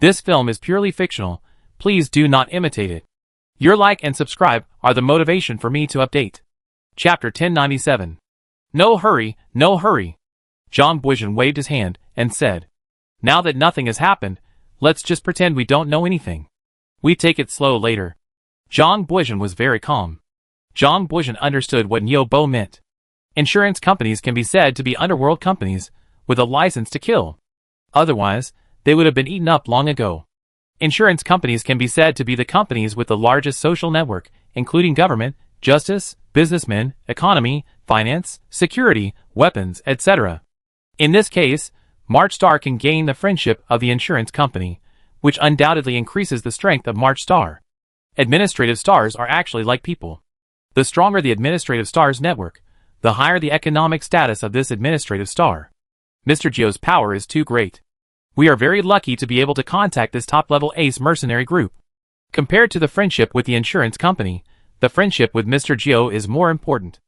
This film is purely fictional. Please do not imitate it. Your like and subscribe are the motivation for me to update. Chapter 1097. No hurry, no hurry. Jean Valjean waved his hand and said, "Now that nothing has happened, let's just pretend we don't know anything. We take it slow later." Jean Valjean was very calm. Jean Valjean understood what Niobe meant. Insurance companies can be said to be underworld companies with a license to kill. Otherwise, they would have been eaten up long ago. Insurance companies can be said to be the companies with the largest social network, including government, justice, businessmen, economy, finance, security, weapons, etc. In this case, Marchar can gain the friendship of the insurance company, which undoubtedly increases the strength of Marchar. Administrative stars are actually like people. The stronger the administrative star's network, the higher the economic status of this administrative star. Mr. Gio's power is too great. We are very lucky to be able to contact this top-level ace mercenary group. Compared to the friendship with the insurance company, the friendship with Mr. Gio is more important.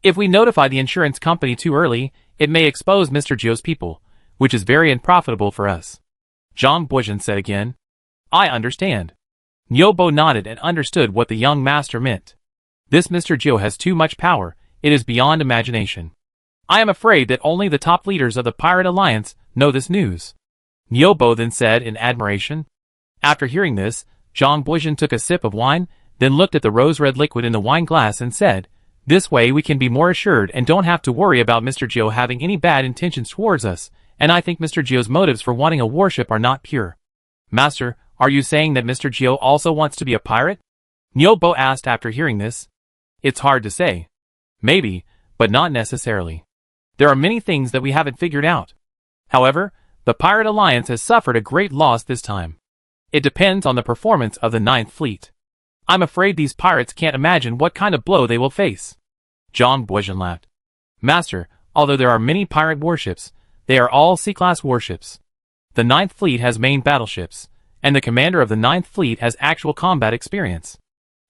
If we notify the insurance company too early, it may expose Mr. Gio's people, which is very unprofitable for us. Jean Valjean said again. I understand. Niobe nodded and understood what the young master meant. This Mr. Gio has too much power, it is beyond imagination. I am afraid that only the top leaders of the Pirate Alliance know this news. Niobe then said in admiration. After hearing this, Jean Valjean took a sip of wine, then looked at the rose-red liquid in the wine glass and said, "This way we can be more assured and don't have to worry about Mr. Gio having any bad intentions towards us, and I think Mr. Gio's motives for wanting a warship are not pure." "Master, are you saying that Mr. Gio also wants to be a pirate?" Niobe asked after hearing this. "It's hard to say. Maybe, but not necessarily. There are many things that we haven't figured out. However, the Pirate Alliance has suffered a great loss this time. It depends on the performance of the Ninth Fleet. I'm afraid these pirates can't imagine what kind of blow they will face." Jean Valjean laughed. "Master, although there are many pirate warships, they are all C-class warships. The Ninth Fleet has main battleships, and the commander of the Ninth Fleet has actual combat experience.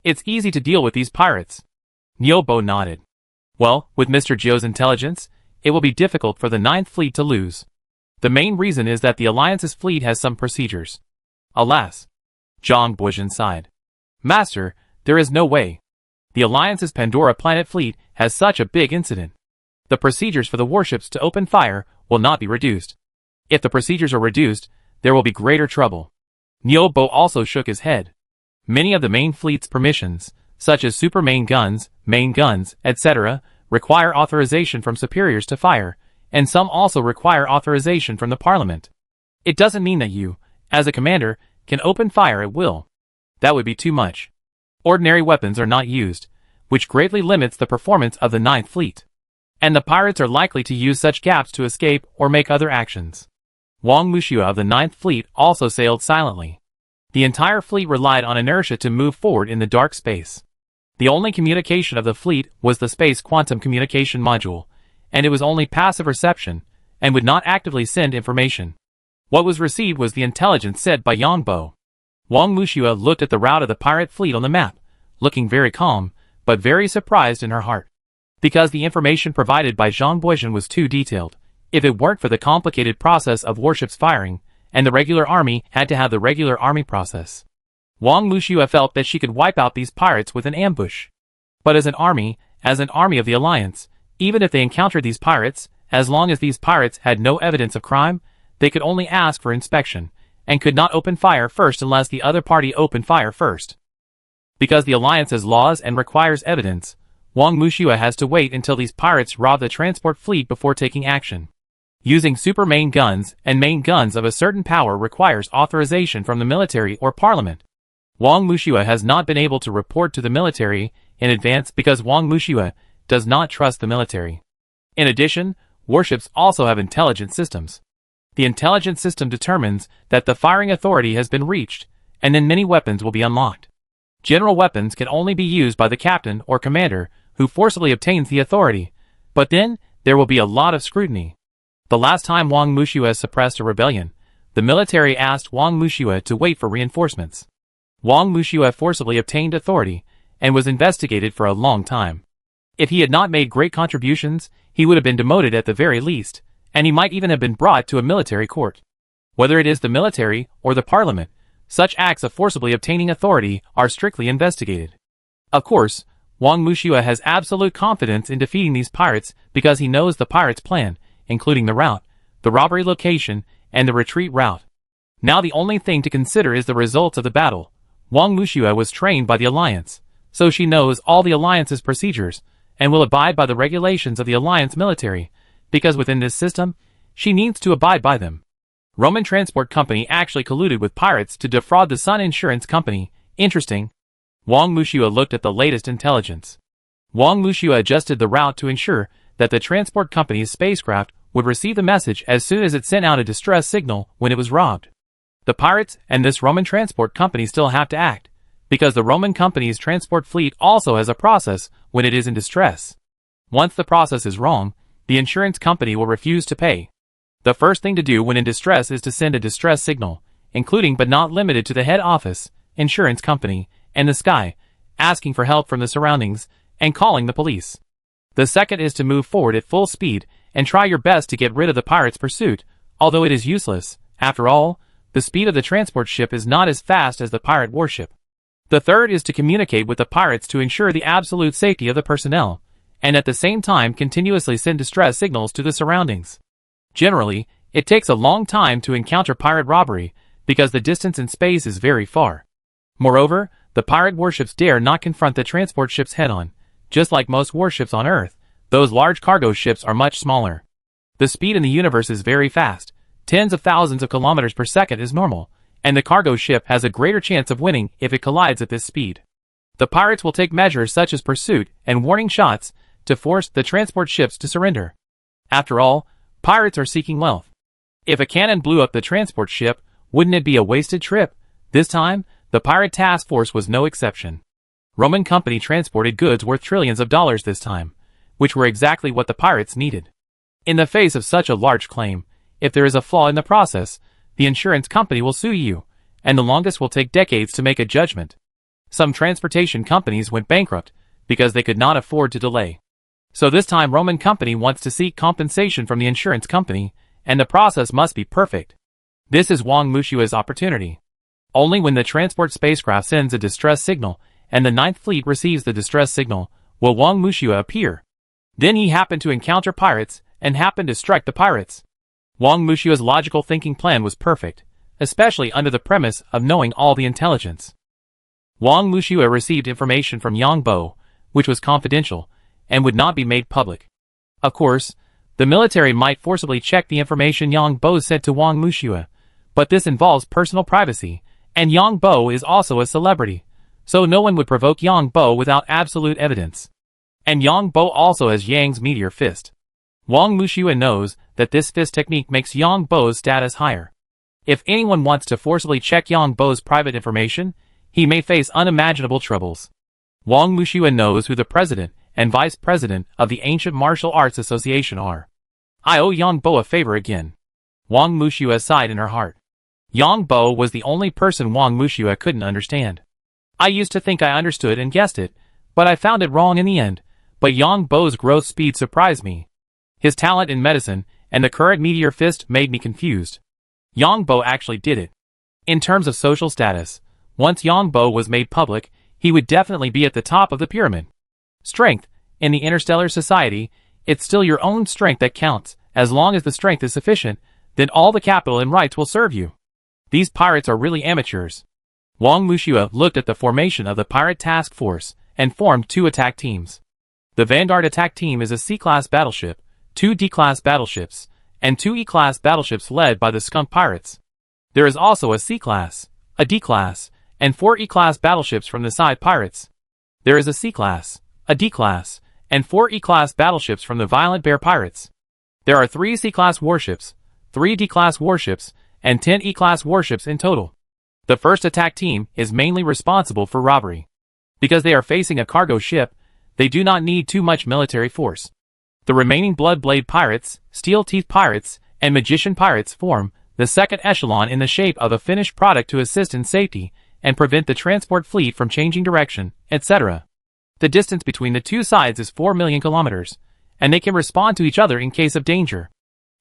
It's easy to deal with these pirates." Niobe nodded. "Well, with Mr. Gio's intelligence, it will be difficult for the Ninth Fleet to lose. The main reason is that the Alliance's fleet has some procedures." "Alas." Jean Valjean sighed. "Master, there is no way. The Alliance's Pandora planet fleet has such a big incident. The procedures for the warships to open fire will not be reduced. If the procedures are reduced, there will be greater trouble." Niobe also shook his head. "Many of the main fleet's permissions, such as super main guns, etc., require authorization from superiors to fire, and some also require authorization from the Parliament. It doesn't mean that you, as a commander, can open fire at will. That would be too much. Ordinary weapons are not used, which greatly limits the performance of the Ninth Fleet. And the pirates are likely to use such gaps to escape or make other actions." Wang Wuxia of the Ninth Fleet also sailed silently. The entire fleet relied on inertia to move forward in the dark space. The only communication of the fleet was the space quantum communication module, and it was only passive reception, and would not actively send information. What was received was the intelligence said by Niobe. Wang Wuxia looked at the route of the pirate fleet on the map, looking very calm, but very surprised in her heart. Because the information provided by Jean Valjean was too detailed. If it weren't for the complicated process of warships firing, and the regular army had to have the regular army process, Wang Wuxia felt that she could wipe out these pirates with an ambush. But as an army of the Alliance, even if they encountered these pirates, as long as these pirates had no evidence of crime, they could only ask for inspection, and could not open fire first unless the other party opened fire first. Because the Alliance has laws and requires evidence, Wang Wuxia has to wait until these pirates rob the transport fleet before taking action. Using super main guns and main guns of a certain power requires authorization from the military or parliament. Wang Wuxia has not been able to report to the military in advance because Wang Wuxia does not trust the military. In addition, warships also have intelligence systems. The intelligence system determines that the firing authority has been reached, and then many weapons will be unlocked. General weapons can only be used by the captain or commander who forcibly obtains the authority, but then there will be a lot of scrutiny. The last time Wang Wuxia suppressed a rebellion, the military asked Wang Wuxia to wait for reinforcements. Wang Wuxia forcibly obtained authority and was investigated for a long time. If he had not made great contributions, he would have been demoted at the very least, and he might even have been brought to a military court. Whether it is the military or the parliament, such acts of forcibly obtaining authority are strictly investigated. Of course, Wang Wuxue has absolute confidence in defeating these pirates because he knows the pirates' plan, including the route, the robbery location, and the retreat route. Now the only thing to consider is the results of the battle. Wang Wuxue was trained by the Alliance, so she knows all the Alliance's procedures, and will abide by the regulations of the Alliance military, because within this system, she needs to abide by them. Roman Transport Company actually colluded with pirates to defraud the Sun Insurance Company. Interesting. Wang Wuxue looked at the latest intelligence. Wang Wuxue adjusted the route to ensure that the transport company's spacecraft would receive the message as soon as it sent out a distress signal when it was robbed. The pirates and this Roman transport company still have to act, because the Roman company's transport fleet also has a process when it is in distress. Once the process is wrong, the insurance company will refuse to pay. The first thing to do when in distress is to send a distress signal, including but not limited to the head office, insurance company, and the sky, asking for help from the surroundings, and calling the police. The second is to move forward at full speed and try your best to get rid of the pirates' pursuit, although it is useless. After all, the speed of the transport ship is not as fast as the pirate warship. The third is to communicate with the pirates to ensure the absolute safety of the personnel, and at the same time continuously send distress signals to the surroundings. Generally, it takes a long time to encounter pirate robbery, because the distance in space is very far. Moreover, the pirate warships dare not confront the transport ships head-on. Just like most warships on Earth, those large cargo ships are much smaller. The speed in the universe is very fast. Tens of thousands of kilometers per second is normal, and the cargo ship has a greater chance of winning if it collides at this speed. The pirates will take measures such as pursuit and warning shots to force the transport ships to surrender. After all, pirates are seeking wealth. If a cannon blew up the transport ship, wouldn't it be a wasted trip? This time, the pirate task force was no exception. Roman company transported goods worth trillions of dollars this time, which were exactly what the pirates needed. In the face of such a large claim, if there is a flaw in the process, the insurance company will sue you, and the longest will take decades to make a judgment. Some transportation companies went bankrupt because they could not afford to delay. So this time Roman company wants to seek compensation from the insurance company, and the process must be perfect. This is Wang Wuxue's opportunity. Only when the transport spacecraft sends a distress signal and the Ninth Fleet receives the distress signal will Wang Wuxue appear. Then he happened to encounter pirates and happened to strike the pirates. Wang Wuxue's logical thinking plan was perfect, especially under the premise of knowing all the intelligence. Wang Wuxue received information from Yang Bo, which was confidential, and would not be made public. Of course, the military might forcibly check the information Yang Bo sent to Wang Wuxue, but this involves personal privacy, and Yang Bo is also a celebrity, so no one would provoke Yang Bo without absolute evidence. And Yang Bo also has Yang's meteor fist. Wang Wuxue knows that this fist technique makes Yang Bo's status higher. If anyone wants to forcibly check Yang Bo's private information, he may face unimaginable troubles. Wang Wuxue knows who the president and vice president of the Ancient Martial Arts Association are. I owe Yang Bo a favor again. Wang Wuxue sighed in her heart. Yang Bo was the only person Wang Wuxue couldn't understand. I used to think I understood and guessed it, but I found it wrong in the end. But Yang Bo's growth speed surprised me. His talent in medicine and the current meteor fist made me confused. Yang Bo actually did it. In terms of social status, once Yang Bo was made public, he would definitely be at the top of the pyramid. Strength. In the Interstellar Society, it's still your own strength that counts. As long as the strength is sufficient, then all the capital and rights will serve you. These pirates are really amateurs. Wang Wuxue looked at the formation of the pirate task force and formed two attack teams. The Vanguard attack team is a C-class battleship, 2 D-class battleships, and 2 E-class battleships led by the skunk pirates. There is also a C-class, a D-class, and 4 E-class battleships from the side pirates. There is a C-class, a D-class, and 4 E-class battleships from the violent bear pirates. There are 3 C-class warships, 3 D-class warships, and 10 E-class warships in total. The first attack team is mainly responsible for robbery. Because they are facing a cargo ship, they do not need too much military force. The remaining Bloodblade pirates, Steel Teeth pirates, and Magician pirates form the second echelon in the shape of a finished product to assist in safety and prevent the transport fleet from changing direction, etc. The distance between the two sides is 4 million kilometers, and they can respond to each other in case of danger.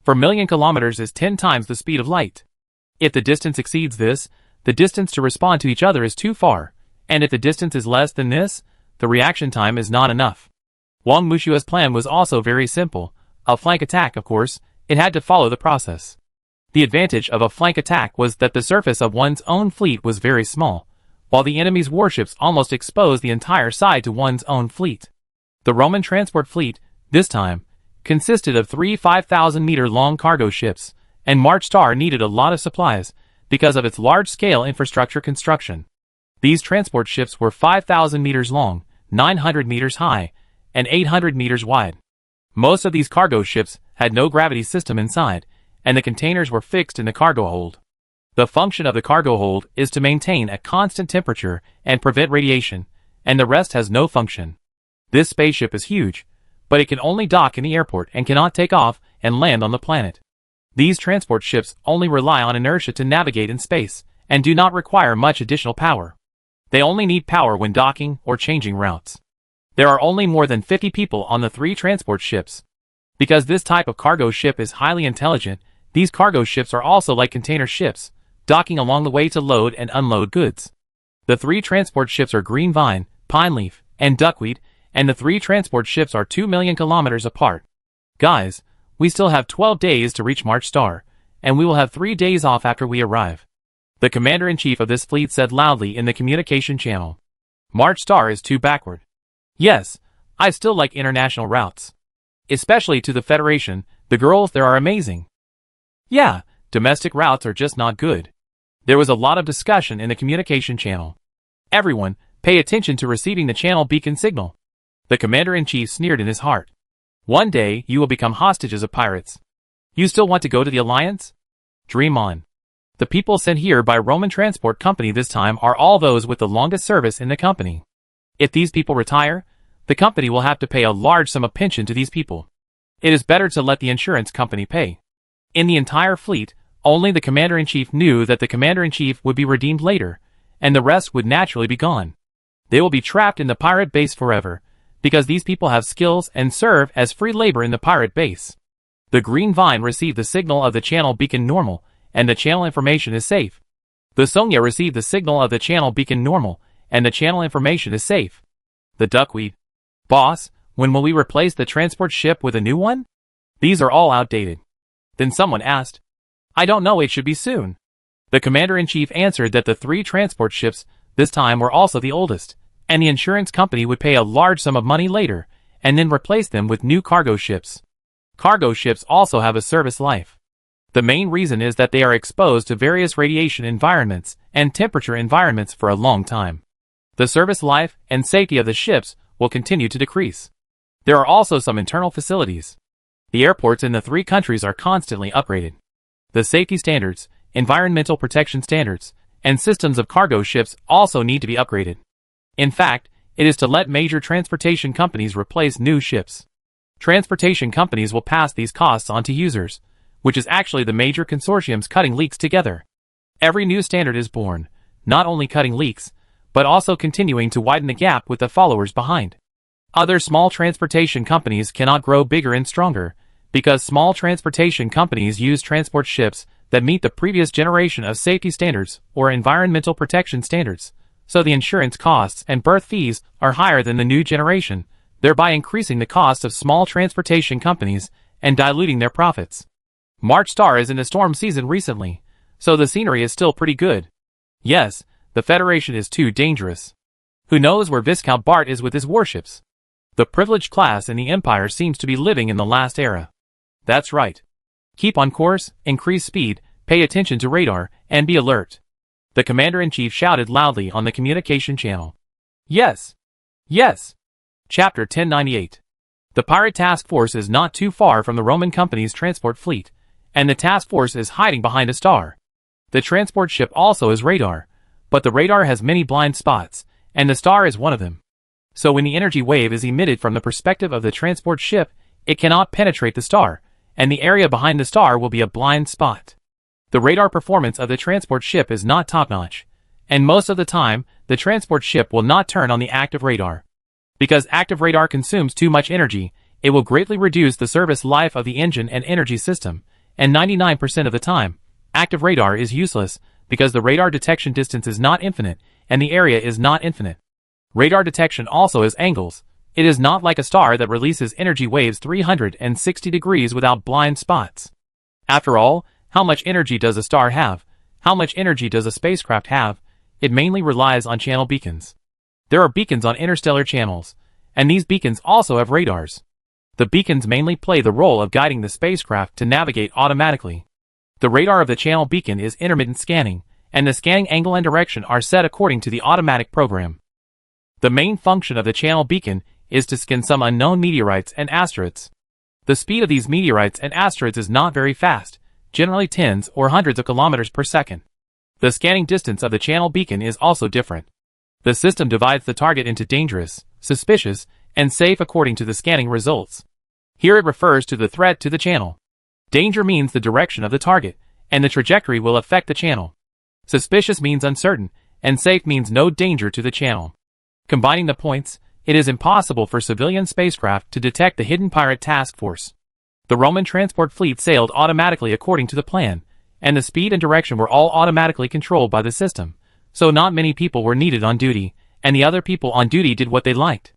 4 million kilometers is 10 times the speed of light. If the distance exceeds this, the distance to respond to each other is too far, and if the distance is less than this, the reaction time is not enough. Wang Mushua's plan was also very simple. A flank attack, of course, it had to follow the process. The advantage of a flank attack was that the surface of one's own fleet was very small, while the enemy's warships almost exposed the entire side to one's own fleet. The Roman transport fleet, this time, consisted of 3 5,000-meter-long cargo ships, and Marchar needed a lot of supplies because of its large-scale infrastructure construction. These transport ships were 5,000 meters long, 900 meters high, and 800 meters wide. Most of these cargo ships had no gravity system inside, and the containers were fixed in the cargo hold. The function of the cargo hold is to maintain a constant temperature and prevent radiation, and the rest has no function. This spaceship is huge, but it can only dock in the airport and cannot take off and land on the planet. These transport ships only rely on inertia to navigate in space, and do not require much additional power. They only need power when docking or changing routes. There are only more than 50 people on the 3 transport ships. Because this type of cargo ship is highly intelligent, these cargo ships are also like container ships, docking along the way to load and unload goods. The 3 transport ships are green vine, pine leaf, and duckweed, and the 3 transport ships are 2 million kilometers apart. Guys, we still have 12 days to reach Marchar, and we will have 3 days off after we arrive. The commander-in-chief of this fleet said loudly in the communication channel. Marchar is too backward. Yes, I still like international routes. Especially to the Federation, the girls there are amazing. Yeah, domestic routes are just not good. There was a lot of discussion in the communication channel. Everyone, pay attention to receiving the channel beacon signal. The commander-in-chief sneered in his heart. One day, you will become hostages of pirates. You still want to go to the Alliance? Dream on. The people sent here by Roman Transport Company this time are all those with the longest service in the company. If these people retire, the company will have to pay a large sum of pension to these people. It is better to let the insurance company pay. In the entire fleet, only the commander-in-chief knew that the commander-in-chief would be redeemed later, and the rest would naturally be gone. They will be trapped in the pirate base forever, because these people have skills and serve as free labor in the pirate base. The green vine received the signal of the channel beacon normal, and the channel information is safe. The Sonia received the signal of the channel beacon normal, and the channel information is safe. The duckweed. Boss, when will we replace the transport ship with a new one? These are all outdated. Then someone asked. I don't know, it should be soon. The commander-in-chief answered that the 3 transport ships this time were also the oldest, and the insurance company would pay a large sum of money later, and then replace them with new cargo ships. Cargo ships also have a service life. The main reason is that they are exposed to various radiation environments and temperature environments for a long time. The service life and safety of the ships will continue to decrease. There are also some internal facilities. The airports in the 3 countries are constantly upgraded. The safety standards, environmental protection standards, and systems of cargo ships also need to be upgraded. In fact, it is to let major transportation companies replace new ships. Transportation companies will pass these costs on to users, which is actually the major consortiums cutting leaks together. Every new standard is born, not only cutting leaks, but also continuing to widen the gap with the followers behind. Other small transportation companies cannot grow bigger and stronger, because small transportation companies use transport ships that meet the previous generation of safety standards or environmental protection standards, so the insurance costs and berth fees are higher than the new generation, thereby increasing the cost of small transportation companies and diluting their profits. Marchar is in the storm season recently, so the scenery is still pretty good. Yes, the Federation is too dangerous. Who knows where Viscount Bart is with his warships? The privileged class in the Empire seems to be living in the last era. That's right. Keep on course, increase speed, pay attention to radar, and be alert. The commander-in-chief shouted loudly on the communication channel. Yes. Yes. Chapter 1098. The pirate task force is not too far from the Roman company's transport fleet, and the task force is hiding behind a star. The transport ship also has radar, but the radar has many blind spots, and the star is one of them. So when the energy wave is emitted from the perspective of the transport ship, it cannot penetrate the star, and the area behind the star will be a blind spot. The radar performance of the transport ship is not top-notch, and most of the time, the transport ship will not turn on the active radar. Because active radar consumes too much energy, it will greatly reduce the service life of the engine and energy system, and 99% of the time, Active radar is useless because the radar detection distance is not infinite and the area is not infinite. Radar detection also has angles. It is not like a star that releases energy waves 360 degrees without blind spots. After all, how much energy does a star have? How much energy does a spacecraft have? It mainly relies on channel beacons. There are beacons on interstellar channels, and these beacons also have radars. The beacons mainly play the role of guiding the spacecraft to navigate automatically. The radar of the channel beacon is intermittent scanning, and the scanning angle and direction are set according to the automatic program. The main function of the channel beacon is to scan some unknown meteorites and asteroids. The speed of these meteorites and asteroids is not very fast, generally tens or hundreds of kilometers per second. The scanning distance of the channel beacon is also different. The system divides the target into dangerous, suspicious, and safe according to the scanning results. Here it refers to the threat to the channel. Danger means the direction of the target, and the trajectory will affect the channel. Suspicious means uncertain, and safe means no danger to the channel. Combining the points, it is impossible for civilian spacecraft to detect the hidden pirate task force. The Roman transport fleet sailed automatically according to the plan, and the speed and direction were all automatically controlled by the system, so not many people were needed on duty, and the other people on duty did what they liked.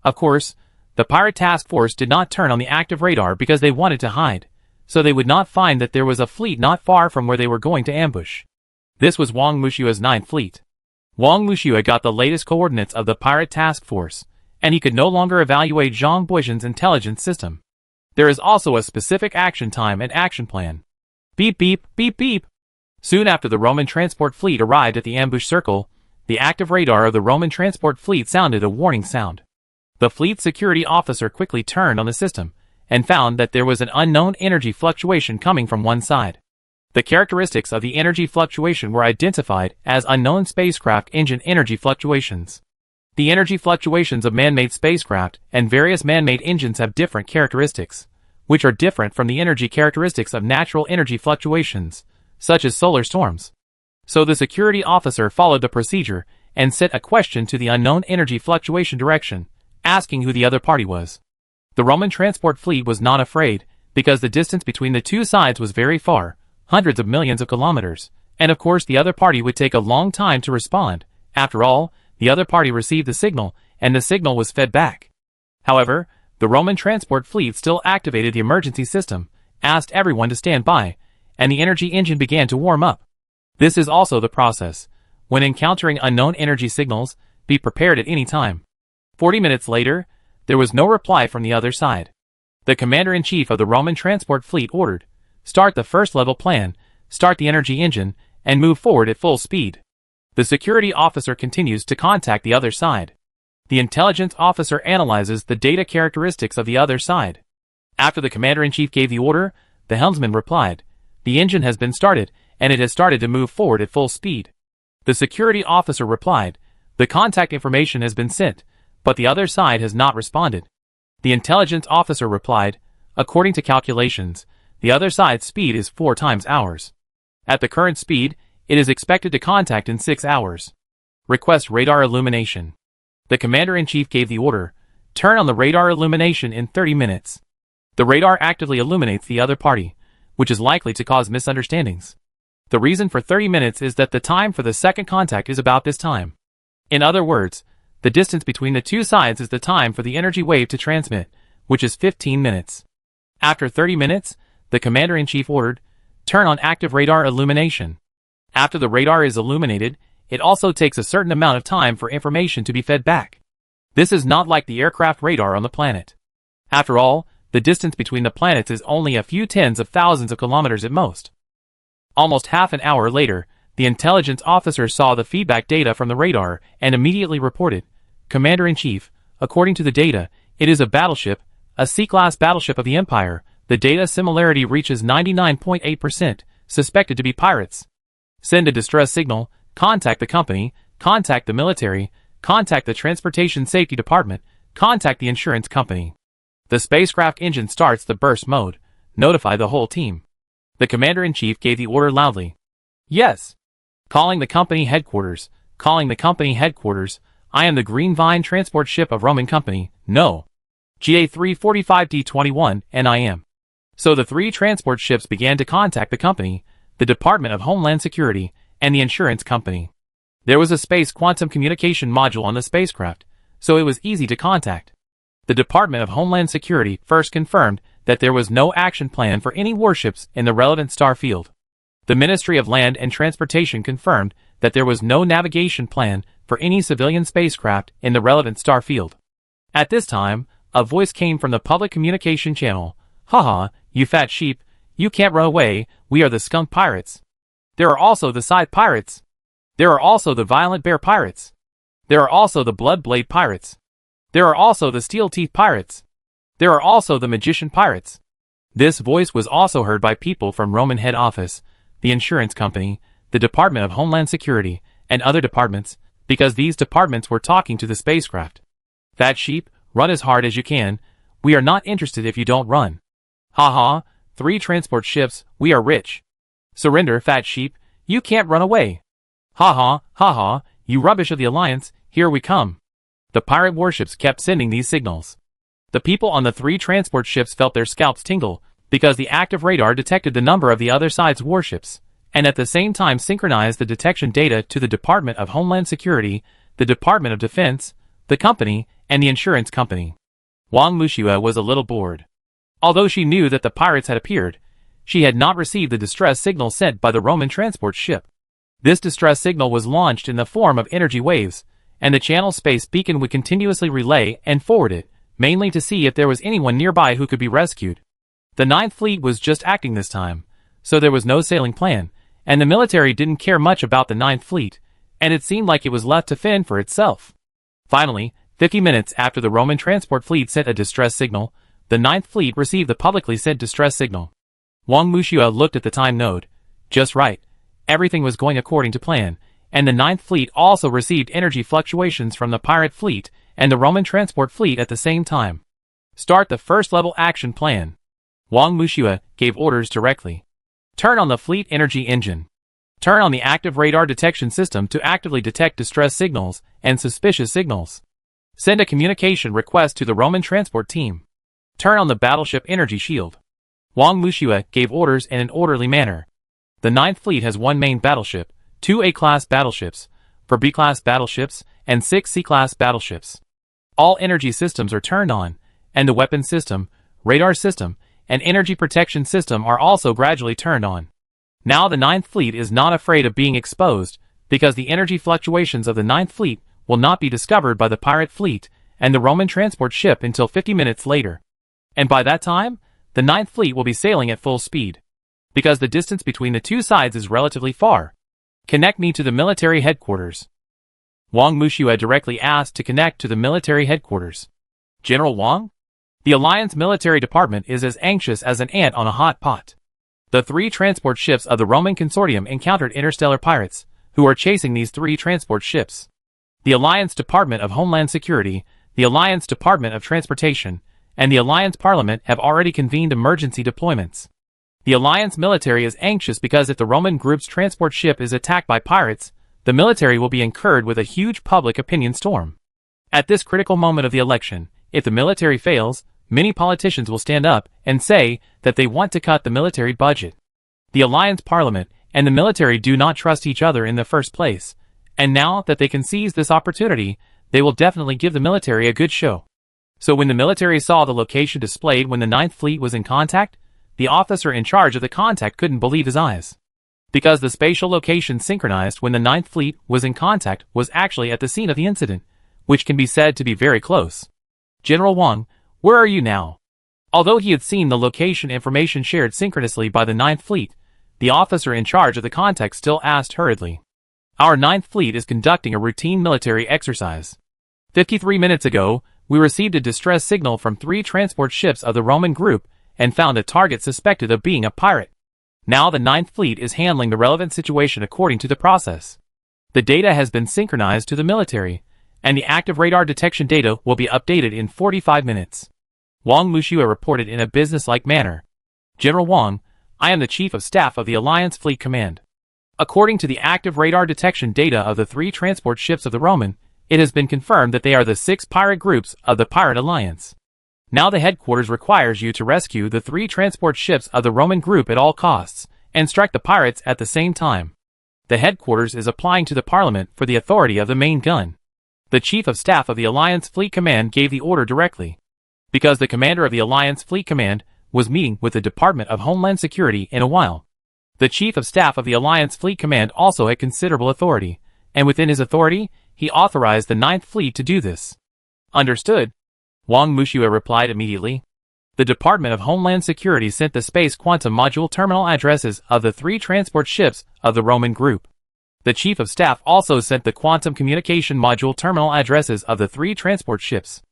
Of course, the pirate task force did not turn on the active radar because they wanted to hide, so they would not find that there was a fleet not far from where they were going to ambush. This was Wang Mushua's 9th fleet. Wang Mushua got the latest coordinates of the pirate task force, and he could no longer evaluate Zhang Buishen's intelligence system. There is also a specific action time and action plan. Beep beep, beep beep. Soon after the Roman transport fleet arrived at the ambush circle, the active radar of the Roman transport fleet sounded a warning sound. The fleet security officer quickly turned on the system, and found that there was an unknown energy fluctuation coming from one side. The characteristics of the energy fluctuation were identified as unknown spacecraft engine energy fluctuations. The energy fluctuations of man-made spacecraft and various man-made engines have different characteristics, which are different from the energy characteristics of natural energy fluctuations, such as solar storms. So the security officer followed the procedure and sent a question to the unknown energy fluctuation direction, asking who the other party was. The Roman transport fleet was not afraid, because the distance between the two sides was very far, hundreds of millions of kilometers, and of course the other party would take a long time to respond. After all, the other party received the signal, and the signal was fed back. However, the Roman transport fleet still activated the emergency system, asked everyone to stand by, and the energy engine began to warm up. This is also the process. When encountering unknown energy signals, be prepared at any time. 40 minutes later, there was no reply from the other side. The commander-in-chief of the Roman transport fleet ordered, "Start the first level plan, start the energy engine, and move forward at full speed." The security officer continues to contact the other side. The intelligence officer analyzes the data characteristics of the other side. After the commander-in-chief gave the order, the helmsman replied, "The engine has been started, and it has started to move forward at full speed." The security officer replied, "The contact information has been sent, but the other side has not responded." The intelligence officer replied, "According to calculations, the other side's speed is 4 times ours. At the current speed, it is expected to contact in 6 hours. Request radar illumination." The commander-in-chief gave the order, "Turn on the radar illumination in 30 minutes. The radar actively illuminates the other party, which is likely to cause misunderstandings. The reason for 30 minutes is that the time for the second contact is about this time. In other words, the distance between the two sides is the time for the energy wave to transmit, which is 15 minutes. After 30 minutes, the commander-in-chief ordered, "Turn on active radar illumination." After the radar is illuminated, it also takes a certain amount of time for information to be fed back. This is not like the aircraft radar on the planet. After all, the distance between the planets is only a few tens of thousands of kilometers at most. Almost half an hour later, the intelligence officer saw the feedback data from the radar and immediately reported, "Commander-in-Chief, according to the data, it is a battleship, a C-class battleship of the Empire. The data similarity reaches 99.8%, suspected to be pirates. Send a distress signal, contact the company, contact the military, contact the Transportation Safety Department, contact the insurance company. The spacecraft engine starts the burst mode. Notify the whole team." The commander-in-chief gave the order loudly. "Yes. Calling the company headquarters, calling the company headquarters. I am the Green Vine transport ship of Roman Company, no. GA345D21, and I am." So the 3 transport ships began to contact the company, the Department of Homeland Security, and the insurance company. There was a space quantum communication module on the spacecraft, so it was easy to contact. The Department of Homeland Security first confirmed that there was no action plan for any warships in the relevant star field. The Ministry of Land and Transportation confirmed that there was no navigation plan for any civilian spacecraft in the relevant star field. At this time, a voice came from the public communication channel. Haha, you fat sheep, you can't run away, we are the skunk pirates. There are also the scythe pirates. There are also the violent bear pirates. There are also the blood blade pirates. There are also the steel teeth pirates. There are also the magician pirates. This voice was also heard by people from Roman head office, the insurance company, the Department of Homeland Security, and other departments, because these departments were talking to the spacecraft. Fat sheep, run as hard as you can, we are not interested if you don't run. Haha, 3 transport ships, we are rich. Surrender, fat sheep, you can't run away. Haha, you rubbish of the Alliance, here we come. The pirate warships kept sending these signals. The people on the 3 transport ships felt their scalps tingle, because the active radar detected the number of the other side's warships, and at the same time synchronized the detection data to the Department of Homeland Security, the Department of Defense, the company, and the insurance company. Wang Muxue was a little bored. Although she knew that the pirates had appeared, she had not received the distress signal sent by the Roman transport ship. This distress signal was launched in the form of energy waves, and the channel space beacon would continuously relay and forward it, mainly to see if there was anyone nearby who could be rescued. The Ninth Fleet was just acting this time, so there was no sailing plan, and the military didn't care much about the Ninth Fleet, and it seemed like it was left to fend for itself. Finally, 50 minutes after the Roman transport fleet sent a distress signal, the Ninth Fleet received the publicly sent distress signal. Wang Muxue looked at the time node. Just right. Everything was going according to plan, and the Ninth Fleet also received energy fluctuations from the pirate fleet and the Roman transport fleet at the same time. Start the first level action plan. Wang Muxue gave orders directly. Turn on the fleet energy engine. Turn on the active radar detection system to actively detect distress signals and suspicious signals. Send a communication request to the Roman transport team. Turn on the battleship energy shield. Wang Muxue gave orders in an orderly manner. The Ninth Fleet has 1 main battleship, 2 A-class battleships, 4 B-class battleships, and 6 C-class battleships. All energy systems are turned on, and the weapon system, radar system, and energy protection system are also gradually turned on. Now the Ninth Fleet is not afraid of being exposed, because the energy fluctuations of the Ninth Fleet will not be discovered by the pirate fleet and the Roman transport ship until 50 minutes later. And by that time, the Ninth Fleet will be sailing at full speed. Because the distance between the 2 sides is relatively far. Connect me to the military headquarters. Wang Muxue directly asked to connect to the military headquarters. General Wang? The Alliance military department is as anxious as an ant on a hot pot. The 3 transport ships of the Roman consortium encountered interstellar pirates, who are chasing these 3 transport ships. The Alliance Department of Homeland Security, the Alliance Department of Transportation, and the Alliance Parliament have already convened emergency deployments. The Alliance military is anxious because if the Roman group's transport ship is attacked by pirates, the military will be incurred with a huge public opinion storm. At this critical moment of the election, if the military fails, many politicians will stand up and say that they want to cut the military budget. The Alliance Parliament and the military do not trust each other in the first place, and now that they can seize this opportunity, they will definitely give the military a good show. So when the military saw the location displayed when the Ninth Fleet was in contact, the officer in charge of the contact couldn't believe his eyes. Because the spatial location synchronized when the Ninth Fleet was in contact was actually at the scene of the incident, which can be said to be very close. General Wang, where are you now? Although he had seen the location information shared synchronously by the Ninth Fleet, the officer in charge of the contact still asked hurriedly. Our Ninth Fleet is conducting a routine military exercise. 53 minutes ago, we received a distress signal from 3 transport ships of the Roman group and found a target suspected of being a pirate. Now the Ninth Fleet is handling the relevant situation according to the process. The data has been synchronized to the military, and the active radar detection data will be updated in 45 minutes. Wang Muxue reported in a business-like manner. General Wang, I am the Chief of Staff of the Alliance Fleet Command. According to the active radar detection data of the 3 transport ships of the Roman, it has been confirmed that they are the 6 pirate groups of the Pirate Alliance. Now the headquarters requires you to rescue the 3 transport ships of the Roman group at all costs, and strike the pirates at the same time. The headquarters is applying to the Parliament for the authority of the main gun. The Chief of Staff of the Alliance Fleet Command gave the order directly, because the commander of the Alliance Fleet Command was meeting with the Department of Homeland Security in a while. The Chief of Staff of the Alliance Fleet Command also had considerable authority, and within his authority, he authorized the Ninth Fleet to do this. Understood? Wang Mushua replied immediately. The Department of Homeland Security sent the Space Quantum Module terminal addresses of the 3 transport ships of the Roman group. The Chief of Staff also sent the Quantum Communication Module terminal addresses of the 3 transport ships.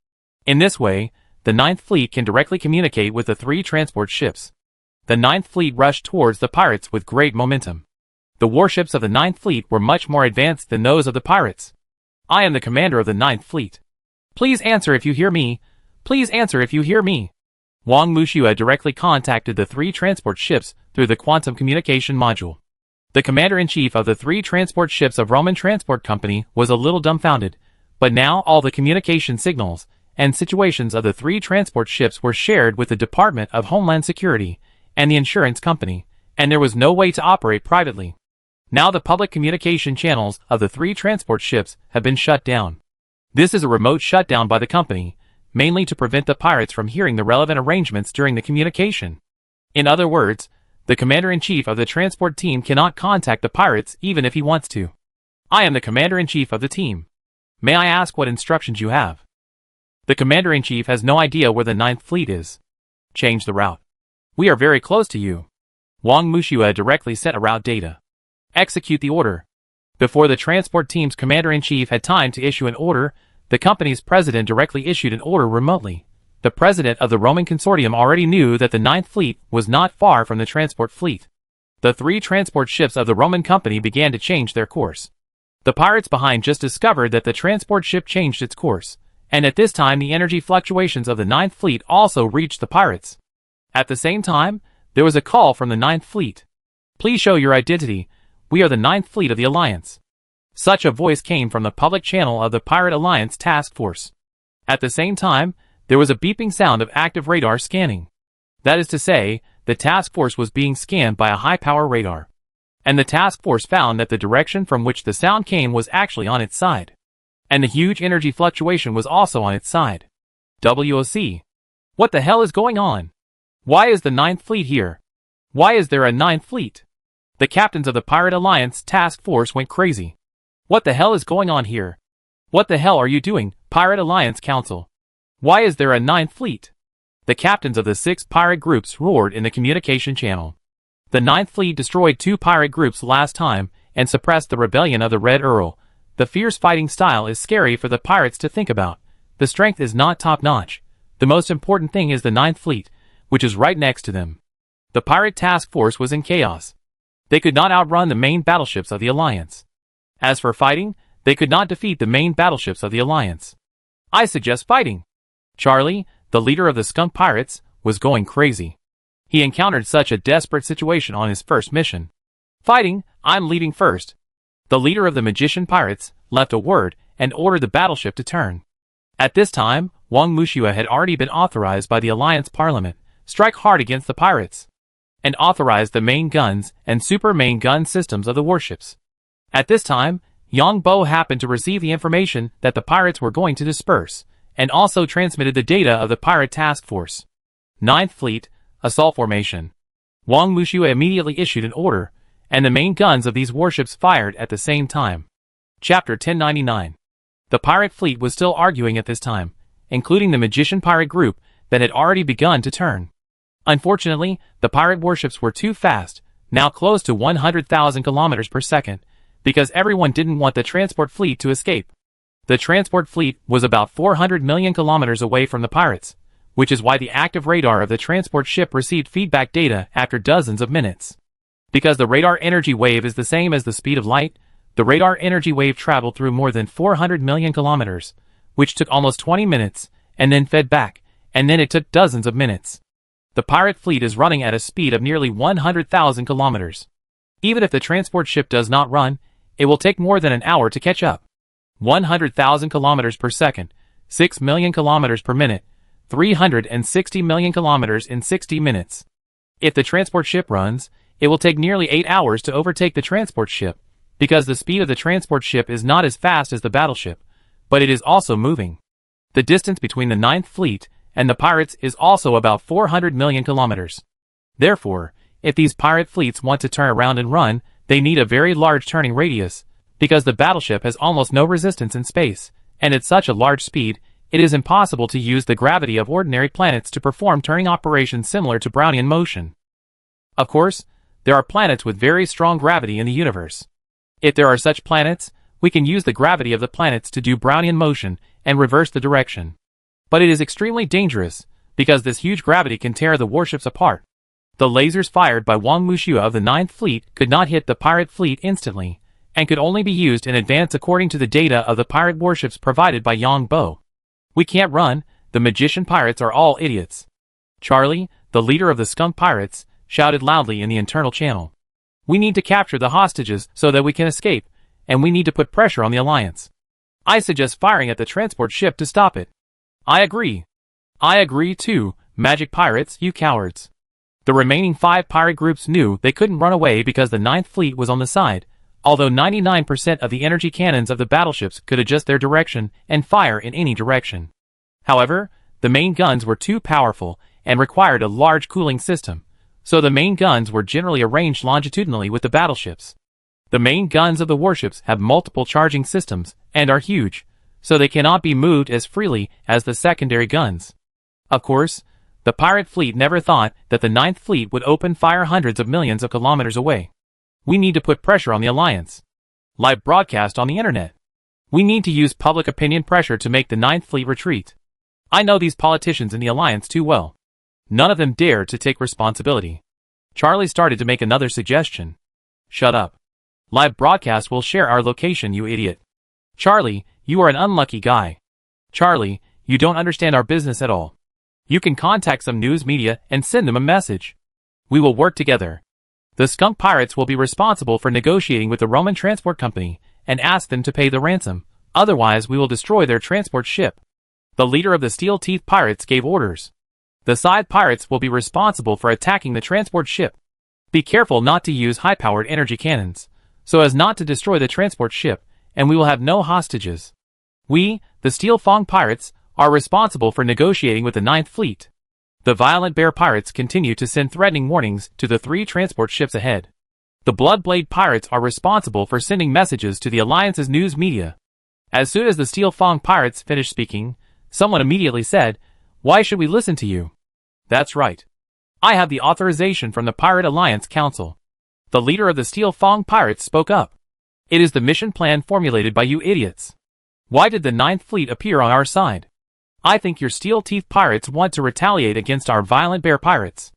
In this way, the Ninth Fleet can directly communicate with the 3 transport ships. The Ninth Fleet rushed towards the pirates with great momentum. The warships of the Ninth Fleet were much more advanced than those of the pirates. I am the commander of the Ninth Fleet. Please answer if you hear me. Please answer if you hear me. Wang Mushua directly contacted the 3 transport ships through the Quantum Communication Module. The commander-in-chief of the 3 transport ships of Roman Transport Company was a little dumbfounded, but now all the communication signals and situations of the 3 transport ships were shared with the Department of Homeland Security and the insurance company, and there was no way to operate privately. Now the public communication channels of the 3 transport ships have been shut down. This is a remote shutdown by the company, mainly to prevent the pirates from hearing the relevant arrangements during the communication. In other words, the commander-in-chief of the transport team cannot contact the pirates even if he wants to. I am the commander-in-chief of the team. May I ask what instructions you have? The commander-in-chief has no idea where the Ninth Fleet is. Change the route. We are very close to you. Wang Mushua directly sent a route data. Execute the order. Before the transport team's commander-in-chief had time to issue an order, the company's president directly issued an order remotely. The president of the Roman consortium already knew that the Ninth Fleet was not far from the transport fleet. The 3 transport ships of the Roman company began to change their course. The pirates behind just discovered that the transport ship changed its course, and at this time the energy fluctuations of the Ninth Fleet also reached the pirates. At the same time, there was a call from the Ninth Fleet. Please show your identity. We are the Ninth Fleet of the Alliance. Such a voice came from the public channel of the Pirate Alliance Task Force. At the same time, there was a beeping sound of active radar scanning. That is to say, the task force was being scanned by a high-power radar. And the task force found that the direction from which the sound came was actually on its side. And the huge energy fluctuation was also on its side. WOC. What the hell is going on? Why is the Ninth Fleet here? Why is there a Ninth Fleet? The captains of the Pirate Alliance Task Force went crazy. What the hell is going on here? What the hell are you doing, Pirate Alliance Council? Why is there a Ninth Fleet? The captains of the 6 pirate groups roared in the communication channel. The Ninth Fleet destroyed 2 pirate groups last time and suppressed the rebellion of the Red Earl. The fierce fighting style is scary for the pirates to think about. The strength is not top-notch. The most important thing is the Ninth Fleet, which is right next to them. The pirate task force was in chaos. They could not outrun the main battleships of the Alliance. As for fighting, they could not defeat the main battleships of the Alliance. I suggest fighting. Charlie, the leader of the skunk pirates, was going crazy. He encountered such a desperate situation on his first mission. Fighting, I'm leading first. The leader of the magician pirates left a word and ordered the battleship to turn. At this time, Wang Mushua had already been authorized by the Alliance Parliament, strike hard against the pirates, and authorized the main guns and super main gun systems of the warships. At this time, Yang Bo happened to receive the information that the pirates were going to disperse, and also transmitted the data of the pirate task force. Ninth Fleet, assault formation. Wang Mushua immediately issued an order, and the main guns of these warships fired at the same time. Chapter 1099. The pirate fleet was still arguing at this time, including the magician pirate group that had already begun to turn. Unfortunately, the pirate warships were too fast, now close to 100,000 kilometers per second, because everyone didn't want the transport fleet to escape. The transport fleet was about 400 million kilometers away from the pirates, which is why the active radar of the transport ship received feedback data after dozens of minutes. Because the radar energy wave is the same as the speed of light, the radar energy wave traveled through more than 400 million kilometers, which took almost 20 minutes, and then fed back, and then it took dozens of minutes. The pirate fleet is running at a speed of nearly 100,000 kilometers. Even if the transport ship does not run, it will take more than an hour to catch up. 100,000 kilometers per second, 6 million kilometers per minute, 360 million kilometers in 60 minutes. If the transport ship runs, it will take nearly 8 hours to overtake the transport ship, because the speed of the transport ship is not as fast as the battleship, but it is also moving. The distance between the Ninth Fleet and the pirates is also about 400 million kilometers. Therefore, if these pirate fleets want to turn around and run, they need a very large turning radius, because the battleship has almost no resistance in space, and at such a large speed, it is impossible to use the gravity of ordinary planets to perform turning operations similar to Brownian motion. Of course, there are planets with very strong gravity in the universe. If there are such planets, we can use the gravity of the planets to do Brownian motion and reverse the direction. But it is extremely dangerous, because this huge gravity can tear the warships apart. The lasers fired by Wang Wuxia of the Ninth Fleet could not hit the pirate fleet instantly, and could only be used in advance according to the data of the pirate warships provided by Yang Bo. We can't run, the magician pirates are all idiots. Charlie, the leader of the skunk pirates, shouted loudly in the internal channel. We need to capture the hostages so that we can escape, and we need to put pressure on the Alliance. I suggest firing at the transport ship to stop it. I agree. I agree too, magic pirates, you cowards. The remaining 5 pirate groups knew they couldn't run away because the Ninth Fleet was on the side, although 99% of the energy cannons of the battleships could adjust their direction and fire in any direction. However, the main guns were too powerful and required a large cooling system, so the main guns were generally arranged longitudinally with the battleships. The main guns of the warships have multiple charging systems and are huge, so they cannot be moved as freely as the secondary guns. Of course, the pirate fleet never thought that the Ninth Fleet would open fire hundreds of millions of kilometers away. We need to put pressure on the Alliance. Live broadcast on the internet. We need to use public opinion pressure to make the Ninth Fleet retreat. I know these politicians in the Alliance too well. None of them dare to take responsibility. Charlie started to make another suggestion. Shut up. Live broadcast will share our location, you idiot. Charlie, you are an unlucky guy. Charlie, you don't understand our business at all. You can contact some news media and send them a message. We will work together. The skunk pirates will be responsible for negotiating with the Roman transport company and ask them to pay the ransom, otherwise we will destroy their transport ship. The leader of the Steel Teeth pirates gave orders. The side pirates will be responsible for attacking the transport ship. Be careful not to use high-powered energy cannons, so as not to destroy the transport ship, and we will have no hostages. We, the Steel Fang pirates, are responsible for negotiating with the Ninth Fleet. The Violent Bear pirates continue to send threatening warnings to the 3 transport ships ahead. The Bloodblade pirates are responsible for sending messages to the Alliance's news media. As soon as the Steel Fang pirates finished speaking, someone immediately said, "Why should we listen to you?" That's right. I have the authorization from the Pirate Alliance Council. The leader of the Steel Fang pirates spoke up. It is the mission plan formulated by you idiots. Why did the Ninth Fleet appear on our side? I think your Steel Teeth pirates want to retaliate against our Violent Bear pirates.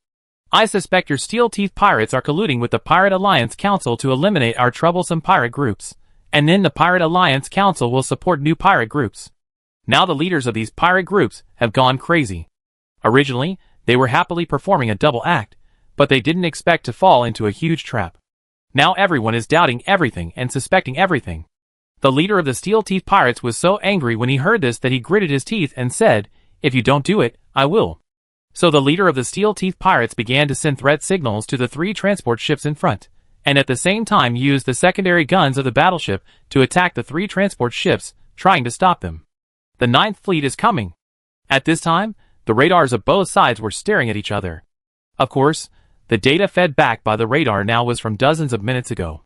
I suspect your Steel Teeth pirates are colluding with the Pirate Alliance Council to eliminate our troublesome pirate groups, and then the Pirate Alliance Council will support new pirate groups. Now the leaders of these pirate groups have gone crazy. Originally, they were happily performing a double act, but they didn't expect to fall into a huge trap. Now everyone is doubting everything and suspecting everything. The leader of the Steel Teeth pirates was so angry when he heard this that he gritted his teeth and said, "If you don't do it, I will." So the leader of the Steel Teeth pirates began to send threat signals to the 3 transport ships in front, and at the same time used the secondary guns of the battleship to attack the 3 transport ships, trying to stop them. The Ninth Fleet is coming. At this time, the radars of both sides were staring at each other. Of course, the data fed back by the radar now was from dozens of minutes ago.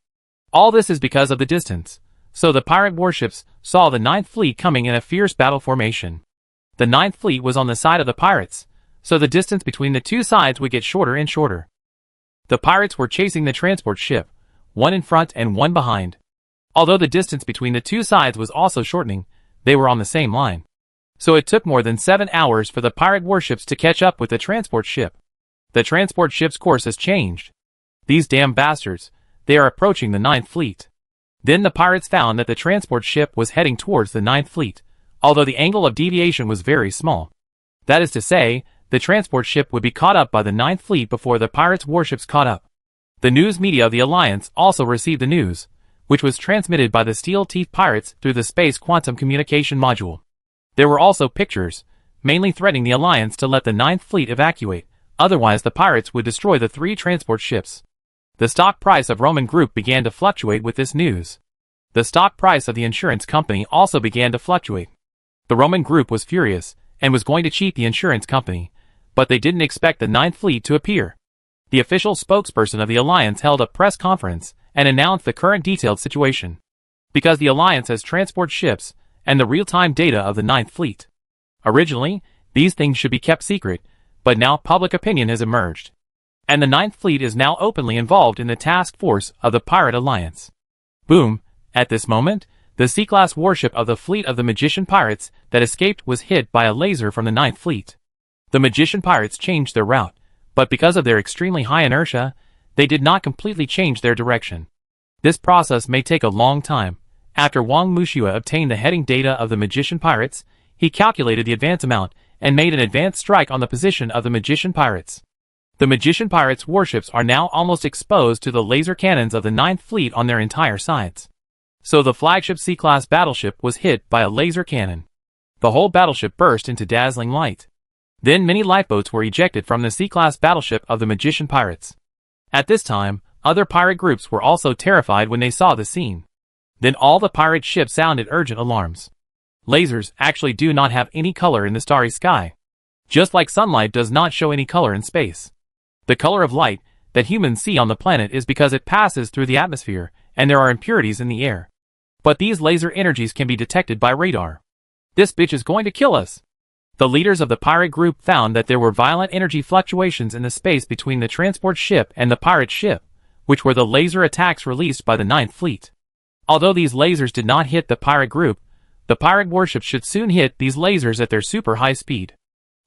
All this is because of the distance. So the pirate warships saw the Ninth Fleet coming in a fierce battle formation. The Ninth Fleet was on the side of the pirates, so the distance between the 2 sides would get shorter and shorter. The pirates were chasing the transport ship, one in front and one behind. Although the distance between the 2 sides was also shortening, they were on the same line. So it took more than 7 hours for the pirate warships to catch up with the transport ship. The transport ship's course has changed. These damn bastards, they are approaching the Ninth Fleet. Then the pirates found that the transport ship was heading towards the Ninth Fleet, although the angle of deviation was very small. That is to say, the transport ship would be caught up by the Ninth Fleet before the pirates' warships caught up. The news media of the Alliance also received the news, which was transmitted by the Steel Teeth pirates through the space quantum communication module. There were also pictures, mainly threatening the Alliance to let the Ninth Fleet evacuate, otherwise the pirates would destroy the 3 transport ships. The stock price of Roman Group began to fluctuate with this news. The stock price of the insurance company also began to fluctuate. The Roman Group was furious and was going to cheat the insurance company, but they didn't expect the Ninth Fleet to appear. The official spokesperson of the Alliance held a press conference and announced the current detailed situation. Because the Alliance has transport ships and the real-time data of the Ninth Fleet. Originally, these things should be kept secret, but now public opinion has emerged. And the Ninth Fleet is now openly involved in the task force of the Pirate Alliance. Boom! At this moment, the C-class warship of the fleet of the Magician Pirates that escaped was hit by a laser from the Ninth Fleet. The Magician Pirates changed their route, but because of their extremely high inertia, they did not completely change their direction. This process may take a long time. After Wang Mushua obtained the heading data of the Magician Pirates, he calculated the advance amount and made an advanced strike on the position of the Magician Pirates. The Magician Pirates' warships are now almost exposed to the laser cannons of the Ninth Fleet on their entire sides. So the flagship C-class battleship was hit by a laser cannon. The whole battleship burst into dazzling light. Then many lifeboats were ejected from the C-class battleship of the Magician Pirates. At this time, other pirate groups were also terrified when they saw the scene. Then all the pirate ships sounded urgent alarms. Lasers actually do not have any color in the starry sky. Just like sunlight does not show any color in space. The color of light that humans see on the planet is because it passes through the atmosphere and there are impurities in the air. But these laser energies can be detected by radar. This bitch is going to kill us. The leaders of the pirate group found that there were violent energy fluctuations in the space between the transport ship and the pirate ship, which were the laser attacks released by the Ninth Fleet. Although these lasers did not hit the pirate group, the pirate warships should soon hit these lasers at their super high speed.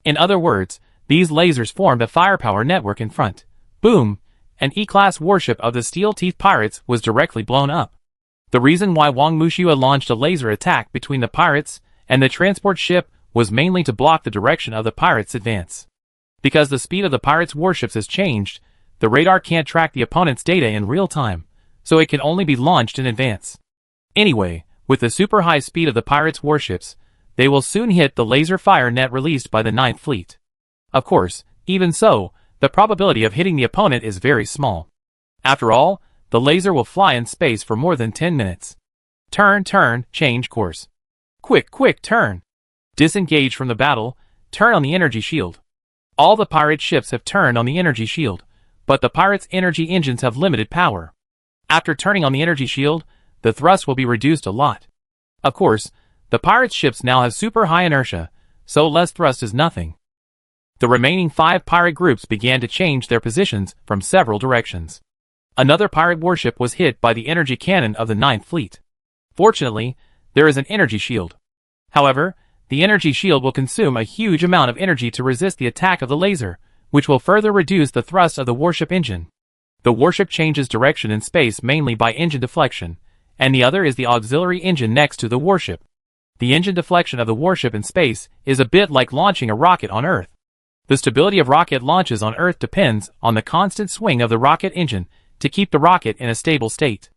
In other words, these lasers formed a firepower network in front. Boom! An E-class warship of the Steel Teeth Pirates was directly blown up. The reason why Wang Mushua launched a laser attack between the pirates and the transport ship was mainly to block the direction of the pirates' advance. Because the speed of the pirates' warships has changed, the radar can't track the opponent's data in real time, so it can only be launched in advance. Anyway, with the super high speed of the pirates' warships, they will soon hit the laser fire net released by the Ninth Fleet. Of course, even so, the probability of hitting the opponent is very small. After all, the laser will fly in space for more than 10 minutes. Turn, change course. Quick, turn. Disengage from the battle, turn on the energy shield. All the pirate ships have turned on the energy shield, but the pirates' energy engines have limited power. After turning on the energy shield, the thrust will be reduced a lot. Of course, the pirates' ships now have super high inertia, so less thrust is nothing. The remaining 5 pirate groups began to change their positions from several directions. Another pirate warship was hit by the energy cannon of the Ninth Fleet. Fortunately, there is an energy shield. However, the energy shield will consume a huge amount of energy to resist the attack of the laser, which will further reduce the thrust of the warship engine. The warship changes direction in space mainly by engine deflection, and the other is the auxiliary engine next to the warship. The engine deflection of the warship in space is a bit like launching a rocket on Earth. The stability of rocket launches on Earth depends on the constant swing of the rocket engine to keep the rocket in a stable state.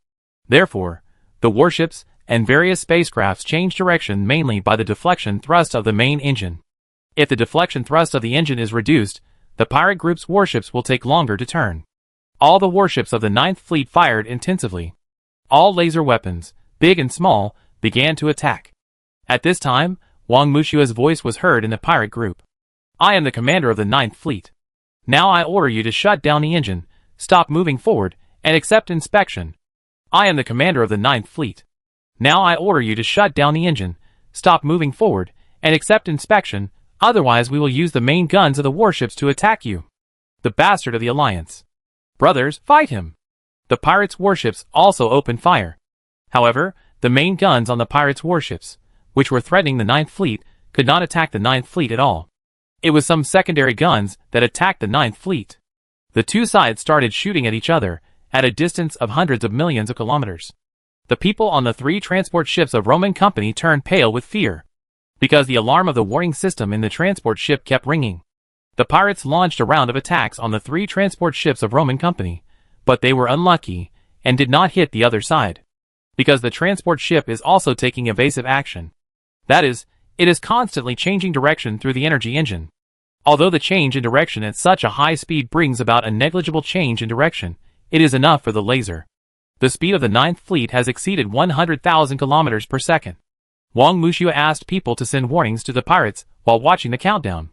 Therefore, the warships and various spacecrafts change direction mainly by the deflection thrust of the main engine. If the deflection thrust of the engine is reduced, the pirate group's warships will take longer to turn. All the warships of the Ninth Fleet fired intensively. All laser weapons, big and small, began to attack. At this time, Wang Mushua's voice was heard in the pirate group. I am the commander of the Ninth Fleet. Now I order you to shut down the engine, stop moving forward, and accept inspection. I am the commander of the Ninth Fleet. Now I order you to shut down the engine, stop moving forward, and accept inspection, otherwise we will use the main guns of the warships to attack you. The bastard of the Alliance. Brothers, fight him. The pirates' warships also opened fire. However, the main guns on the pirates' warships, which were threatening the Ninth Fleet, could not attack the Ninth Fleet at all. It was some secondary guns that attacked the Ninth Fleet. The two sides started shooting at each other, at a distance of hundreds of millions of kilometers. The people on the 3 transport ships of Roman Company turned pale with fear, because the alarm of the warning system in the transport ship kept ringing. The pirates launched a round of attacks on the 3 transport ships of Roman Company, but they were unlucky, and did not hit the other side. Because the transport ship is also taking evasive action. That is, it is constantly changing direction through the energy engine. Although the change in direction at such a high speed brings about a negligible change in direction, It is enough for the laser. The speed of the Ninth Fleet has exceeded 100,000 kilometers per second. Wang Wuxia asked people to send warnings to the pirates while watching the countdown.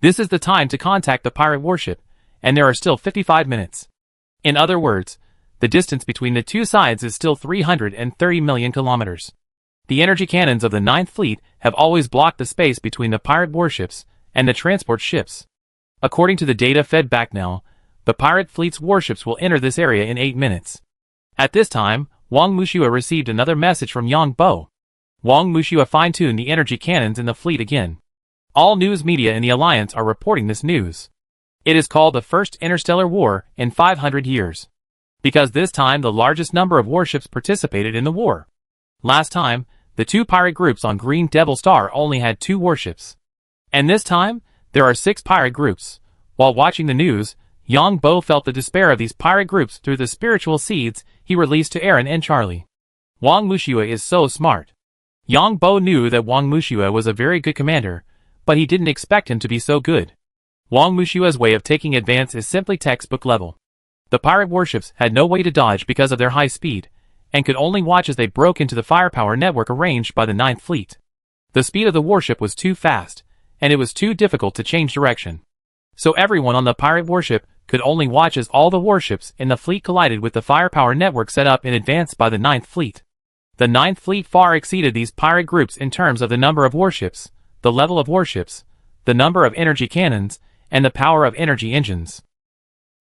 This is the time to contact the pirate warship, and there are still 55 minutes. In other words, the distance between the two sides is still 330 million kilometers. The energy cannons of the Ninth Fleet have always blocked the space between the pirate warships and the transport ships. According to the data fed back now, the pirate fleet's warships will enter this area in 8 minutes. At this time, Wang Wuxia received another message from Yang Bo. Wang Wuxia fine-tuned the energy cannons in the fleet again. All news media in the Alliance are reporting this news. It is called the First Interstellar War in 500 years. Because this time the largest number of warships participated in the war. Last time, the two pirate groups on Green Devil Star only had 2 warships. And this time, there are 6 pirate groups. While watching the news, Yang Bo felt the despair of these pirate groups through the spiritual seeds he released to Aaron and Charlie. Wang Wuxia is so smart. Yang Bo knew that Wang Wuxia was a very good commander, but he didn't expect him to be so good. Wang Wuxia's way of taking advance is simply textbook level. The pirate warships had no way to dodge because of their high speed, and could only watch as they broke into the firepower network arranged by the Ninth Fleet. The speed of the warship was too fast, and it was too difficult to change direction. So everyone on the pirate warship could only watch as all the warships in the fleet collided with the firepower network set up in advance by the Ninth Fleet. The Ninth Fleet far exceeded these pirate groups in terms of the number of warships, the level of warships, the number of energy cannons, and the power of energy engines.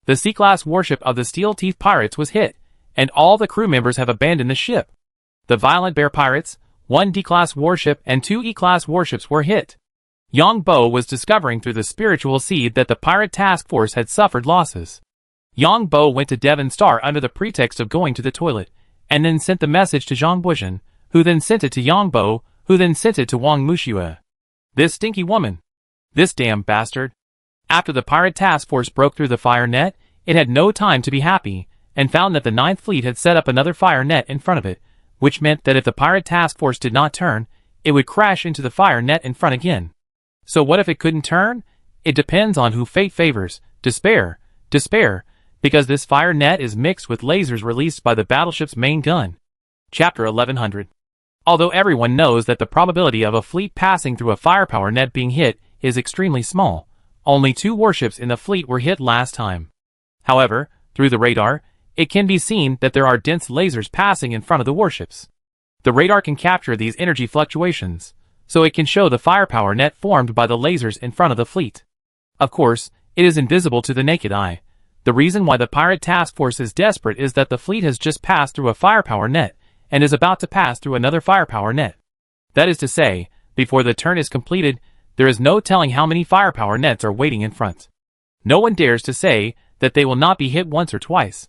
The C-class warship of the Steel Teeth Pirates was hit, and all the crew members have abandoned the ship. The Violent Bear Pirates, 1 D-class warship and 2 E-class warships were hit. Yang Bo was discovering through the spiritual seed that the pirate task force had suffered losses. Yang Bo went to Devon Star under the pretext of going to the toilet, and then sent the message to Zhang Buzhen, who then sent it to Yang Bo, who then sent it to Wang Wuxia. This stinky woman. This damn bastard. After the pirate task force broke through the fire net, it had no time to be happy, and found that the Ninth Fleet had set up another fire net in front of it, which meant that if the pirate task force did not turn, it would crash into the fire net in front again. So what if it couldn't turn? It depends on who fate favors. Despair, because this fire net is mixed with lasers released by the battleship's main gun. Chapter 1100. Although everyone knows that the probability of a fleet passing through a firepower net being hit is extremely small, only 2 warships in the fleet were hit last time. However, through the radar, it can be seen that there are dense lasers passing in front of the warships. The radar can capture these energy fluctuations, so it can show the firepower net formed by the lasers in front of the fleet. Of course, it is invisible to the naked eye. The reason why the pirate task force is desperate is that the fleet has just passed through a firepower net, and is about to pass through another firepower net. That is to say, before the turn is completed, there is no telling how many firepower nets are waiting in front. No one dares to say that they will not be hit once or twice.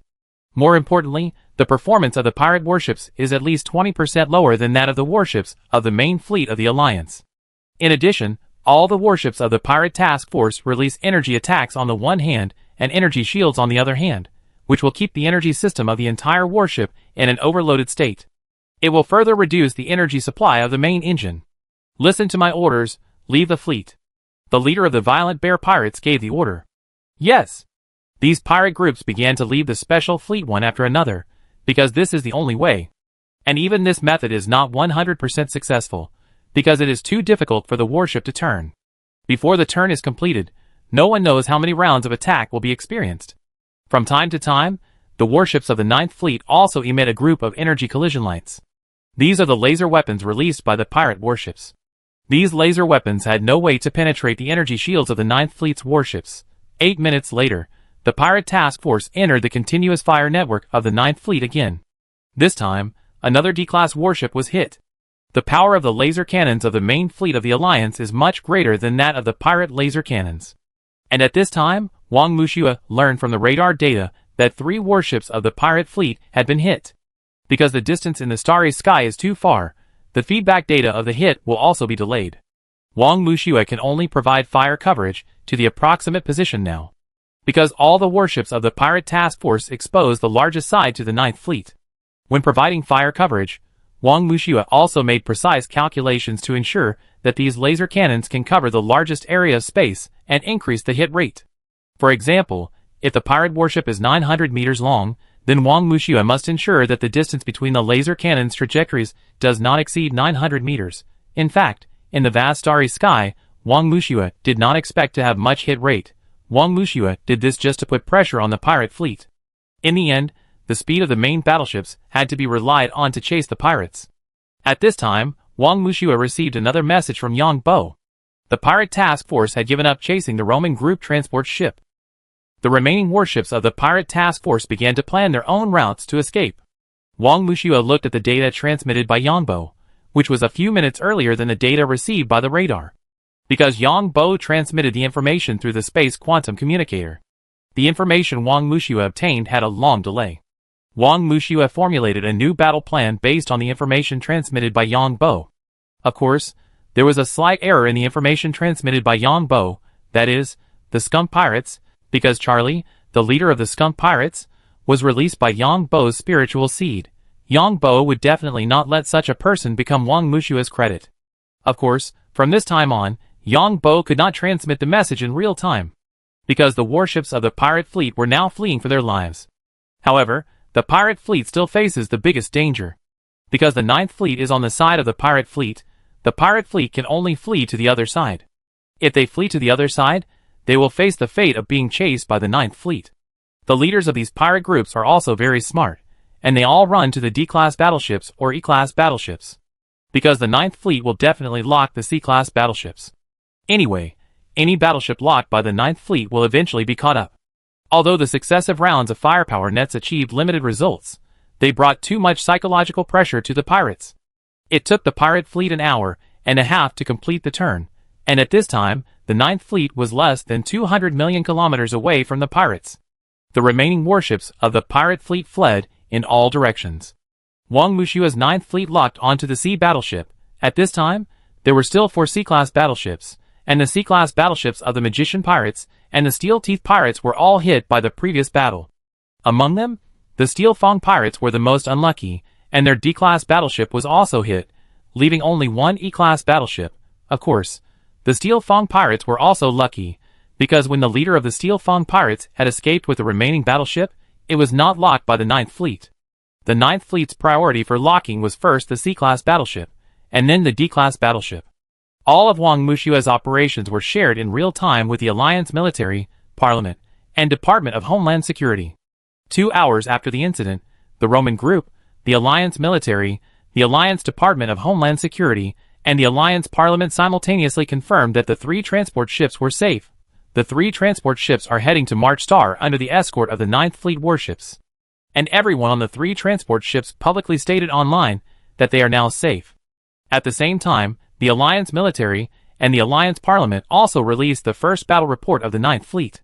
More importantly, the performance of the pirate warships is at least 20% lower than that of the warships of the main fleet of the Alliance. In addition, all the warships of the pirate task force release energy attacks on the one hand and energy shields on the other hand, which will keep the energy system of the entire warship in an overloaded state. It will further reduce the energy supply of the main engine. Listen to my orders, leave the fleet. The leader of the Violent Bear Pirates gave the order. Yes. These pirate groups began to leave the special fleet one after another, because this is the only way. And even this method is not 100% successful, because it is too difficult for the warship to turn. Before the turn is completed, no one knows how many rounds of attack will be experienced. From time to time, the warships of the Ninth Fleet also emit a group of energy collision lights. These are the laser weapons released by the pirate warships. These laser weapons had no way to penetrate the energy shields of the Ninth Fleet's warships. 8 minutes later, the pirate task force entered the continuous fire network of the Ninth Fleet again. This time, another D-class warship was hit. The power of the laser cannons of the main fleet of the Alliance is much greater than that of the pirate laser cannons. And at this time, Wang Wuxia learned from the radar data that 3 warships of the pirate fleet had been hit. Because the distance in the starry sky is too far, the feedback data of the hit will also be delayed. Wang Wuxia can only provide fire coverage to the approximate position now, because all the warships of the pirate task force expose the largest side to the Ninth Fleet. When providing fire coverage, Wang Wuxia also made precise calculations to ensure that these laser cannons can cover the largest area of space and increase the hit rate. For example, If the pirate warship is 900 meters long, then Wang Wuxia must ensure that the distance between the laser cannon's trajectories does not exceed 900 meters. In fact, in the vast starry sky, Wang Wuxia did not expect to have much hit rate. Wang Wuxia did this just to put pressure on the pirate fleet. In the end, the speed of the main battleships had to be relied on to chase the pirates. At this time, Wang Wuxia received another message from Yang Bo. The pirate task force had given up chasing the Roman group transport ship. The remaining warships of the pirate task force began to plan their own routes to escape. Wang Wuxia looked at the data transmitted by Yang Bo, which was a few minutes earlier than the data received by the radar. Because Yang Bo transmitted the information through the space quantum communicator, the information Wang Wuxia obtained had a long delay. Wang Wuxia formulated a new battle plan based on the information transmitted by Yang Bo. Of course, there was a slight error in the information transmitted by Yang Bo, that is, the skunk pirates, because Charlie, the leader of the skunk pirates, was released by Yang Bo's spiritual seed. Yang Bo would definitely not let such a person become Wang Wuxia's credit. Of course, from this time on, Yang Bo could not transmit the message in real time, because the warships of the pirate fleet were now fleeing for their lives. However, the pirate fleet still faces the biggest danger. Because the Ninth Fleet is on the side of the pirate fleet, the pirate fleet can only flee to the other side. If they flee to the other side, they will face the fate of being chased by the Ninth Fleet. The leaders of these pirate groups are also very smart, and they all run to the D-class battleships or E-class battleships, because the Ninth Fleet will definitely lock the C-class battleships. Anyway, any battleship locked by the Ninth Fleet will eventually be caught up. Although the successive rounds of firepower nets achieved limited results, they brought too much psychological pressure to the pirates. It took the pirate fleet an hour and a half to complete the turn, and at this time, the Ninth Fleet was less than 200 million kilometers away from the pirates. The remaining warships of the pirate fleet fled in all directions. Wang Wuxia's Ninth Fleet locked onto the sea battleship. At this time, there were still 4 C-class battleships, and the C-class battleships of the Magician Pirates and the Steel Teeth Pirates were all hit by the previous battle. Among them, the Steel Fang Pirates were the most unlucky, and their D-class battleship was also hit, leaving only 1 E-class battleship. Of course, the Steel Fang Pirates were also lucky, because when the leader of the Steel Fang Pirates had escaped with the remaining battleship, it was not locked by the Ninth Fleet. The Ninth Fleet's priority for locking was first the C-class battleship, and then the D-class battleship. All of Wang Wuxia's operations were shared in real time with the Alliance Military, Parliament, and Department of Homeland Security. 2 hours after the incident, the Roman Group, the Alliance Military, the Alliance Department of Homeland Security, and the Alliance Parliament simultaneously confirmed that the 3 transport ships were safe. The 3 transport ships are heading to Marchar under the escort of the Ninth Fleet warships. And everyone on the 3 transport ships publicly stated online that they are now safe. At the same time, the Alliance Military and the Alliance Parliament also released the first battle report of the Ninth Fleet.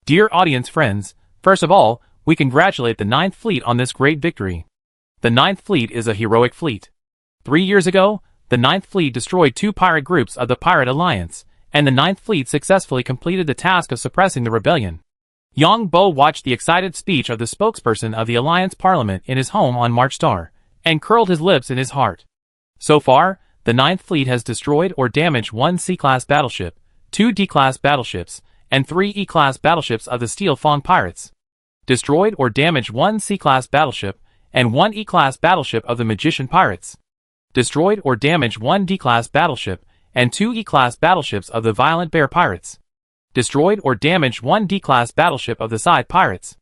Dear audience friends, first of all, we congratulate the Ninth Fleet on this great victory. The Ninth Fleet is a heroic fleet. 3 years ago, the Ninth Fleet destroyed 2 pirate groups of the Pirate Alliance, and the Ninth Fleet successfully completed the task of suppressing the rebellion. Yang Bo watched the excited speech of the spokesperson of the Alliance Parliament in his home on Marchar, and curled his lips in his heart. So far, the Ninth Fleet has destroyed or damaged 1 C-class battleship, 2 D-class battleships, and 3 E-class battleships of the Steel Fang Pirates. Destroyed or damaged 1 C-class battleship, and 1 E-class battleship of the Magician Pirates. Destroyed or damaged 1 D-class battleship, and 2 E-class battleships of the Violent Bear Pirates. Destroyed or damaged 1 D-class battleship of the Side Pirates.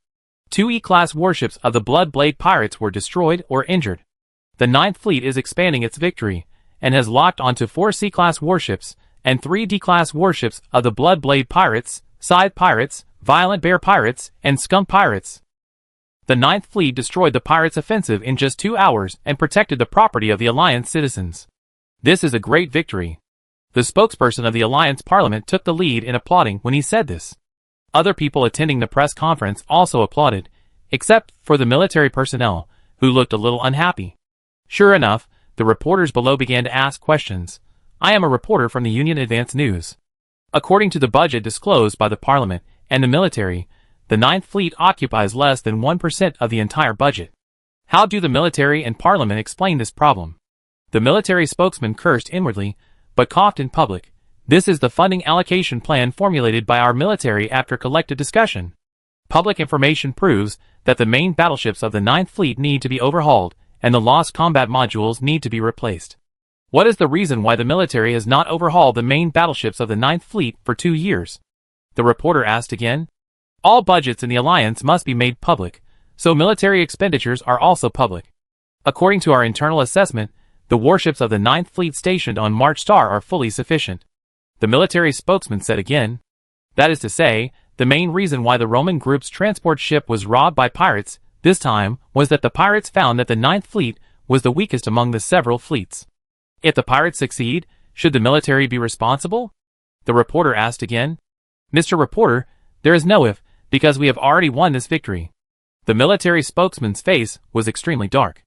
2 E-class warships of the Blood Blade Pirates were destroyed or injured. The Ninth Fleet is expanding its victory, and has locked onto 4 C-class warships, and 3 D-class warships of the Blood Blade Pirates, Side Pirates, Violent Bear Pirates, and Skunk Pirates. The Ninth Fleet destroyed the pirates' offensive in just 2 hours and protected the property of the Alliance citizens. This is a great victory. The spokesperson of the Alliance Parliament took the lead in applauding when he said this. Other people attending the press conference also applauded, except for the military personnel, who looked a little unhappy. Sure enough, the reporters below began to ask questions. I am a reporter from the Union Advance News. According to the budget disclosed by the Parliament and the military, the Ninth Fleet occupies less than 1% of the entire budget. How do the military and Parliament explain this problem? The military spokesman cursed inwardly, but coughed in public. This is the funding allocation plan formulated by our military after collective discussion. Public information proves that the main battleships of the Ninth Fleet need to be overhauled, and the lost combat modules need to be replaced. What is the reason why the military has not overhauled the main battleships of the Ninth Fleet for 2 years? The reporter asked again. All budgets in the Alliance must be made public, so military expenditures are also public. According to our internal assessment, the warships of the Ninth Fleet stationed on Marchar are fully sufficient. The military spokesman said again. That is to say, the main reason why the Roman group's transport ship was robbed by pirates this time was that the pirates found that the Ninth Fleet was the weakest among the several fleets. If the pirates succeed, should the military be responsible? The reporter asked again. Mr. Reporter, there is no if, because we have already won this victory. The military spokesman's face was extremely dark.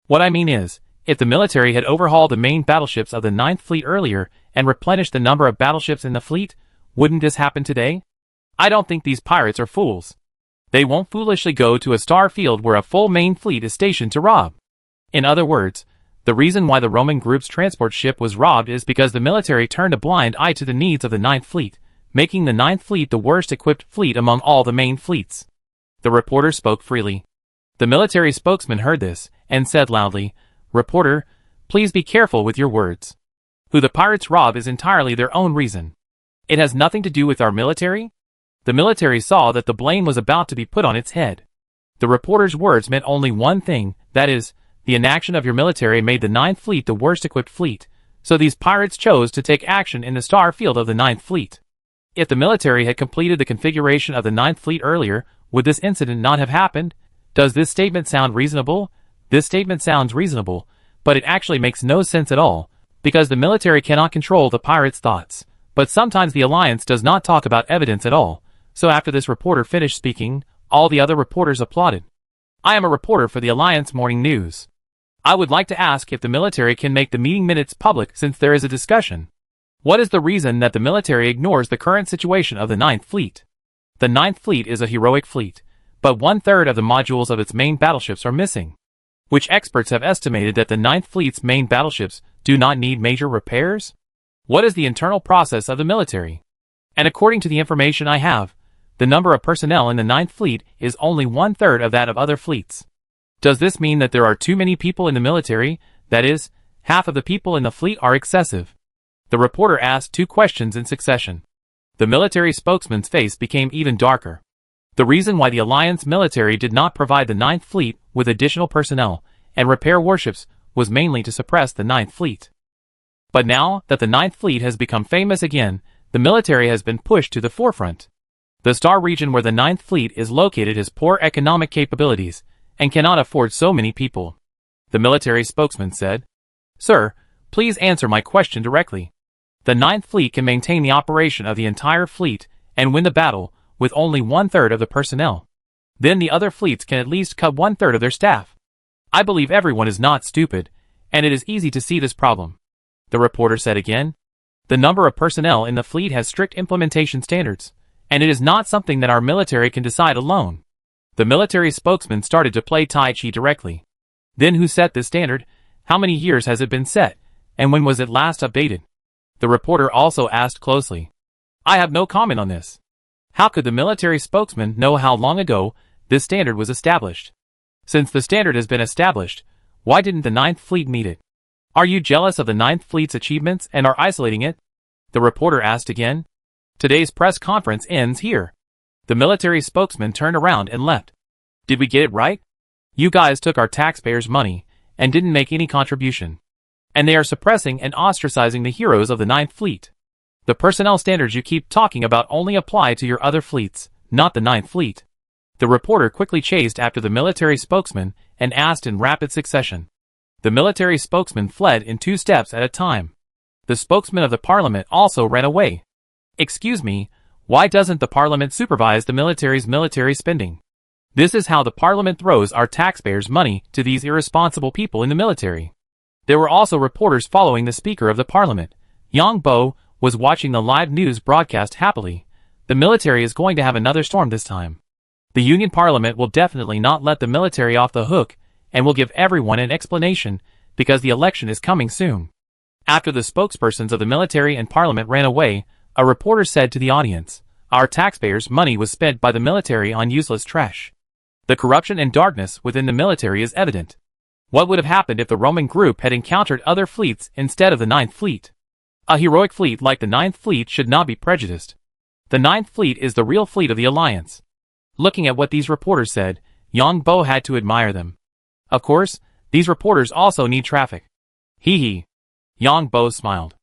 What I mean is, if the military had overhauled the main battleships of the Ninth Fleet earlier and replenished the number of battleships in the fleet, wouldn't this happen today? I don't think these pirates are fools. They won't foolishly go to a star field where a full main fleet is stationed to rob. In other words, the reason why the Roman group's transport ship was robbed is because the military turned a blind eye to the needs of the Ninth Fleet, making the Ninth Fleet the worst equipped fleet among all the main fleets. The reporter spoke freely. The military spokesman heard this, and said loudly, Reporter, please be careful with your words. Who the pirates rob is entirely their own reason. It has nothing to do with our military? The military saw that the blame was about to be put on its head. The reporter's words meant only one thing, that is, the inaction of your military made the Ninth Fleet the worst equipped fleet, so these pirates chose to take action in the star field of the Ninth Fleet. If the military had completed the configuration of the Ninth Fleet earlier, would this incident not have happened? Does this statement sound reasonable? This statement sounds reasonable, but it actually makes no sense at all, because the military cannot control the pirates' thoughts. But sometimes the Alliance does not talk about evidence at all, so after this reporter finished speaking, all the other reporters applauded. I am a reporter for the Alliance Morning News. I would like to ask if the military can make the meeting minutes public since there is a discussion. What is the reason that the military ignores the current situation of the Ninth Fleet? The Ninth Fleet is a heroic fleet, but 1/3 of the modules of its main battleships are missing, which experts have estimated that the Ninth Fleet's main battleships do not need major repairs? What is the internal process of the military? And according to the information I have, the number of personnel in the Ninth Fleet is only 1/3 of that of other fleets. Does this mean that there are too many people in the military, that is, half of the people in the fleet are excessive? The reporter asked 2 questions in succession. The military spokesman's face became even darker. The reason why the Alliance military did not provide the Ninth Fleet with additional personnel and repair warships was mainly to suppress the Ninth Fleet. But now that the Ninth Fleet has become famous again, the military has been pushed to the forefront. The star region where the Ninth Fleet is located has poor economic capabilities and cannot afford so many people. The military spokesman said, Sir, please answer my question directly. The Ninth Fleet can maintain the operation of the entire fleet and win the battle with only 1/3 of the personnel. Then the other fleets can at least cut 1/3 of their staff. I believe everyone is not stupid, and it is easy to see this problem. The reporter said again. The number of personnel in the fleet has strict implementation standards, and it is not something that our military can decide alone. The military spokesman started to play Tai Chi directly. Then who set this standard? How many years has it been set, and when was it last updated? The reporter also asked closely. I have no comment on this. How could the military spokesman know how long ago this standard was established? Since the standard has been established, why didn't the Ninth Fleet meet it? Are you jealous of the Ninth Fleet's achievements and are isolating it? The reporter asked again. Today's press conference ends here. The military spokesman turned around and left. Did we get it right? You guys took our taxpayers' money and didn't make any contribution. And they are suppressing and ostracizing the heroes of the Ninth Fleet. The personnel standards you keep talking about only apply to your other fleets, not the Ninth Fleet. The reporter quickly chased after the military spokesman and asked in rapid succession. The military spokesman fled in 2 steps at a time. The spokesman of the parliament also ran away. Excuse me, why doesn't the parliament supervise the military's military spending? This is how the parliament throws our taxpayers' money to these irresponsible people in the military. There were also reporters following the Speaker of the Parliament. Yang Bo was watching the live news broadcast happily. The military is going to have another storm this time. The Union Parliament will definitely not let the military off the hook and will give everyone an explanation because the election is coming soon. After the spokespersons of the military and Parliament ran away, a reporter said to the audience, Our taxpayers' money was spent by the military on useless trash. The corruption and darkness within the military is evident. What would have happened if the Roman group had encountered other fleets instead of the Ninth Fleet? A heroic fleet like the Ninth Fleet should not be prejudiced. The Ninth Fleet is the real fleet of the Alliance. Looking at what these reporters said, Yang Bo had to admire them. Of course, these reporters also need traffic. Hee hee. Yang Bo smiled.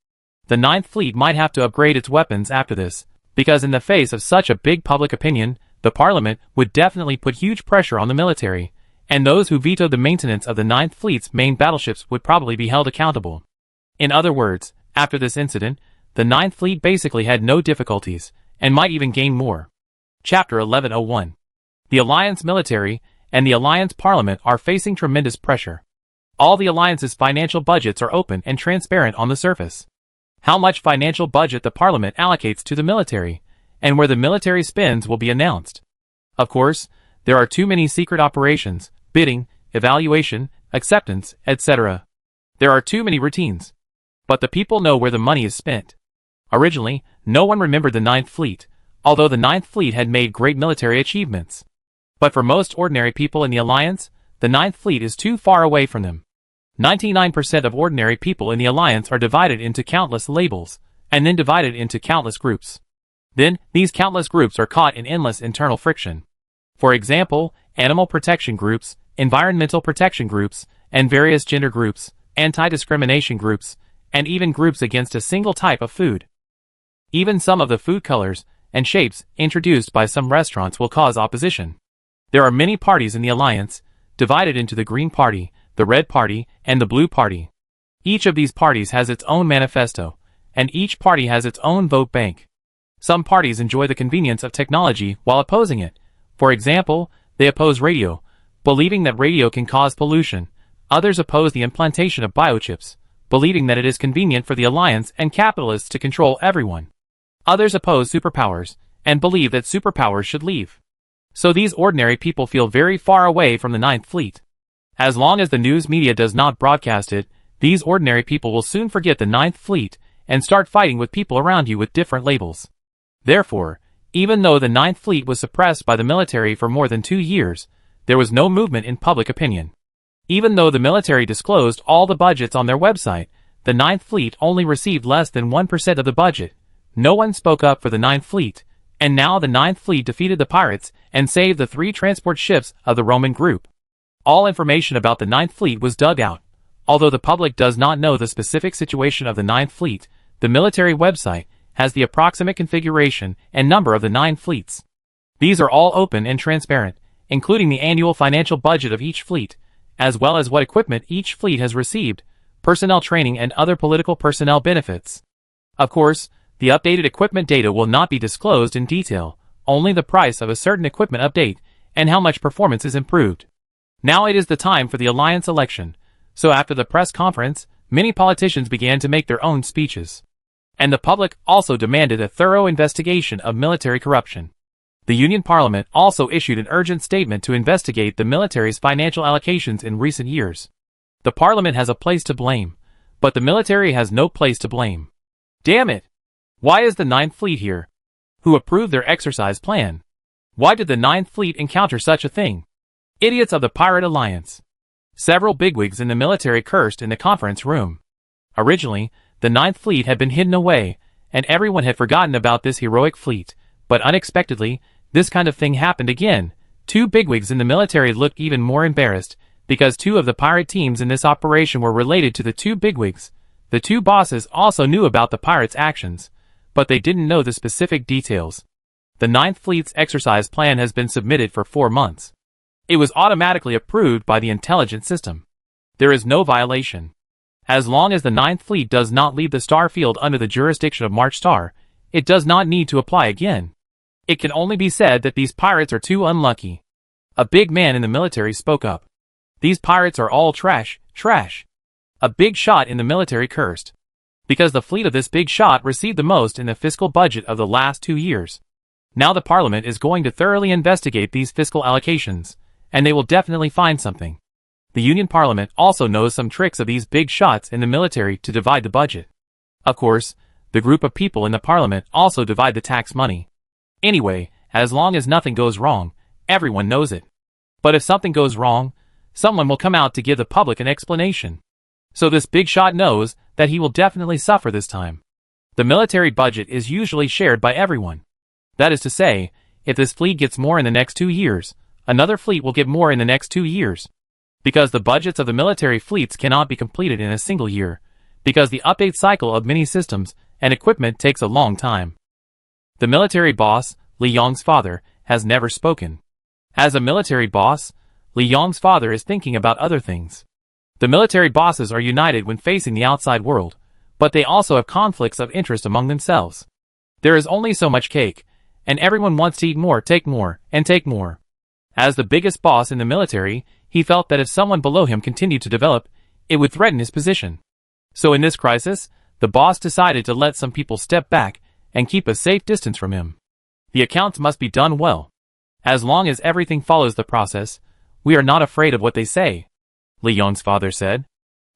The Ninth Fleet might have to upgrade its weapons after this, because in the face of such a big public opinion, the Parliament would definitely put huge pressure on the military, and those who vetoed the maintenance of the Ninth Fleet's main battleships would probably be held accountable. In other words, after this incident, the Ninth Fleet basically had no difficulties, and might even gain more. Chapter 1101. The Alliance military and the Alliance Parliament are facing tremendous pressure. All the Alliance's financial budgets are open and transparent on the surface. How much financial budget the Parliament allocates to the military, and where the military spends will be announced. Of course, there are too many secret operations, bidding, evaluation, acceptance, etc. There are too many routines. But the people know where the money is spent. Originally, no one remembered the Ninth Fleet, although the Ninth Fleet had made great military achievements. But for most ordinary people in the Alliance, the Ninth Fleet is too far away from them. 99% of ordinary people in the Alliance are divided into countless labels, and then divided into countless groups. Then, these countless groups are caught in endless internal friction. For example, animal protection groups, environmental protection groups, and various gender groups, anti-discrimination groups, and even groups against a single type of food. Even some of the food colors and shapes introduced by some restaurants will cause opposition. There are many parties in the Alliance, divided into the Green Party, the Red Party, and the Blue Party. Each of these parties has its own manifesto, and each party has its own vote bank. Some parties enjoy the convenience of technology while opposing it. For example, they oppose radio, believing that radio can cause pollution. Others oppose the implantation of biochips, believing that it is convenient for the Alliance and capitalists to control everyone. Others oppose superpowers, and believe that superpowers should leave. So these ordinary people feel very far away from the Ninth Fleet. As long as the news media does not broadcast it, these ordinary people will soon forget the Ninth Fleet and start fighting with people around you with different labels. Therefore, even though the Ninth Fleet was suppressed by the military for more than 2 years, there was no movement in public opinion. Even though the military disclosed all the budgets on their website, the Ninth Fleet only received less than 1% of the budget. No one spoke up for the Ninth Fleet, and now the Ninth Fleet defeated the pirates and saved the 3 transport ships of the Roman group. All information about the Ninth Fleet was dug out. Although the public does not know the specific situation of the Ninth Fleet, the military website has the approximate configuration and number of the 9 fleets. These are all open and transparent, including the annual financial budget of each fleet, as well as what equipment each fleet has received, personnel training and other political personnel benefits. Of course, the updated equipment data will not be disclosed in detail, only the price of a certain equipment update and how much performance is improved. Now it is the time for the Alliance election, so after the press conference, many politicians began to make their own speeches. And the public also demanded a thorough investigation of military corruption. The Union Parliament also issued an urgent statement to investigate the military's financial allocations in recent years. The Parliament has a place to blame, but the military has no place to blame. Damn it! Why is the Ninth Fleet here? Who approved their exercise plan? Why did the Ninth Fleet encounter such a thing? Idiots of the Pirate Alliance. Several bigwigs in the military cursed in the conference room. Originally, the Ninth Fleet had been hidden away, and everyone had forgotten about this heroic fleet, but unexpectedly, this kind of thing happened again. 2 bigwigs in the military looked even more embarrassed, because 2 of the pirate teams in this operation were related to the 2 bigwigs. The 2 bosses also knew about the pirates' actions, but they didn't know the specific details. The Ninth Fleet's exercise plan has been submitted for 4 months. It was automatically approved by the intelligence system. There is no violation. As long as the Ninth Fleet does not leave the star field under the jurisdiction of Marchar, it does not need to apply again. It can only be said that these pirates are too unlucky. A big man in the military spoke up. These pirates are all trash, trash. A big shot in the military cursed. Because the fleet of this big shot received the most in the fiscal budget of the last 2 years. Now the Parliament is going to thoroughly investigate these fiscal allocations, and they will definitely find something. The Union Parliament also knows some tricks of these big shots in the military to divide the budget. Of course, the group of people in the Parliament also divide the tax money. Anyway, as long as nothing goes wrong, everyone knows it. But if something goes wrong, someone will come out to give the public an explanation. So this big shot knows that he will definitely suffer this time. The military budget is usually shared by everyone. That is to say, if this fleet gets more in the next 2 years, another fleet will get more in the next 2 years. Because the budgets of the military fleets cannot be completed in a single year, because the update cycle of many systems and equipment takes a long time. The military boss, Li Yong's father, has never spoken. As a military boss, Li Yong's father is thinking about other things. The military bosses are united when facing the outside world, but they also have conflicts of interest among themselves. There is only so much cake, and everyone wants to eat more, take more, and take more. As the biggest boss in the military, he felt that if someone below him continued to develop, it would threaten his position. So in this crisis, the boss decided to let some people step back and keep a safe distance from him. The accounts must be done well. As long as everything follows the process, we are not afraid of what they say, Li Yong's father said.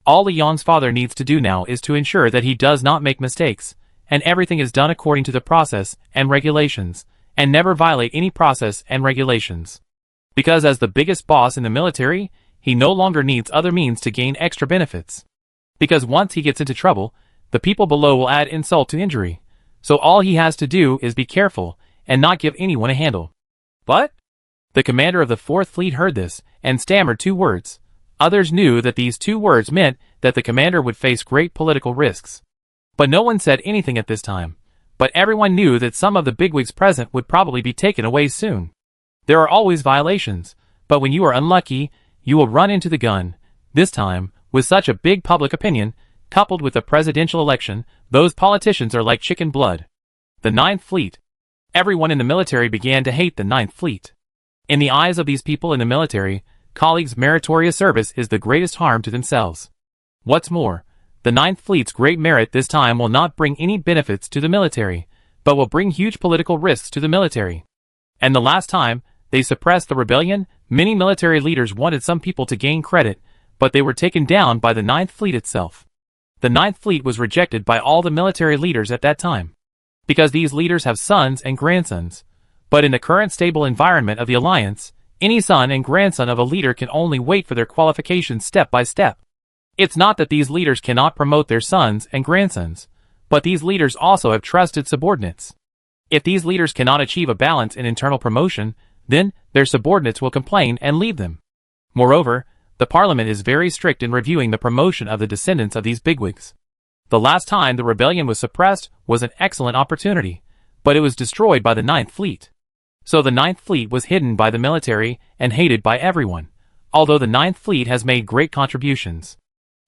All Li Yong's father needs to do now is to ensure that he does not make mistakes, and everything is done according to the process and regulations, and never violate any process and regulations. Because as the biggest boss in the military, he no longer needs other means to gain extra benefits. Because once he gets into trouble, the people below will add insult to injury. So all he has to do is be careful and not give anyone a handle. But the commander of the 4th Fleet heard this and stammered 2 words. Others knew that these 2 words meant that the commander would face great political risks. But no one said anything at this time. But everyone knew that some of the bigwigs present would probably be taken away soon. There are always violations, but when you are unlucky, you will run into the gun. This time, with such a big public opinion, coupled with the presidential election, those politicians are like chicken blood. The 9th Fleet. Everyone in the military began to hate the 9th Fleet. In the eyes of these people in the military, colleagues' meritorious service is the greatest harm to themselves. What's more, the 9th Fleet's great merit this time will not bring any benefits to the military, but will bring huge political risks to the military. And the last time, they suppressed the rebellion, many military leaders wanted some people to gain credit, but they were taken down by the 9th Fleet itself. The 9th Fleet was rejected by all the military leaders at that time. Because these leaders have sons and grandsons. But in the current stable environment of the Alliance, any son and grandson of a leader can only wait for their qualifications step by step. It's not that these leaders cannot promote their sons and grandsons, but these leaders also have trusted subordinates. If these leaders cannot achieve a balance in internal promotion, then their subordinates will complain and leave them. Moreover, the parliament is very strict in reviewing the promotion of the descendants of these bigwigs. The last time the rebellion was suppressed was an excellent opportunity, but it was destroyed by the 9th Fleet. So the 9th Fleet was hidden by the military and hated by everyone, although the 9th Fleet has made great contributions.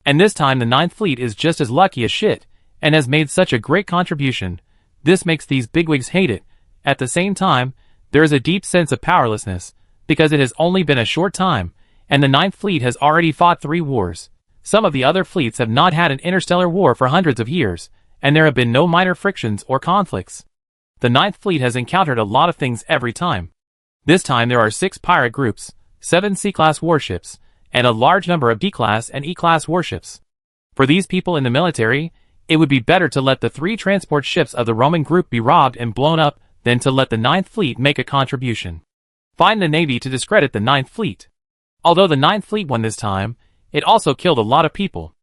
And this time the 9th Fleet is just as lucky as shit, and has made such a great contribution. This makes these bigwigs hate it. At the same time, there is a deep sense of powerlessness, because it has only been a short time, and the 9th Fleet has already fought 3 wars. Some of the other fleets have not had an interstellar war for hundreds of years, and there have been no minor frictions or conflicts. The 9th Fleet has encountered a lot of things every time. This time there are 6 pirate groups, 7 C-class warships, and a large number of D-class and E-class warships. For these people in the military, it would be better to let the 3 transport ships of the Roman group be robbed and blown up than to let the 9th Fleet make a contribution. Find the Navy to discredit the 9th Fleet. Although the 9th Fleet won this time, it also killed a lot of people.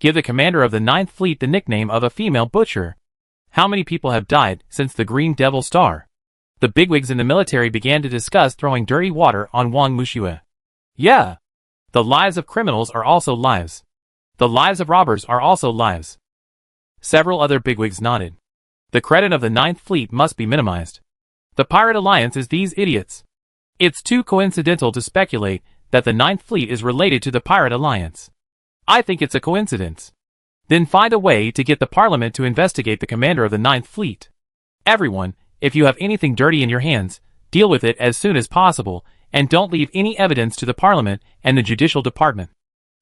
Give the commander of the 9th Fleet the nickname of a female butcher. How many people have died since the Green Devil Star? The bigwigs in the military began to discuss throwing dirty water on Wang Mushue. Yeah. The lives of criminals are also lives. The lives of robbers are also lives. Several other bigwigs nodded. The credit of the 9th Fleet must be minimized. The Pirate Alliance is these idiots. It's too coincidental to speculate that the 9th Fleet is related to the Pirate Alliance. I think it's a coincidence. Then find a way to get the Parliament to investigate the commander of the 9th Fleet. Everyone, if you have anything dirty in your hands, deal with it as soon as possible, and don't leave any evidence to the Parliament and the Judicial Department.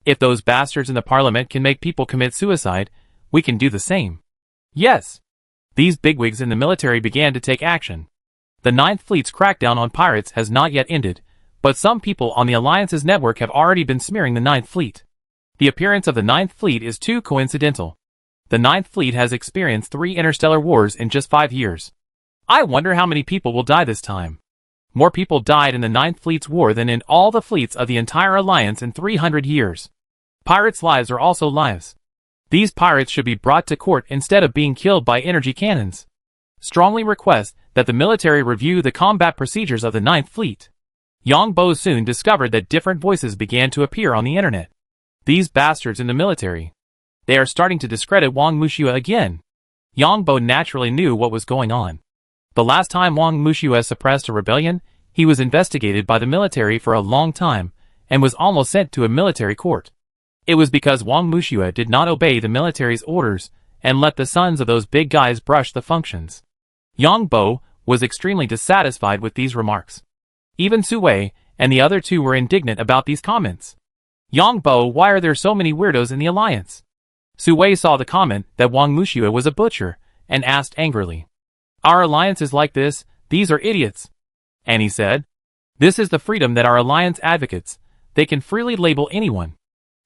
If those bastards in the Parliament can make people commit suicide, we can do the same. Yes. These bigwigs in the military began to take action. The 9th Fleet's crackdown on pirates has not yet ended, but some people on the Alliance's network have already been smearing the 9th Fleet. The appearance of the 9th Fleet is too coincidental. The 9th Fleet has experienced 3 interstellar wars in just 5 years. I wonder how many people will die this time. More people died in the Ninth Fleet's war than in all the fleets of the entire alliance in 300 years. Pirates' lives are also lives. These pirates should be brought to court instead of being killed by energy cannons. Strongly request that the military review the combat procedures of the Ninth Fleet. Yang Bo soon discovered that different voices began to appear on the internet. These bastards in the military. They are starting to discredit Wang Mushua again. Yang Bo naturally knew what was going on. The last time Wang Mushua suppressed a rebellion, he was investigated by the military for a long time, and was almost sent to a military court. It was because Wang Mushua did not obey the military's orders, and let the sons of those big guys brush the functions. Yang Bo was extremely dissatisfied with these remarks. Even Su Wei and the other two were indignant about these comments. Yang Bo, why are there so many weirdos in the alliance? Su Wei saw the comment that Wang Mushua was a butcher, and asked angrily. Our alliance is like this, these are idiots. And he said, this is the freedom that our alliance advocates, they can freely label anyone.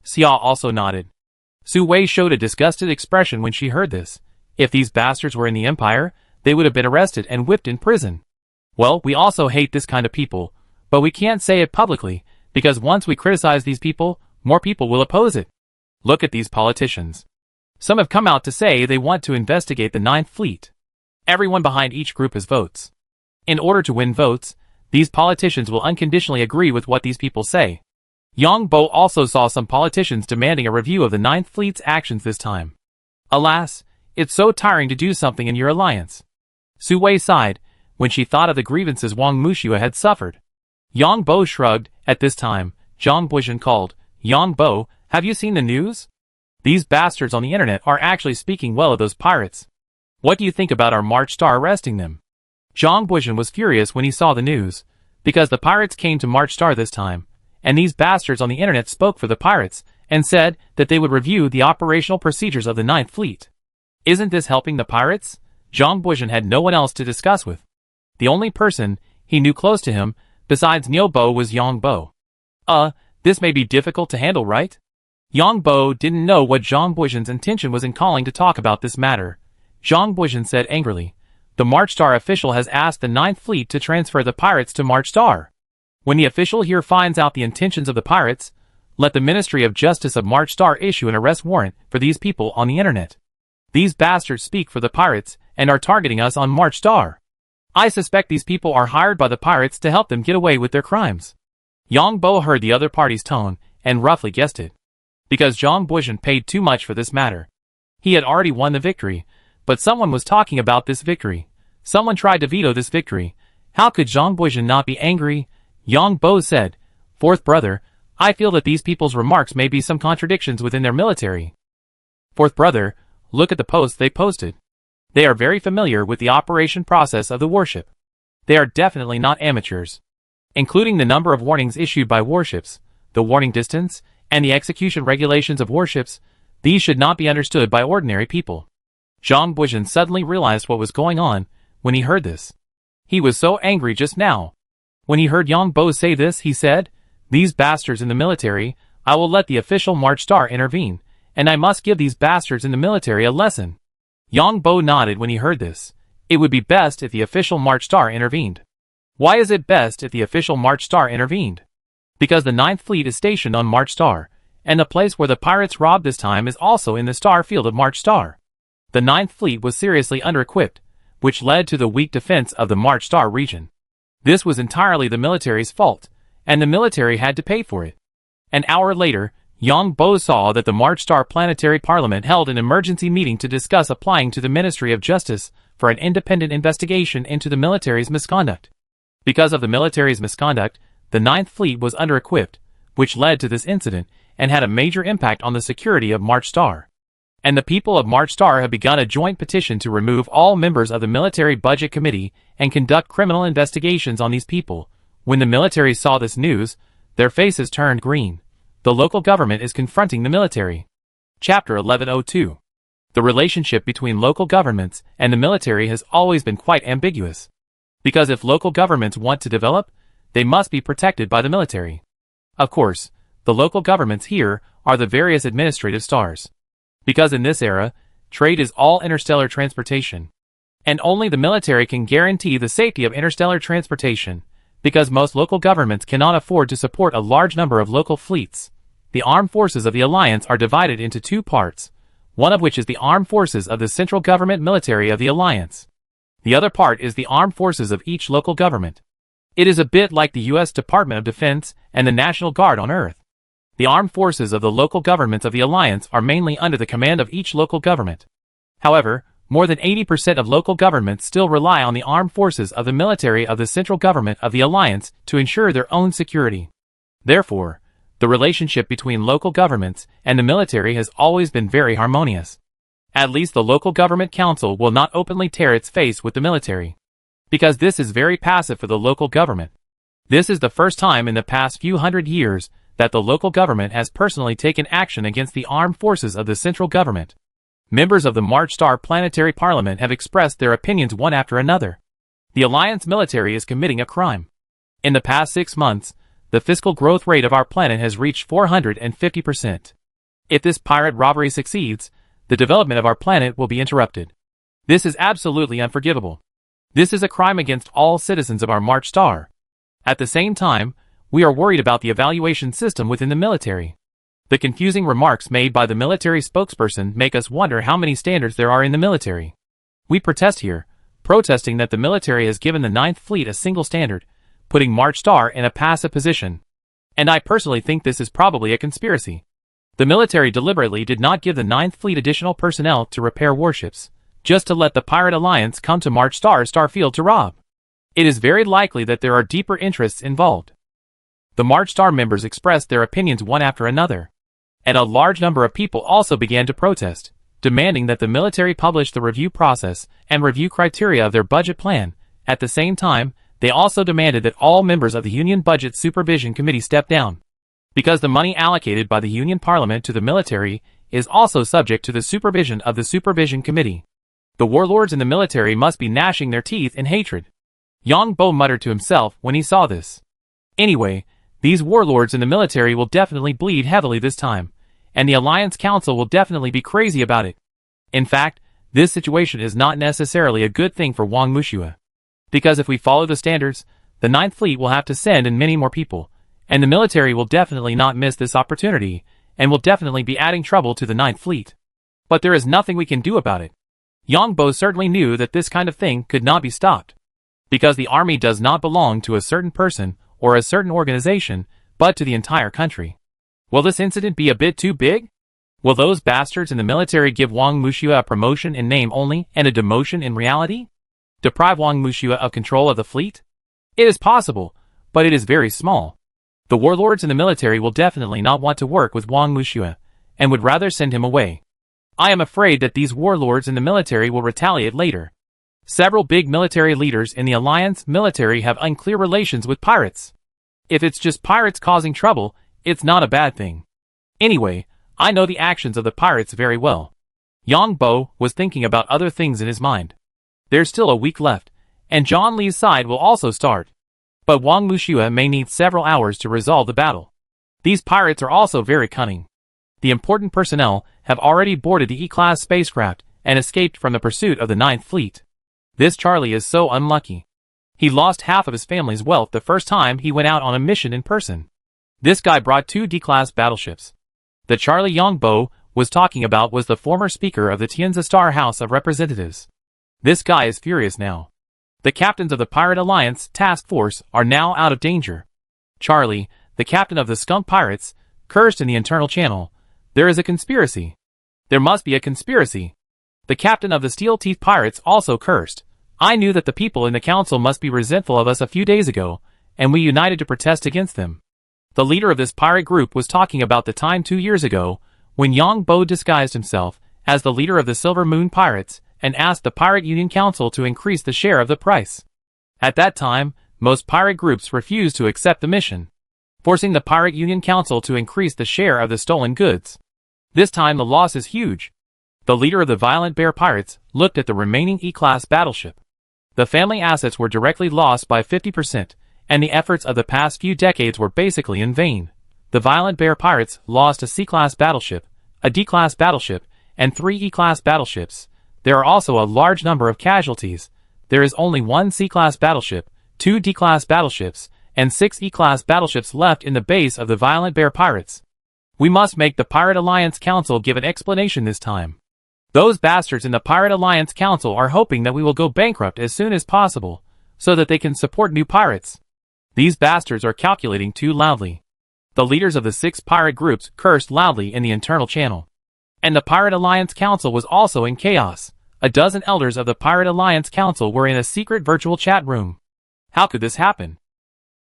Xia also nodded. Su Wei showed a disgusted expression when she heard this. If these bastards were in the Empire, they would have been arrested and whipped in prison. Well, we also hate this kind of people, but we can't say it publicly, because once we criticize these people, more people will oppose it. Look at these politicians. Some have come out to say they want to investigate the Ninth Fleet. Everyone behind each group has votes. In order to win votes, these politicians will unconditionally agree with what these people say. Yang Bo also saw some politicians demanding a review of the Ninth Fleet's actions this time. Alas, it's so tiring to do something in your alliance. Su Wei sighed when she thought of the grievances Wang Mushua had suffered. Yang Bo shrugged. At this time, Zhang Buizhen called, Yang Bo, have you seen the news? These bastards on the internet are actually speaking well of those pirates. What do you think about our Marchar arresting them? Zhang Buizhen was furious when he saw the news, because the pirates came to Marchar this time, and these bastards on the internet spoke for the pirates, and said that they would review the operational procedures of the Ninth Fleet. Isn't this helping the pirates? Zhang Buizhen had no one else to discuss with. The only person he knew close to him, besides Niu Bo, was Yang Bo. This may be difficult to handle, right? Yang Bo didn't know what Zhang Buizhen's intention was in calling to talk about this matter. Zhang Buizhen said angrily, the Marchar official has asked the Ninth Fleet to transfer the pirates to Marchar. When the official here finds out the intentions of the pirates, let the Ministry of Justice of Marchar issue an arrest warrant for these people on the internet. These bastards speak for the pirates and are targeting us on Marchar. I suspect these people are hired by the pirates to help them get away with their crimes. Yang Bo heard the other party's tone and roughly guessed it. Because Zhang Buizhen paid too much for this matter. He had already won the victory, but someone was talking about this victory. Someone tried to veto this victory. How could Zhang Buizhen not be angry? Yang Bo said, Fourth brother, I feel that these people's remarks may be some contradictions within their military. Fourth brother, look at the posts they posted. They are very familiar with the operation process of the Warship. They are definitely not amateurs. Including the number of warnings issued by warships, the warning distance, and the execution regulations of warships, these should not be understood by ordinary people. Zhang Buizhen suddenly realized what was going on when he heard this. He was so angry just now. When he heard Yang Bo say this, he said, these bastards in the military, I will let the official Marchar intervene, and I must give these bastards in the military a lesson. Yang Bo nodded when he heard this. It would be best if the official Marchar intervened. Why is it best if the official Marchar intervened? Because the Ninth Fleet is stationed on Marchar, and the place where the pirates robbed this time is also in the star field of Marchar. The Ninth Fleet was seriously under-equipped, which led to the weak defense of the Marchar region. This was entirely the military's fault, and the military had to pay for it. An hour later, Yang Bo saw that the Marchar Planetary Parliament held an emergency meeting to discuss applying to the Ministry of Justice for an independent investigation into the military's misconduct. Because of the military's misconduct, the Ninth Fleet was under-equipped, which led to this incident and had a major impact on the security of Marchar. And the people of Marchar have begun a joint petition to remove all members of the Military Budget Committee and conduct criminal investigations on these people. When the military saw this news, their faces turned green. The local government is confronting the military. Chapter 1102. The relationship between local governments and the military has always been quite ambiguous. Because if local governments want to develop, they must be protected by the military. Of course, the local governments here are the various administrative stars. Because in this era, trade is all interstellar transportation. And only the military can guarantee the safety of interstellar transportation, because most local governments cannot afford to support a large number of local fleets. The armed forces of the Alliance are divided into two parts, one of which is the armed forces of the central government military of the Alliance. The other part is the armed forces of each local government. It is a bit like the U.S. Department of Defense and the National Guard on Earth. The armed forces of the local governments of the Alliance are mainly under the command of each local government. However, more than 80% of local governments still rely on the armed forces of the military of the central government of the Alliance to ensure their own security. Therefore, the relationship between local governments and the military has always been very harmonious. At least the local government council will not openly tear its face with the military, because this is very passive for the local government. This is the first time in the past few hundred years that the local government has personally taken action against the armed forces of the central government. Members of the Marchar Planetary Parliament have expressed their opinions one after another. The Alliance military is committing a crime. In the past 6 months, the fiscal growth rate of our planet has reached 450%. If this pirate robbery succeeds, the development of our planet will be interrupted. This is absolutely unforgivable. This is a crime against all citizens of our Marchar. At the same time, we are worried about the evaluation system within the military. The confusing remarks made by the military spokesperson make us wonder how many standards there are in the military. We protest here, protesting that the military has given the 9th Fleet a single standard, putting Marchar in a passive position. And I personally think this is probably a conspiracy. The military deliberately did not give the 9th Fleet additional personnel to repair warships, just to let the Pirate Alliance come to Marchar Starfield to rob. It is very likely that there are deeper interests involved. The Marchar members expressed their opinions one after another, and a large number of people also began to protest, demanding that the military publish the review process and review criteria of their budget plan. At the same time, they also demanded that all members of the Union Budget Supervision Committee step down, because the money allocated by the Union Parliament to the military is also subject to the supervision of the Supervision Committee. The warlords in the military must be gnashing their teeth in hatred. Yang Bo muttered to himself when he saw this. Anyway, these warlords in the military will definitely bleed heavily this time, and the Alliance Council will definitely be crazy about it. In fact, this situation is not necessarily a good thing for Wang Mushua, because if we follow the standards, the 9th Fleet will have to send in many more people, and the military will definitely not miss this opportunity, and will definitely be adding trouble to the 9th Fleet. But there is nothing we can do about it. Yang Bo certainly knew that this kind of thing could not be stopped, because the army does not belong to a certain person or a certain organization, but to the entire country. Will this incident be a bit too big? Will those bastards in the military give Wang Mushua a promotion in name only and a demotion in reality? Deprive Wang Mushua of control of the fleet? It is possible, but it is very small. The warlords in the military will definitely not want to work with Wang Mushua, and would rather send him away. I am afraid that these warlords in the military will retaliate later. Several big military leaders in the Alliance military have unclear relations with pirates. If it's just pirates causing trouble, it's not a bad thing. Anyway, I know the actions of the pirates very well. Yang Bo was thinking about other things in his mind. There's still a week left, and John Lee's side will also start. But Wang Mushua may need several hours to resolve the battle. These pirates are also very cunning. The important personnel have already boarded the E-class spacecraft and escaped from the pursuit of the 9th Fleet. This Charlie is so unlucky. He lost half of his family's wealth the first time he went out on a mission in person. This guy brought 2 D-class battleships. The Charlie Yang Bo was talking about was the former speaker of the Tianza Star House of Representatives. This guy is furious now. The captains of the Pirate Alliance task force are now out of danger. Charlie, the captain of the Skunk Pirates, cursed in the internal channel. There is a conspiracy. There must be a conspiracy. The captain of the Steel Teeth Pirates also cursed. I knew that the people in the council must be resentful of us a few days ago, and we united to protest against them. The leader of this pirate group was talking about the time 2 years ago, when Yang Bo disguised himself as the leader of the Silver Moon Pirates, and asked the Pirate Union Council to increase the share of the price. At that time, most pirate groups refused to accept the mission, forcing the Pirate Union Council to increase the share of the stolen goods. This time the loss is huge. The leader of the Violent Bear Pirates looked at the remaining E-class battleship. The family assets were directly lost by 50%, and the efforts of the past few decades were basically in vain. The Violent Bear Pirates lost a C-class battleship, a D-class battleship, and 3 E-class battleships. there are also a large number of casualties. There is only 1 C-class battleship, 2 D-class battleships, and 6 E-class battleships left in the base of the Violent Bear pirates. We must make the Pirate Alliance Council give an explanation this time. Those bastards in the Pirate Alliance Council are hoping that we will go bankrupt as soon as possible, so that they can support new pirates. These bastards are calculating too loudly. The leaders of the 6 pirate groups cursed loudly in the internal channel. And the Pirate Alliance Council was also in chaos. A dozen elders of the Pirate Alliance Council were in a secret virtual chat room. How could this happen?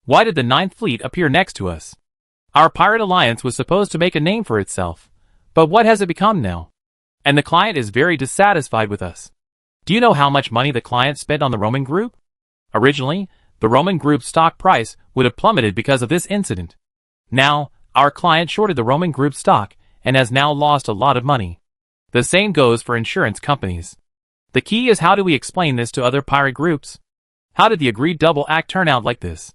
Why did the 9th Fleet appear next to us? Our Pirate Alliance was supposed to make a name for itself. But what has it become now? And the client is very dissatisfied with us. Do you know how much money the client spent on the Roman group? Originally, the Roman group's stock price would have plummeted because of this incident. Now, our client shorted the Roman group stock and has now lost a lot of money. The same goes for insurance companies. The key is, how do we explain this to other pirate groups? How did the agreed double act turn out like this?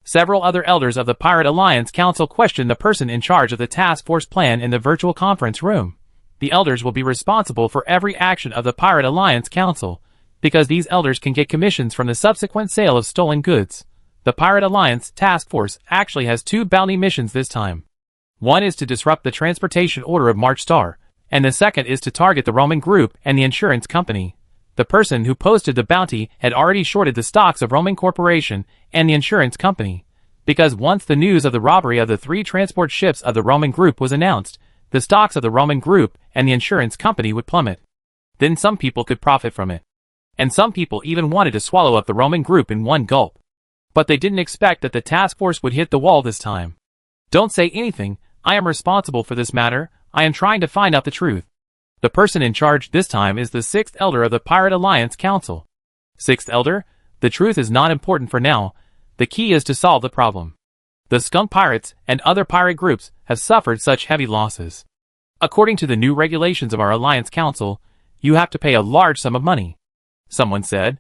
Several other elders of the Pirate Alliance Council questioned the person in charge of the task force plan in the virtual conference room. The elders will be responsible for every action of the Pirate Alliance Council, because these elders can get commissions from the subsequent sale of stolen goods. The Pirate Alliance Task Force actually has 2 bounty missions this time. One is to disrupt the transportation order of Marchar, and the second is to target the Roman group and the insurance company. The person who posted the bounty had already shorted the stocks of Roman Corporation and the insurance company, because once the news of the robbery of the 3 transport ships of the Roman group was announced, the stocks of the Roman group and the insurance company would plummet. Then some people could profit from it. And some people even wanted to swallow up the Roman group in one gulp. But they didn't expect that the task force would hit the wall this time. Don't say anything, I am responsible for this matter, I am trying to find out the truth. The person in charge this time is the 6th Elder of the Pirate Alliance Council. 6th Elder, the truth is not important for now, the key is to solve the problem. The skunk pirates and other pirate groups have suffered such heavy losses. According to the new regulations of our Alliance Council, you have to pay a large sum of money. Someone said.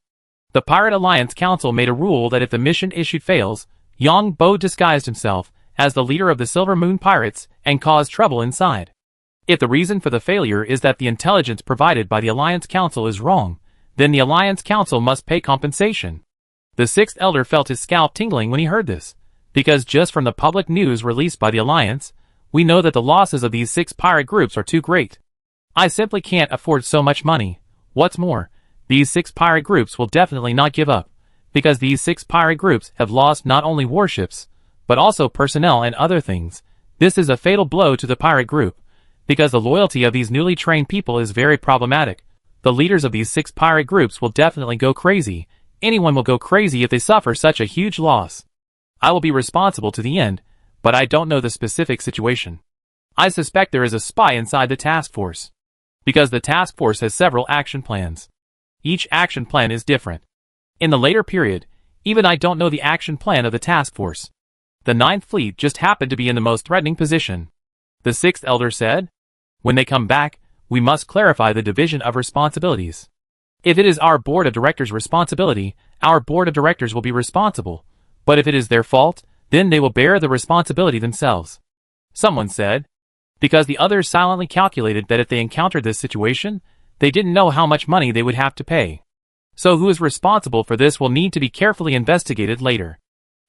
The Pirate Alliance Council made a rule that if the mission issued fails, Yang Bo disguised himself as the leader of the Silver Moon Pirates and caused trouble inside. If the reason for the failure is that the intelligence provided by the Alliance Council is wrong, then the Alliance Council must pay compensation. The 6th Elder felt his scalp tingling when he heard this, because just from the public news released by the Alliance, we know that the losses of these 6 pirate groups are too great. I simply can't afford so much money. What's more, these 6 pirate groups will definitely not give up, because these 6 pirate groups have lost not only warships, but also personnel and other things. This is a fatal blow to the pirate group, because the loyalty of these newly trained people is very problematic. The leaders of these 6 pirate groups will definitely go crazy. Anyone will go crazy if they suffer such a huge loss. I will be responsible to the end, but I don't know the specific situation. I suspect there is a spy inside the task force, because the task force has several action plans. Each action plan is different. In the later period, even I don't know the action plan of the task force. The 9th Fleet just happened to be in the most threatening position. The 6th Elder said, when they come back, we must clarify the division of responsibilities. If it is our board of directors' responsibility, our board of directors will be responsible, but if it is their fault, then they will bear the responsibility themselves. Someone said, because the others silently calculated that if they encountered this situation, they didn't know how much money they would have to pay. So who is responsible for this will need to be carefully investigated later.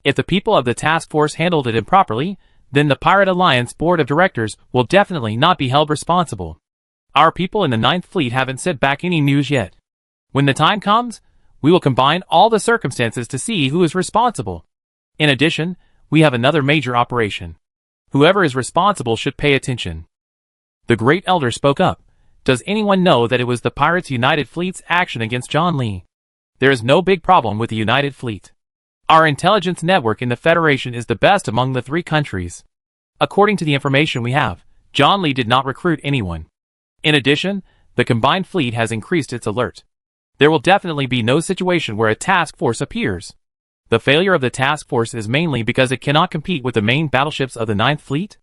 If the people of the task force handled it improperly, then the Pirate Alliance Board of Directors will definitely not be held responsible. Our people in the 9th Fleet haven't sent back any news yet. When the time comes, we will combine all the circumstances to see who is responsible. In addition, we have another major operation. Whoever is responsible should pay attention. The Great Elder spoke up. Does anyone know that it was the Pirates United Fleet's action against John Lee? There is no big problem with the United Fleet. Our intelligence network in the Federation is the best among the 3 countries. According to the information we have, John Lee did not recruit anyone. In addition, the combined fleet has increased its alert. There will definitely be no situation where a task force appears. The failure of the task force is mainly because it cannot compete with the main battleships of the 9th Fleet.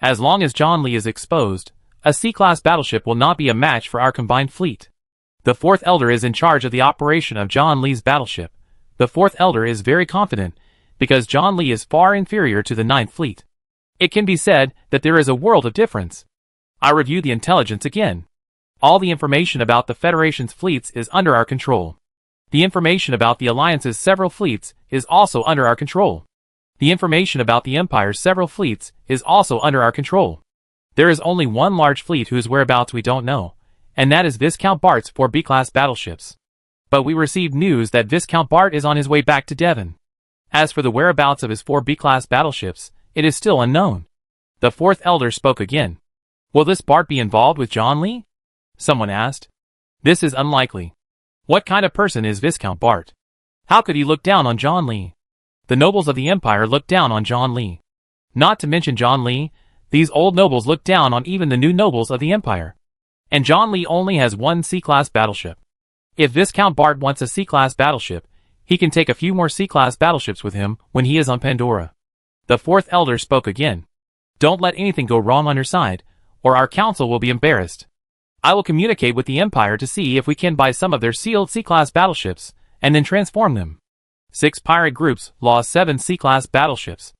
As long as John Lee is exposed, a C-class battleship will not be a match for our combined fleet. The 4th Elder is in charge of the operation of John Lee's battleship. The 4th Elder is very confident, because John Lee is far inferior to the 9th Fleet. It can be said that there is a world of difference. I review the intelligence again. All the information about the Federation's fleets is under our control. The information about the Alliance's several fleets is also under our control. The information about the Empire's several fleets is also under our control. There is only one large fleet whose whereabouts we don't know, and that is Viscount Bart's 4 B-class battleships. But we received news that Viscount Bart is on his way back to Devon. As for the whereabouts of his 4 B-class battleships, it is still unknown. The fourth elder spoke again. Will this Bart be involved with John Lee? Someone asked. This is unlikely. What kind of person is Viscount Bart? How could he look down on John Lee? The nobles of the Empire looked down on John Lee. Not to mention John Lee, these old nobles looked down on even the new nobles of the Empire. And John Lee only has 1 C-class battleship. If Viscount Bart wants a C-class battleship, he can take a few more C-class battleships with him when he is on Pandora. The fourth elder spoke again. Don't let anything go wrong on your side, or our council will be embarrassed. I will communicate with the Empire to see if we can buy some of their sealed C-class battleships, and then transform them. 6 pirate groups lost 7 C-class battleships.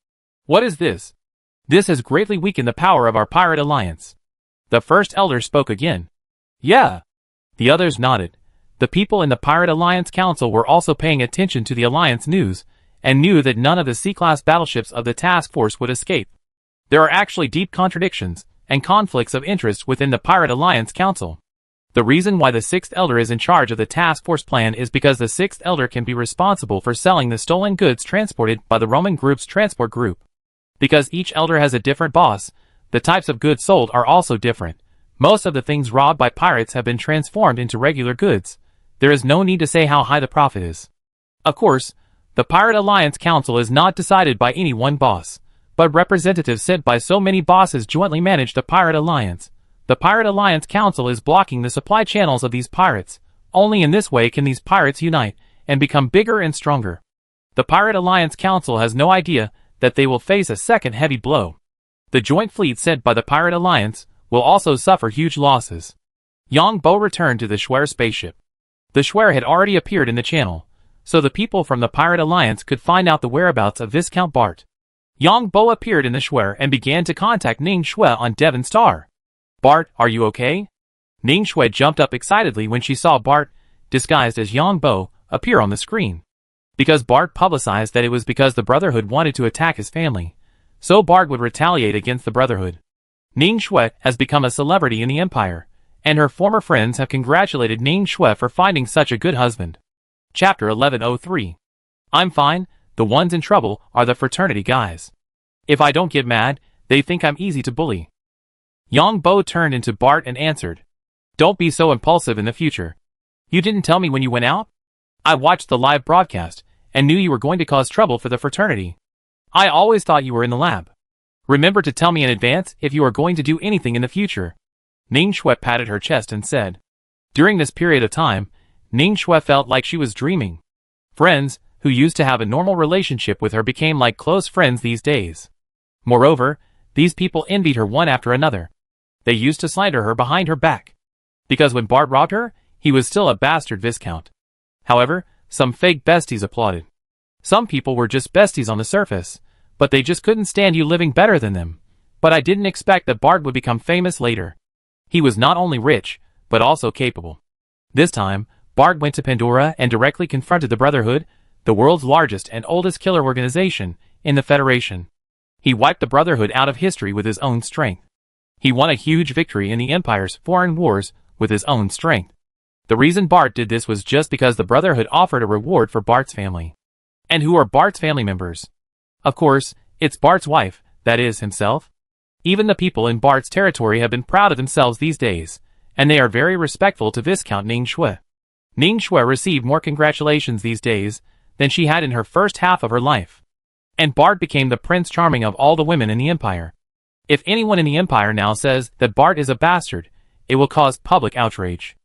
What is this? This has greatly weakened the power of our pirate alliance. The first elder spoke again. Yeah. The others nodded. The people in the Pirate Alliance Council were also paying attention to the Alliance news, and knew that none of the C-class battleships of the task force would escape. There are actually deep contradictions and conflicts of interest within the Pirate Alliance Council. The reason why the 6th Elder is in charge of the task force plan is because the 6th Elder can be responsible for selling the stolen goods transported by the Roman group's transport group. Because each Elder has a different boss, the types of goods sold are also different. Most of the things robbed by pirates have been transformed into regular goods. There is no need to say how high the profit is. Of course, the Pirate Alliance Council is not decided by any one boss, but representatives sent by so many bosses jointly manage the Pirate Alliance. The Pirate Alliance Council is blocking the supply channels of these pirates. Only in this way can these pirates unite and become bigger and stronger. The Pirate Alliance Council has no idea that they will face a second heavy blow. The joint fleet sent by the Pirate Alliance will also suffer huge losses. Yang Bo returned to the Schwer spaceship. The Schwer had already appeared in the channel, so the people from the Pirate Alliance could find out the whereabouts of Viscount Bart. Yang Bo appeared in the Schwer and began to contact Ning Xue on Devon Star. Bart, are you okay? Ning Xue jumped up excitedly when she saw Bart, disguised as Yang Bo, appear on the screen. Because Bart publicized that it was because the Brotherhood wanted to attack his family, so Bart would retaliate against the Brotherhood. Ning Xue has become a celebrity in the Empire, and her former friends have congratulated Ning Xue for finding such a good husband. Chapter 1103. I'm fine, the ones in trouble are the fraternity guys. If I don't get mad, they think I'm easy to bully. Yang Bo turned into Bart and answered. Don't be so impulsive in the future. You didn't tell me when you went out? I watched the live broadcast, and knew you were going to cause trouble for the fraternity. I always thought you were in the lab. Remember to tell me in advance if you are going to do anything in the future. Ning Xue patted her chest and said. During this period of time, Ning Xue felt like she was dreaming. Friends, who used to have a normal relationship with her became like close friends these days. Moreover, these people envied her one after another. They used to slander her behind her back. Because when Bart robbed her, he was still a bastard viscount. However, some fake besties applauded. Some people were just besties on the surface, but they just couldn't stand you living better than them. But I didn't expect that Bart would become famous later. He was not only rich, but also capable. This time, Bart went to Pandora and directly confronted the Brotherhood, the world's largest and oldest killer organization in the Federation. He wiped the Brotherhood out of history with his own strength. He won a huge victory in the Empire's foreign wars with his own strength. The reason Bart did this was just because the Brotherhood offered a reward for Bart's family. And who are Bart's family members? Of course, it's Bart's wife, that is, himself. Even the people in Bart's territory have been proud of themselves these days, and they are very respectful to Viscount Ning Xue. Ning Xue received more congratulations these days than she had in her first half of her life. And Bart became the Prince Charming of all the women in the Empire. If anyone in the Empire now says that Bart is a bastard, it will cause public outrage.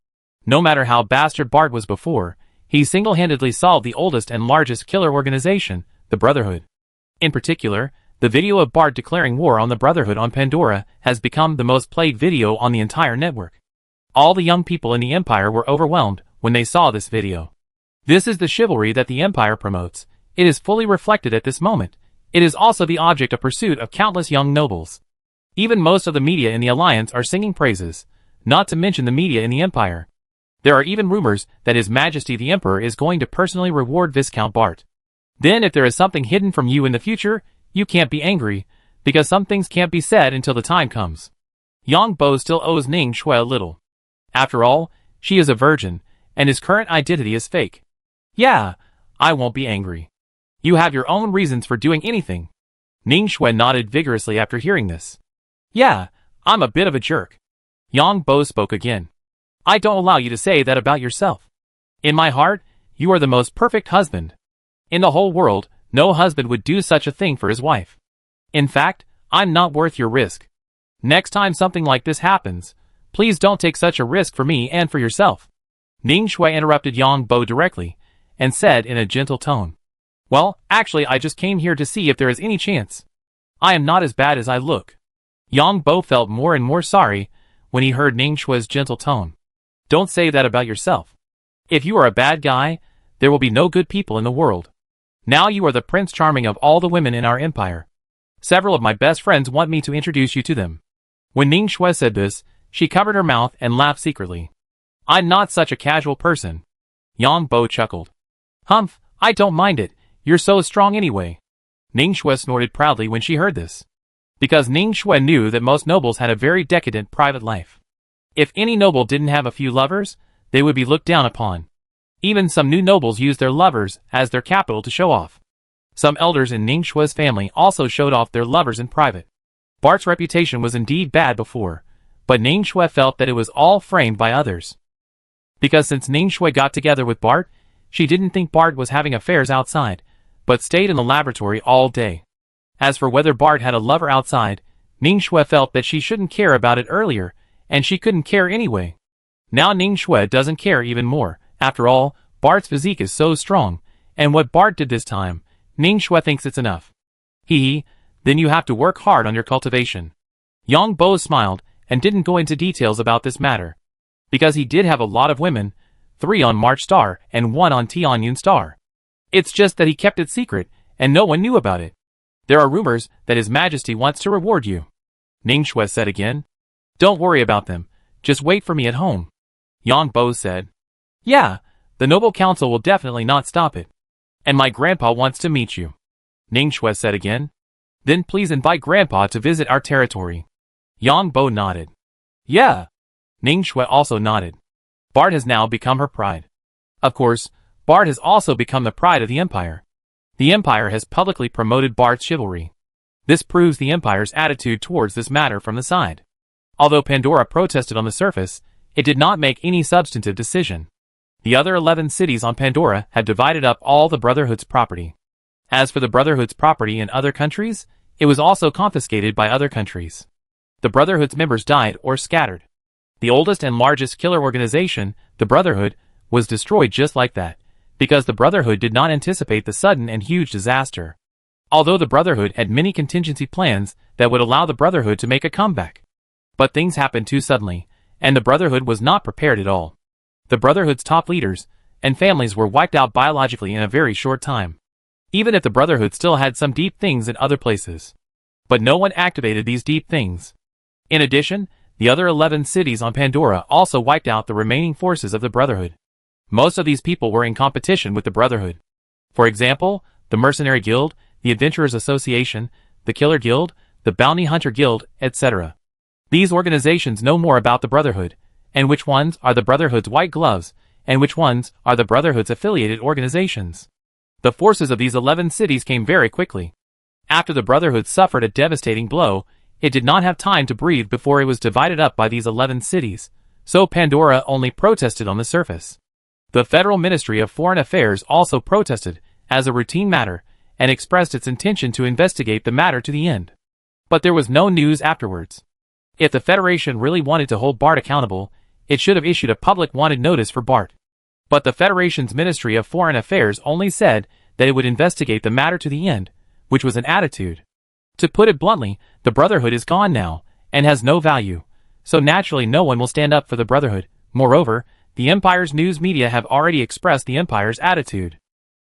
No matter how bastard Bart was before, he single-handedly solved the oldest and largest killer organization, the Brotherhood. In particular, the video of Bart declaring war on the Brotherhood on Pandora has become the most played video on the entire network. All the young people in the Empire were overwhelmed when they saw this video. This is the chivalry that the Empire promotes. It is fully reflected at this moment. It is also the object of pursuit of countless young nobles. Even most of the media in the Alliance are singing praises. not to mention the media in the Empire. There are even rumors that His Majesty the Emperor is going to personally reward Viscount Bart. Then if there is something hidden from you in the future, you can't be angry, because some things can't be said until the time comes. Yang Bo still owes Ning Shui a little. After all, she is a virgin, and his current identity is fake. Yeah, I won't be angry. You have your own reasons for doing anything. Ning Shui nodded vigorously after hearing this. Yeah, I'm a bit of a jerk. Yang Bo spoke again. I don't allow you to say that about yourself. In my heart, you are the most perfect husband. In the whole world, no husband would do such a thing for his wife. In fact, I'm not worth your risk. Next time something like this happens, please don't take such a risk for me and for yourself. Ning Shui interrupted Yang Bo directly, and said in a gentle tone. Well, actually I just came here to see if there is any chance. I am not as bad as I look. Yang Bo felt more and more sorry when he heard Ning Shui's gentle tone. Don't say that about yourself. If you are a bad guy, there will be no good people in the world. Now you are the Prince Charming of all the women in our empire. Several of my best friends want me to introduce you to them. When Ning Shui said this, she covered her mouth and laughed secretly. I'm not such a casual person. Yang Bo chuckled. Humph, I don't mind it, you're so strong anyway. Ning Shui snorted proudly when she heard this. Because Ning Shui knew that most nobles had a very decadent private life. If any noble didn't have a few lovers, they would be looked down upon. Even some new nobles used their lovers as their capital to show off. Some elders in Ning Shui's family also showed off their lovers in private. Bart's reputation was indeed bad before, but Ning Shui felt that it was all framed by others. Because since Ning Shui got together with Bart, she didn't think Bart was having affairs outside, but stayed in the laboratory all day. As for whether Bart had a lover outside, Ning Shui felt that she shouldn't care about it earlier, and she couldn't care anyway. Now Ning Shui doesn't care even more. After all, Bart's physique is so strong, and what Bart did this time, Ning Shui thinks it's enough. Hee, then you have to work hard on your cultivation. Yang Bo smiled and didn't go into details about this matter. Because he did have a lot of women, 3 on March Star and 1 on Tianyun Star. It's just that he kept it secret, and no one knew about it. There are rumors that His Majesty wants to reward you. Ning Shui said again. Don't worry about them, just wait for me at home. Yang Bo said. Yeah, the Noble Council will definitely not stop it. And my grandpa wants to meet you. Ning Shui said again. Then please invite grandpa to visit our territory. Yang Bo nodded. Yeah. Ning Shui also nodded. Bart has now become her pride. Of course, Bart has also become the pride of the Empire. The Empire has publicly promoted Bart's chivalry. This proves the Empire's attitude towards this matter from the side. Although Pandora protested on the surface, it did not make any substantive decision. The other 11 cities on Pandora had divided up all the Brotherhood's property. As for the Brotherhood's property in other countries, it was also confiscated by other countries. The Brotherhood's members died or scattered. The oldest and largest killer organization, the Brotherhood, was destroyed just like that, because the Brotherhood did not anticipate the sudden and huge disaster. Although the Brotherhood had many contingency plans that would allow the Brotherhood to make a comeback. But things happened too suddenly, and the Brotherhood was not prepared at all. The Brotherhood's top leaders and families were wiped out biologically in a very short time. Even if the Brotherhood still had some deep things in other places. But no one activated these deep things. In addition, the other 11 cities on Pandora also wiped out the remaining forces of the Brotherhood. Most of these people were in competition with the Brotherhood. For example, the Mercenary Guild, the Adventurers Association, the Killer Guild, the Bounty Hunter Guild, etc. These organizations know more about the Brotherhood, and which ones are the Brotherhood's white gloves, and which ones are the Brotherhood's affiliated organizations. The forces of these 11 cities came very quickly. After the Brotherhood suffered a devastating blow, it did not have time to breathe before it was divided up by these 11 cities, so Pandora only protested on the surface. The Federal Ministry of Foreign Affairs also protested, as a routine matter, and expressed its intention to investigate the matter to the end. But there was no news afterwards. If the Federation really wanted to hold Bart accountable, it should have issued a public wanted notice for Bart. But the Federation's Ministry of Foreign Affairs only said that it would investigate the matter to the end, which was an attitude. To put it bluntly, the Brotherhood is gone now, and has no value, so naturally no one will stand up for the Brotherhood. Moreover, the Empire's news media have already expressed the Empire's attitude.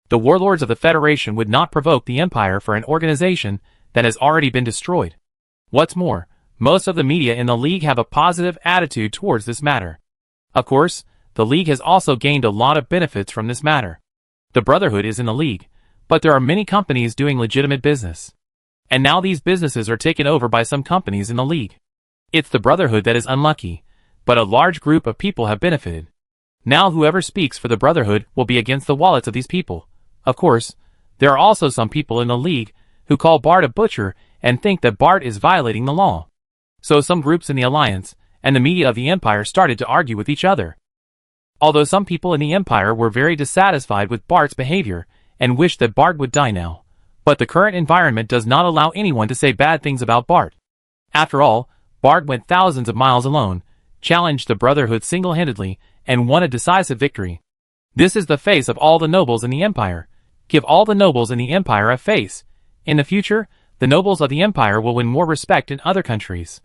The warlords of the Federation would not provoke the Empire for an organization that has already been destroyed. What's more, Most of the media in the League have a positive attitude towards this matter. Of course, the League has also gained a lot of benefits from this matter. The Brotherhood is in the League, but there are many companies doing legitimate business. And now these businesses are taken over by some companies in the League. It's the Brotherhood that is unlucky, but a large group of people have benefited. Now whoever speaks for the Brotherhood will be against the wallets of these people. Of course, there are also some people in the League who call Bart a butcher and think that Bart is violating the law. So some groups in the Alliance and the media of the Empire started to argue with each other. Although some people in the Empire were very dissatisfied with Bart's behavior and wished that Bart would die now, but the current environment does not allow anyone to say bad things about Bart. After all, Bart went thousands of miles alone, challenged the Brotherhood single-handedly, and won a decisive victory. This is the face of all the nobles in the Empire. Give all the nobles in the Empire a face. In the future, the nobles of the Empire will win more respect in other countries.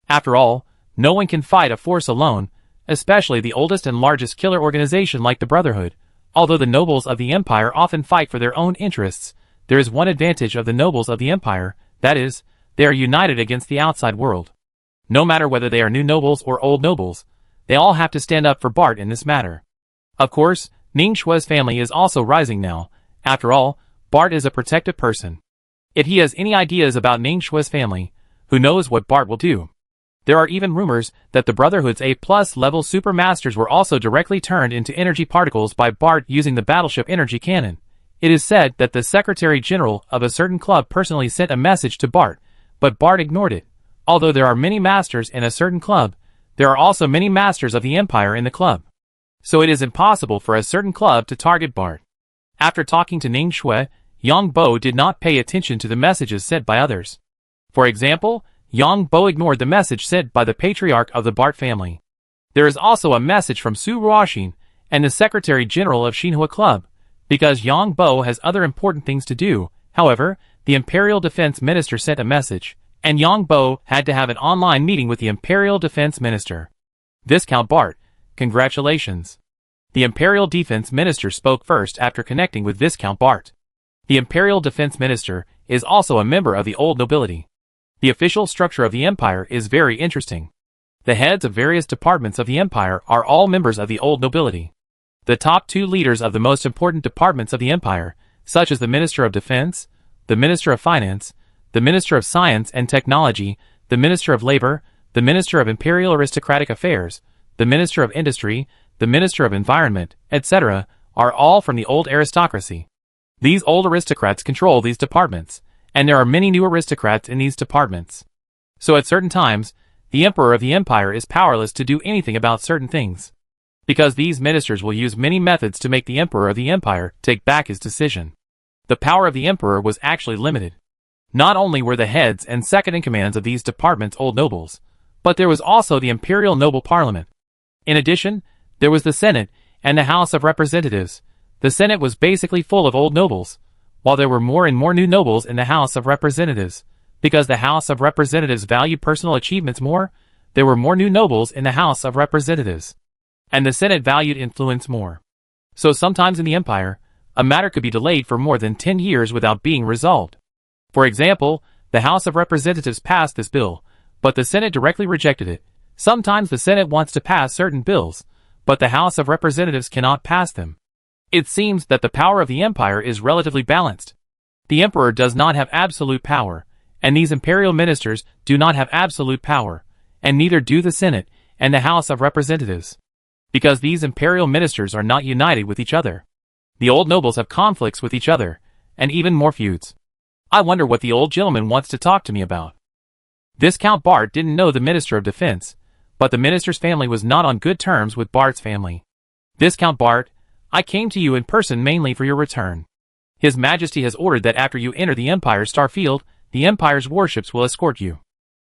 After all, no one can fight a force alone, especially the oldest and largest killer organization like the Brotherhood. Although the nobles of the Empire often fight for their own interests, there is one advantage of the nobles of the Empire, that is, they are united against the outside world. No matter whether they are new nobles or old nobles, they all have to stand up for Bart in this matter. Of course, Ning Shue's family is also rising now. After all, Bart is a protected person. If he has any ideas about Ning Shue's family, who knows what Bart will do? There are even rumors that the Brotherhood's A+ level super masters were also directly turned into energy particles by Bart using the battleship energy cannon. It is said that the Secretary General of a certain club personally sent a message to Bart, but Bart ignored it. Although there are many masters in a certain club, there are also many masters of the Empire in the club. So it is impossible for a certain club to target Bart. After talking to Ning Shui, Yang Bo did not pay attention to the messages sent by others. For example, Yang Bo ignored the message sent by the patriarch of the Bart family. There is also a message from Su Ruoxin and the Secretary General of Xinhua Club, because Yang Bo has other important things to do. However, the Imperial Defense Minister sent a message, and Yang Bo had to have an online meeting with the Imperial Defense Minister. Viscount Bart, congratulations. The Imperial Defense Minister spoke first after connecting with Viscount Bart. The Imperial Defense Minister is also a member of the old nobility. The official structure of the Empire is very interesting. The heads of various departments of the Empire are all members of the old nobility. The top two leaders of the most important departments of the Empire, such as the Minister of Defense, the Minister of Finance, the Minister of Science and Technology, the Minister of Labor, the Minister of Imperial Aristocratic Affairs, the Minister of Industry, the Minister of Environment, etc., are all from the old aristocracy. These old aristocrats control these departments, and there are many new aristocrats in these departments. So at certain times, the Emperor of the Empire is powerless to do anything about certain things, because these ministers will use many methods to make the Emperor of the Empire take back his decision. The power of the Emperor was actually limited. Not only were the heads and second-in-commands of these departments old nobles, but there was also the Imperial Noble Parliament. In addition, there was the Senate and the House of Representatives. The Senate was basically full of old nobles, while there were more and more new nobles in the House of Representatives. Because the House of Representatives valued personal achievements more, there were more new nobles in the House of Representatives. And the Senate valued influence more. So sometimes in the Empire, a matter could be delayed for more than 10 years without being resolved. For example, the House of Representatives passed this bill, but the Senate directly rejected it. Sometimes the Senate wants to pass certain bills, but the House of Representatives cannot pass them. It seems that the power of the Empire is relatively balanced. The Emperor does not have absolute power, and these imperial ministers do not have absolute power, and neither do the Senate and the House of Representatives, because these imperial ministers are not united with each other. The old nobles have conflicts with each other, and even more feuds. I wonder what the old gentleman wants to talk to me about. Viscount Bart didn't know the Minister of Defense, but the minister's family was not on good terms with Bart's family. Viscount Bart, I came to you in person mainly for your return. His Majesty has ordered that after you enter the Empire's starfield, the Empire's warships will escort you.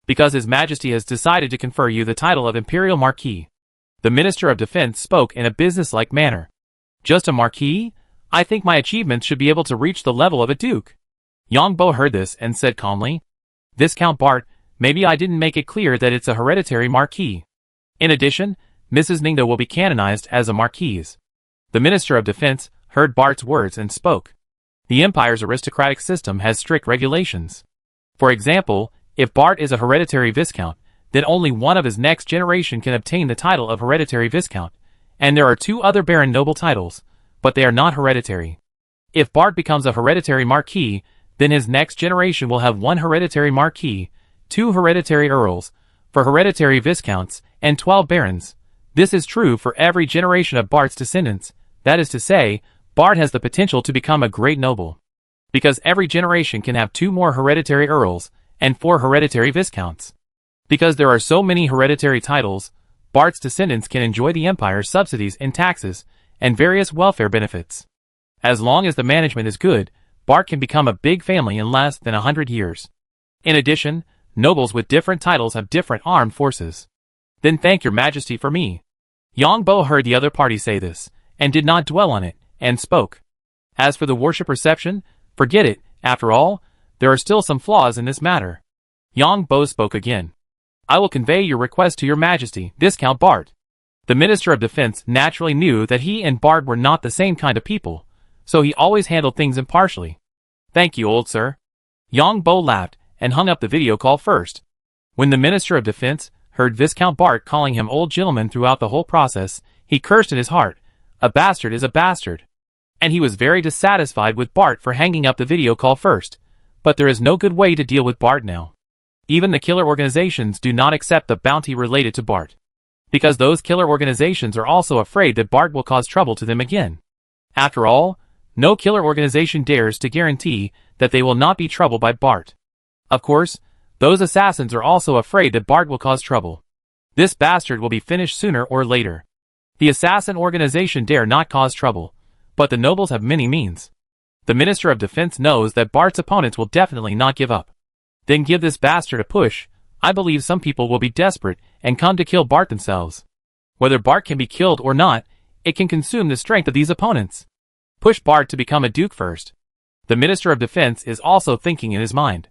Because His Majesty has decided to confer you the title of Imperial Marquis. The Minister of Defense spoke in a businesslike manner. Just a Marquis? I think my achievements should be able to reach the level of a Duke. Yang Bo heard this and said calmly, Viscount Bart, maybe I didn't make it clear that it's a hereditary Marquis. In addition, Mrs. Ningdo will be canonized as a Marquise. The Minister of Defense heard Bart's words and spoke. The Empire's aristocratic system has strict regulations. For example, If Bart is a hereditary Viscount, then only one of his next generation can obtain the title of hereditary Viscount, and there are 2 other Baron noble titles, but they are not hereditary. If Bart becomes a hereditary Marquis, then his next generation will have 1 hereditary Marquis, 2 hereditary Earls, 4 hereditary Viscounts, and 12 Barons. This is true for every generation of Bart's descendants. That is to say, Bart has the potential to become a great noble. Because every generation can have 2 more hereditary Earls, and 4 hereditary Viscounts. Because there are so many hereditary titles, Bart's descendants can enjoy the Empire's subsidies and taxes, and various welfare benefits. As long as the management is good, Bart can become a big family in less than 100 years. In addition, nobles with different titles have different armed forces. Then thank your majesty for me. Yang Bo heard the other party say this, and did not dwell on it, and spoke. As for the Warship reception, forget it. After all, there are still some flaws in this matter. Yang Bo spoke again. I will convey your request to your majesty, Viscount Bart. The Minister of Defense naturally knew that he and Bart were not the same kind of people, so he always handled things impartially. Thank you, old sir. Yang Bo laughed, and hung up the video call first. When the Minister of Defense heard Viscount Bart calling him old gentleman throughout the whole process, he cursed in his heart. A bastard is a bastard. And he was very dissatisfied with Bart for hanging up the video call first. But there is no good way to deal with Bart now. Even the killer organizations do not accept the bounty related to Bart. Because those killer organizations are also afraid that Bart will cause trouble to them again. After all, no killer organization dares to guarantee that they will not be troubled by Bart. Of course, those assassins are also afraid that Bart will cause trouble. This bastard will be finished sooner or later. The assassin organization dare not cause trouble, but the nobles have many means. The Minister of Defense knows that Bart's opponents will definitely not give up. Then give this bastard a push. I believe some people will be desperate and come to kill Bart themselves. Whether Bart can be killed or not, it can consume the strength of these opponents. Push Bart to become a duke first. The Minister of Defense is also thinking in his mind.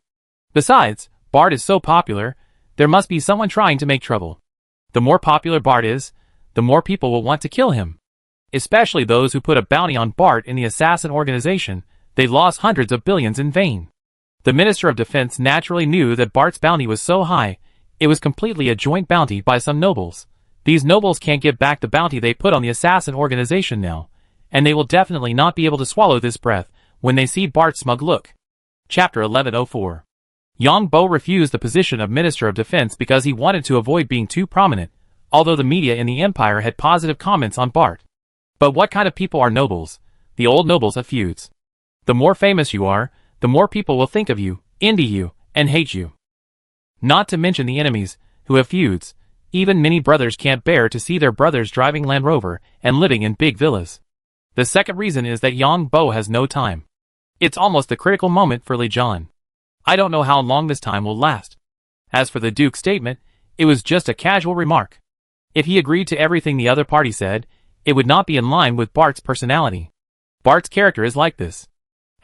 Besides, Bart is so popular, there must be someone trying to make trouble. The more popular Bart is, the more people will want to kill him. Especially those who put a bounty on Bart in the assassin organization. They lost hundreds of billions in vain. The Minister of Defense naturally knew that Bart's bounty was so high, it was completely a joint bounty by some nobles. These nobles can't give back the bounty they put on the assassin organization now, and they will definitely not be able to swallow this breath when they see Bart's smug look. Chapter 1104. Yang Bo refused the position of Minister of Defense because he wanted to avoid being too prominent, although the media in the Empire had positive comments on Bart. But what kind of people are nobles? The old nobles have feuds. The more famous you are, the more people will think of you, envy you, and hate you. Not to mention the enemies, who have feuds. Even many brothers can't bear to see their brothers driving Land Rover and living in big villas. The second reason is that Yang Bo has no time. It's almost the critical moment for Li Jian. I don't know how long this time will last. As for the Duke's statement, it was just a casual remark. If he agreed to everything the other party said, it would not be in line with Bart's personality. Bart's character is like this.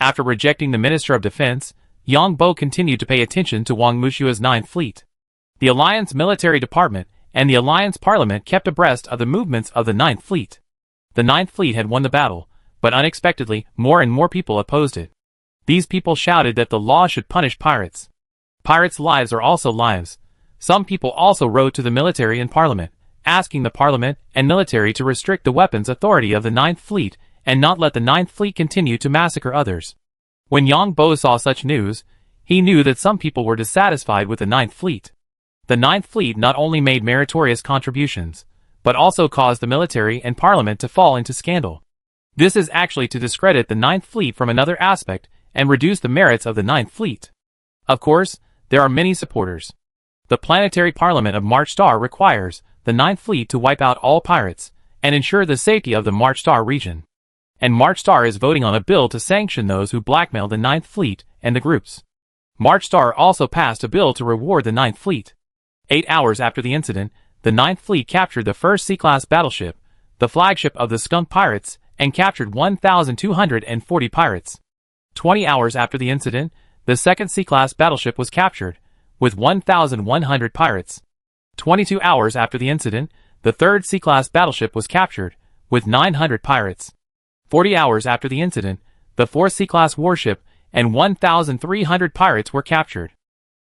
After rejecting the Minister of Defense, Yang Bo continued to pay attention to Wang Mushua's 9th Fleet. The Alliance Military Department and the Alliance Parliament kept abreast of the movements of the 9th Fleet. The 9th Fleet had won the battle, but unexpectedly, more and more people opposed it. These people shouted that the law should punish pirates. Pirates' lives are also lives. Some people also wrote to the military and Parliament, asking the Parliament and military to restrict the weapons authority of the 9th Fleet and not let the 9th Fleet continue to massacre others. When Yang Bo saw such news, he knew that some people were dissatisfied with the 9th Fleet. The 9th Fleet not only made meritorious contributions, but also caused the military and Parliament to fall into scandal. This is actually to discredit the 9th Fleet from another aspect and reduce the merits of the 9th Fleet. Of course, there are many supporters. The Planetary Parliament of Marchar requires the 9th Fleet to wipe out all pirates and ensure the safety of the Marchar region. And Marchar is voting on a bill to sanction those who blackmail the 9th Fleet and the groups. Marchar also passed a bill to reward the 9th Fleet. 8 hours after the incident, the 9th Fleet captured the first C-class battleship, the flagship of the Skunk Pirates, and captured 1,240 pirates. 20 hours after the incident, the second C-class battleship was captured, with 1,100 pirates. 22 hours after the incident, the third C-class battleship was captured, with 900 pirates. 40 hours after the incident, the fourth C-class warship and 1,300 pirates were captured.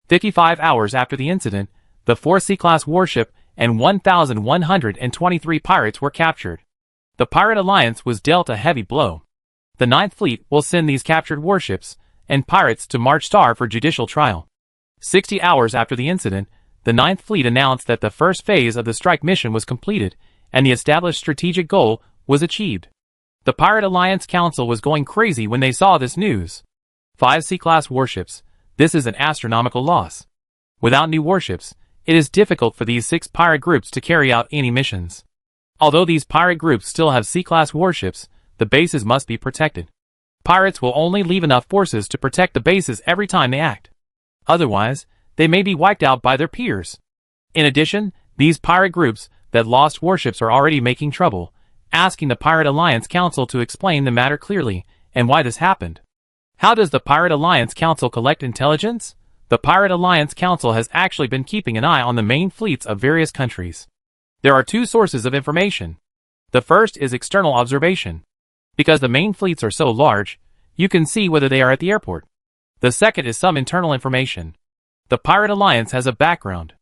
55 hours after the incident, the 4 C-class warship and 1,123 pirates were captured. The Pirate Alliance was dealt a heavy blow. The Ninth Fleet will send these captured warships and pirates to Marchar for judicial trial. 60 hours after the incident, the Ninth Fleet announced that the first phase of the strike mission was completed and the established strategic goal was achieved. The Pirate Alliance Council was going crazy when they saw this news. 5 C-class warships. This is an astronomical loss. Without new warships, it is difficult for these 6 pirate groups to carry out any missions. Although these pirate groups still have C-class warships, the bases must be protected. Pirates will only leave enough forces to protect the bases every time they act. Otherwise, they may be wiped out by their peers. In addition, these pirate groups that lost warships are already making trouble, asking the Pirate Alliance Council to explain the matter clearly and why this happened. How does the Pirate Alliance Council collect intelligence? The Pirate Alliance Council has actually been keeping an eye on the main fleets of various countries. There are 2 sources of information. The first is external observation. Because the main fleets are so large, you can see whether they are at the airport. The second is some internal information. The Pirate Alliance has a background.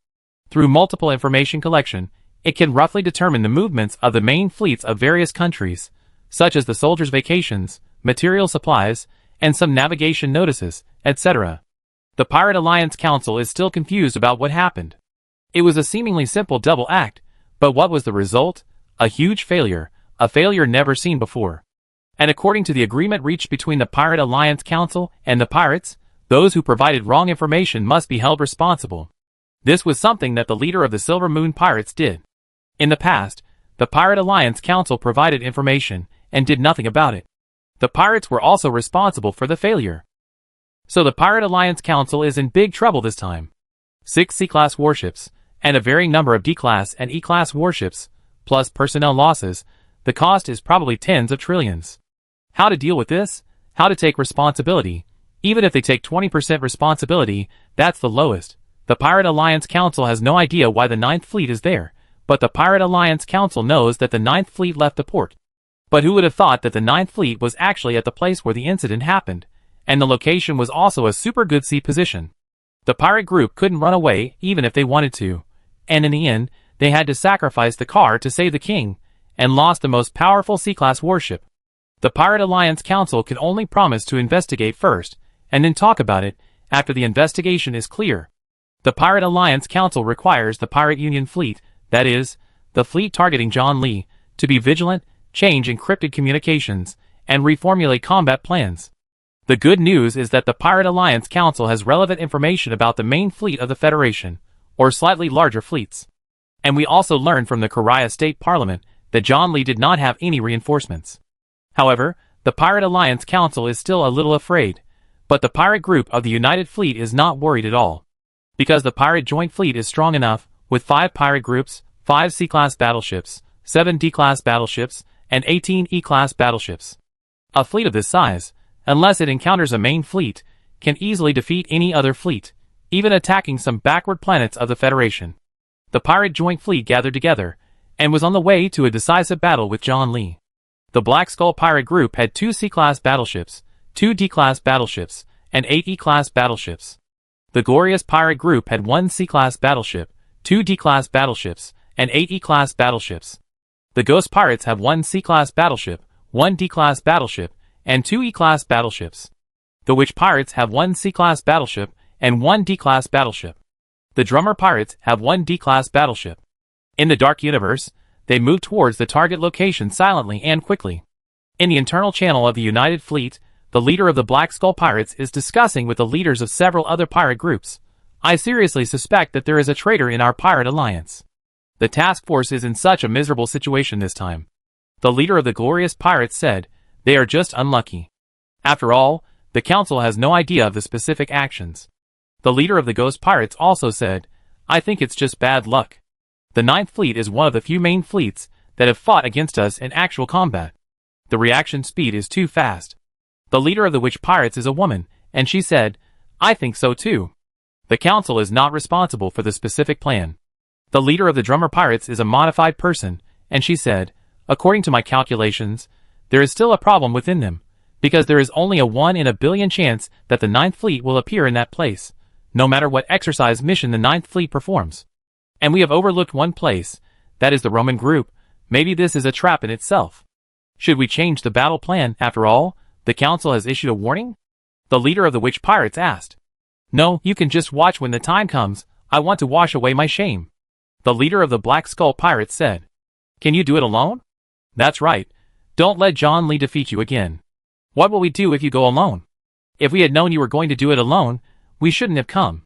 Through multiple information collection, it can roughly determine the movements of the main fleets of various countries, such as the soldiers' vacations, material supplies, and some navigation notices, etc. The Pirate Alliance Council is still confused about what happened. It was a seemingly simple double act, but what was the result? A huge failure, a failure never seen before. And according to the agreement reached between the Pirate Alliance Council and the pirates, those who provided wrong information must be held responsible. This was something that the leader of the Silver Moon Pirates did. In the past, the Pirate Alliance Council provided information and did nothing about it. The pirates were also responsible for the failure. So the Pirate Alliance Council is in big trouble this time. 6 C-class warships, and a varying number of D-class and E-class warships, plus personnel losses, the cost is probably tens of trillions. How to deal with this? How to take responsibility? Even if they take 20% responsibility, that's the lowest. The Pirate Alliance Council has no idea why the Ninth Fleet is there, but the Pirate Alliance Council knows that the Ninth Fleet left the port. But who would have thought that the Ninth Fleet was actually at the place where the incident happened, and the location was also a super good sea position. The pirate group couldn't run away even if they wanted to, and in the end, they had to sacrifice the car to save the king, and lost the most powerful C-class warship. The Pirate Alliance Council can only promise to investigate first, and then talk about it after the investigation is clear. The Pirate Alliance Council requires the Pirate Union Fleet, that is, the fleet targeting John Lee, to be vigilant, change encrypted communications, and reformulate combat plans. The good news is that the Pirate Alliance Council has relevant information about the main fleet of the Federation, or slightly larger fleets. And we also learned from the Karia State Parliament that John Lee did not have any reinforcements. However, the Pirate Alliance Council is still a little afraid, but the pirate group of the United Fleet is not worried at all. Because the Pirate Joint Fleet is strong enough, with 5 pirate groups, 5 C-class battleships, 7 D-class battleships, and 18 E-class battleships. A fleet of this size, unless it encounters a main fleet, can easily defeat any other fleet, even attacking some backward planets of the Federation. The Pirate Joint Fleet gathered together, and was on the way to a decisive battle with John Lee. The Black Skull Pirate Group had 2 C-class battleships, 2 D-class battleships, and 8 E-class battleships. The Glorious Pirate Group had 1 C-class battleship, 2 D-class battleships, and 8 E-class battleships. The Ghost Pirates have 1 C-class battleship, 1 D-class battleship, and 2 E-class battleships. The Witch Pirates have 1 C-class battleship and 1 D-class battleship. The Drummer Pirates have 1 D-class battleship. In the Dark Universe, they move towards the target location silently and quickly. In the internal channel of the United Fleet, the leader of the Black Skull Pirates is discussing with the leaders of several other pirate groups. I seriously suspect that there is a traitor in our pirate alliance. The task force is in such a miserable situation this time. The leader of the Glorious Pirates said, they are just unlucky. After all, the council has no idea of the specific actions. The leader of the Ghost Pirates also said, I think it's just bad luck. The Ninth Fleet is one of the few main fleets that have fought against us in actual combat. The reaction speed is too fast. The leader of the Witch Pirates is a woman, and she said, I think so too. The council is not responsible for the specific plan. The leader of the Drummer Pirates is a modified person, and she said, according to my calculations, there is still a problem within them, because there is only a 1 in a billion chance that the Ninth Fleet will appear in that place. no matter what exercise mission the Ninth Fleet performs. And we have overlooked one place, that is the Roman group. Maybe this is a trap in itself. Should we change the battle plan after all? The council has issued a warning? The leader of the witch pirates asked. No, you can just watch when the time comes. I want to wash away my shame. The leader of the Black Skull Pirates said. Can you do it alone? That's right. Don't let John Lee defeat you again. What will we do if you go alone? If we had known you were going to do it alone, we shouldn't have come.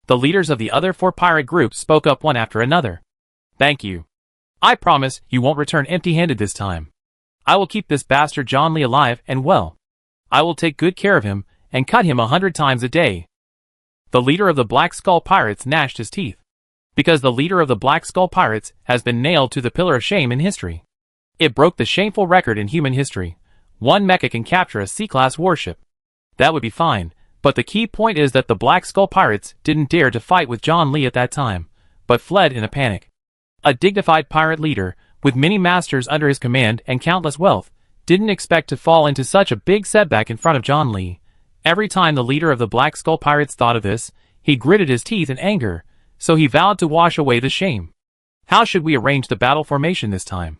The leaders of the other 4 pirate groups spoke up one after another. Thank you. I promise you won't return empty-handed this time. I will keep this bastard John Lee alive and well. I will take good care of him and cut him 100 times a day. The leader of the Black Skull Pirates gnashed his teeth. Because the leader of the Black Skull Pirates has been nailed to the pillar of shame in history. It broke the shameful record in human history. One mecha can capture a C-class warship. That would be fine, but the key point is that the Black Skull Pirates didn't dare to fight with John Lee at that time, but fled in a panic. A dignified pirate leader, with many masters under his command and countless wealth, didn't expect to fall into such a big setback in front of John Lee. Every time the leader of the Black Skull Pirates thought of this, he gritted his teeth in anger, so he vowed to wash away the shame. How should we arrange the battle formation this time?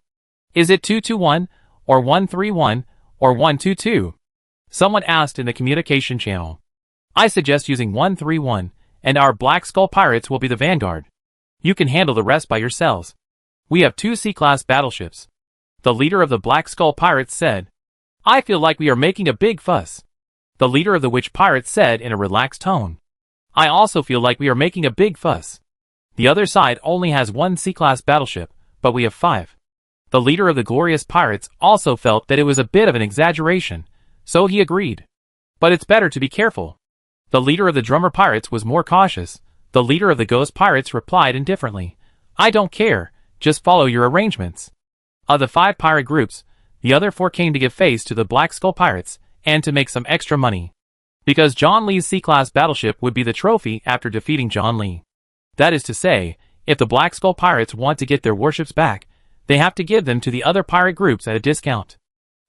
Is it 2-2-1, or 1-3-1, or 1-2-2? Someone asked in the communication channel. I suggest using 1-3-1, and our Black Skull Pirates will be the vanguard. You can handle the rest by yourselves. We have 2 C-class battleships. The leader of the Black Skull Pirates said. I feel like we are making a big fuss. The leader of the Witch Pirates said in a relaxed tone. I also feel like we are making a big fuss. The other side only has 1 C-class battleship, but we have 5. The leader of the Glorious Pirates also felt that it was a bit of an exaggeration, so he agreed. But it's better to be careful. The leader of the Drummer Pirates was more cautious. The leader of the Ghost Pirates replied indifferently. I don't care, just follow your arrangements. Of the 5 pirate groups, the other 4 came to give face to the Black Skull Pirates, and to make some extra money. Because John Lee's C-class battleship would be the trophy after defeating John Lee. That is to say, if the Black Skull Pirates want to get their warships back, they have to give them to the other pirate groups at a discount.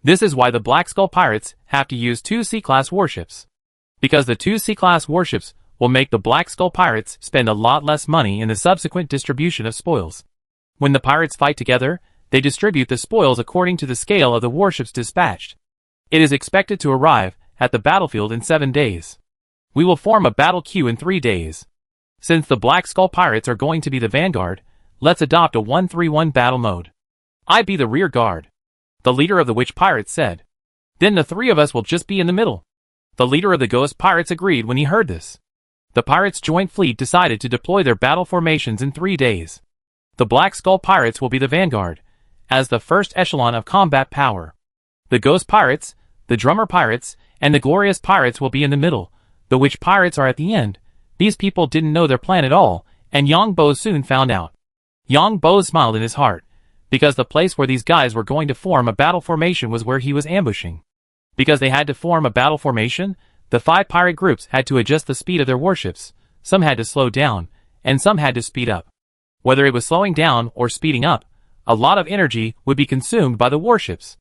This is why the Black Skull Pirates have to use 2 C-class warships. Because the 2 C-class warships will make the Black Skull Pirates spend a lot less money in the subsequent distribution of spoils. When the pirates fight together, they distribute the spoils according to the scale of the warships dispatched. It is expected to arrive at the battlefield in 7 days. We will form a battle queue in 3 days. Since the Black Skull Pirates are going to be the vanguard, let's adopt a 1-3-1 battle mode. I be the rear guard. The leader of the Witch Pirates said. Then the 3 of us will just be in the middle. The leader of the Ghost Pirates agreed when he heard this. The pirates' joint fleet decided to deploy their battle formations in 3 days. The Black Skull Pirates will be the vanguard, as the first echelon of combat power. The Ghost Pirates, the Drummer Pirates, and the Glorious Pirates will be in the middle. The Witch Pirates are at the end. These people didn't know their plan at all, and Yang Bo soon found out. Yang Bo smiled in his heart, because the place where these guys were going to form a battle formation was where he was ambushing. Because they had to form a battle formation, the 5 pirate groups had to adjust the speed of their warships. Some had to slow down, and some had to speed up. Whether it was slowing down or speeding up, a lot of energy would be consumed by the warships.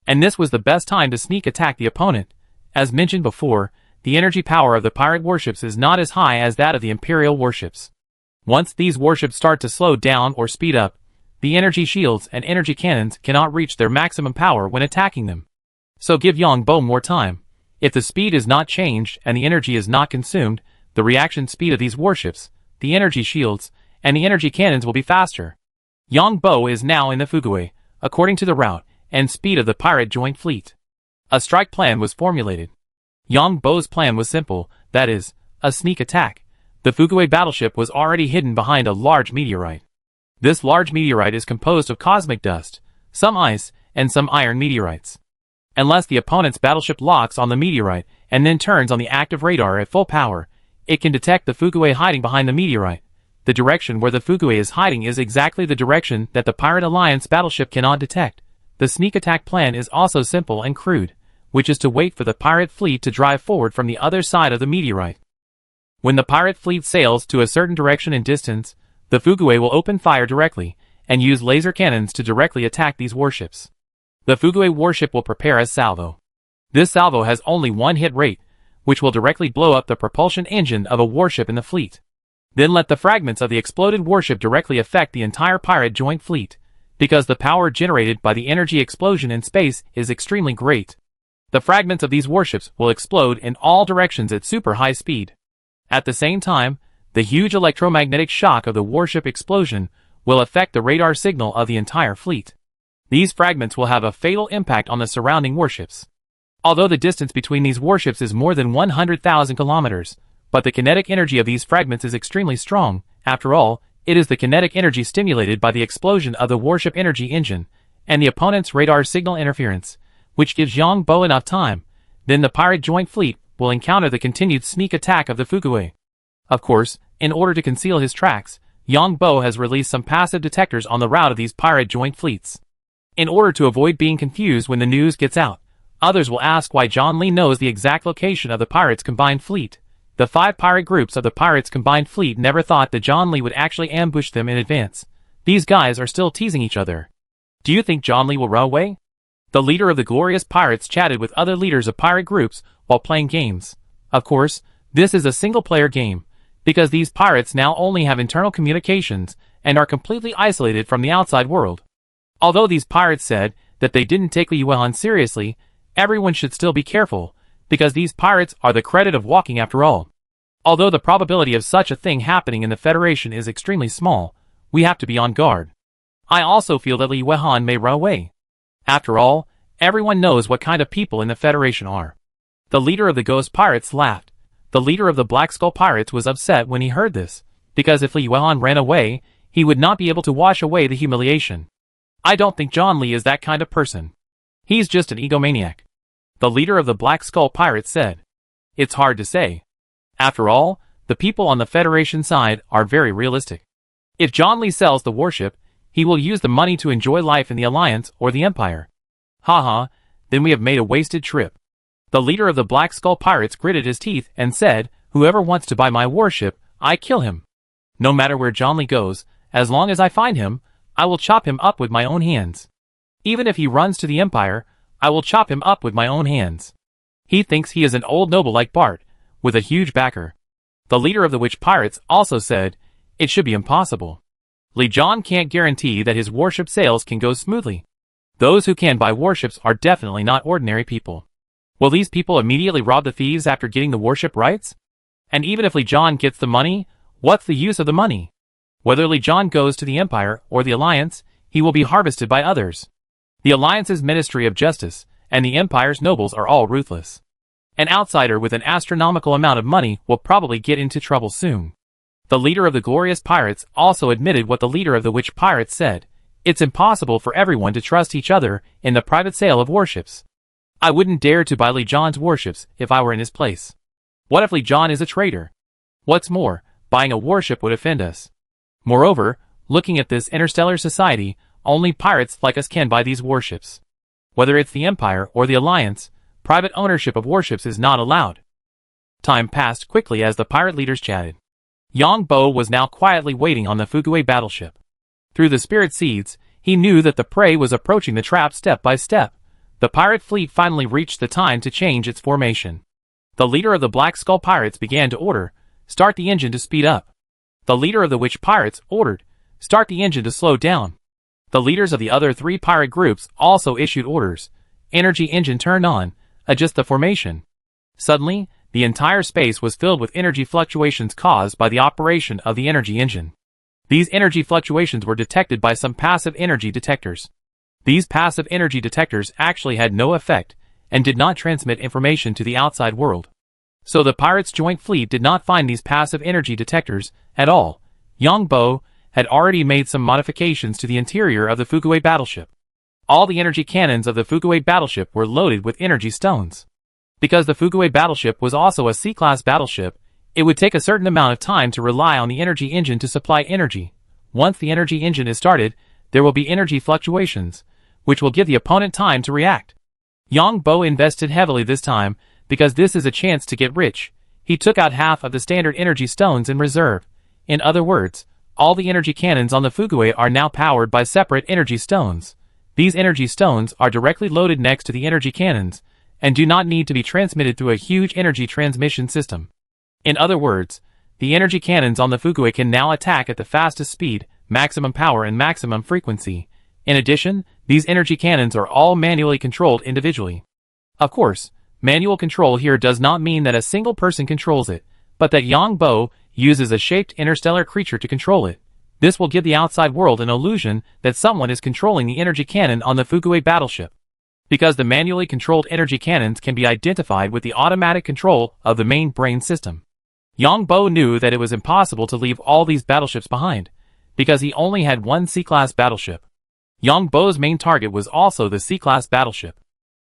And this was the best time to sneak attack the opponent. As mentioned before, the energy power of the pirate warships is not as high as that of the Imperial warships. Once these warships start to slow down or speed up, the energy shields and energy cannons cannot reach their maximum power when attacking them. So give Yang Bo more time. If the speed is not changed and the energy is not consumed, the reaction speed of these warships, the energy shields, and the energy cannons will be faster. Yang Bo is now in the Fuguay, according to the route and speed of the pirate joint fleet. A strike plan was formulated. Yang Bo's plan was simple, that is, a sneak attack. The Fuguay battleship was already hidden behind a large meteorite. This large meteorite is composed of cosmic dust, some ice, and some iron meteorites. Unless the opponent's battleship locks on the meteorite and then turns on the active radar at full power, it can detect the Fuguay hiding behind the meteorite. The direction where the Fuguay is hiding is exactly the direction that the Pirate Alliance battleship cannot detect. The sneak attack plan is also simple and crude, which is to wait for the pirate fleet to drive forward from the other side of the meteorite. When the pirate fleet sails to a certain direction and distance, the Fuguay will open fire directly, and use laser cannons to directly attack these warships. The Fuguay warship will prepare a salvo. This salvo has only 1 hit rate, which will directly blow up the propulsion engine of a warship in the fleet. Then let the fragments of the exploded warship directly affect the entire pirate joint fleet, because the power generated by the energy explosion in space is extremely great. The fragments of these warships will explode in all directions at super high speed. At the same time, the huge electromagnetic shock of the warship explosion will affect the radar signal of the entire fleet. These fragments will have a fatal impact on the surrounding warships. Although the distance between these warships is more than 100,000 kilometers, but the kinetic energy of these fragments is extremely strong. After all, it is the kinetic energy stimulated by the explosion of the warship energy engine, and the opponent's radar signal interference, which gives Yang Bo enough time. Then the pirate joint fleet will encounter the continued sneak attack of the Fuguei. Of course, in order to conceal his tracks, Yang Bo has released some passive detectors on the route of these pirate joint fleets. In order to avoid being confused when the news gets out, others will ask why John Lee knows the exact location of the pirates' combined fleet. The 5 pirate groups of the pirates' combined fleet never thought that John Lee would actually ambush them in advance. These guys are still teasing each other. Do you think John Lee will run away? The leader of the glorious pirates chatted with other leaders of pirate groups while playing games. Of course, this is a single-player game, because these pirates now only have internal communications and are completely isolated from the outside world. Although these pirates said that they didn't take Li Yuan seriously, everyone should still be careful, because these pirates are the credit of walking after all. Although the probability of such a thing happening in the Federation is extremely small, we have to be on guard. I also feel that Li Yuan may run away. After all, everyone knows what kind of people in the Federation are. The leader of the Ghost Pirates laughed. The leader of the Black Skull Pirates was upset when he heard this, because if Li Yuan ran away, he would not be able to wash away the humiliation. I don't think John Lee is that kind of person. He's just an egomaniac. The leader of the Black Skull Pirates said. It's hard to say. After all, the people on the Federation side are very realistic. If John Lee sells the warship, he will use the money to enjoy life in the Alliance or the Empire. Haha, then we have made a wasted trip. The leader of the Black Skull Pirates gritted his teeth and said, whoever wants to buy my warship, I kill him. No matter where John Lee goes, as long as I find him, I will chop him up with my own hands. Even if he runs to the Empire, I will chop him up with my own hands. He thinks he is an old noble like Bart, with a huge backer. The leader of the Witch Pirates also said, it should be impossible. Li John can't guarantee that his warship sales can go smoothly. Those who can buy warships are definitely not ordinary people. Will these people immediately rob the thieves after getting the warship rights? And even if Li John gets the money, what's the use of the money? Whether Li John goes to the Empire or the Alliance, he will be harvested by others. The Alliance's Ministry of Justice and the Empire's nobles are all ruthless. An outsider with an astronomical amount of money will probably get into trouble soon. The leader of the Glorious Pirates also admitted what the leader of the Witch Pirates said. It's impossible for everyone to trust each other in the private sale of warships. I wouldn't dare to buy Li John's warships if I were in his place. What if Li John is a traitor? What's more, buying a warship would offend us. Moreover, looking at this interstellar society, only pirates like us can buy these warships. Whether it's the Empire or the Alliance, private ownership of warships is not allowed. Time passed quickly as the pirate leaders chatted. Yang Bo was now quietly waiting on the Fuguei battleship. Through the spirit seeds, he knew that the prey was approaching the trap step by step. The pirate fleet finally reached the time to change its formation. The leader of the Black Skull Pirates began to order, start the engine to speed up. The leader of the Witch Pirates ordered, start the engine to slow down. The leaders of the other 3 pirate groups also issued orders, energy engine turned on, adjust the formation. Suddenly, the entire space was filled with energy fluctuations caused by the operation of the energy engine. These energy fluctuations were detected by some passive energy detectors. These passive energy detectors actually had no effect and did not transmit information to the outside world. So the pirates' joint fleet did not find these passive energy detectors at all. Yang Bo had already made some modifications to the interior of the Fuguei battleship. All the energy cannons of the Fuguei battleship were loaded with energy stones. Because the Fuguei battleship was also a C-class battleship, it would take a certain amount of time to rely on the energy engine to supply energy. Once the energy engine is started, there will be energy fluctuations, which will give the opponent time to react. Yang Bo invested heavily this time, because this is a chance to get rich. He took out half of the standard energy stones in reserve. In other words, all the energy cannons on the Fuguei are now powered by separate energy stones. These energy stones are directly loaded next to the energy cannons, and do not need to be transmitted through a huge energy transmission system. In other words, the energy cannons on the Fukui can now attack at the fastest speed, maximum power and maximum frequency. In addition, these energy cannons are all manually controlled individually. Of course, manual control here does not mean that a single person controls it, but that Yang Bo uses a shaped interstellar creature to control it. This will give the outside world an illusion that someone is controlling the energy cannon on the Fukui battleship. Because the manually controlled energy cannons can be identified with the automatic control of the main brain system. Yang Bo knew that it was impossible to leave all these battleships behind, because he only had one C-class battleship. Yang Bo's main target was also the C-class battleship.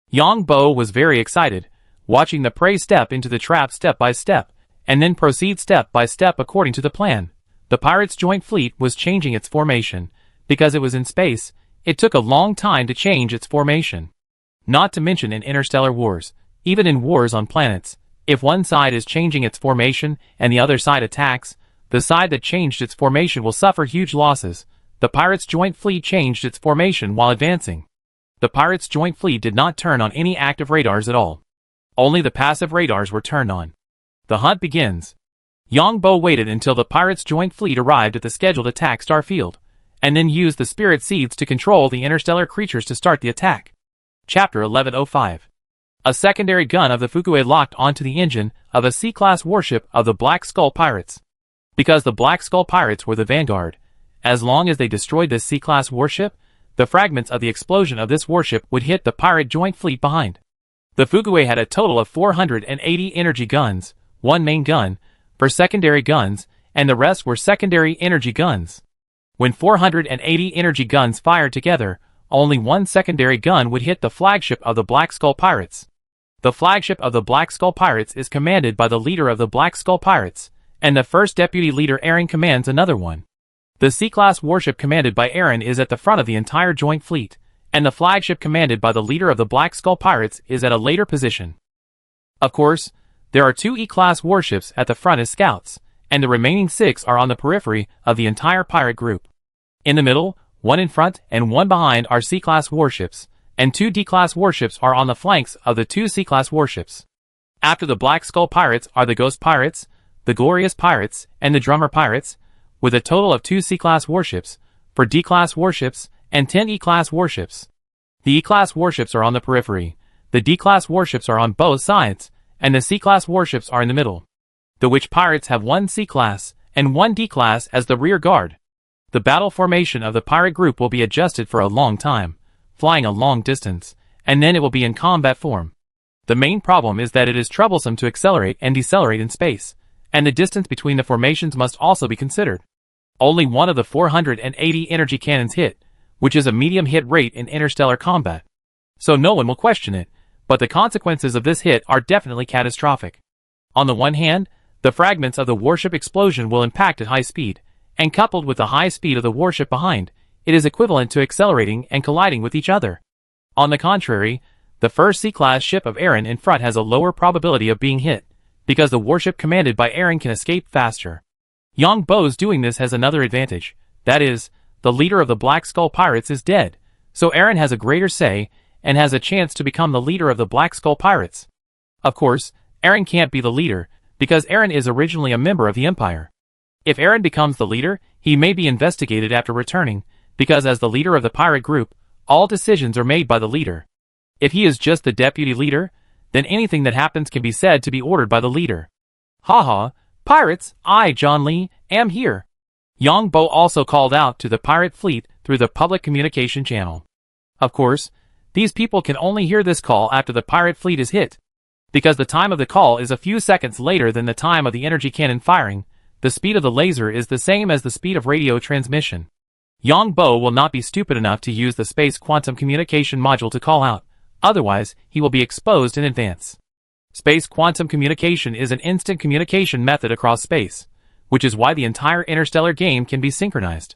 Yang Bo was very excited, watching the prey step into the trap step by step, and then proceed step by step according to the plan. The pirates' joint fleet was changing its formation. Because it was in space, it took a long time to change its formation. Not to mention in interstellar wars, even in wars on planets, if one side is changing its formation and the other side attacks, the side that changed its formation will suffer huge losses. The pirates' joint fleet changed its formation while advancing. The pirates' joint fleet did not turn on any active radars at all. Only the passive radars were turned on. The hunt begins. Yang Bo waited until the pirates' joint fleet arrived at the scheduled attack star field, and then used the spirit seeds to control the interstellar creatures to start the attack. Chapter 1105. A secondary gun of the Fukui locked onto the engine of a C-class warship of the Black Skull Pirates. Because the Black Skull Pirates were the vanguard, as long as they destroyed this C-class warship, the fragments of the explosion of this warship would hit the pirate joint fleet behind. The Fukui had a total of 480 energy guns, one main gun, for secondary guns, and the rest were secondary energy guns. When 480 energy guns fired together, only one secondary gun would hit the flagship of the Black Skull Pirates. The flagship of the Black Skull Pirates is commanded by the leader of the Black Skull Pirates, and the first deputy leader Aaron commands another one. The C-class warship commanded by Aaron is at the front of the entire joint fleet, and the flagship commanded by the leader of the Black Skull Pirates is at a later position. Of course, there are 2 E-class warships at the front as scouts, and the remaining 6 are on the periphery of the entire pirate group. In the middle, 1 in front and 1 behind are C-class warships, and 2 D-class warships are on the flanks of the 2 C-class warships. After the Black Skull Pirates are the Ghost Pirates, the Glorious Pirates, and the Drummer Pirates, with a total of 2 C-class warships, for D-class warships, and 10 E-class warships. The E-class warships are on the periphery, the D-class warships are on both sides, and the C-class warships are in the middle. The Witch Pirates have 1 C-class and 1 D-class as the rear guard. The battle formation of the pirate group will be adjusted for a long time, flying a long distance, and then it will be in combat form. The main problem is that it is troublesome to accelerate and decelerate in space, and the distance between the formations must also be considered. Only one of the 480 energy cannons hit, which is a medium hit rate in interstellar combat. So no one will question it, but the consequences of this hit are definitely catastrophic. On the one hand, the fragments of the warship explosion will impact at high speed, and coupled with the high speed of the warship behind, it is equivalent to accelerating and colliding with each other. On the contrary, the first C-class ship of Aaron in front has a lower probability of being hit, because the warship commanded by Aaron can escape faster. Yang Bo's doing this has another advantage, that is, the leader of the Black Skull Pirates is dead, so Aaron has a greater say, and has a chance to become the leader of the Black Skull Pirates. Of course, Aaron can't be the leader, because Aaron is originally a member of the Empire. If Aaron becomes the leader, he may be investigated after returning, because as the leader of the pirate group, all decisions are made by the leader. If he is just the deputy leader, then anything that happens can be said to be ordered by the leader. Haha, pirates, I, John Lee, am here. Yang Bo also called out to the pirate fleet through the public communication channel. Of course, these people can only hear this call after the pirate fleet is hit. Because the time of the call is a few seconds later than the time of the energy cannon firing, the speed of the laser is the same as the speed of radio transmission. Yang Bo will not be stupid enough to use the space quantum communication module to call out, otherwise he will be exposed in advance. Space quantum communication is an instant communication method across space, which is why the entire interstellar game can be synchronized.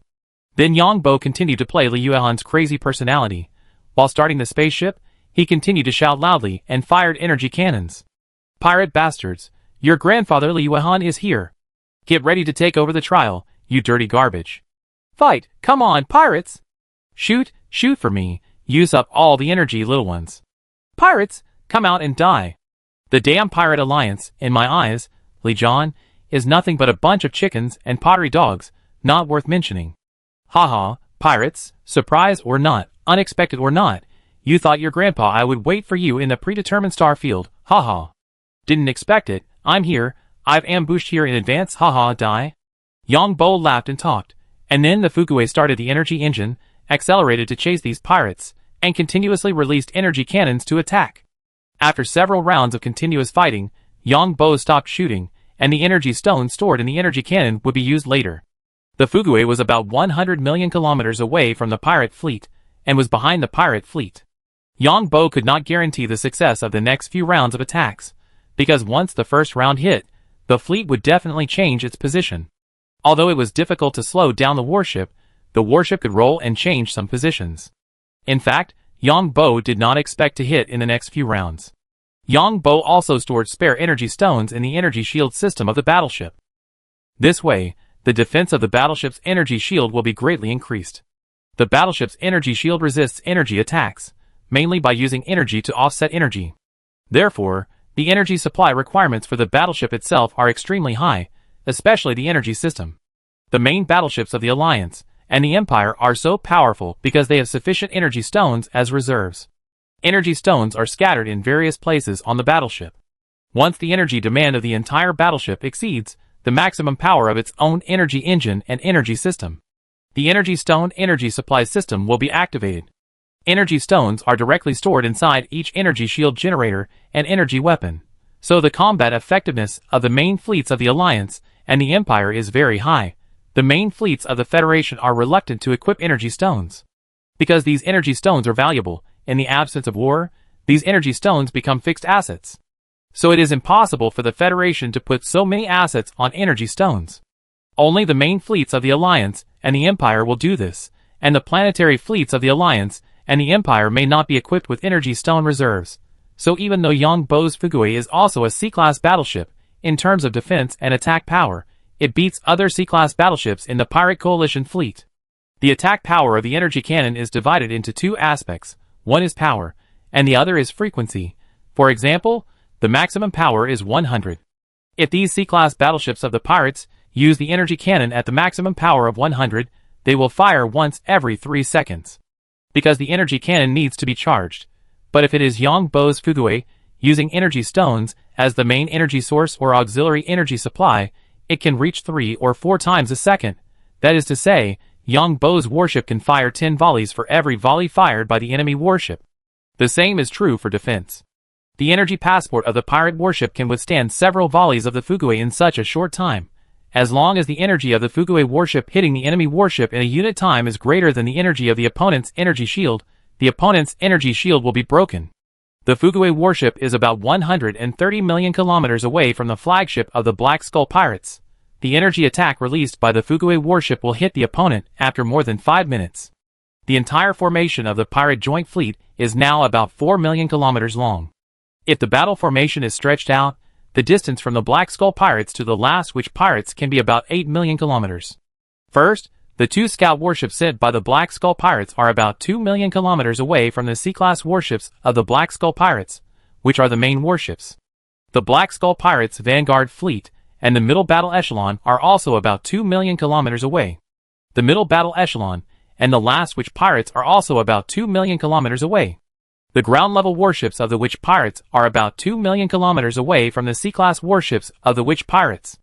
Then Yang Bo continued to play Li Yuehan's crazy personality. While starting the spaceship, he continued to shout loudly and fired energy cannons. Pirate bastards, your grandfather Li Yuehan is here. Get ready to take over the trial, you dirty garbage. Fight, come on, pirates! Shoot, shoot for me, use up all the energy, little ones. Pirates, Come out and die. The damn pirate alliance, in my eyes, Lee John, is nothing but a bunch of chickens and pottery dogs, not worth mentioning. Haha, pirates, surprise or not, unexpected or not, you thought your grandpa I would wait for you in the predetermined star field, haha. Didn't expect it, I'm here, I've ambushed here in advance, haha, die. Yang Bo laughed and talked, and then the Fuguei started the energy engine, accelerated to chase these pirates, and continuously released energy cannons to attack. After several rounds of continuous fighting, Yang Bo stopped shooting, and the energy stone stored in the energy cannon would be used later. The Fuguei was about 100 million kilometers away from the pirate fleet, and was behind the pirate fleet. Yang Bo could not guarantee the success of the next few rounds of attacks, because once the first round hit, the fleet would definitely change its position. Although it was difficult to slow down the warship could roll and change some positions. In fact, Yang Bo did not expect to hit in the next few rounds. Yang Bo also stored spare energy stones in the energy shield system of the battleship. This way, the defense of the battleship's energy shield will be greatly increased. The battleship's energy shield resists energy attacks, mainly by using energy to offset energy. Therefore, the energy supply requirements for the battleship itself are extremely high, especially the energy system. The main battleships of the Alliance and the Empire are so powerful because they have sufficient energy stones as reserves. Energy stones are scattered in various places on the battleship. Once the energy demand of the entire battleship exceeds the maximum power of its own energy engine and energy system, the energy stone energy supply system will be activated. Energy stones are directly stored inside each energy shield generator and energy weapon, so the combat effectiveness of the main fleets of the Alliance and the Empire is very high. The main fleets of the Federation are reluctant to equip energy stones. Because these energy stones are valuable, in the absence of war, these energy stones become fixed assets. So it is impossible for the Federation to put so many assets on energy stones. Only the main fleets of the Alliance and the Empire will do this, and the planetary fleets of the Alliance and the Empire may not be equipped with energy stone reserves. So even though Yang Bo's Fuguei is also a C-class battleship, in terms of defense and attack power, it beats other C-class battleships in the Pirate Coalition fleet. The attack power of the energy cannon is divided into two aspects. One is power, and the other is frequency. For example, the maximum power is 100. If these C-class battleships of the pirates use the energy cannon at the maximum power of 100, they will fire once every 3 seconds. Because the energy cannon needs to be charged. But if it is Yang Bo's Fuguei, using energy stones as the main energy source or auxiliary energy supply, it can reach 3 or 4 times a second. That is to say, Yang Bo's warship can fire 10 volleys for every volley fired by the enemy warship. The same is true for defense. The energy passport of the pirate warship can withstand several volleys of the Fuguei in such a short time. As long as the energy of the Fuguei warship hitting the enemy warship in a unit time is greater than the energy of the opponent's energy shield, the opponent's energy shield will be broken. The Fuguei warship is about 130 million kilometers away from the flagship of the Black Skull Pirates. The energy attack released by the Fuguei warship will hit the opponent after more than 5 minutes. The entire formation of the pirate joint fleet is now about 4 million kilometers long. If the battle formation is stretched out, the distance from the Black Skull Pirates to the Last Witch Pirates can be about 8 million kilometers. First, the 2 scout warships sent by the Black Skull Pirates are about 2 million kilometers away from the C-class warships of the Black Skull Pirates, which are the main warships. The Black Skull Pirates' Vanguard fleet and the Middle Battle Echelon are also about 2 million kilometers away. The Middle Battle Echelon and the Last Witch Pirates are also about 2 million kilometers away. The ground-level warships of the Witch Pirates are about 2 million kilometers away from the C-class warships of the Witch Pirates.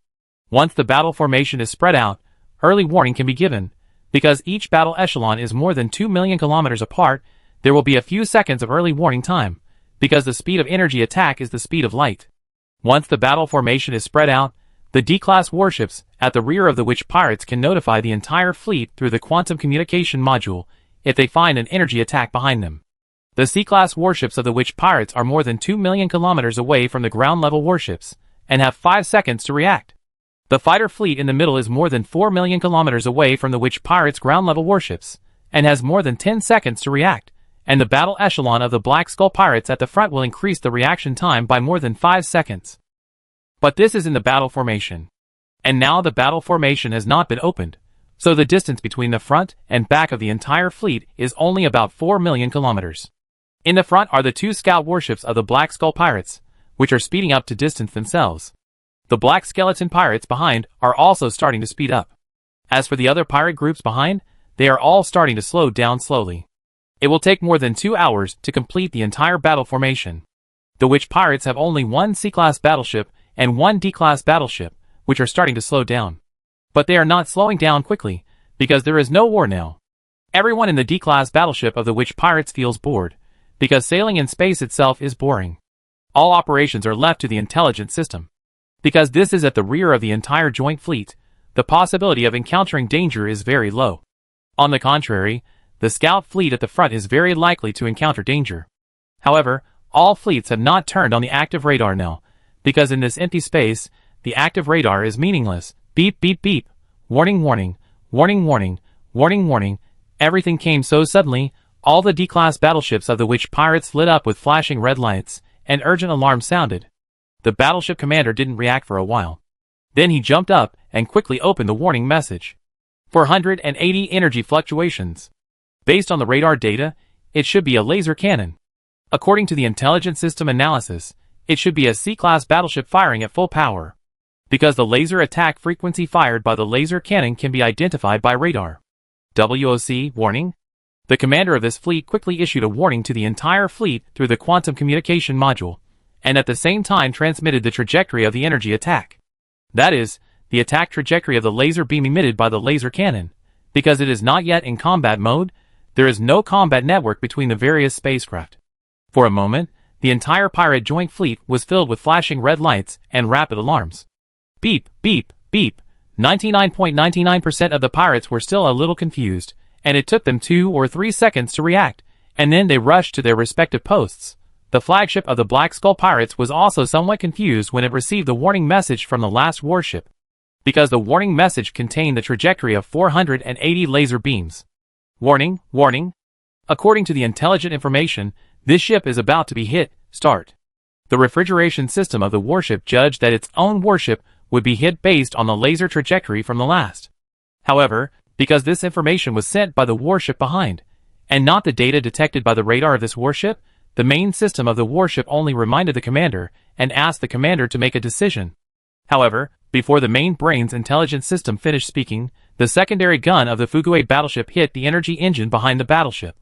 Once the battle formation is spread out, early warning can be given. Because each battle echelon is more than 2 million kilometers apart, there will be a few seconds of early warning time, because the speed of energy attack is the speed of light. Once the battle formation is spread out, the D-class warships at the rear of the Witch Pirates can notify the entire fleet through the quantum communication module if they find an energy attack behind them. The C-class warships of the Witch Pirates are more than 2 million kilometers away from the ground-level warships, and have 5 seconds to react. The fighter fleet in the middle is more than 4 million kilometers away from the Witch Pirates' ground-level warships, and has more than 10 seconds to react, and the battle echelon of the Black Skull Pirates at the front will increase the reaction time by more than 5 seconds. But this is in the battle formation. And now the battle formation has not been opened, so the distance between the front and back of the entire fleet is only about 4 million kilometers. In the front are the two scout warships of the Black Skull Pirates, which are speeding up to distance themselves. The Black Skeleton Pirates behind are also starting to speed up. As for the other pirate groups behind, they are all starting to slow down slowly. It will take more than 2 hours to complete the entire battle formation. The Witch Pirates have only one C-class battleship and one D-class battleship, which are starting to slow down. But they are not slowing down quickly, because there is no war now. Everyone in the D-class battleship of the Witch Pirates feels bored, because sailing in space itself is boring. All operations are left to the intelligence system. Because this is at the rear of the entire joint fleet, the possibility of encountering danger is very low. On the contrary, the scout fleet at the front is very likely to encounter danger. However, all fleets have not turned on the active radar now, because in this empty space, the active radar is meaningless. Beep beep beep. Warning warning. Warning warning. Warning warning. Everything came so suddenly, all the D-class battleships of the Witch Pirates lit up with flashing red lights, and urgent alarms sounded. The battleship commander didn't react for a while. Then he jumped up and quickly opened the warning message. 480 energy fluctuations. Based on the radar data, it should be a laser cannon. According to the intelligence system analysis, it should be a C-class battleship firing at full power. Because the laser attack frequency fired by the laser cannon can be identified by radar. WOC, warning? The commander of this fleet quickly issued a warning to the entire fleet through the quantum communication module, and at the same time transmitted the trajectory of the energy attack. That is, the attack trajectory of the laser beam emitted by the laser cannon. Because it is not yet in combat mode, there is no combat network between the various spacecraft. For a moment, the entire pirate joint fleet was filled with flashing red lights and rapid alarms. Beep, beep, beep. 99.99% of the pirates were still a little confused, and it took them 2 or 3 seconds to react, and then they rushed to their respective posts. The flagship of the Black Skull Pirates was also somewhat confused when it received the warning message from the last warship, because the warning message contained the trajectory of 480 laser beams. Warning, warning. According to the intelligent information, this ship is about to be hit. Start. The refrigeration system of the warship judged that its own warship would be hit based on the laser trajectory from the last. However, because this information was sent by the warship behind, and not the data detected by the radar of this warship, the main system of the warship only reminded the commander and asked the commander to make a decision. However, before the main brain's intelligence system finished speaking, the secondary gun of the Fugue battleship hit the energy engine behind the battleship.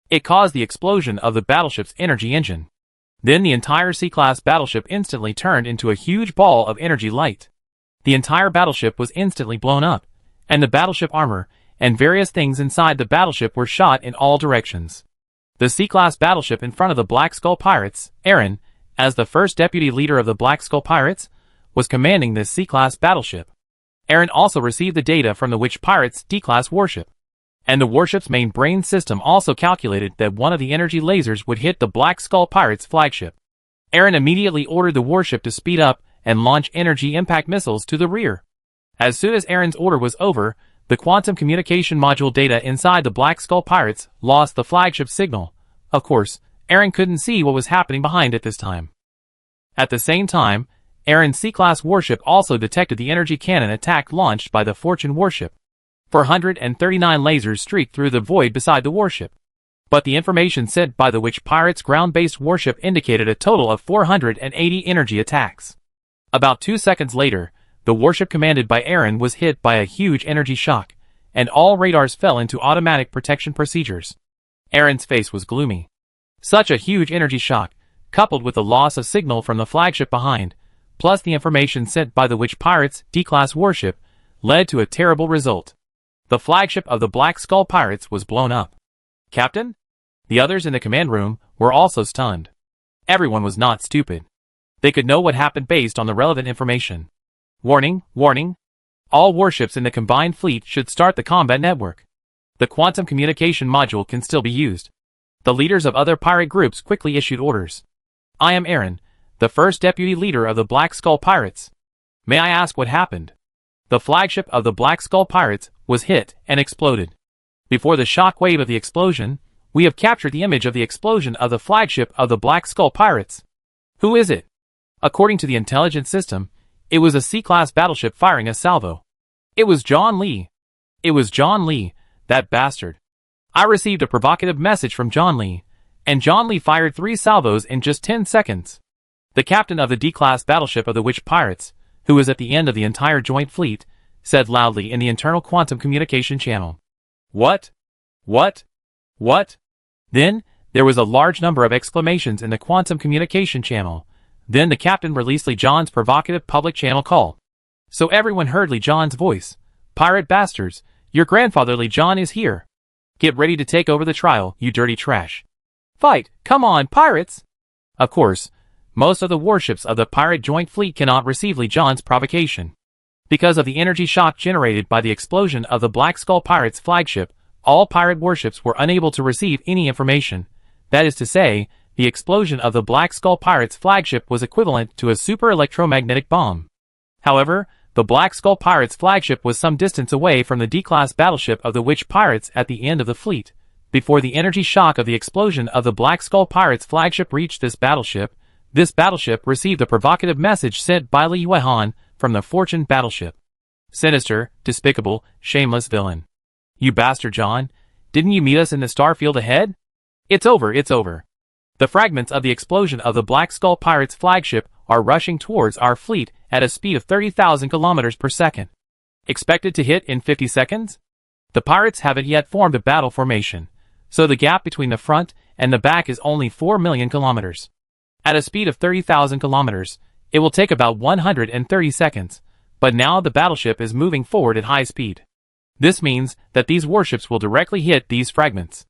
It caused the explosion of the battleship's energy engine. Then the entire C-class battleship instantly turned into a huge ball of energy light. The entire battleship was instantly blown up, and the battleship armor and various things inside the battleship were shot in all directions. The C-class battleship in front of the Black Skull Pirates, Aaron, as the first deputy leader of the Black Skull Pirates, was commanding this C-class battleship. Aaron also received the data from the Witch Pirates' D-class warship, and the warship's main brain system also calculated that one of the energy lasers would hit the Black Skull Pirates' flagship. Aaron immediately ordered the warship to speed up and launch energy impact missiles to the rear. As soon as Aaron's order was over, the quantum communication module data inside the Black Skull Pirates lost the flagship signal. Of course, Aaron couldn't see what was happening behind at this time. At the same time, Aaron's C-class warship also detected the energy cannon attack launched by the Fortune warship. 439 lasers streaked through the void beside the warship. But the information sent by the Witch Pirates' ground-based warship indicated a total of 480 energy attacks. About 2 seconds later, the warship commanded by Aaron was hit by a huge energy shock, and all radars fell into automatic protection procedures. Aaron's face was gloomy. Such a huge energy shock, coupled with the loss of signal from the flagship behind, plus the information sent by the Witch Pirates' D-class warship, led to a terrible result. The flagship of the Black Skull Pirates was blown up. Captain? The others in the command room were also stunned. Everyone was not stupid. They could know what happened based on the relevant information. Warning, warning. All warships in the combined fleet should start the combat network. The quantum communication module can still be used. The leaders of other pirate groups quickly issued orders. I am Aaron, the first deputy leader of the Black Skull Pirates. May I ask what happened? The flagship of the Black Skull Pirates was hit and exploded. Before the shock wave of the explosion, we have captured the image of the explosion of the flagship of the Black Skull Pirates. Who is it? According to the intelligence system, it was a C-class battleship firing a salvo. It was John Lee. It was John Lee, that bastard. I received a provocative message from John Lee, and John Lee fired 3 salvos in just 10 seconds. The captain of the D-class battleship of the Witch Pirates, who was at the end of the entire joint fleet, said loudly in the internal quantum communication channel. What? What? What? Then, there was a large number of exclamations in the quantum communication channel. Then the captain released Lee John's provocative public channel call. So everyone heard Lee John's voice. Pirate bastards, your grandfather Lee John is here. Get ready to take over the trial, you dirty trash. Fight, come on, pirates! Of course, most of the warships of the pirate joint fleet cannot receive Lee John's provocation. Because of the energy shock generated by the explosion of the Black Skull Pirates flagship, all pirate warships were unable to receive any information. That is to say, the explosion of the Black Skull Pirates flagship was equivalent to a super electromagnetic bomb. However, the Black Skull Pirates flagship was some distance away from the D-class battleship of the Witch Pirates at the end of the fleet. Before the energy shock of the explosion of the Black Skull Pirates flagship reached this battleship received a provocative message sent by Li Yuehan from the Fortune battleship. Sinister, despicable, shameless villain. You bastard, John. Didn't you meet us in the starfield ahead? It's over, it's over. The fragments of the explosion of the Black Skull Pirates flagship are rushing towards our fleet at a speed of 30,000 kilometers per second. Expected to hit in 50 seconds? The pirates haven't yet formed a battle formation, so the gap between the front and the back is only 4 million kilometers. At a speed of 30,000 kilometers, it will take about 130 seconds, but now the battleship is moving forward at high speed. This means that these warships will directly hit these fragments.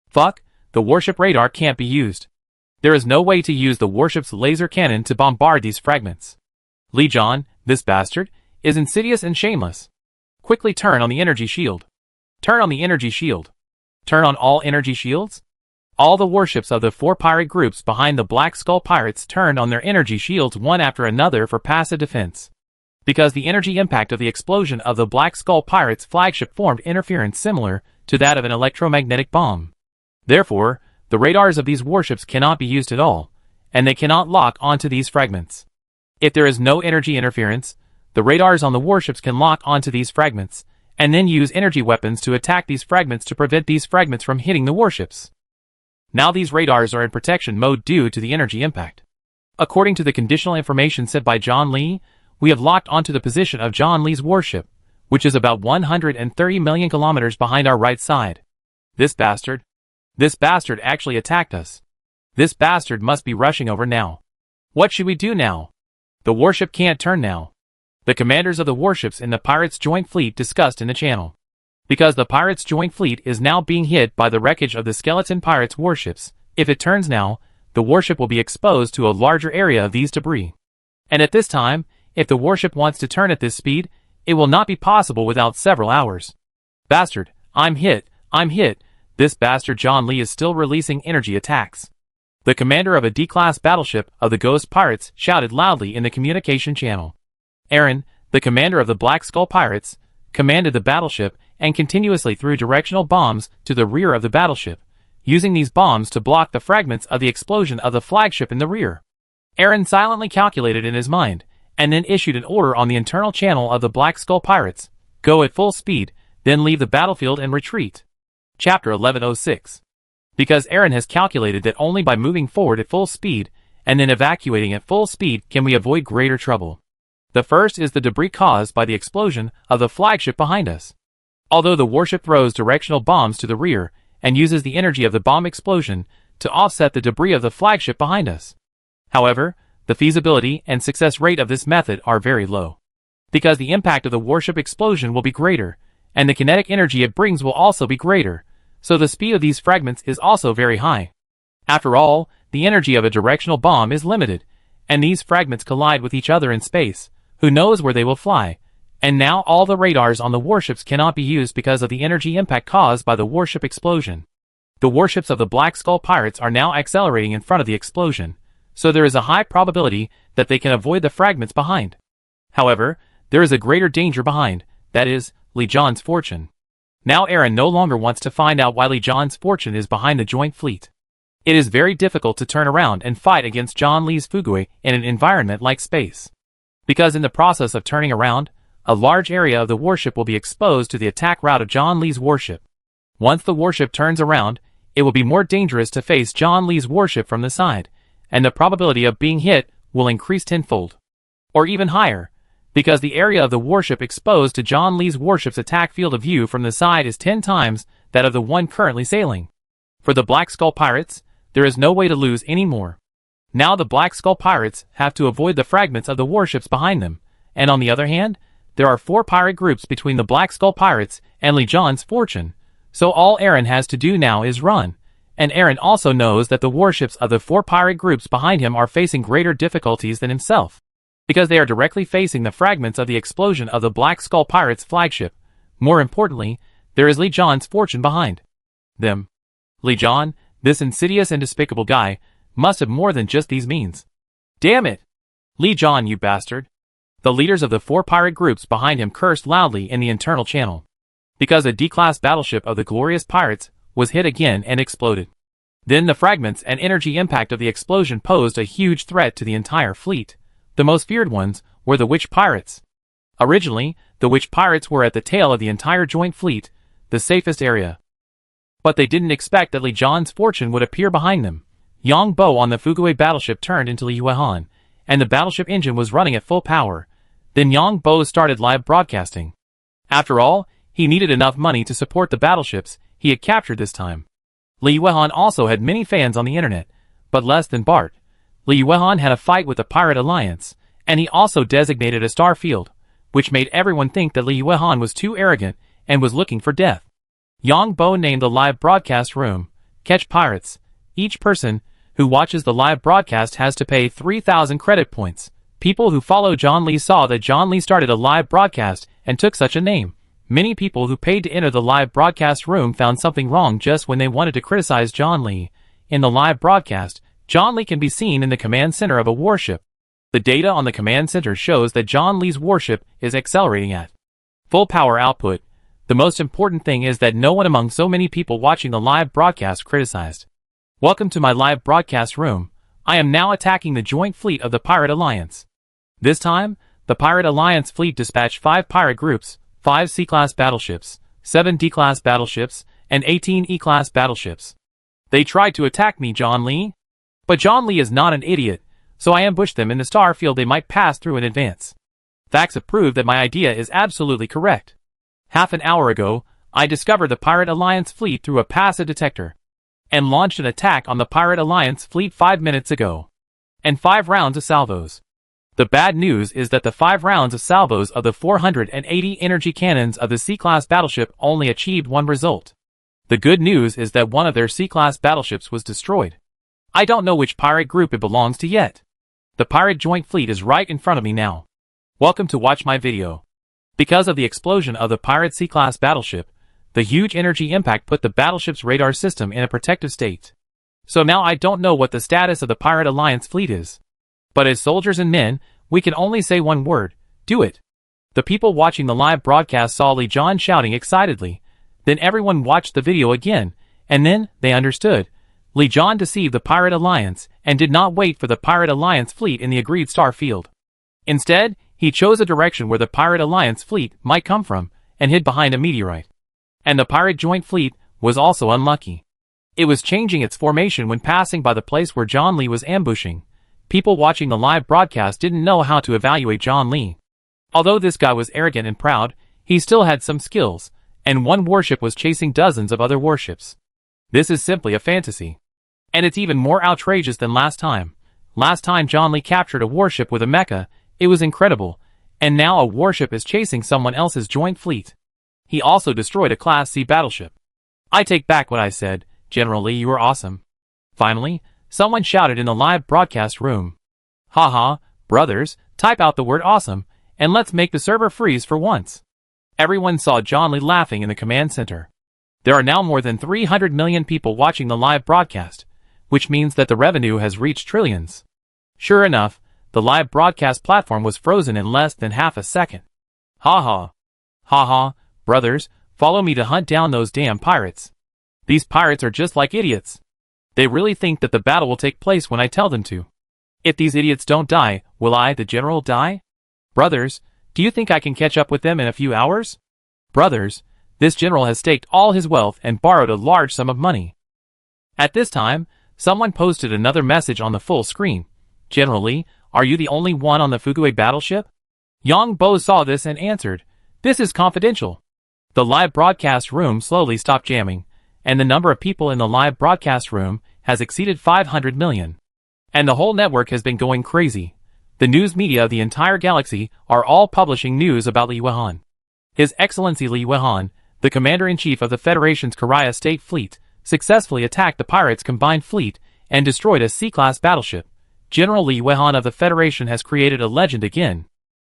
Fuck, the warship radar can't be used. There is no way to use the warship's laser cannon to bombard these fragments. Lee John, this bastard, is insidious and shameless. Quickly turn on the energy shield. Turn on the energy shield. Turn on all energy shields? All the warships of the 4 pirate groups behind the Black Skull Pirates turned on their energy shields one after another for passive defense. Because the energy impact of the explosion of the Black Skull Pirates flagship formed interference similar to that of an electromagnetic bomb. Therefore, the radars of these warships cannot be used at all, and they cannot lock onto these fragments. If there is no energy interference, the radars on the warships can lock onto these fragments, and then use energy weapons to attack these fragments to prevent these fragments from hitting the warships. Now these radars are in protection mode due to the energy impact. According to the conditional information sent by John Lee, we have locked onto the position of John Lee's warship, which is about 130 million kilometers behind our right side. This bastard actually attacked us. This bastard must be rushing over now. What should we do now? The warship can't turn now. The commanders of the warships in the Pirates' Joint Fleet discussed in the channel. Because the Pirates' Joint Fleet is now being hit by the wreckage of the Skeleton Pirates warships, if it turns now, the warship will be exposed to a larger area of these debris. And at this time, if the warship wants to turn at this speed, it will not be possible without several hours. Bastard, I'm hit. This bastard John Lee is still releasing energy attacks. The commander of a D-class battleship of the Ghost Pirates shouted loudly in the communication channel. Aaron, the commander of the Black Skull Pirates, commanded the battleship and continuously threw directional bombs to the rear of the battleship, using these bombs to block the fragments of the explosion of the flagship in the rear. Aaron silently calculated in his mind, and then issued an order on the internal channel of the Black Skull Pirates. Go at full speed, then leave the battlefield and retreat. Chapter 1106. Because Aaron has calculated that only by moving forward at full speed, and then evacuating at full speed can we avoid greater trouble. The first is the debris caused by the explosion of the flagship behind us. Although the warship throws directional bombs to the rear, and uses the energy of the bomb explosion to offset the debris of the flagship behind us. However, the feasibility and success rate of this method are very low. Because the impact of the warship explosion will be greater, and the kinetic energy it brings will also be greater, so the speed of these fragments is also very high. After all, the energy of a directional bomb is limited, and these fragments collide with each other in space. Who knows where they will fly? And now all the radars on the warships cannot be used because of the energy impact caused by the warship explosion. The warships of the Black Skull Pirates are now accelerating in front of the explosion, so there is a high probability that they can avoid the fragments behind. However, there is a greater danger behind, that is, Lee John's fortune. Now Aaron no longer wants to find out why Lee John's fortune is behind the joint fleet. It is very difficult to turn around and fight against John Lee's Fugui in an environment like space. Because in the process of turning around, a large area of the warship will be exposed to the attack route of John Lee's warship. Once the warship turns around, it will be more dangerous to face John Lee's warship from the side, and the probability of being hit will increase tenfold. Or even higher, because the area of the warship exposed to John Lee's warship's attack field of view from the side is 10 times that of the one currently sailing. For the Black Skull pirates, there is no way to lose any more. Now the Black Skull pirates have to avoid the fragments of the warships behind them, and on the other hand, there are 4 pirate groups between the Black Skull pirates and Lee John's fortune, so all Aaron has to do now is run. And Aaron also knows that the warships of the 4 pirate groups behind him are facing greater difficulties than himself, because they are directly facing the fragments of the explosion of the Black Skull pirates' flagship. More importantly, there is Lee John's fortune behind them. Lee John, this insidious and despicable guy, must have more than just these means. Damn it! Lee John, you bastard! The leaders of the 4 pirate groups behind him cursed loudly in the internal channel, because a D-class battleship of the glorious pirates was hit again and exploded. Then the fragments and energy impact of the explosion posed a huge threat to the entire fleet. The most feared ones were the witch pirates. Originally, the witch pirates were at the tail of the entire joint fleet, the safest area. But they didn't expect that Lee John's fortune would appear behind them. Yang Bo on the Fuguei battleship turned into Li Yuehan, and the battleship engine was running at full power. Then Yang Bo started live broadcasting. After all, he needed enough money to support the battleships he had captured this time. Li Yuehan also had many fans on the internet, but less than Bart. Li Yuehan had a fight with the Pirate Alliance, and he also designated a star field, which made everyone think that Li Yuehan was too arrogant and was looking for death. Yang Bo named the live broadcast room, Catch Pirates. Each person who watches the live broadcast has to pay 3,000 credit points. People who follow John Lee saw that John Lee started a live broadcast and took such a name. Many people who paid to enter the live broadcast room found something wrong just when they wanted to criticize John Lee. In the live broadcast, John Lee can be seen in the command center of a warship. The data on the command center shows that John Lee's warship is accelerating at full power output. The most important thing is that no one among so many people watching the live broadcast criticized. Welcome to my live broadcast room. I am now attacking the joint fleet of the Pirate Alliance. This time, the Pirate Alliance fleet dispatched 5 pirate groups, 5 C-class battleships, 7 D-class battleships, and 18 E-class battleships. They tried to attack me, John Lee. But John Lee is not an idiot, so I ambushed them in the star field they might pass through in advance. Facts have proved that my idea is absolutely correct. Half an hour ago, I discovered the Pirate Alliance fleet through a passive detector, and launched an attack on the Pirate Alliance fleet 5 minutes ago. And 5 rounds of salvos. The bad news is that the 5 rounds of salvos of the 480 energy cannons of the C-class battleship only achieved 1 result. The good news is that one of their C-class battleships was destroyed. I don't know which pirate group it belongs to yet. The pirate joint fleet is right in front of me now. Welcome to watch my video. Because of the explosion of the pirate C-class battleship, the huge energy impact put the battleship's radar system in a protective state. So now I don't know what the status of the Pirate Alliance fleet is. But as soldiers and men, we can only say one word: do it. The people watching the live broadcast saw Lee John shouting excitedly. Then everyone watched the video again, and then they understood. Lee John deceived the Pirate Alliance and did not wait for the Pirate Alliance fleet in the agreed star field. Instead, he chose a direction where the Pirate Alliance fleet might come from, and hid behind a meteorite. And the pirate joint fleet was also unlucky. It was changing its formation when passing by the place where John Lee was ambushing. People watching the live broadcast didn't know how to evaluate John Lee. Although this guy was arrogant and proud, he still had some skills, and one warship was chasing dozens of other warships. This is simply a fantasy. And it's even more outrageous than last time. Last time John Lee captured a warship with a mecha, it was incredible, and now a warship is chasing someone else's joint fleet. He also destroyed a Class C battleship. I take back what I said. General Lee, you are awesome. Finally, someone shouted in the live broadcast room. Haha, brothers, type out the word awesome, and let's make the server freeze for once. Everyone saw John Lee laughing in the command center. There are now more than 300 million people watching the live broadcast, which means that the revenue has reached trillions. Sure enough, the live broadcast platform was frozen in less than half a second. Haha. Haha. Brothers, follow me to hunt down those damn pirates. These pirates are just like idiots. They really think that the battle will take place when I tell them to. If these idiots don't die, will I, the general, die? Brothers, do you think I can catch up with them in a few hours? Brothers, this general has staked all his wealth and borrowed a large sum of money. At this time, someone posted another message on the full screen. General Lee, are you the only one on the Fugui battleship? Yang Bo saw this and answered, "This is confidential." The live broadcast room slowly stopped jamming, and the number of people in the live broadcast room has exceeded 500 million. And the whole network has been going crazy. The news media of the entire galaxy are all publishing news about Li Weihan. His Excellency Li Weihan, the Commander-in-Chief of the Federation's Karia State Fleet, successfully attacked the pirates' combined fleet and destroyed a C-class battleship. General Li Weihan of the Federation has created a legend again.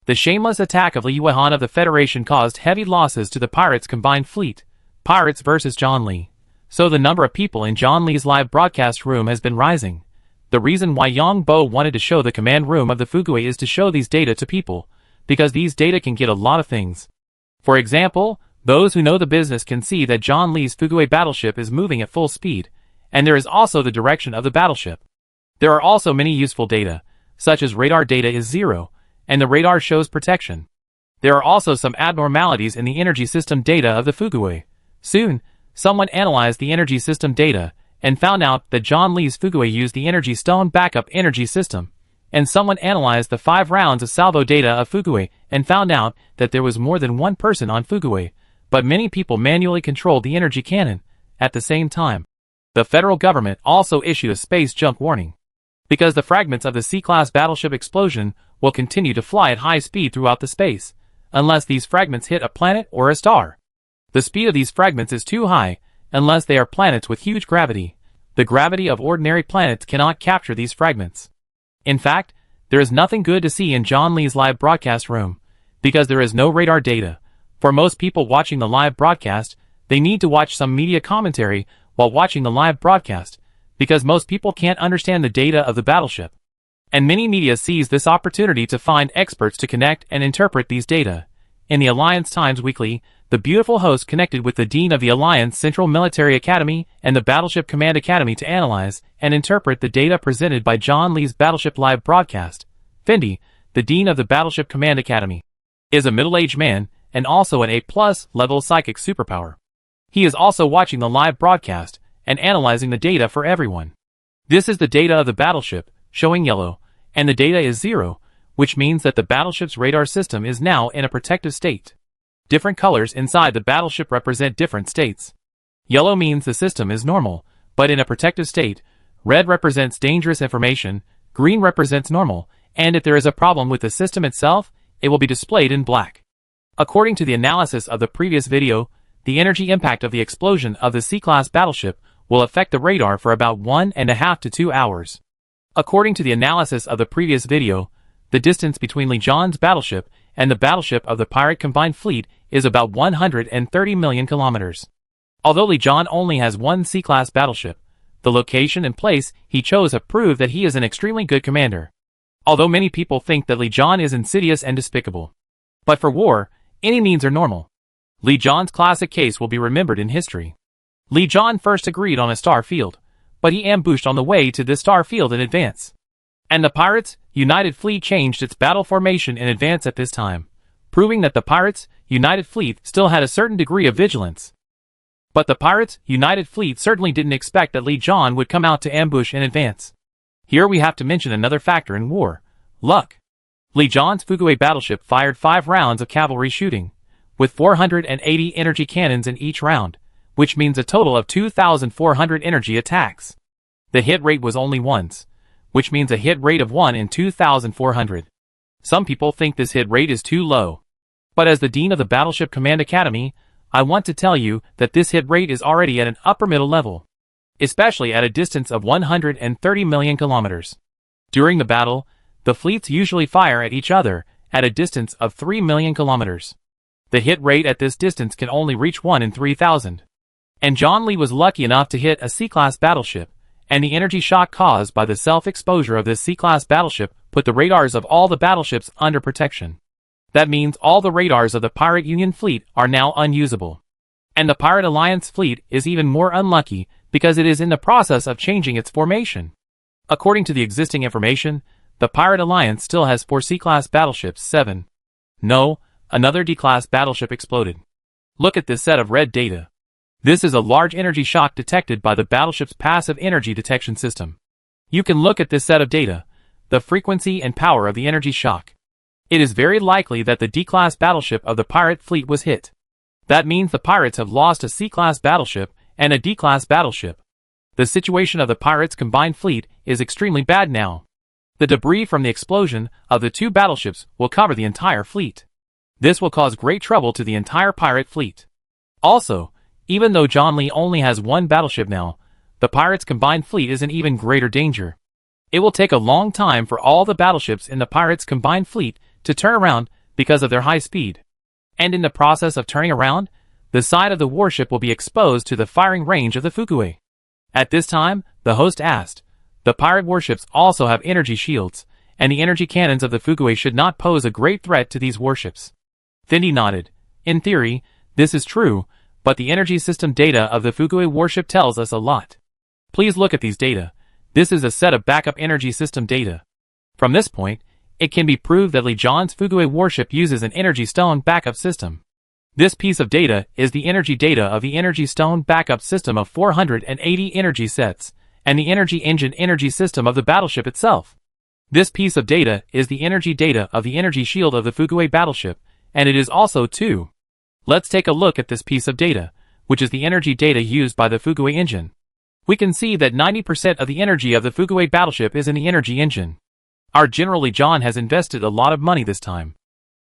The shameless attack of Li Weihan of the Federation caused heavy losses to the pirates' combined fleet. Pirates versus John Lee. So the number of people in John Lee's live broadcast room has been rising. The reason why Yang Bo wanted to show the command room of the Fugui is to show these data to people, because these data can get a lot of things. For example, those who know the business can see that John Lee's Fugui battleship is moving at full speed, and there is also the direction of the battleship. There are also many useful data, such as radar data is 0, and the radar shows protection. There are also some abnormalities in the energy system data of the Fugui. Soon, someone analyzed the energy system data, and found out that John Lee's Fugui used the Energy Stone backup energy system, and someone analyzed the 5 rounds of salvo data of Fugui and found out that there was more than one person on Fugui, but many people manually controlled the energy cannon at the same time. The federal government also issued a space junk warning, because the fragments of the C-class battleship explosion will continue to fly at high speed throughout the space, unless these fragments hit a planet or a star. The speed of these fragments is too high, unless they are planets with huge gravity. The gravity of ordinary planets cannot capture these fragments. In fact, there is nothing good to see in John Lee's live broadcast room, because there is no radar data. For most people watching the live broadcast, they need to watch some media commentary while watching the live broadcast, because most people can't understand the data of the battleship. And many media seize this opportunity to find experts to connect and interpret these data. In the Alliance Times Weekly, the beautiful host connected with the Dean of the Alliance Central Military Academy and the Battleship Command Academy to analyze and interpret the data presented by John Lee's Battleship live broadcast. Fendi, the Dean of the Battleship Command Academy, is a middle-aged man and also an A+ level psychic superpower. He is also watching the live broadcast and analyzing the data for everyone. This is the data of the battleship, showing yellow, and the data is 0, which means that the battleship's radar system is now in a protective state. Different colors inside the battleship represent different states. Yellow means the system is normal, but in a protective state. Red represents dangerous information, green represents normal, and if there is a problem with the system itself, it will be displayed in black. According to the analysis of the previous video, the energy impact of the explosion of the C-class battleship will affect the radar for about 1.5 to 2 hours. According to the analysis of the previous video, the distance between Li John's battleship and the battleship of the pirate combined fleet is about 130 million kilometers. Although Li John only has one C-class battleship, the location and place he chose have proved that he is an extremely good commander. Although many people think that Li John is insidious and despicable. But for war, any means are normal. Li John's classic case will be remembered in history. Li John first agreed on a star field, but he ambushed on the way to this star field in advance. And the Pirates' United Fleet changed its battle formation in advance at this time, proving that the Pirates' United Fleet still had a certain degree of vigilance. But the Pirates' United Fleet certainly didn't expect that Li John would come out to ambush in advance. Here we have to mention another factor in war: luck. Li John's Fugui battleship fired 5 rounds of cavalry shooting, with 480 energy cannons in each round, which means a total of 2,400 energy attacks. The hit rate was only once, which means a hit rate of 1 in 2,400. Some people think this hit rate is too low. But as the Dean of the Battleship Command Academy, I want to tell you that this hit rate is already at an upper middle level, especially at a distance of 130 million kilometers. During the battle, the fleets usually fire at each other at a distance of 3 million kilometers. The hit rate at this distance can only reach 1 in 3,000. And John Lee was lucky enough to hit a C-class battleship, and the energy shock caused by the self-exposure of this C-class battleship put the radars of all the battleships under protection. That means all the radars of the Pirate Union fleet are now unusable. And the Pirate Alliance fleet is even more unlucky because it is in the process of changing its formation. According to the existing information, the Pirate Alliance still has 4 C-class battleships. 7. No, another D-class battleship exploded. Look at this set of red data. This is a large energy shock detected by the battleship's passive energy detection system. You can look at this set of data, the frequency and power of the energy shock. It is very likely that the D-class battleship of the pirate fleet was hit. That means the pirates have lost a C-class battleship and a D-class battleship. The situation of the pirates' combined fleet is extremely bad now. The debris from the explosion of the two battleships will cover the entire fleet. This will cause great trouble to the entire pirate fleet. Also, even though John Lee only has one battleship now, the pirates' combined fleet is in even greater danger. It will take a long time for all the battleships in the pirates' combined fleet to turn around because of their high speed. And in the process of turning around, the side of the warship will be exposed to the firing range of the Fukui. At this time, the host asked, the pirate warships also have energy shields, and the energy cannons of the Fukui should not pose a great threat to these warships. Fendi nodded. In theory, this is true, but the energy system data of the Fukui warship tells us a lot. Please look at these data. This is a set of backup energy system data. From this point, it can be proved that Lee John's Fukui warship uses an energy stone backup system. This piece of data is the energy data of the energy stone backup system of 480 energy sets, and the energy engine energy system of the battleship itself. This piece of data is the energy data of the energy shield of the Fukui battleship, and it is also too. Let's take a look at this piece of data, which is the energy data used by the Fukui engine. We can see that 90% of the energy of the Fukui battleship is in the energy engine. Our General Lee John has invested a lot of money this time.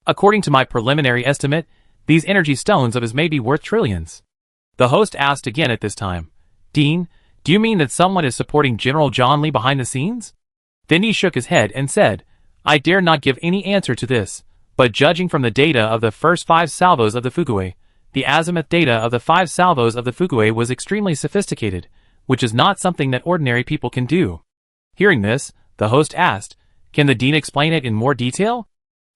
According to my preliminary estimate, these energy stones of his may be worth trillions. The host asked again at this time, Dean, do you mean that someone is supporting General John Lee behind the scenes? Then he shook his head and said, I dare not give any answer to this, but judging from the data of the first 5 salvos of the Fukui, the azimuth data of the 5 salvos of the Fukui was extremely sophisticated, which is not something that ordinary people can do. Hearing this, the host asked, can the Dean explain it in more detail?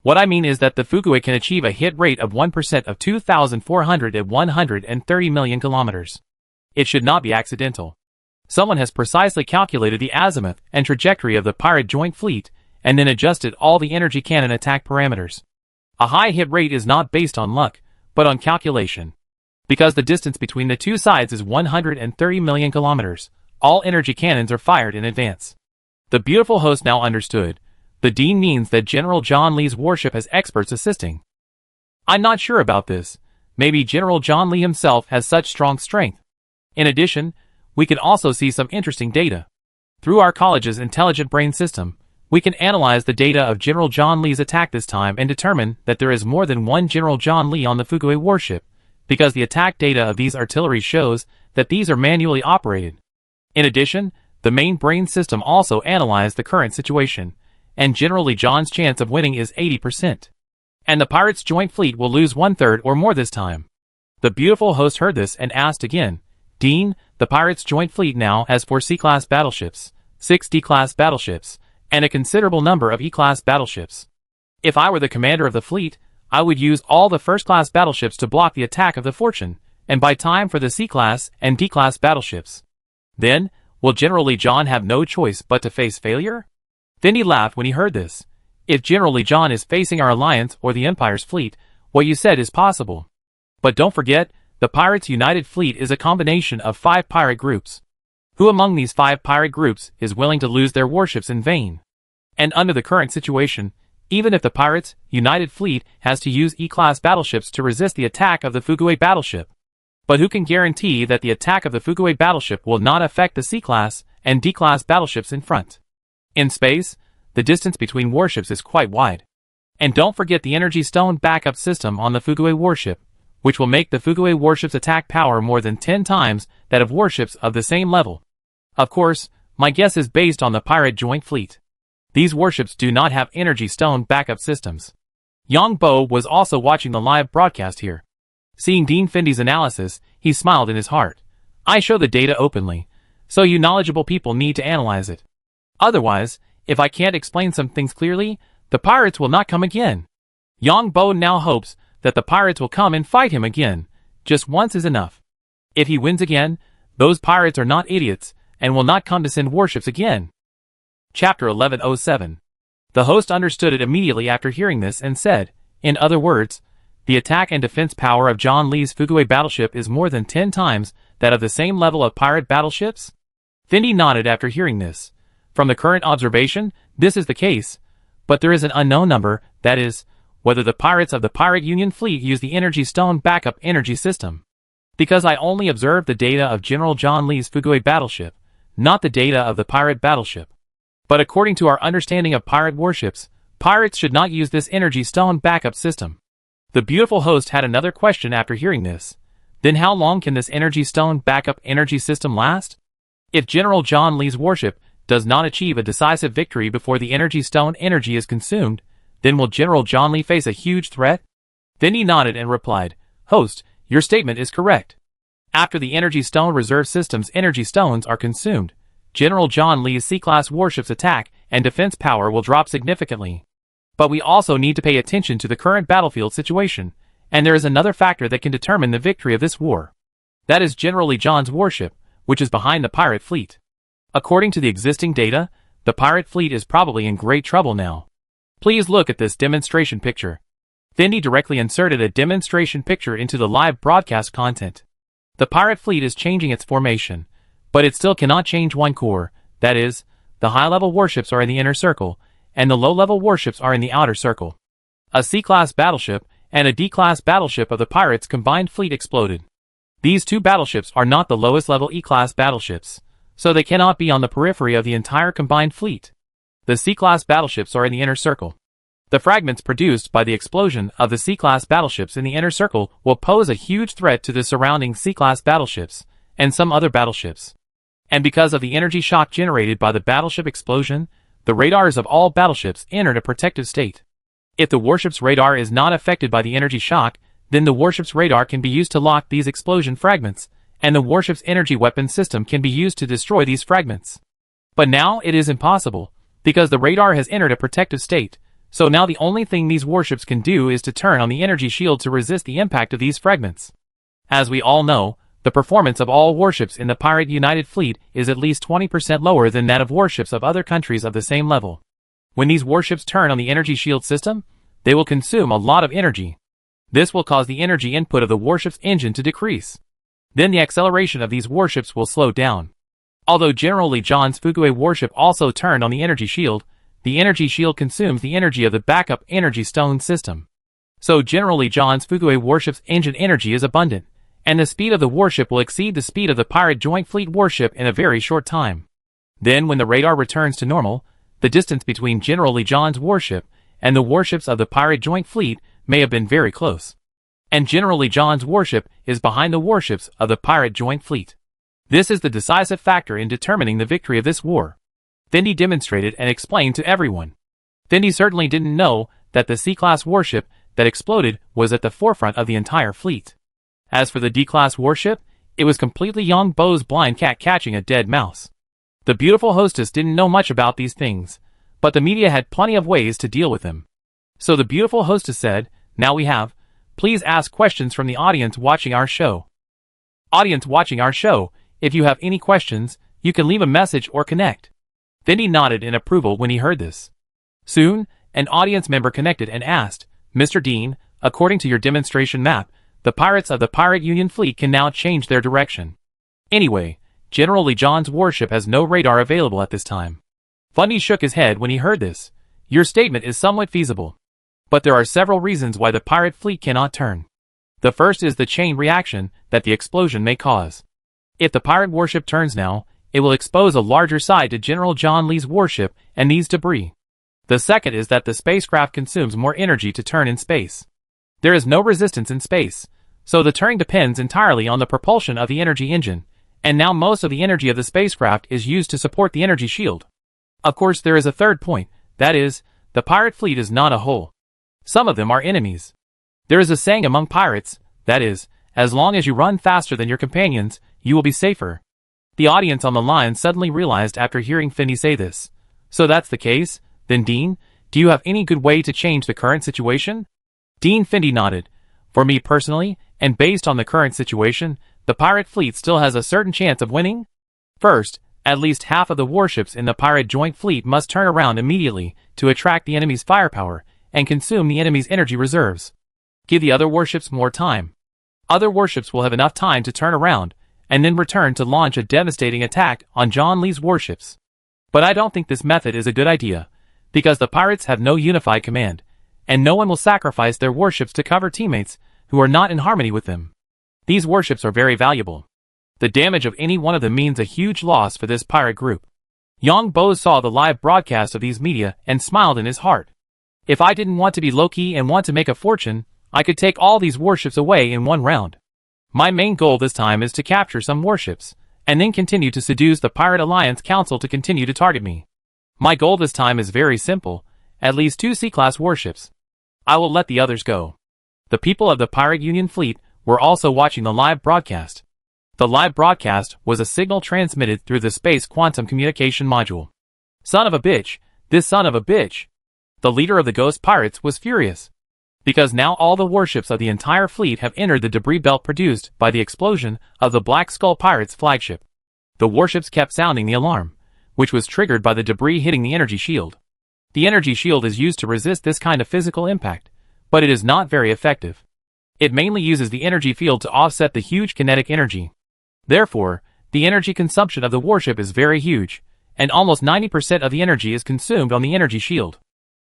What I mean is that the Fukui can achieve a hit rate of 1% of 2,400 at 130 million kilometers. It should not be accidental. Someone has precisely calculated the azimuth and trajectory of the pirate joint fleet, and then adjusted all the energy cannon attack parameters. A high hit rate is not based on luck, but on calculation. Because the distance between the two sides is 130 million kilometers, all energy cannons are fired in advance. The beautiful host now understood. The Dean means that General John Lee's warship has experts assisting. I'm not sure about this. Maybe General John Lee himself has such strong strength. In addition, we can also see some interesting data. Through our college's intelligent brain system, we can analyze the data of General John Lee's attack this time and determine that there is more than one General John Lee on the Fukui warship, because the attack data of these artillery shows that these are manually operated. In addition, the main brain system also analyzed the current situation, and General Lee John's chance of winning is 80%. And the pirates' joint fleet will lose 1/3 or more this time. The beautiful host heard this and asked again, Dean, the pirates' joint fleet now has 4 C-class battleships, 6 D-class battleships, and a considerable number of E-class battleships. If I were the commander of the fleet, I would use all the first-class battleships to block the attack of the Fortune, and buy time for the C-class and D-class battleships. Then, will General Lee John have no choice but to face failure? Then he laughed when he heard this. If General Lee John is facing our alliance or the Empire's fleet, what you said is possible. But don't forget, the Pirates' United Fleet is a combination of 5 pirate groups. Who among these 5 pirate groups is willing to lose their warships in vain? And under the current situation, even if the Pirates' United Fleet has to use E-class battleships to resist the attack of the Fukui battleship. But who can guarantee that the attack of the Fukui battleship will not affect the C-class and D-class battleships in front? In space, the distance between warships is quite wide. And don't forget the energy stone backup system on the Fukui warship, which will make the Fukui warship's attack power more than 10 times that of warships of the same level. Of course, my guess is based on the pirate joint fleet. These warships do not have energy stone backup systems. Yang Bo was also watching the live broadcast here. Seeing Dean Fendi's analysis, he smiled in his heart. I show the data openly, so you knowledgeable people need to analyze it. Otherwise, if I can't explain some things clearly, the pirates will not come again. Yang Bo now hopes that the pirates will come and fight him again. Just once is enough. If he wins again, those pirates are not idiots and will not come to send warships again. Chapter 1107. The host understood it immediately after hearing this and said, in other words, the attack and defense power of John Lee's Fuguay battleship is more than 10 times that of the same level of pirate battleships? Fendi nodded after hearing this. From the current observation, this is the case, but there is an unknown number, that is, whether the pirates of the Pirate Union fleet use the Energy Stone backup energy system. Because I only observed the data of General John Lee's Fuguay battleship, not the data of the pirate battleship. But according to our understanding of pirate warships, pirates should not use this Energy Stone backup system. The beautiful host had another question after hearing this. Then how long can this Energy Stone backup energy system last? If General John Lee's warship does not achieve a decisive victory before the Energy Stone energy is consumed, then will General John Lee face a huge threat? Then he nodded and replied, Host, your statement is correct. After the Energy Stone reserve system's energy stones are consumed, General John Lee's C-class warship's attack and defense power will drop significantly. But we also need to pay attention to the current battlefield situation, and there is another factor that can determine the victory of this war. That is General Lee John's warship, which is behind the pirate fleet. According to the existing data, the pirate fleet is probably in great trouble now. Please look at this demonstration picture. Fendi directly inserted a demonstration picture into the live broadcast content. The pirate fleet is changing its formation, but it still cannot change one core, that is, the high-level warships are in the inner circle, and the low-level warships are in the outer circle. A C-class battleship and a D-class battleship of the pirates' combined fleet exploded. These two battleships are not the lowest-level E-class battleships, so they cannot be on the periphery of the entire combined fleet. The C-class battleships are in the inner circle. The fragments produced by the explosion of the C-class battleships in the inner circle will pose a huge threat to the surrounding C-class battleships and some other battleships. And because of the energy shock generated by the battleship explosion, the radars of all battleships entered a protective state. If the warship's radar is not affected by the energy shock, then the warship's radar can be used to lock these explosion fragments, and the warship's energy weapon system can be used to destroy these fragments. But now it is impossible, because the radar has entered a protective state, so now the only thing these warships can do is to turn on the energy shield to resist the impact of these fragments. As we all know, the performance of all warships in the Pirate United Fleet is at least 20% lower than that of warships of other countries of the same level. When these warships turn on the energy shield system, they will consume a lot of energy. This will cause the energy input of the warship's engine to decrease. Then the acceleration of these warships will slow down. Although General Lee John's Fuguay warship also turned on the energy shield, the energy shield consumes the energy of the backup energy stone system. So General Lee John's Fuguay warship's engine energy is abundant, and the speed of the warship will exceed the speed of the Pirate Joint Fleet warship in a very short time. Then when the radar returns to normal, the distance between General Lee John's warship and the warships of the Pirate Joint Fleet may have been very close. And General Lee John's warship is behind the warships of the Pirate Joint Fleet. This is the decisive factor in determining the victory of this war. Fendi demonstrated and explained to everyone. Fendi certainly didn't know that the C-class warship that exploded was at the forefront of the entire fleet. As for the D-class warship, it was completely young Bo's blind cat catching a dead mouse. The beautiful hostess didn't know much about these things, but the media had plenty of ways to deal with them. So the beautiful hostess said, "Now we have, please ask questions from the audience watching our show. Audience watching our show, if you have any questions, you can leave a message or connect." Fendi nodded in approval when he heard this. Soon, an audience member connected and asked, "Mr. Dean, according to your demonstration map, the pirates of the Pirate Union Fleet can now change their direction. Anyway, General Lee John's warship has no radar available at this time." Fendi shook his head when he heard this. "Your statement is somewhat feasible. But there are several reasons why the pirate fleet cannot turn. The first is the chain reaction that the explosion may cause. If the pirate warship turns now, it will expose a larger side to General John Lee's warship and these debris. The second is that the spacecraft consumes more energy to turn in space. There is no resistance in space, so the turning depends entirely on the propulsion of the energy engine, and now most of the energy of the spacecraft is used to support the energy shield. Of course, there is a third point, that is, the pirate fleet is not a whole. Some of them are enemies. There is a saying among pirates, that is, as long as you run faster than your companions, you will be safer. The audience on the line suddenly realized after hearing Fendi say this. So that's the case, then Dean, do you have any good way to change the current situation? Dean Fendi nodded. For me personally, and based on the current situation, the pirate fleet still has a certain chance of winning. First, at least half of the warships in the Pirate Joint Fleet must turn around immediately to attract the enemy's firepower and consume the enemy's energy reserves. Give the other warships more time. Other warships will have enough time to turn around, and then return to launch a devastating attack on John Lee's warships. But I don't think this method is a good idea, because the pirates have no unified command, and no one will sacrifice their warships to cover teammates who are not in harmony with them. These warships are very valuable. The damage of any one of them means a huge loss for this pirate group. Yang Bo saw the live broadcast of these media and smiled in his heart. If I didn't want to be low-key and want to make a fortune, I could take all these warships away in one round. My main goal this time is to capture some warships, and then continue to seduce the Pirate Alliance Council to continue to target me. My goal this time is very simple, at least 2 C-class warships. I will let the others go. The people of the Pirate Union fleet were also watching the live broadcast. The live broadcast was a signal transmitted through the space quantum communication module. Son of a bitch, this son of a bitch. The leader of the Ghost Pirates was furious, because now all the warships of the entire fleet have entered the debris belt produced by the explosion of the Black Skull Pirates flagship. The warships kept sounding the alarm, which was triggered by the debris hitting the energy shield. The energy shield is used to resist this kind of physical impact, but it is not very effective. It mainly uses the energy field to offset the huge kinetic energy. Therefore, the energy consumption of the warship is very huge, and almost 90% of the energy is consumed on the energy shield.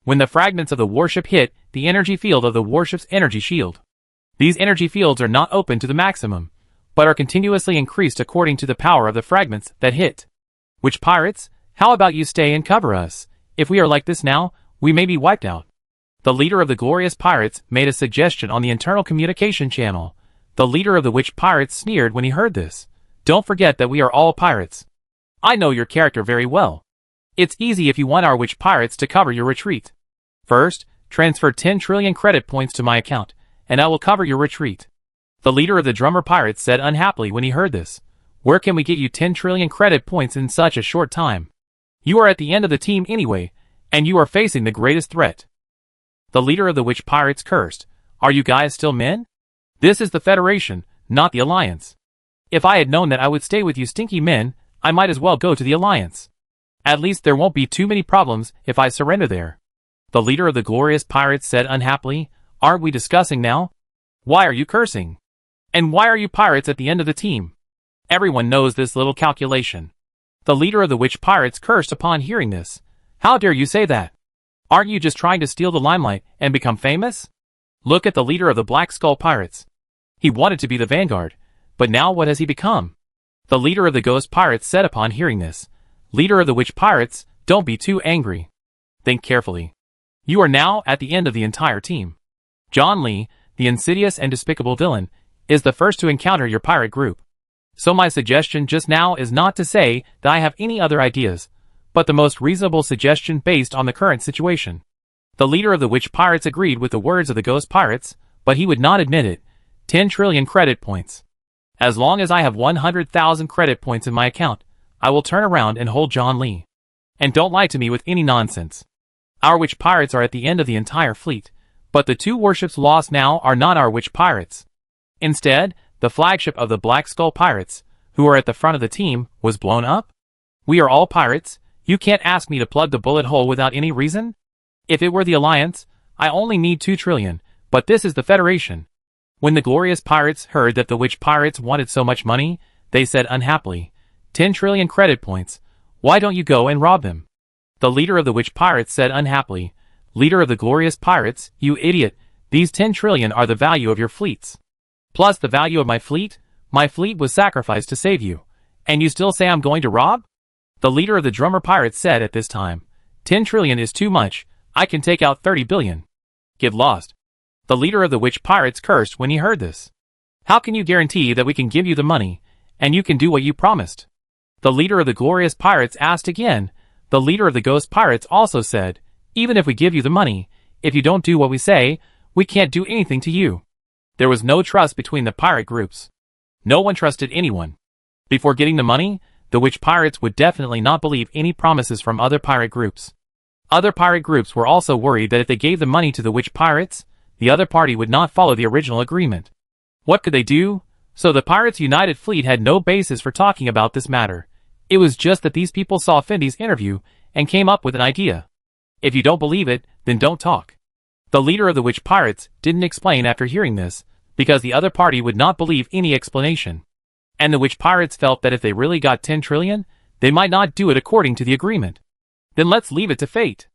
When the fragments of the warship hit the energy field of the warship's energy shield, these energy fields are not open to the maximum, but are continuously increased according to the power of the fragments that hit. Which pirates? How about you stay and cover us? If we are like this now, we may be wiped out. The leader of the glorious pirates made a suggestion on the internal communication channel. The leader of the witch pirates sneered when he heard this. Don't forget that we are all pirates. I know your character very well. It's easy if you want our witch pirates to cover your retreat. First, transfer 10 trillion credit points to my account, and I will cover your retreat. The leader of the drummer pirates said unhappily when he heard this. Where can we get you 10 trillion credit points in such a short time? You are at the end of the team anyway, and you are facing the greatest threat. The leader of the witch pirates cursed. Are you guys still men? This is the Federation, not the Alliance. If I had known that I would stay with you stinky men, I might as well go to the Alliance. At least there won't be too many problems if I surrender there. The leader of the glorious pirates said unhappily. Aren't we discussing now? Why are you cursing? And why are you pirates at the end of the team? Everyone knows this little calculation. The leader of the witch pirates cursed upon hearing this. How dare you say that? Aren't you just trying to steal the limelight and become famous? Look at the leader of the Black Skull Pirates. He wanted to be the vanguard, but now what has he become? The leader of the Ghost Pirates said upon hearing this. Leader of the Witch Pirates, don't be too angry. Think carefully. You are now at the end of the entire team. John Lee, the insidious and despicable villain, is the first to encounter your pirate group. So my suggestion just now is not to say that I have any other ideas, but the most reasonable suggestion based on the current situation. The leader of the Witch Pirates agreed with the words of the Ghost Pirates, but he would not admit it. 10 trillion credit points. As long as I have 100,000 credit points in my account, I will turn around and hold John Lee. And don't lie to me with any nonsense. Our witch pirates are at the end of the entire fleet, but the 2 warships lost now are not our witch pirates. Instead, the flagship of the Black Skull Pirates, who are at the front of the team, was blown up. We are all pirates. You can't ask me to plug the bullet hole without any reason. If it were the Alliance, I only need 2 trillion, but this is the Federation. When the glorious pirates heard that the witch pirates wanted so much money, they said unhappily, 10 trillion credit points. Why don't you go and rob them? The leader of the witch pirates said unhappily. Leader of the glorious pirates, you idiot, these 10 trillion are the value of your fleets. Plus the value of my fleet was sacrificed to save you. And you still say I'm going to rob? The leader of the drummer pirates said at this time. 10 trillion is too much, I can take out 30 billion. Get lost. The leader of the witch pirates cursed when he heard this. How can you guarantee that we can give you the money, and you can do what you promised? The leader of the glorious pirates asked again. The leader of the ghost pirates also said, even if we give you the money, if you don't do what we say, we can't do anything to you. There was no trust between the pirate groups. No one trusted anyone. Before getting the money, the witch pirates would definitely not believe any promises from other pirate groups. Other pirate groups were also worried that if they gave the money to the witch pirates, the other party would not follow the original agreement. What could they do? So the Pirates United Fleet had no basis for talking about this matter. It was just that these people saw Findy's interview and came up with an idea. If you don't believe it, then don't talk. The leader of the witch pirates didn't explain after hearing this, because the other party would not believe any explanation. And the witch pirates felt that if they really got 10 trillion, they might not do it according to the agreement. Then let's leave it to fate.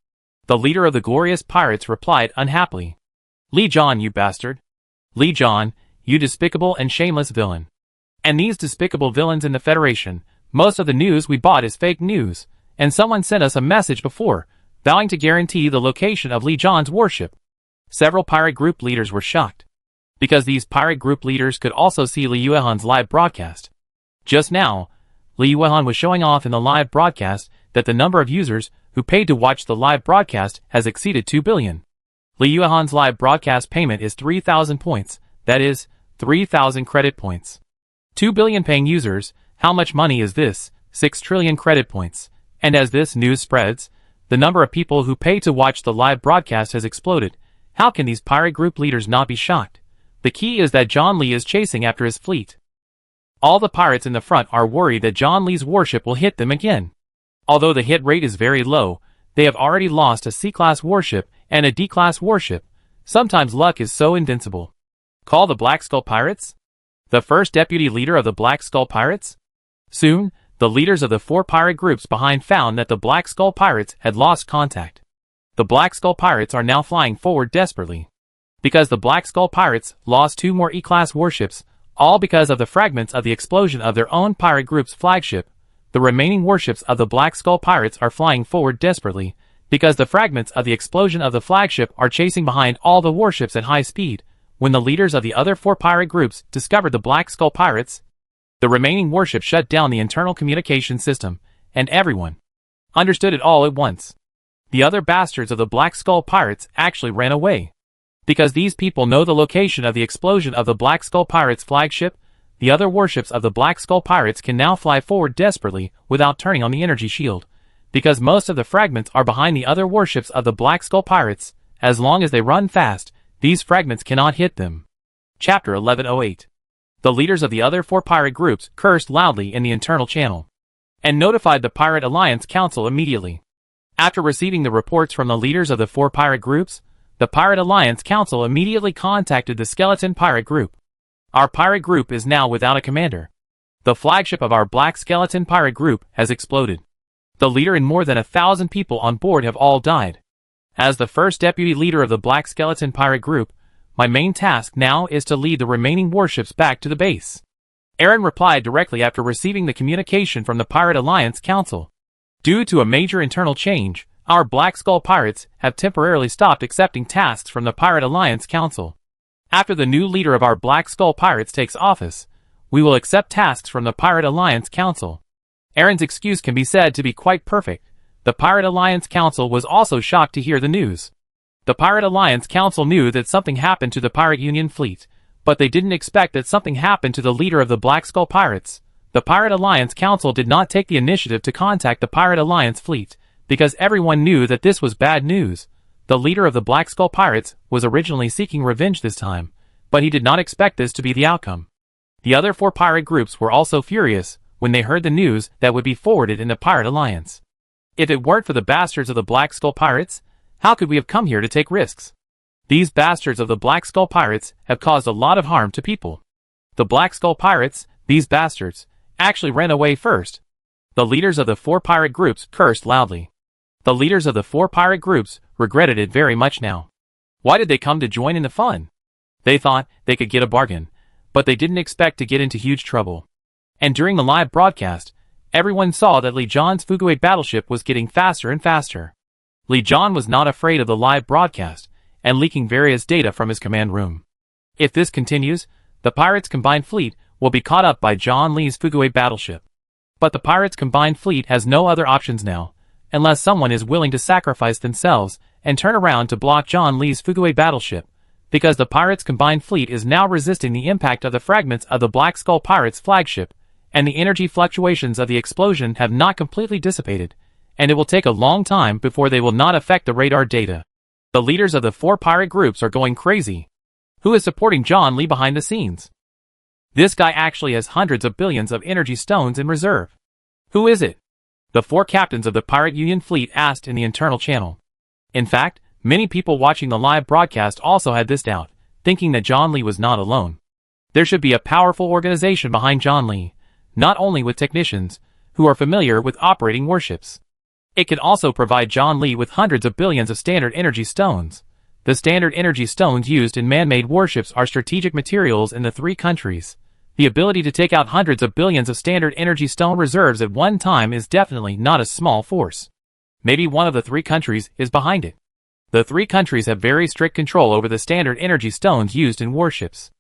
The leader of the glorious pirates replied unhappily. Li John, you bastard. Li John, you despicable and shameless villain. And these despicable villains in the Federation, most of the news we bought is fake news, and someone sent us a message before, vowing to guarantee the location of Li John's warship. Several pirate group leaders were shocked, because these pirate group leaders could also see Li Yuehan's live broadcast. Just now, Li Yuehan was showing off in the live broadcast that the number of users who paid to watch the live broadcast has exceeded 2 billion. Li Yuehan's live broadcast payment is 3,000 points, that is, 3,000 credit points. 2 billion paying users, how much money is this? 6 trillion credit points. And as this news spreads, the number of people who pay to watch the live broadcast has exploded. How can these pirate group leaders not be shocked? The key is that John Lee is chasing after his fleet. All the pirates in the front are worried that John Lee's warship will hit them again. Although the hit rate is very low, they have already lost a C-class warship and a D-class warship. Sometimes luck is so invincible. Call the Black Skull Pirates? The first deputy leader of the Black Skull Pirates? Soon, the leaders of the 4 pirate groups behind found that the Black Skull Pirates had lost contact. The Black Skull Pirates are now flying forward desperately. Because the Black Skull Pirates lost 2 more E-class warships, all because of the fragments of the explosion of their own pirate group's flagship. The remaining warships of the Black Skull Pirates are flying forward desperately, because the fragments of the explosion of the flagship are chasing behind all the warships at high speed. When the leaders of the other 4 pirate groups discovered the Black Skull Pirates, the remaining warship shut down the internal communication system, and everyone understood it all at once. The other bastards of the Black Skull Pirates actually ran away. Because these people know the location of the explosion of the Black Skull Pirates flagship, the other warships of the Black Skull Pirates can now fly forward desperately without turning on the energy shield. Because most of the fragments are behind the other warships of the Black Skull Pirates, as long as they run fast, these fragments cannot hit them. Chapter 1108. The leaders of the other 4 pirate groups cursed loudly in the internal channel, and notified the Pirate Alliance Council immediately. After receiving the reports from the leaders of the 4 pirate groups, the Pirate Alliance Council immediately contacted the Skeleton Pirate Group. Our pirate group is now without a commander. The flagship of our Black Skeleton Pirate Group has exploded. The leader and more than 1,000 people on board have all died. As the first deputy leader of the Black Skeleton Pirate Group, my main task now is to lead the remaining warships back to the base. Aaron replied directly after receiving the communication from the Pirate Alliance Council. Due to a major internal change, our Black Skull Pirates have temporarily stopped accepting tasks from the Pirate Alliance Council. After the new leader of our Black Skull Pirates takes office, we will accept tasks from the Pirate Alliance Council. Aaron's excuse can be said to be quite perfect. The Pirate Alliance Council was also shocked to hear the news. The Pirate Alliance Council knew that something happened to the Pirate Union fleet, but they didn't expect that something happened to the leader of the Black Skull Pirates. The Pirate Alliance Council did not take the initiative to contact the Pirate Alliance fleet, because everyone knew that this was bad news. The leader of the Black Skull Pirates was originally seeking revenge this time, but he did not expect this to be the outcome. The other 4 pirate groups were also furious when they heard the news that would be forwarded in the Pirate Alliance. If it weren't for the bastards of the Black Skull Pirates, how could we have come here to take risks? These bastards of the Black Skull Pirates have caused a lot of harm to people. The Black Skull Pirates, these bastards, actually ran away first. The leaders of the 4 pirate groups cursed loudly. The leaders of the 4 pirate groups regretted it very much now. Why did they come to join in the fun? They thought they could get a bargain, but they didn't expect to get into huge trouble. And during the live broadcast, everyone saw that Li John's Fuguei battleship was getting faster and faster. Li John was not afraid of the live broadcast and leaking various data from his command room. If this continues, the pirates' combined fleet will be caught up by John Lee's Fuguei battleship. But the pirates' combined fleet has no other options now, unless someone is willing to sacrifice themselves and turn around to block John Lee's Fuguei battleship, because the pirates' combined fleet is now resisting the impact of the fragments of the Black Skull Pirates flagship, and the energy fluctuations of the explosion have not completely dissipated, and it will take a long time before they will not affect the radar data. The leaders of the 4 pirate groups are going crazy. Who is supporting John Lee behind the scenes? This guy actually has hundreds of billions of energy stones in reserve. Who is it? The 4 captains of the Pirate Union fleet asked in the internal channel. In fact, Many people watching the live broadcast also had this doubt, thinking that John Lee was not alone. There should be a powerful organization behind John Lee, not only with technicians, who are familiar with operating warships. It can also provide John Lee with hundreds of billions of standard energy stones. The standard energy stones used in man-made warships are strategic materials in the three countries. The ability to take out hundreds of billions of standard energy stone reserves at one time is definitely not a small force. Maybe one of the three countries is behind it. The three countries have very strict control over the standard energy stones used in warships.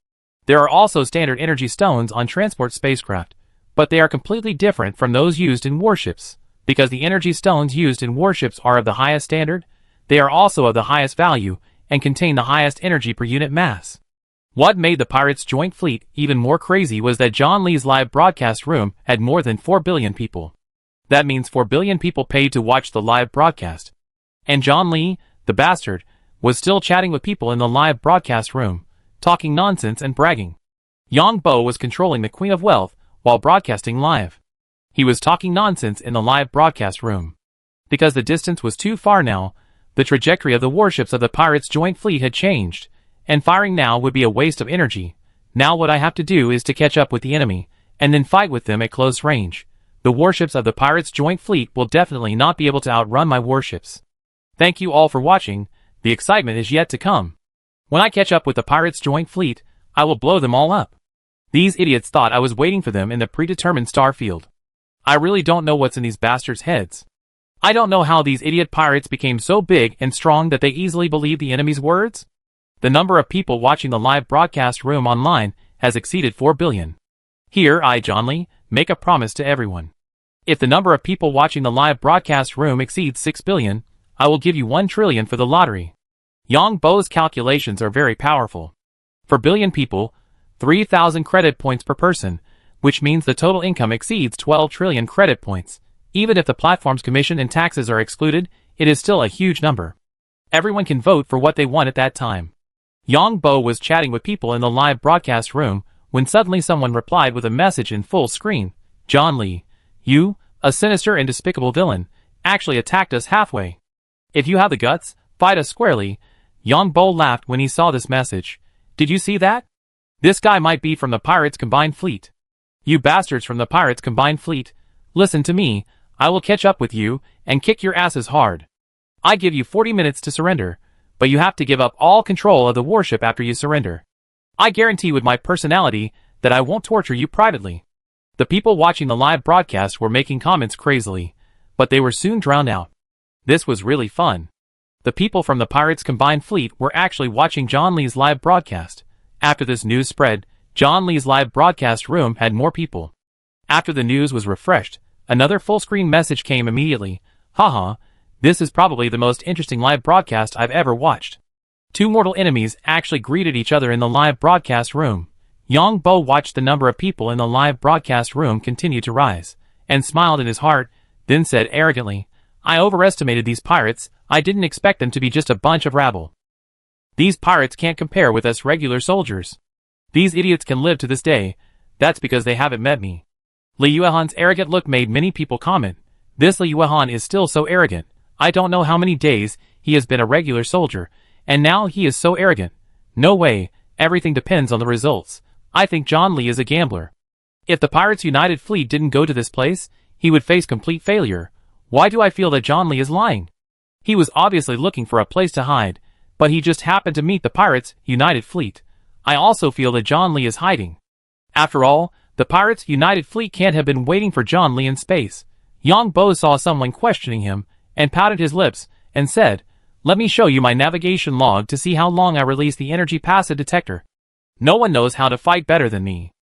There are also standard energy stones on transport spacecraft, but they are completely different from those used in warships. Because the energy stones used in warships are of the highest standard, they are also of the highest value and contain the highest energy per unit mass. What made the Pirates' joint fleet even more crazy was that John Lee's live broadcast room had more than 4 billion people. That means 4 billion people paid to watch the live broadcast. And John Lee, the bastard, was still chatting with people in the live broadcast room, talking nonsense and bragging. Yang Bo was controlling the Queen of Wealth while broadcasting live. He was talking nonsense in the live broadcast room. Because the distance was too far now, the trajectory of the warships of the Pirates' joint fleet had changed, and firing now would be a waste of energy. Now what I have to do is to catch up with the enemy, and then fight with them at close range. The warships of the Pirates' joint fleet will definitely not be able to outrun my warships. Thank you all for watching. The excitement is yet to come. When I catch up with the Pirates' joint fleet, I will blow them all up. These idiots thought I was waiting for them in the predetermined star field. I really don't know what's in these bastards' heads. I don't know how these idiot pirates became so big and strong that they easily believe the enemy's words. The number of people watching the live broadcast room online has exceeded 4 billion. Here I, John Lee, make a promise to everyone. If the number of people watching the live broadcast room exceeds 6 billion, I will give you 1 trillion for the lottery. Yang Bo's calculations are very powerful. For billion people, 3,000 credit points per person, which means the total income exceeds 12 trillion credit points. Even if the platform's commission and taxes are excluded, it is still a huge number. Everyone can vote for what they want at that time. Yang Bo was chatting with people in the live broadcast room when suddenly someone replied with a message in full screen. John Lee, you, a sinister and despicable villain, actually attacked us halfway. If you have the guts, fight us squarely. Yang Bo laughed when he saw this message. Did you see that? This guy might be from the Pirates' combined fleet. You bastards from the Pirates' combined fleet, listen to me, I will catch up with you and kick your asses hard. I give you 40 minutes to surrender, but you have to give up all control of the warship after you surrender. I guarantee with my personality that I won't torture you privately. The people watching the live broadcast were making comments crazily, but they were soon drowned out. This was really fun. The people from the Pirates' combined fleet were actually watching John Lee's live broadcast. After this news spread, John Lee's live broadcast room had more people. After the news was refreshed, another full-screen message came immediately. Haha, this is probably the most interesting live broadcast I've ever watched. 2 mortal enemies actually greeted each other in the live broadcast room. Yang Bo watched the number of people in the live broadcast room continue to rise, and smiled in his heart, then said arrogantly, I overestimated these pirates, I didn't expect them to be just a bunch of rabble. These pirates can't compare with us regular soldiers. These idiots can live to this day, that's because they haven't met me. Li Yuehan's arrogant look made many people comment, this Li Yuehan is still so arrogant, I don't know how many days he has been a regular soldier, and now he is so arrogant. No way, everything depends on the results. I think John Lee is a gambler. If the Pirates United Fleet didn't go to this place, he would face complete failure. Why do I feel that John Lee is lying? He was obviously looking for a place to hide, but he just happened to meet the Pirates United Fleet. I also feel that John Lee is hiding. After all, the Pirates United Fleet can't have been waiting for John Lee in space. Yang Bo saw someone questioning him, and pouted his lips, and said, let me show you my navigation log to see how long I released the energy passive detector. No one knows how to fight better than me.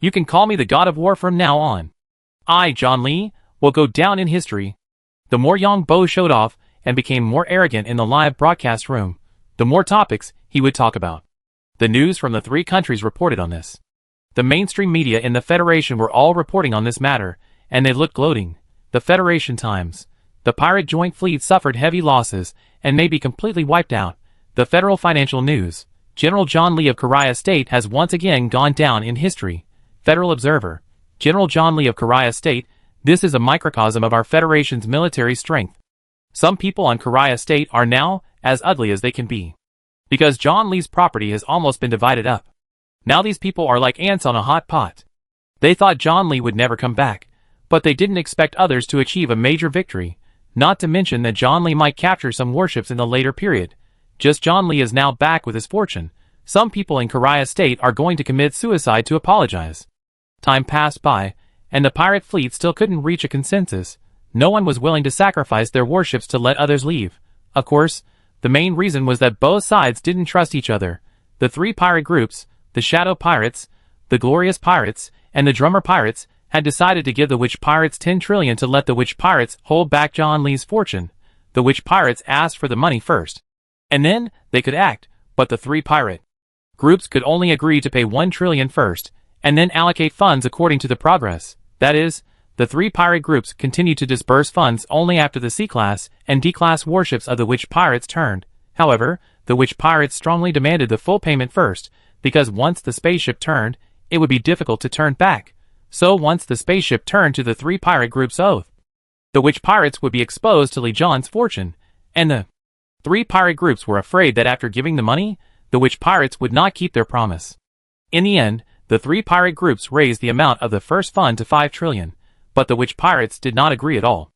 You can call me the God of War from now on. I, John Lee, will go down in history. The more Yang Bo showed off, and became more arrogant in the live broadcast room, the more topics he would talk about. The news from the 3 countries reported on this. The mainstream media in the Federation were all reporting on this matter, and they looked gloating. The Federation Times. The pirate joint fleet suffered heavy losses, and may be completely wiped out. The Federal Financial News. General John Lee of Karia State has once again gone down in history. Federal Observer. General John Lee of Karia State, this is a microcosm of our Federation's military strength. Some people on Karia State are now as ugly as they can be. Because John Lee's property has almost been divided up. Now these people are like ants on a hot pot. They thought John Lee would never come back, but they didn't expect others to achieve a major victory, not to mention that John Lee might capture some warships in the later period. Just John Lee is now back with his fortune. Some people in Karia State are going to commit suicide to apologize. Time passed by, and the pirate fleet still couldn't reach a consensus. No one was willing to sacrifice their warships to let others leave. Of course, the main reason was that both sides didn't trust each other. The three pirate groups, the Shadow Pirates, the Glorious Pirates, and the Drummer Pirates, had decided to give the Witch Pirates 10 trillion to let the Witch Pirates hold back John Lee's fortune. The Witch Pirates asked for the money first. And then, they could act, but the three pirate groups could only agree to pay 1 trillion first, and then allocate funds according to the progress. That is, the three pirate groups continued to disburse funds only after the C-class and D-class warships of the Witch Pirates turned. However, the Witch Pirates strongly demanded the full payment first, because once the spaceship turned, it would be difficult to turn back. So once the spaceship turned to the three pirate groups' oath, the Witch Pirates would be exposed to Lee John's fortune, and the three pirate groups were afraid that after giving the money, the Witch Pirates would not keep their promise. In the end, the three pirate groups raised the amount of the first fund to 5 trillion, but the Witch Pirates did not agree at all.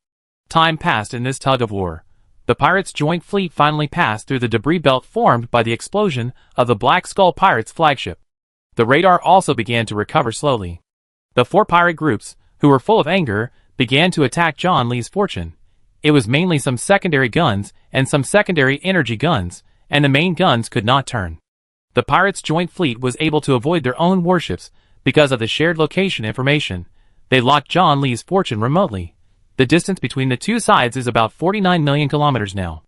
Time passed in this tug of war. The pirates' joint fleet finally passed through the debris belt formed by the explosion of the Black Skull Pirates' flagship. The radar also began to recover slowly. The four pirate groups, who were full of anger, began to attack John Lee's fortune. It was mainly some secondary guns and some secondary energy guns, and the main guns could not turn. The pirates' joint fleet was able to avoid their own warships because of the shared location information. They locked John Lee's fortune remotely. The distance between the two sides is about 49 million kilometers now.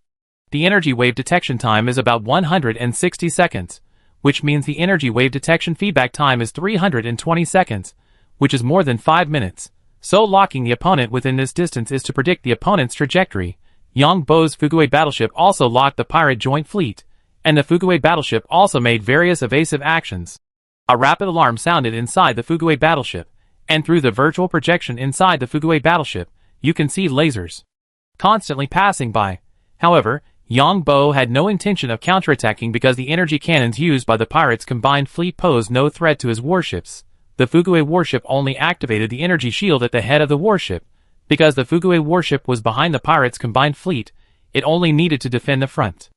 The energy wave detection time is about 160 seconds, which means the energy wave detection feedback time is 320 seconds, which is more than 5 minutes. So locking the opponent within this distance is to predict the opponent's trajectory. Yang Bo's Fuguei battleship also locked the pirate joint fleet, and the Fuguei battleship also made various evasive actions. A rapid alarm sounded inside the Fuguei battleship, and through the virtual projection inside the Fuguei battleship, you can see lasers constantly passing by. However, Yang Bo had no intention of counterattacking because the energy cannons used by the pirates' combined fleet posed no threat to his warships. The Fuguei warship only activated the energy shield at the head of the warship. Because the Fuguei warship was behind the pirates' combined fleet, it only needed to defend the front.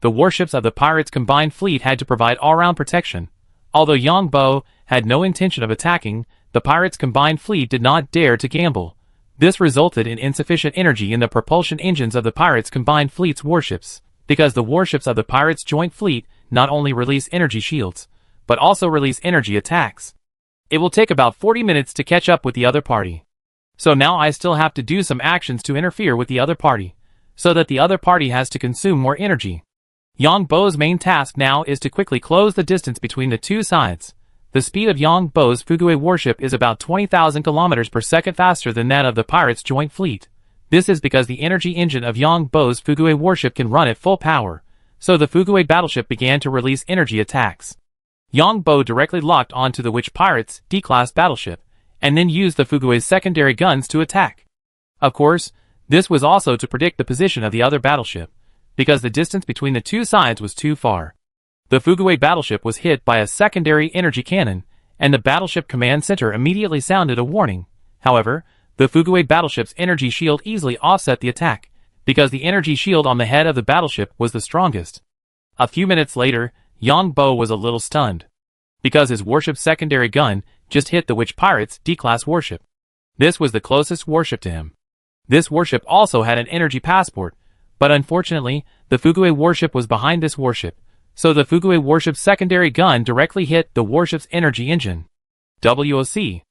The warships of the pirates' combined fleet had to provide all-round protection. Although Yang Bo had no intention of attacking, the pirates' combined fleet did not dare to gamble. This resulted in insufficient energy in the propulsion engines of the pirates' combined fleet's warships, because the warships of the pirates' joint fleet not only release energy shields, but also release energy attacks. It will take about 40 minutes to catch up with the other party. So now I still have to do some actions to interfere with the other party, so that the other party has to consume more energy. Yang Bo's main task now is to quickly close the distance between the two sides. The speed of Yang Bo's Fuguei warship is about 20,000 kilometers per second faster than that of the pirates' joint fleet. This is because the energy engine of Yang Bo's Fuguei warship can run at full power, so the Fuguei battleship began to release energy attacks. Yang Bo directly locked onto the Witch Pirates' D-class battleship, and then used the Fuguei's secondary guns to attack. Of course, this was also to predict the position of the other battleship, because the distance between the two sides was too far. The Fuguei battleship was hit by a secondary energy cannon, and the battleship command center immediately sounded a warning. However, the Fuguei battleship's energy shield easily offset the attack, because the energy shield on the head of the battleship was the strongest. A few minutes later, Yang Bo was a little stunned, because his warship's secondary gun just hit the Witch Pirates' D-class warship. This was the closest warship to him. This warship also had an energy passport, but unfortunately, the Fuguei warship was behind this warship, so the Fuguei warship's secondary gun directly hit the warship's energy engine. WOC.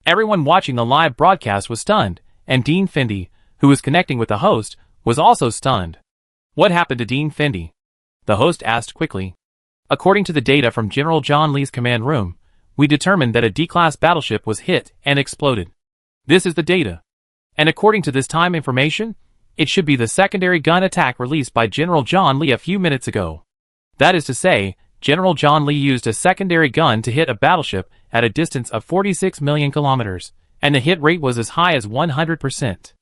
Everyone watching the live broadcast was stunned, and Dean Fendi, who was connecting with the host, was also stunned. What happened to Dean Fendi? The host asked quickly. According to the data from General John Lee's command room, we determined that a D-class battleship was hit and exploded. This is the data. And according to this time information, it should be the secondary gun attack released by General John Lee a few minutes ago. That is to say, General John Lee used a secondary gun to hit a battleship at a distance of 46 million kilometers, and the hit rate was as high as 100%.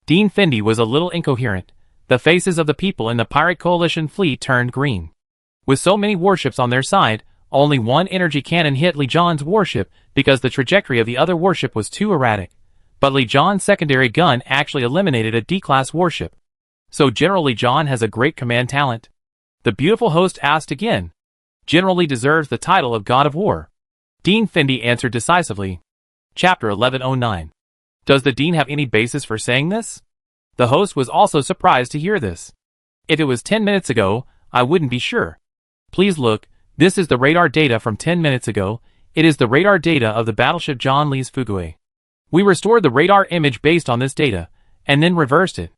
Dean Fendi was a little incoherent. The faces of the people in the pirate coalition fleet turned green. With so many warships on their side, only one energy cannon hit Li Zhan's warship because the trajectory of the other warship was too erratic. But Li Zhan's secondary gun actually eliminated a D-class warship. So General Li Zhan has a great command talent. The beautiful host asked again. General Li deserves the title of God of War. Dean Fendi answered decisively. Chapter 1109. Does the Dean have any basis for saying this? The host was also surprised to hear this. If it was 10 minutes ago, I wouldn't be sure. Please look, this is the radar data from 10 minutes ago. It is the radar data of the battleship John Lee's Fuguay. We restored the radar image based on this data, and then reversed it.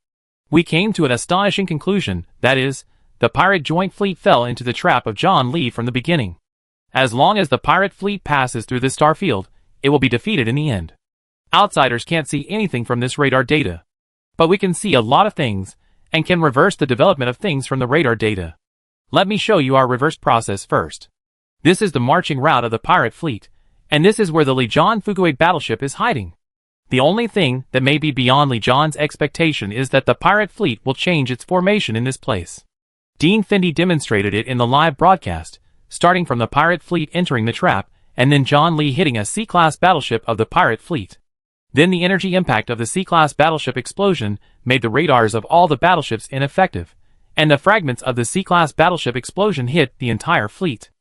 We came to an astonishing conclusion, that is, the pirate joint fleet fell into the trap of John Lee from the beginning. As long as the pirate fleet passes through this star field, it will be defeated in the end. Outsiders can't see anything from this radar data. But we can see a lot of things, and can reverse the development of things from the radar data. Let me show you our reverse process first. This is the marching route of the pirate fleet, and this is where the Li Zhan Fuguay battleship is hiding. The only thing that may be beyond Li Zhan's expectation is that the pirate fleet will change its formation in this place. Dean Fendi demonstrated it in the live broadcast, starting from the pirate fleet entering the trap, and then John Lee hitting a C-class battleship of the pirate fleet. Then the energy impact of the C-class battleship explosion made the radars of all the battleships ineffective, and the fragments of the C-class battleship explosion hit the entire fleet.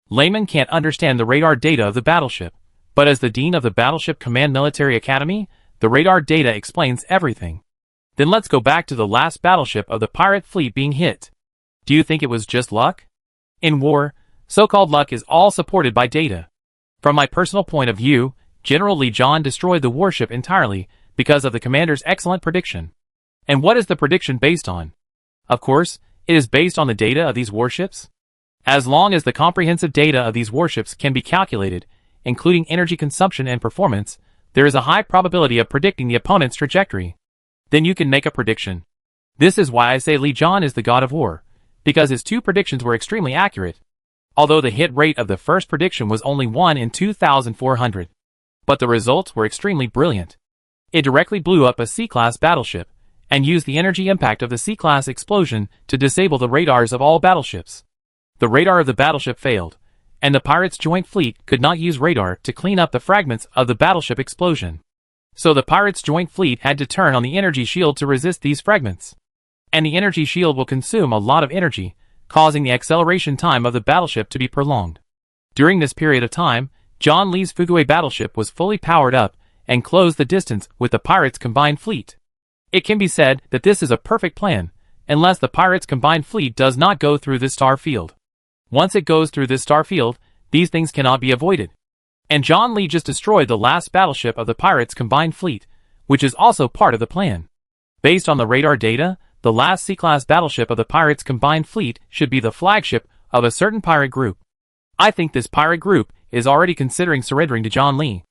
Laymen can't understand the radar data of the battleship, but as the Dean of the Battleship Command Military Academy, the radar data explains everything. Then let's go back to the last battleship of the pirate fleet being hit. Do you think it was just luck? In war, so-called luck is all supported by data. From my personal point of view, General Li Zhan destroyed the warship entirely because of the commander's excellent prediction. And what is the prediction based on? Of course, it is based on the data of these warships. As long as the comprehensive data of these warships can be calculated, including energy consumption and performance, there is a high probability of predicting the opponent's trajectory. Then you can make a prediction. This is why I say Li Zhan is the God of War, because his two predictions were extremely accurate. Although the hit rate of the first prediction was only 1 in 2,400. But the results were extremely brilliant. It directly blew up a C-class battleship, and used the energy impact of the C-class explosion to disable the radars of all battleships. The radar of the battleship failed, and the pirates' joint fleet could not use radar to clean up the fragments of the battleship explosion. So the pirates' joint fleet had to turn on the energy shield to resist these fragments. And the energy shield will consume a lot of energy, causing the acceleration time of the battleship to be prolonged. During this period of time, John Lee's Fuguay battleship was fully powered up and closed the distance with the pirates' combined fleet. It can be said that this is a perfect plan, unless the pirates' combined fleet does not go through this star field. Once it goes through this star field, these things cannot be avoided. And John Lee just destroyed the last battleship of the pirates' combined fleet, which is also part of the plan. Based on the radar data, the last C-class battleship of the pirates' combined fleet should be the flagship of a certain pirate group. I think this pirate group is already considering surrendering to John Lee.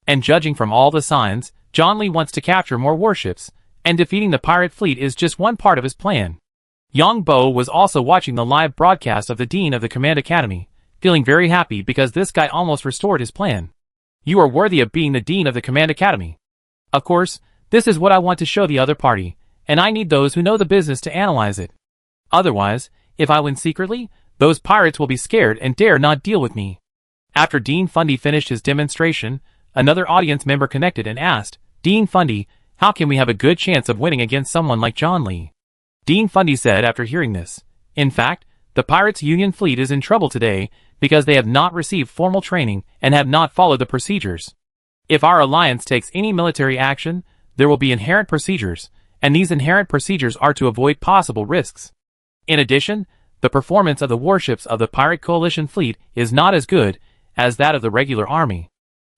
And judging from all the signs, John Lee wants to capture more warships, and defeating the pirate fleet is just one part of his plan. Yang Bo was also watching the live broadcast of the Dean of the Command Academy, feeling very happy because this guy almost restored his plan. You are worthy of being the Dean of the Command Academy. Of course, this is what I want to show the other party, and I need those who know the business to analyze it. Otherwise, if I win secretly, those pirates will be scared and dare not deal with me. After Dean Fendi finished his demonstration, another audience member connected and asked, Dean Fendi, how can we have a good chance of winning against someone like John Lee? Dean Fendi said after hearing this, in fact, the Pirates Union fleet is in trouble today because they have not received formal training and have not followed the procedures. If our alliance takes any military action, there will be inherent procedures, and these inherent procedures are to avoid possible risks. In addition, the performance of the warships of the Pirate Coalition fleet is not as good as that of the regular army.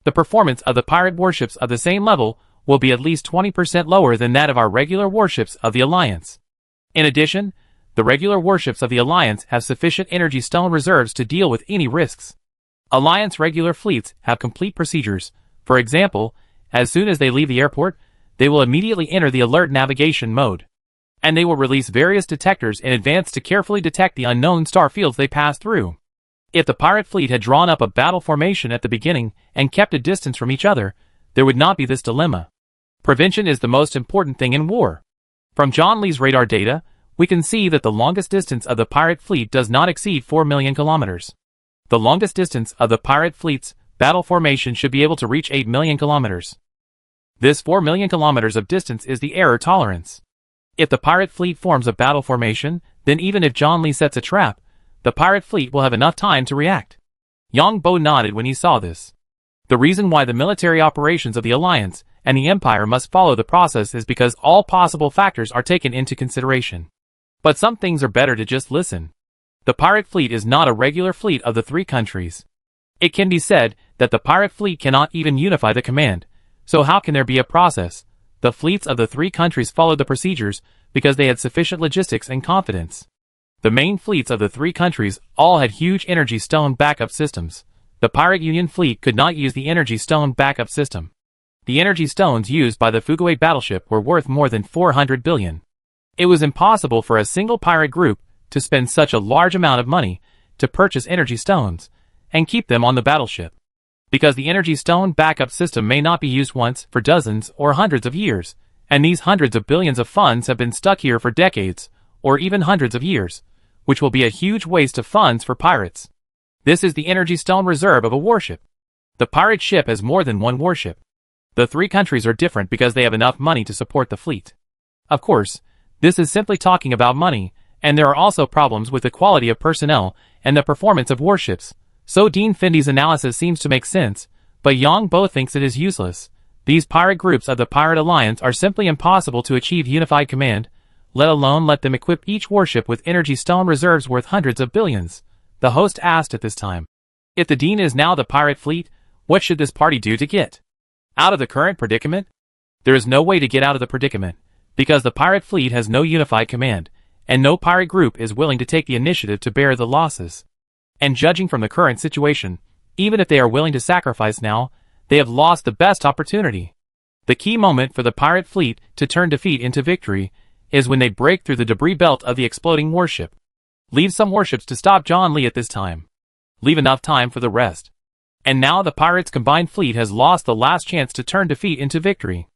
The performance of the pirate warships of the same level will be at least 20% lower than that of our regular warships of the Alliance. In addition, the regular warships of the Alliance have sufficient energy stone reserves to deal with any risks. Alliance regular fleets have complete procedures. For example, as soon as they leave the airport, they will immediately enter the alert navigation mode. And they will release various detectors in advance to carefully detect the unknown star fields they pass through. If the pirate fleet had drawn up a battle formation at the beginning and kept a distance from each other, there would not be this dilemma. Prevention is the most important thing in war. From John Lee's radar data, we can see that the longest distance of the pirate fleet does not exceed 4 million kilometers. The longest distance of the pirate fleet's battle formation should be able to reach 8 million kilometers. This 4 million kilometers of distance is the error tolerance. If the pirate fleet forms a battle formation, then even if John Lee sets a trap, the pirate fleet will have enough time to react. Yang Bo nodded when he saw this. The reason why the military operations of the Alliance and the Empire must follow the process is because all possible factors are taken into consideration. But some things are better to just listen. The pirate fleet is not a regular fleet of the three countries. It can be said that the pirate fleet cannot even unify the command, so how can there be a process? The fleets of the three countries followed the procedures because they had sufficient logistics and confidence. The main fleets of the three countries all had huge energy stone backup systems. The Pirate Union fleet could not use the energy stone backup system. The energy stones used by the Fuguay battleship were worth more than 400 billion. It was impossible for a single pirate group to spend such a large amount of money to purchase energy stones and keep them on the battleship. Because the energy stone backup system may not be used once for dozens or hundreds of years, and these hundreds of billions of funds have been stuck here for decades, or even hundreds of years, which will be a huge waste of funds for pirates. This is the energy stone reserve of a warship. The pirate ship has more than one warship. The three countries are different because they have enough money to support the fleet. Of course, this is simply talking about money, and there are also problems with the quality of personnel and the performance of warships. So Dean Findy's analysis seems to make sense, but Yang Bo thinks it is useless. These pirate groups of the Pirate Alliance are simply impossible to achieve unified command, let alone let them equip each warship with energy stone reserves worth hundreds of billions. The host asked at this time. If the Dean is now the pirate fleet, what should this party do to get out of the current predicament? There is no way to get out of the predicament, because the pirate fleet has no unified command, and no pirate group is willing to take the initiative to bear the losses. And judging from the current situation, even if they are willing to sacrifice now, they have lost the best opportunity. The key moment for the pirate fleet to turn defeat into victory is when they break through the debris belt of the exploding warship. Leave some warships to stop John Lee at this time. Leave enough time for the rest. And now the pirates' combined fleet has lost the last chance to turn defeat into victory.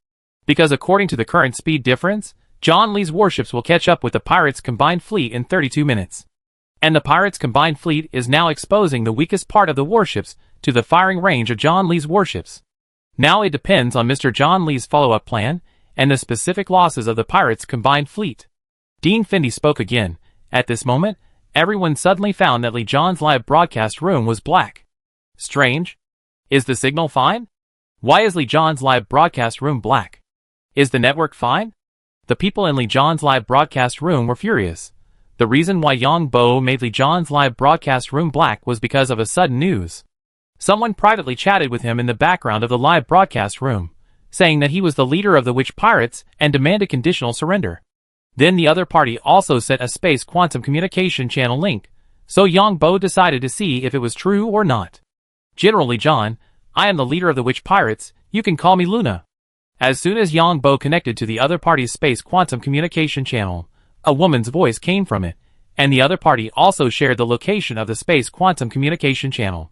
Because according to the current speed difference, John Lee's warships will catch up with the pirates' combined fleet in 32 minutes. And the pirates' combined fleet is now exposing the weakest part of the warships to the firing range of John Lee's warships. Now it depends on Mr. John Lee's follow-up plan and the specific losses of the pirates' combined fleet. Dean Findy spoke again. At this moment, everyone suddenly found that Lee John's live broadcast room was black. Strange. Is the signal fine? Why is Lee John's live broadcast room black? Is the network fine? The people in Lee John's live broadcast room were furious. The reason why Yang Bo made Lee John's live broadcast room black was because of a sudden news. Someone privately chatted with him in the background of the live broadcast room, saying that he was the leader of the witch pirates and demanded conditional surrender. Then the other party also sent a space quantum communication channel link, so Yang Bo decided to see if it was true or not. General Lee John, I am the leader of the witch pirates, you can call me Luna. As soon as Yang Bo connected to the other party's space quantum communication channel, a woman's voice came from it, and the other party also shared the location of the space quantum communication channel.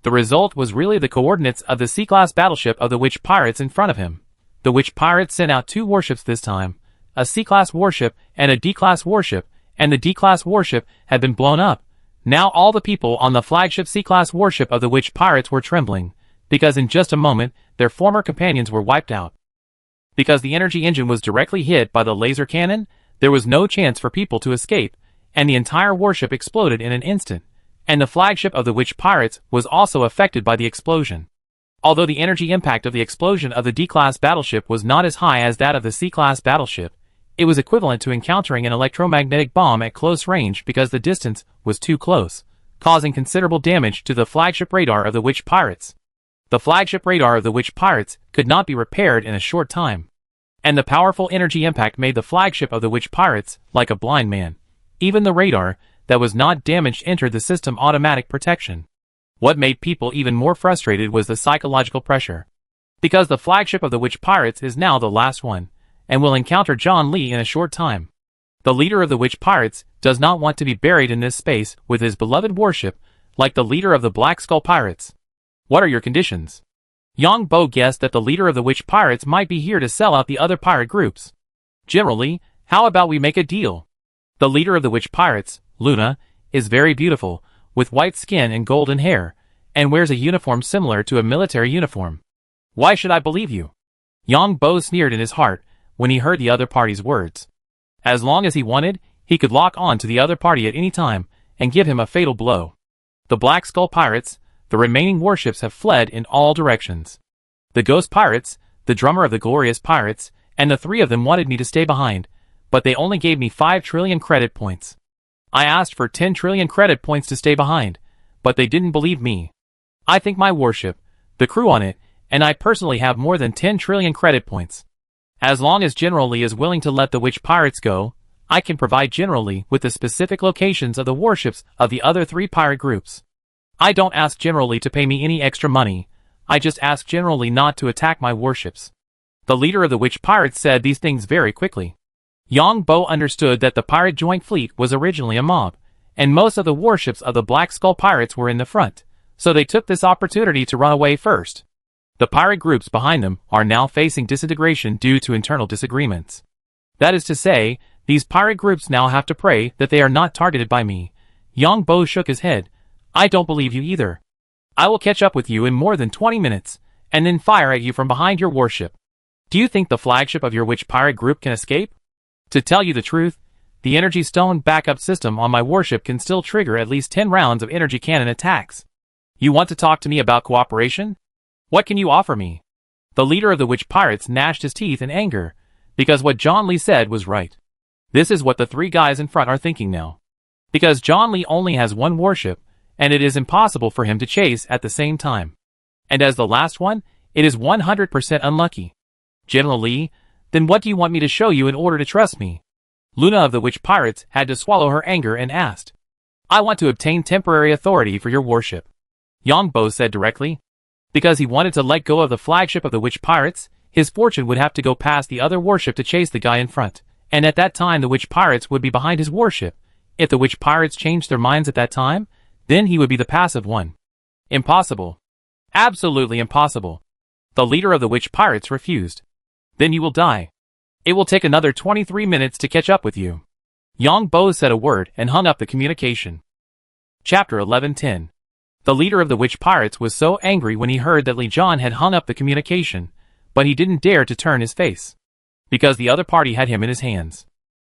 The result was really the coordinates of the C-class battleship of the witch pirates in front of him. The witch pirates sent out two warships this time, a C-class warship and a D-class warship, and the D-class warship had been blown up. Now all the people on the flagship C-class warship of the witch pirates were trembling, because in just a moment, their former companions were wiped out. Because the energy engine was directly hit by the laser cannon, there was no chance for people to escape, and the entire warship exploded in an instant, and the flagship of the witch pirates was also affected by the explosion. Although the energy impact of the explosion of the D-class battleship was not as high as that of the C-class battleship, it was equivalent to encountering an electromagnetic bomb at close range because the distance was too close, causing considerable damage to the flagship radar of the witch pirates. The flagship radar of the witch pirates could not be repaired in a short time. And the powerful energy impact made the flagship of the witch pirates like a blind man. Even the radar that was not damaged entered the system automatic protection. What made people even more frustrated was the psychological pressure. Because the flagship of the witch pirates is now the last one, and will encounter John Lee in a short time. The leader of the witch pirates does not want to be buried in this space with his beloved warship, like the leader of the Black Skull pirates. What are your conditions? Yang Bo guessed that the leader of the witch pirates might be here to sell out the other pirate groups. Generally, how about we make a deal? The leader of the witch pirates, Luna, is very beautiful, with white skin and golden hair, and wears a uniform similar to a military uniform. Why should I believe you? Yang Bo sneered in his heart when he heard the other party's words. As long as he wanted, he could lock on to the other party at any time and give him a fatal blow. The Black Skull Pirates, the remaining warships have fled in all directions. The Ghost Pirates, the drummer of the Glorious Pirates, and the three of them wanted me to stay behind, but they only gave me 5 trillion credit points. I asked for 10 trillion credit points to stay behind, but they didn't believe me. I think my warship, the crew on it, and I personally have more than 10 trillion credit points. As long as General Lee is willing to let the witch pirates go, I can provide General Lee with the specific locations of the warships of the other 3 pirate groups. I don't ask General Lee to pay me any extra money, I just ask General Lee not to attack my warships. The leader of the witch pirates said these things very quickly. Yang Bo understood that the pirate joint fleet was originally a mob, and most of the warships of the Black Skull Pirates were in the front, so they took this opportunity to run away first. The pirate groups behind them are now facing disintegration due to internal disagreements. That is to say, these pirate groups now have to pray that they are not targeted by me. Yang Bo shook his head. I don't believe you either. I will catch up with you in more than 20 minutes, and then fire at you from behind your warship. Do you think the flagship of your witch pirate group can escape? To tell you the truth, the energy stone backup system on my warship can still trigger at least 10 rounds of energy cannon attacks. You want to talk to me about cooperation? What can you offer me? The leader of the witch pirates gnashed his teeth in anger, because what John Lee said was right. This is what the 3 guys in front are thinking now. Because John Lee only has 1 warship, and it is impossible for him to chase at the same time. And as the last one, it is 100% unlucky. General Lee, then what do you want me to show you in order to trust me? Luna of the witch pirates had to swallow her anger and asked. I want to obtain temporary authority for your warship. Yang Bo said directly. Because he wanted to let go of the flagship of the witch pirates, his fortune would have to go past the other warship to chase the guy in front, and at that time the witch pirates would be behind his warship. If the witch pirates changed their minds at that time, then he would be the passive one. Impossible. Absolutely impossible. The leader of the witch pirates refused. Then you will die. It will take another 23 minutes to catch up with you. Yang Bo said a word and hung up the communication. Chapter 11:10. The leader of the witch pirates was so angry when he heard that Li John had hung up the communication, but he didn't dare to turn his face. Because the other party had him in his hands.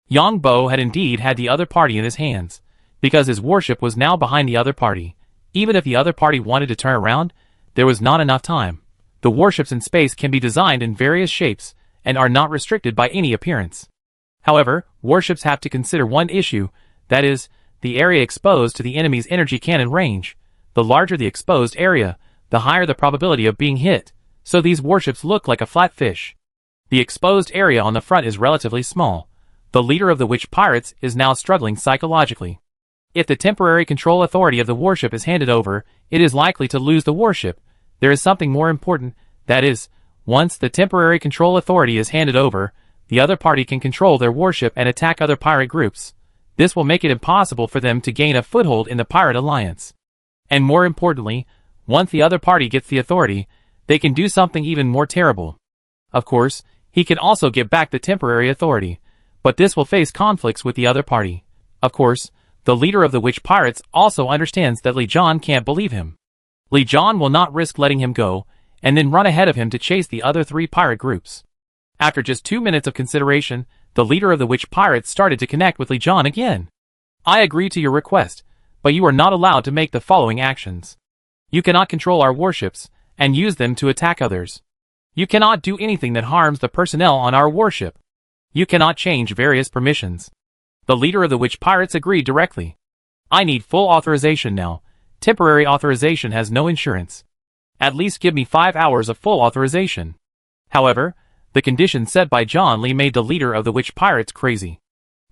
Yang Bo had indeed had the other party in his hands, because his warship was now behind the other party. Even if the other party wanted to turn around, there was not enough time. The warships in space can be designed in various shapes, and are not restricted by any appearance. However, warships have to consider one issue, that is, the area exposed to the enemy's energy cannon range. The larger the exposed area, the higher the probability of being hit, so these warships look like a flat fish. The exposed area on the front is relatively small. The leader of the witch pirates is now struggling psychologically. If the temporary control authority of the warship is handed over, it is likely to lose the warship. There is something more important, that is, once the temporary control authority is handed over, the other party can control their warship and attack other pirate groups. This will make it impossible for them to gain a foothold in the pirate alliance. And more importantly, once the other party gets the authority, they can do something even more terrible. Of course, he can also get back the temporary authority, but this will face conflicts with the other party. Of course, the leader of the witch pirates also understands that Li John can't believe him. Li John will not risk letting him go, and then run ahead of him to chase the other 3 pirate groups. After just 2 minutes of consideration, the leader of the witch pirates started to connect with Li John again. I agree to your request, but you are not allowed to make the following actions. You cannot control our warships, and use them to attack others. You cannot do anything that harms the personnel on our warship. You cannot change various permissions. The leader of the witch pirates agreed directly. I need full authorization now. Temporary authorization has no insurance. At least give me 5 hours of full authorization. However, the condition set by John Lee made the leader of the witch pirates crazy.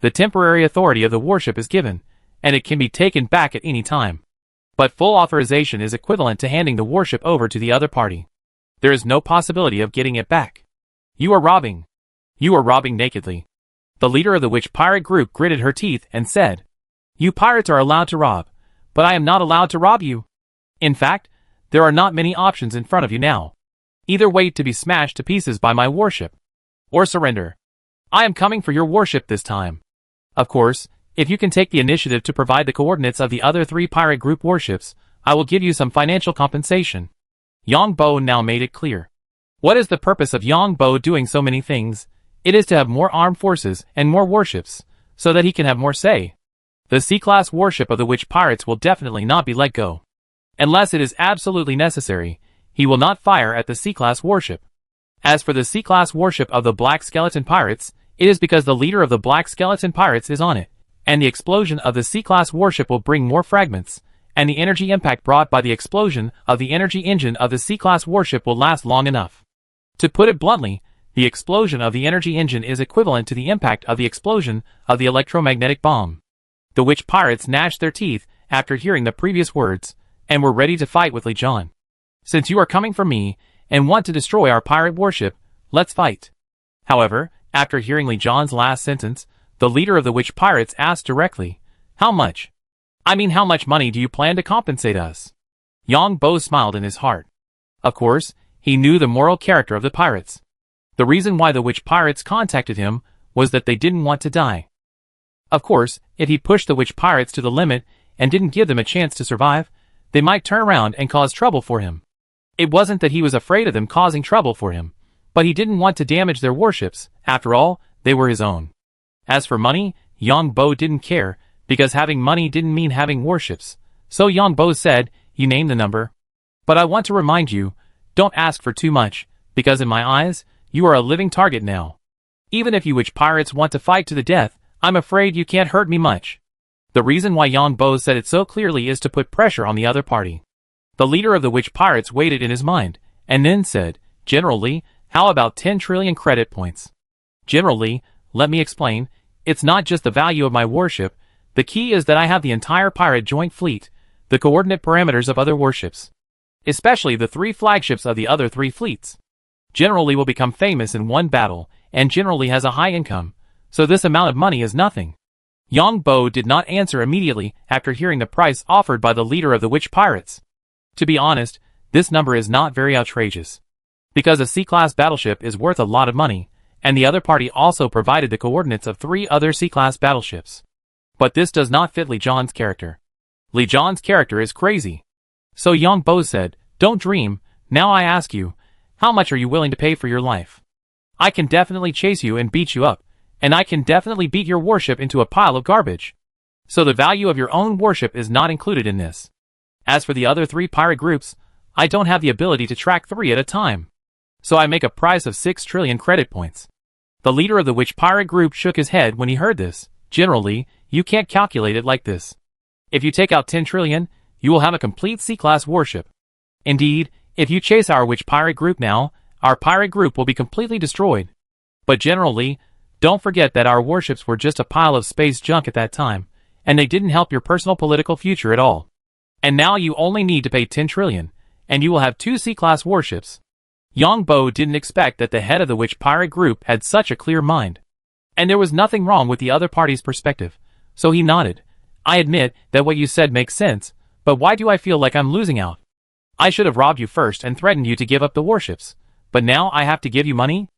The temporary authority of the warship is given, and it can be taken back at any time. But full authorization is equivalent to handing the warship over to the other party. There is no possibility of getting it back. You are robbing. You are robbing nakedly. The leader of the witch pirate group gritted her teeth and said, You pirates are allowed to rob, but I am not allowed to rob you. In fact, there are not many options in front of you now. Either wait to be smashed to pieces by my warship, or surrender. I am coming for your warship this time. Of course, if you can take the initiative to provide the coordinates of the other 3 pirate group warships, I will give you some financial compensation. Yang Bo now made it clear. What is the purpose of Yang Bo doing so many things? It is to have more armed forces and more warships, so that he can have more say. The C-class warship of the witch pirates will definitely not be let go. Unless it is absolutely necessary, he will not fire at the C-class warship. As for the C-class warship of the Black Skeleton Pirates, it is because the leader of the Black Skeleton Pirates is on it, and the explosion of the C-class warship will bring more fragments, and the energy impact brought by the explosion of the energy engine of the C-class warship will last long enough. To put it bluntly, the explosion of the energy engine is equivalent to the impact of the explosion of the electromagnetic bomb. The witch pirates gnashed their teeth after hearing the previous words, and were ready to fight with Li Jian. Since you are coming for me, and want to destroy our pirate warship, let's fight. However, after hearing Li Jian's last sentence, the leader of the witch pirates asked directly, how much? I mean, how much money do you plan to compensate us? Yang Bo smiled in his heart. Of course, he knew the moral character of the pirates. The reason why the witch pirates contacted him was that they didn't want to die. Of course, if he pushed the witch pirates to the limit and didn't give them a chance to survive, they might turn around and cause trouble for him. It wasn't that he was afraid of them causing trouble for him, but he didn't want to damage their warships. After all, they were his own. As for money, Yang Bo didn't care, because having money didn't mean having warships. So Yang Bo said, you name the number. But I want to remind you, don't ask for too much, because in my eyes, you are a living target now. Even if you witch pirates want to fight to the death, I'm afraid you can't hurt me much. The reason why Yang Bo said it so clearly is to put pressure on the other party. The leader of the witch pirates weighed it in his mind, and then said, General Li, how about 10 trillion credit points? General Li, let me explain, it's not just the value of my warship, the key is that I have the entire pirate joint fleet, the coordinate parameters of other warships. Especially the 3 flagships of the other 3 fleets. General Li will become famous in one battle, and General Li has a high income, so this amount of money is nothing. Yang Bo did not answer immediately after hearing the price offered by the leader of the witch pirates. To be honest, this number is not very outrageous. Because a C-class battleship is worth a lot of money, and the other party also provided the coordinates of 3 other C-class battleships. But this does not fit Li Jian's character. Li Jian's character is crazy. So Yang Bo said, don't dream, now I ask you, how much are you willing to pay for your life? I can definitely chase you and beat you up, and I can definitely beat your warship into a pile of garbage. So the value of your own warship is not included in this. As for the other 3 pirate groups, I don't have the ability to track 3 at a time. So I make a price of 6 trillion credit points. The leader of the witch pirate group shook his head when he heard this. General Li, you can't calculate it like this. If you take out 10 trillion, you will have a complete C-class warship. Indeed, if you chase our witch pirate group now, our pirate group will be completely destroyed. But General Li, don't forget that our warships were just a pile of space junk at that time, and they didn't help your personal political future at all. And now you only need to pay 10 trillion, and you will have 2 C-class warships. Yang Bo didn't expect that the head of the witch pirate group had such a clear mind. And there was nothing wrong with the other party's perspective, so he nodded. I admit that what you said makes sense, but why do I feel like I'm losing out? I should have robbed you first and threatened you to give up the warships, but now I have to give you money?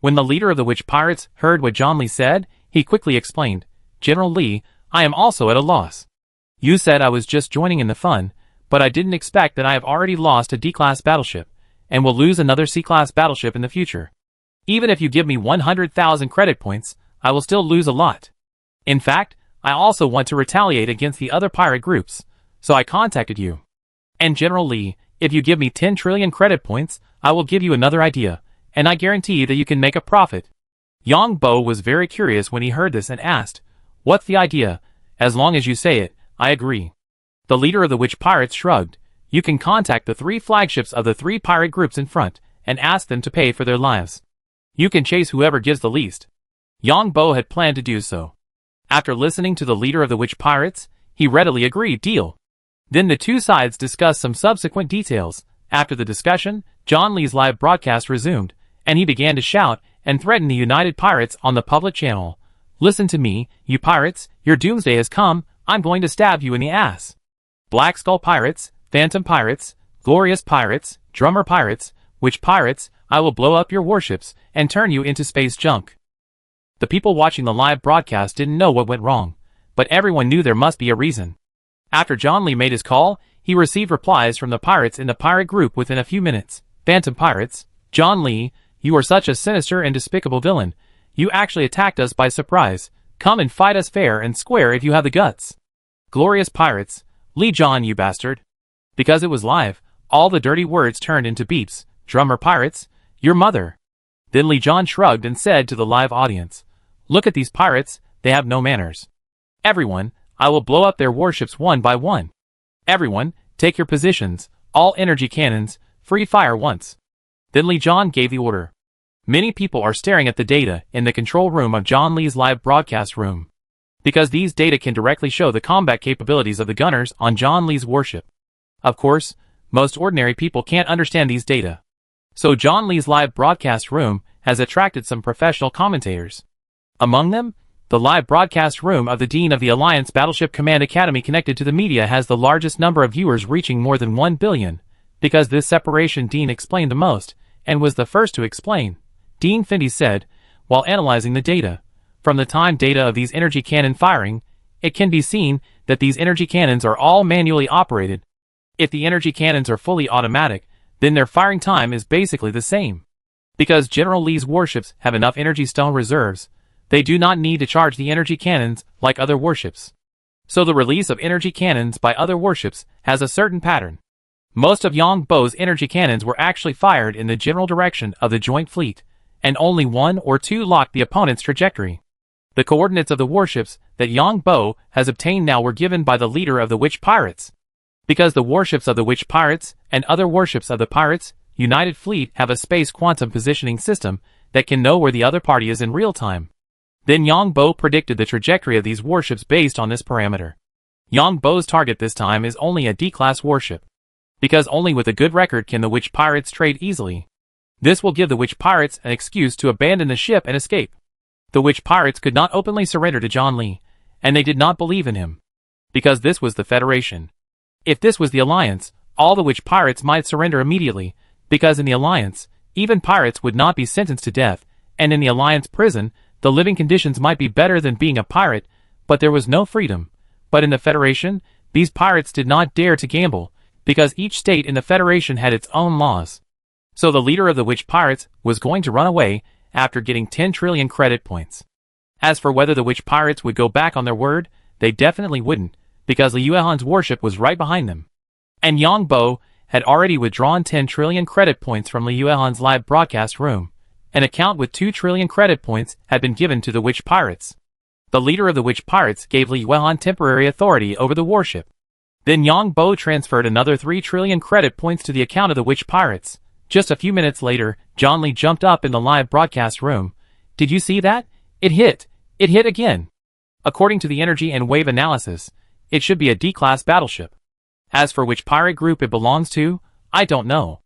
When the leader of the witch pirates heard what John Li said, he quickly explained, General Li, I am also at a loss. You said I was just joining in the fun, but I didn't expect that I have already lost a D-class battleship, and will lose another C-class battleship in the future. Even if you give me 100,000 credit points, I will still lose a lot. In fact, I also want to retaliate against the other pirate groups, so I contacted you. And General Li, if you give me 10 trillion credit points, I will give you another idea, and I guarantee that you can make a profit. Yang Bo was very curious when he heard this and asked, what's the idea? As long as you say it, I agree. The leader of the witch pirates shrugged. You can contact the 3 flagships of the 3 pirate groups in front, and ask them to pay for their lives. You can chase whoever gives the least. Yang Bo had planned to do so. After listening to the leader of the witch pirates, he readily agreed, deal. Then the 2 sides discussed some subsequent details. After the discussion, John Lee's live broadcast resumed, and he began to shout and threaten the United Pirates on the public channel. Listen to me, you pirates, your doomsday has come, I'm going to stab you in the ass. Black Skull Pirates, Phantom Pirates, Glorious Pirates, Drummer Pirates, Witch pirates, I will blow up your warships and turn you into space junk. The people watching the live broadcast didn't know what went wrong, but everyone knew there must be a reason. After John Lee made his call, he received replies from the pirates in the pirate group within a few minutes. Phantom pirates, John Lee, you are such a sinister and despicable villain. You actually attacked us by surprise. Come and fight us fair and square if you have the guts. Glorious pirates, Lee John, you bastard. Because it was live, all the dirty words turned into beeps. Drummer pirates, your mother. Then Lee John shrugged and said to the live audience, look at these pirates, they have no manners. Everyone, I will blow up their warships one by one. Everyone, take your positions, all energy cannons, free fire once. Then Lee John gave the order. Many people are staring at the data in the control room of John Lee's live broadcast room. Because these data can directly show the combat capabilities of the gunners on John Lee's warship. Of course, most ordinary people can't understand these data. So John Lee's live broadcast room has attracted some professional commentators. Among them, the live broadcast room of the Dean of the Alliance Battleship Command Academy connected to the media has the largest number of viewers, reaching more than 1 billion. Because this separation, Dean explained the most, and was the first to explain. Dean Findy said, while analyzing the data, from the time data of these energy cannon firing, it can be seen that these energy cannons are all manually operated. If the energy cannons are fully automatic, then their firing time is basically the same. Because General Lee's warships have enough energy stone reserves, they do not need to charge the energy cannons like other warships. So the release of energy cannons by other warships has a certain pattern. Most of Yang Bo's energy cannons were actually fired in the general direction of the joint fleet, and only one or two locked the opponent's trajectory. The coordinates of the warships that Yang Bo has obtained now were given by the leader of the Witch Pirates. Because the warships of the Witch Pirates and other warships of the Pirates United Fleet have a space quantum positioning system that can know where the other party is in real time. Then Yang Bo predicted the trajectory of these warships based on this parameter. Yang Bo's target this time is only a D-class warship. Because only with a good record can the Witch Pirates trade easily. This will give the Witch Pirates an excuse to abandon the ship and escape. The Witch Pirates could not openly surrender to John Lee, and they did not believe in him. Because this was the Federation. If this was the Alliance, all the Witch Pirates might surrender immediately, because in the Alliance, even pirates would not be sentenced to death, and in the Alliance prison, the living conditions might be better than being a pirate, but there was no freedom. But in the Federation, these pirates did not dare to gamble, because each state in the Federation had its own laws. So the leader of the Witch Pirates was going to run away after getting 10 trillion credit points. As for whether the Witch Pirates would go back on their word, they definitely wouldn't, because Liu Yuehan's warship was right behind them. And Yang Bo had already withdrawn 10 trillion credit points from Liu Yuehan's live broadcast room. An account with 2 trillion credit points had been given to the Witch Pirates. The leader of the Witch Pirates gave Liu Yuehan temporary authority over the warship. Then Yang Bo transferred another 3 trillion credit points to the account of the Witch Pirates. Just a few minutes later, John Lee jumped up in the live broadcast room. Did you see that? It hit! It hit again! According to the energy and wave analysis, it should be a D-class battleship. As for which pirate group it belongs to, I don't know.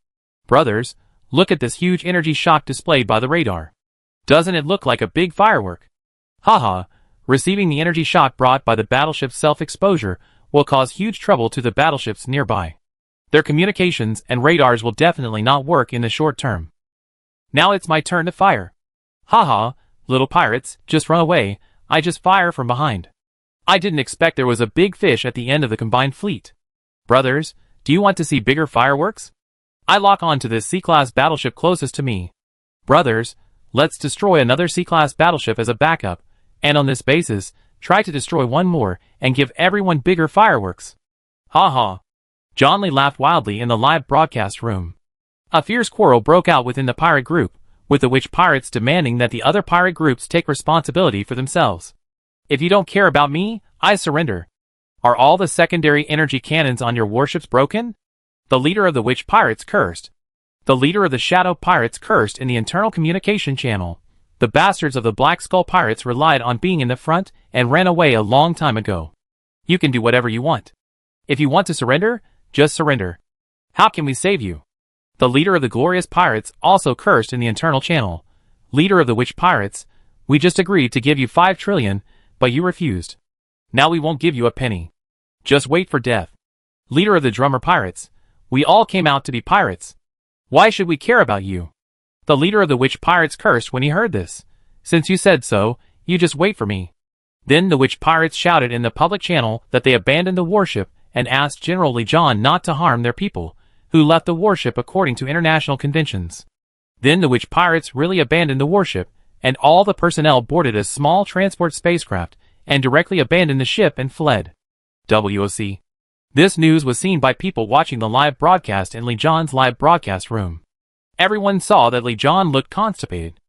Brothers, look at this huge energy shock displayed by the radar. Doesn't it look like a big firework? Haha, receiving the energy shock brought by the battleship's self-exposure will cause huge trouble to the battleships nearby. Their communications and radars will definitely not work in the short term. Now it's my turn to fire. Haha, little pirates, just run away, I just fire from behind. I didn't expect there was a big fish at the end of the combined fleet. Brothers, do you want to see bigger fireworks? I lock on to this C-class battleship closest to me. Brothers, let's destroy another C-class battleship as a backup, and on this basis, try to destroy one more and give everyone bigger fireworks. Ha ha. John Lee laughed wildly in the live broadcast room. A fierce quarrel broke out within the pirate group, with the Witch Pirates demanding that the other pirate groups take responsibility for themselves. If you don't care about me, I surrender. Are all the secondary energy cannons on your warships broken? The leader of the Witch Pirates cursed. The leader of the Shadow Pirates cursed in the internal communication channel. The bastards of the Black Skull Pirates relied on being in the front and ran away a long time ago. You can do whatever you want. If you want to surrender, just surrender. How can we save you? The leader of the Glorious Pirates also cursed in the internal channel. Leader of the Witch Pirates, we just agreed to give you 5 trillion, but you refused. Now we won't give you a penny. Just wait for death. Leader of the Drummer Pirates, we all came out to be pirates. Why should we care about you? The leader of the witch pirates cursed when he heard this. Since you said so, you just wait for me. Then the witch pirates shouted in the public channel that they abandoned the warship and asked General Li John not to harm their people, who left the warship according to international conventions. Then the witch pirates really abandoned the warship, and all the personnel boarded a small transport spacecraft and directly abandoned the ship and fled. WOC. This news was seen by people watching the live broadcast in Li John's live broadcast room. Everyone saw that Li John looked constipated.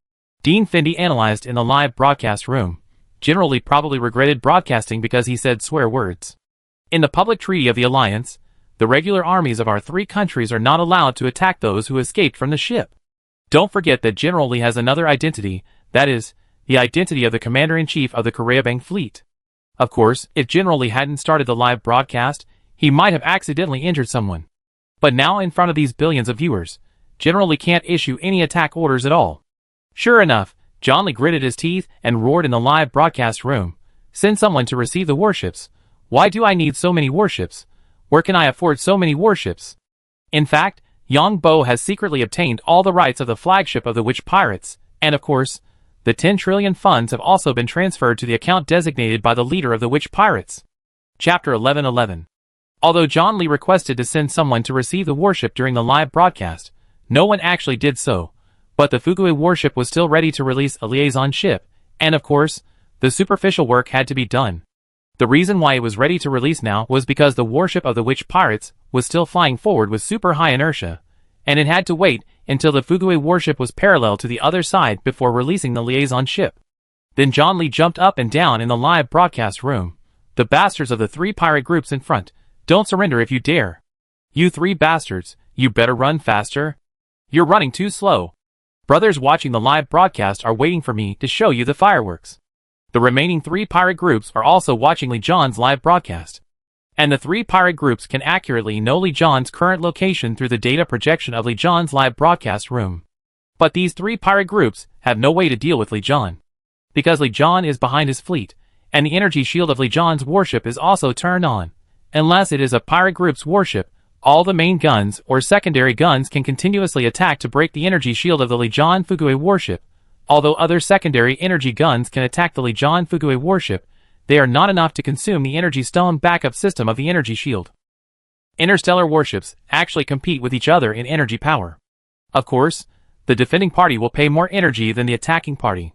Dean Fendi analyzed in the live broadcast room. General Li probably regretted broadcasting because he said swear words. In the public treaty of the Alliance, the regular armies of our 3 countries are not allowed to attack those who escaped from the ship. Don't forget that General Li has another identity, that is, the identity of the Commander-in-Chief of the Caribbean Fleet. Of course, if General Li hadn't started the live broadcast, he might have accidentally injured someone. But now in front of these billions of viewers, General Li can't issue any attack orders at all. Sure enough, John Li gritted his teeth and roared in the live broadcast room. Send someone to receive the warships. Why do I need so many warships? Where can I afford so many warships? In fact, Yang Bo has secretly obtained all the rights of the flagship of the witch pirates, and of course, the 10 trillion funds have also been transferred to the account designated by the leader of the witch pirates. Chapter 1111. Although John Li requested to send someone to receive the warship during the live broadcast, no one actually did so, but the Fugui warship was still ready to release a liaison ship, and of course, the superficial work had to be done. The reason why it was ready to release now was because the warship of the witch pirates was still flying forward with super high inertia, and it had to wait until the Fugui warship was parallel to the other side before releasing the liaison ship. Then John Li jumped up and down in the live broadcast room. The bastards of the 3 pirate groups in front, don't surrender if you dare. You 3 bastards, you better run faster. You're running too slow. Brothers watching the live broadcast are waiting for me to show you the fireworks. The remaining 3 pirate groups are also watching Li John's live broadcast. And the 3 pirate groups can accurately know Li John's current location through the data projection of Li John's live broadcast room. But these 3 pirate groups have no way to deal with Li John. Because Li John is behind his fleet, and the energy shield of Li John's warship is also turned on. Unless it is a pirate group's warship, all the main guns or secondary guns can continuously attack to break the energy shield of the Li John Fugui warship. Although other secondary energy guns can attack the Li John Fugui warship, they are not enough to consume the energy stone backup system of the energy shield. Interstellar warships actually compete with each other in energy power. Of course, the defending party will pay more energy than the attacking party.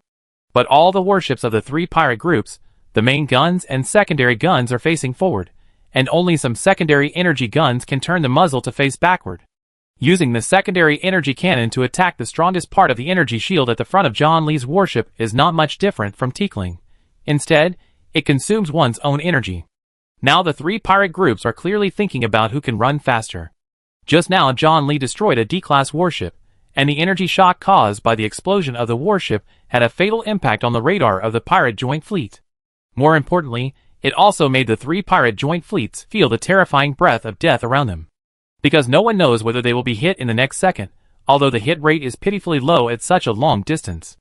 But all the warships of the 3 pirate groups, the main guns and secondary guns are facing forward, and only some secondary energy guns can turn the muzzle to face backward. Using the secondary energy cannon to attack the strongest part of the energy shield at the front of John Li's warship is not much different from tickling. Instead, it consumes one's own energy. Now the 3 pirate groups are clearly thinking about who can run faster. Just now John Li destroyed a D-class warship, and the energy shock caused by the explosion of the warship had a fatal impact on the radar of the pirate joint fleet. More importantly, it also made the 3 pirate joint fleets feel the terrifying breath of death around them. Because no one knows whether they will be hit in the next second, although the hit rate is pitifully low at such a long distance.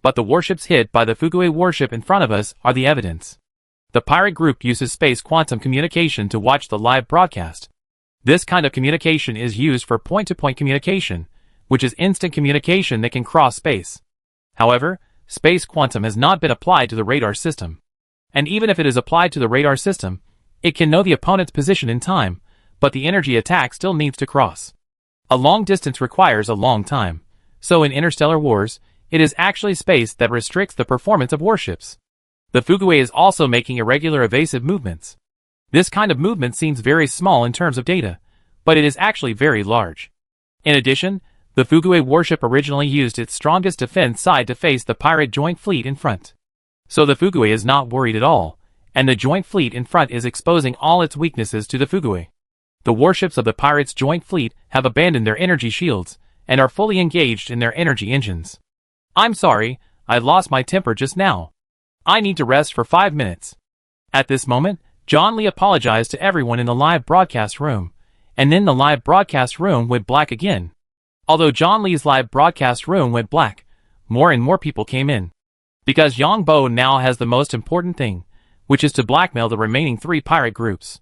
But the warships hit by the Fugui warship in front of us are the evidence. The pirate group uses space quantum communication to watch the live broadcast. This kind of communication is used for point-to-point communication, which is instant communication that can cross space. However, space quantum has not been applied to the radar system. And even if it is applied to the radar system, it can know the opponent's position in time, but the energy attack still needs to cross. A long distance requires a long time, so in interstellar wars, it is actually space that restricts the performance of warships. The Fugui is also making irregular evasive movements. This kind of movement seems very small in terms of data, but it is actually very large. In addition, the Fugui warship originally used its strongest defense side to face the pirate joint fleet in front. So the Fugui is not worried at all, and the joint fleet in front is exposing all its weaknesses to the Fugui. The warships of the pirates' joint fleet have abandoned their energy shields, and are fully engaged in their energy engines. I'm sorry, I lost my temper just now. I need to rest for 5 minutes. At this moment, John Li apologized to everyone in the live broadcast room, and then the live broadcast room went black again. Although John Li's live broadcast room went black, more and more people came in. Because Yang Bo now has the most important thing, which is to blackmail the remaining 3 pirate groups.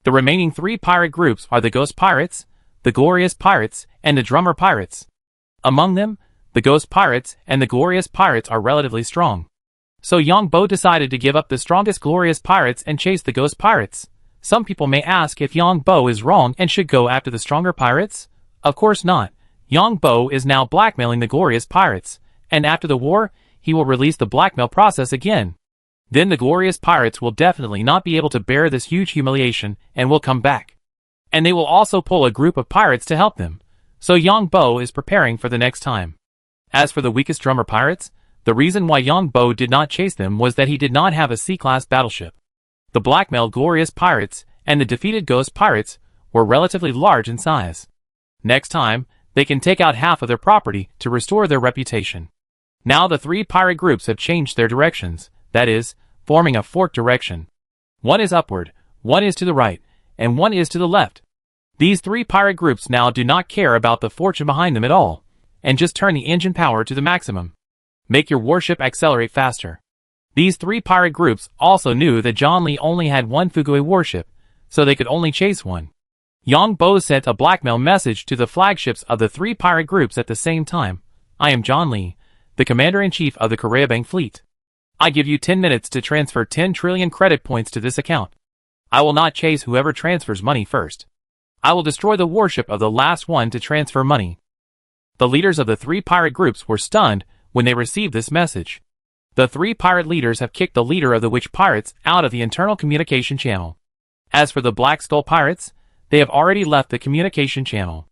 The remaining 3 pirate groups are the Ghost Pirates, the Glorious Pirates, and the drummer pirates. Among them, the ghost pirates and the glorious pirates are relatively strong. So Yang Bo decided to give up the strongest glorious pirates and chase the ghost pirates. Some people may ask if Yang Bo is wrong and should go after the stronger pirates? Of course not. Yang Bo is now blackmailing the glorious pirates, and after the war, he will release the blackmail process again. Then the glorious pirates will definitely not be able to bear this huge humiliation and will come back. And they will also pull a group of pirates to help them. So Yang Bo is preparing for the next time. As for the weakest drummer pirates, the reason why Yang Bo did not chase them was that he did not have a C-class battleship. The blackmailed glorious pirates and the defeated ghost pirates were relatively large in size. Next time, they can take out half of their property to restore their reputation. Now the three pirate groups have changed their directions, that is, forming a forked direction. One is upward, one is to the right, and one is to the left. These three pirate groups now do not care about the fortune behind them at all, and just turn the engine power to the maximum. Make your warship accelerate faster. These three pirate groups also knew that John Lee only had one Fugui warship, so they could only chase one. Yang Bo sent a blackmail message to the flagships of the three pirate groups at the same time. I am John Lee, the Commander-in-Chief of the Koreabang Fleet. I give you 10 minutes to transfer 10 trillion credit points to this account. I will not chase whoever transfers money first. I will destroy the warship of the last one to transfer money. The leaders of the three pirate groups were stunned when they received this message. The three pirate leaders have kicked the leader of the witch pirates out of the internal communication channel. As for the Black Skull pirates, they have already left the communication channel.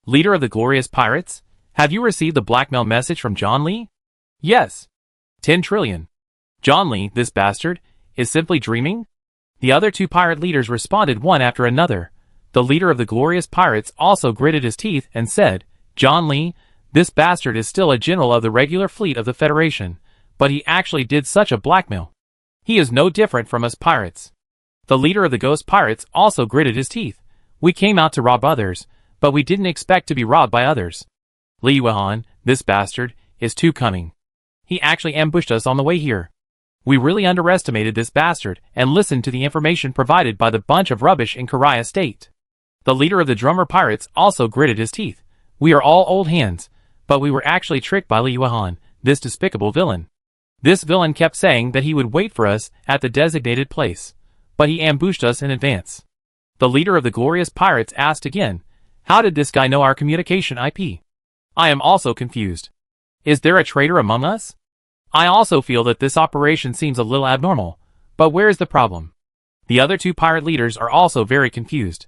Leader of the glorious pirates, have you received the blackmail message from John Lee? Yes. 10 trillion. John Lee, this bastard, is simply dreaming? The other two pirate leaders responded one after another. The leader of the glorious pirates also gritted his teeth and said, John Lee, this bastard is still a general of the regular fleet of the Federation, but he actually did such a blackmail. He is no different from us pirates. The leader of the ghost pirates also gritted his teeth. We came out to rob others, but we didn't expect to be robbed by others. Li Yuehan, this bastard, is too cunning. He actually ambushed us on the way here. We really underestimated this bastard and listened to the information provided by the bunch of rubbish in Karia State. The leader of the drummer pirates also gritted his teeth. We are all old hands, but we were actually tricked by Li Yuehan, this despicable villain. This villain kept saying that he would wait for us at the designated place, but he ambushed us in advance. The leader of the glorious pirates asked again, how did this guy know our communication IP? I am also confused. Is there a traitor among us? I also feel that this operation seems a little abnormal, but where is the problem? The other two pirate leaders are also very confused.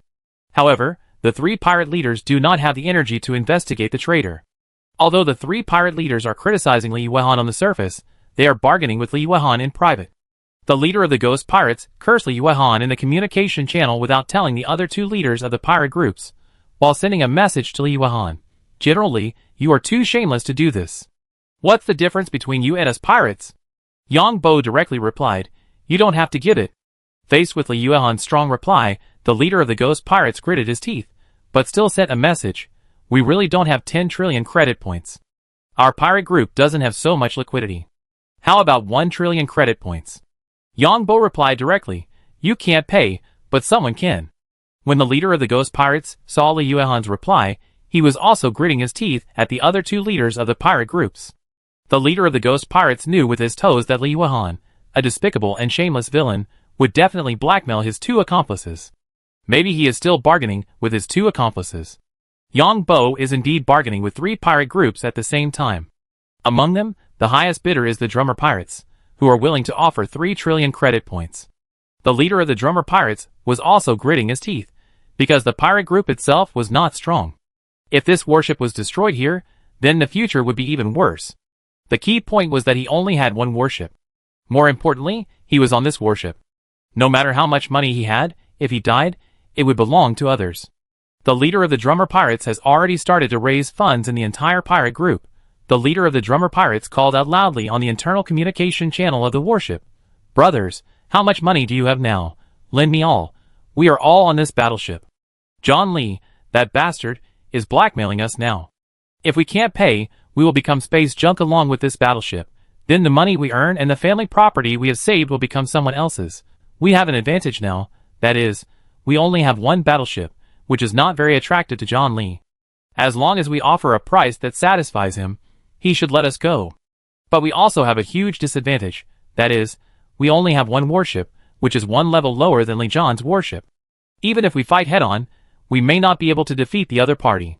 However, the three pirate leaders do not have the energy to investigate the traitor. Although the three pirate leaders are criticizing Li Yuehan on the surface, they are bargaining with Li Yuehan in private. The leader of the ghost pirates cursed Li Yuehan in the communication channel without telling the other two leaders of the pirate groups, while sending a message to Li Yuehan. General Li, you are too shameless to do this. What's the difference between you and us pirates? Yang Bo directly replied, you don't have to get it. Faced with Li Yuehan's strong reply, the leader of the ghost pirates gritted his teeth, but still sent a message. We really don't have 10 trillion credit points. Our pirate group doesn't have so much liquidity. How about 1 trillion credit points? Yang Bo replied directly, you can't pay, but someone can. When the leader of the ghost pirates saw Li Yuehan's reply, he was also gritting his teeth at the other two leaders of the pirate groups. The leader of the ghost pirates knew with his toes that Li Yuehan, a despicable and shameless villain, would definitely blackmail his two accomplices. Maybe he is still bargaining with his two accomplices. Yang Bo is indeed bargaining with three pirate groups at the same time. Among them, the highest bidder is the drummer pirates, who are willing to offer 3 trillion credit points. The leader of the drummer pirates was also gritting his teeth, because the pirate group itself was not strong. If this warship was destroyed here, then the future would be even worse. The key point was that he only had one warship. More importantly, he was on this warship. No matter how much money he had, if he died, it would belong to others. The leader of the drummer pirates has already started to raise funds in the entire pirate group. The leader of the drummer pirates called out loudly on the internal communication channel of the warship. Brothers, how much money do you have now? Lend me all. We are all on this battleship. John Lee, that bastard, is blackmailing us now. If we can't pay, we will become space junk along with this battleship. Then the money we earn and the family property we have saved will become someone else's. We have an advantage now, that is, we only have one battleship, which is not very attractive to John Lee. As long as we offer a price that satisfies him, he should let us go. But we also have a huge disadvantage, that is, we only have one warship, which is one level lower than Li Jian's warship. Even if we fight head-on, we may not be able to defeat the other party.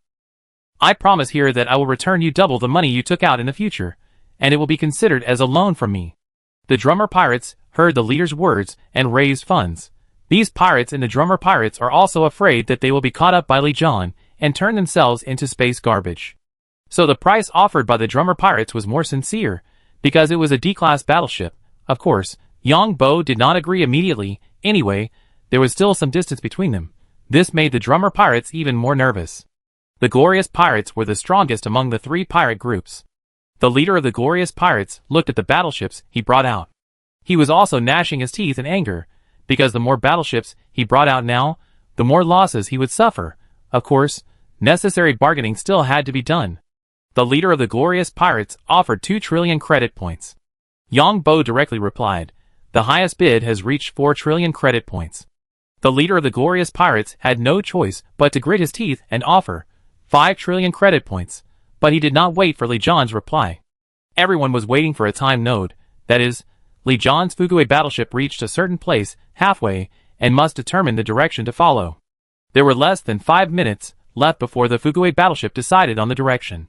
I promise here that I will return you double the money you took out in the future, and it will be considered as a loan from me. The drummer pirates heard the leader's words and raised funds. These pirates and the drummer pirates are also afraid that they will be caught up by Li Jian and turn themselves into space garbage. So the price offered by the drummer pirates was more sincere, because it was a D-class battleship. Of course, Yang Bo did not agree immediately. Anyway, there was still some distance between them. This made the drummer pirates even more nervous. The glorious pirates were the strongest among the three pirate groups. The leader of the glorious pirates looked at the battleships he brought out. He was also gnashing his teeth in anger, because the more battleships he brought out now, the more losses he would suffer. Of course, necessary bargaining still had to be done. The leader of the glorious pirates offered 2 trillion credit points. Yang Bo directly replied, "The highest bid has reached 4 trillion credit points." The leader of the glorious pirates had no choice but to grit his teeth and offer 5 trillion credit points, but he did not wait for Li Jian's reply. Everyone was waiting for a time node, that is, Li Jian's Fugui battleship reached a certain place halfway and must determine the direction to follow. There were less than 5 minutes left before the Fugui battleship decided on the direction.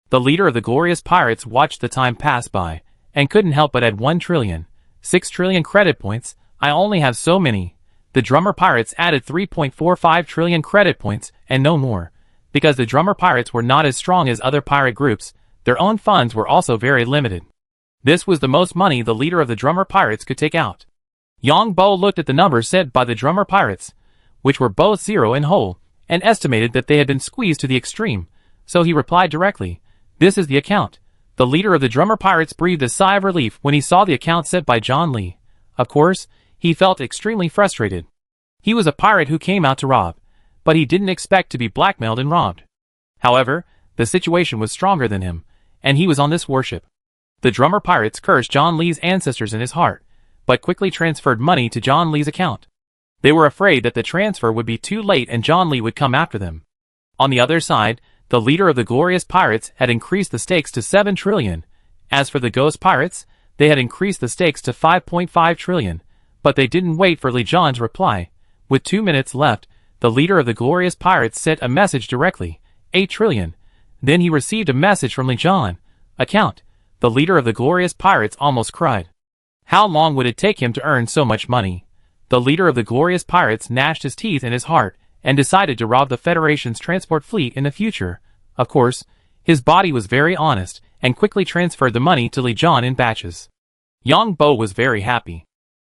The leader of the glorious pirates watched the time pass by and couldn't help but add 1 trillion, 6 trillion credit points. I only have so many. The drummer pirates added 3.45 trillion credit points and no more. Because the drummer pirates were not as strong as other pirate groups, their own funds were also very limited. This was the most money the leader of the drummer pirates could take out. Yang Bo looked at the numbers set by the drummer pirates, which were both zero and whole, and estimated that they had been squeezed to the extreme, so he replied directly, "This is the account." The leader of the drummer pirates breathed a sigh of relief when he saw the account set by John Lee. Of course, he felt extremely frustrated. He was a pirate who came out to rob, but he didn't expect to be blackmailed and robbed. However, the situation was stronger than him, and he was on this warship. The drummer pirates cursed John Lee's ancestors in his heart, but quickly transferred money to John Lee's account. They were afraid that the transfer would be too late and John Lee would come after them. On the other side, the leader of the glorious pirates had increased the stakes to 7 trillion. As for the ghost pirates, they had increased the stakes to 5.5 trillion, but they didn't wait for Li Jian's reply. With 2 minutes left, the leader of the glorious pirates sent a message directly, 8 trillion. Then he received a message from Li Jian. Account. The leader of the glorious pirates almost cried. How long would it take him to earn so much money? The leader of the glorious pirates gnashed his teeth in his heart and decided to rob the Federation's transport fleet in the future. Of course, his body was very honest and quickly transferred the money to Li Jian in batches. Yang Bo was very happy.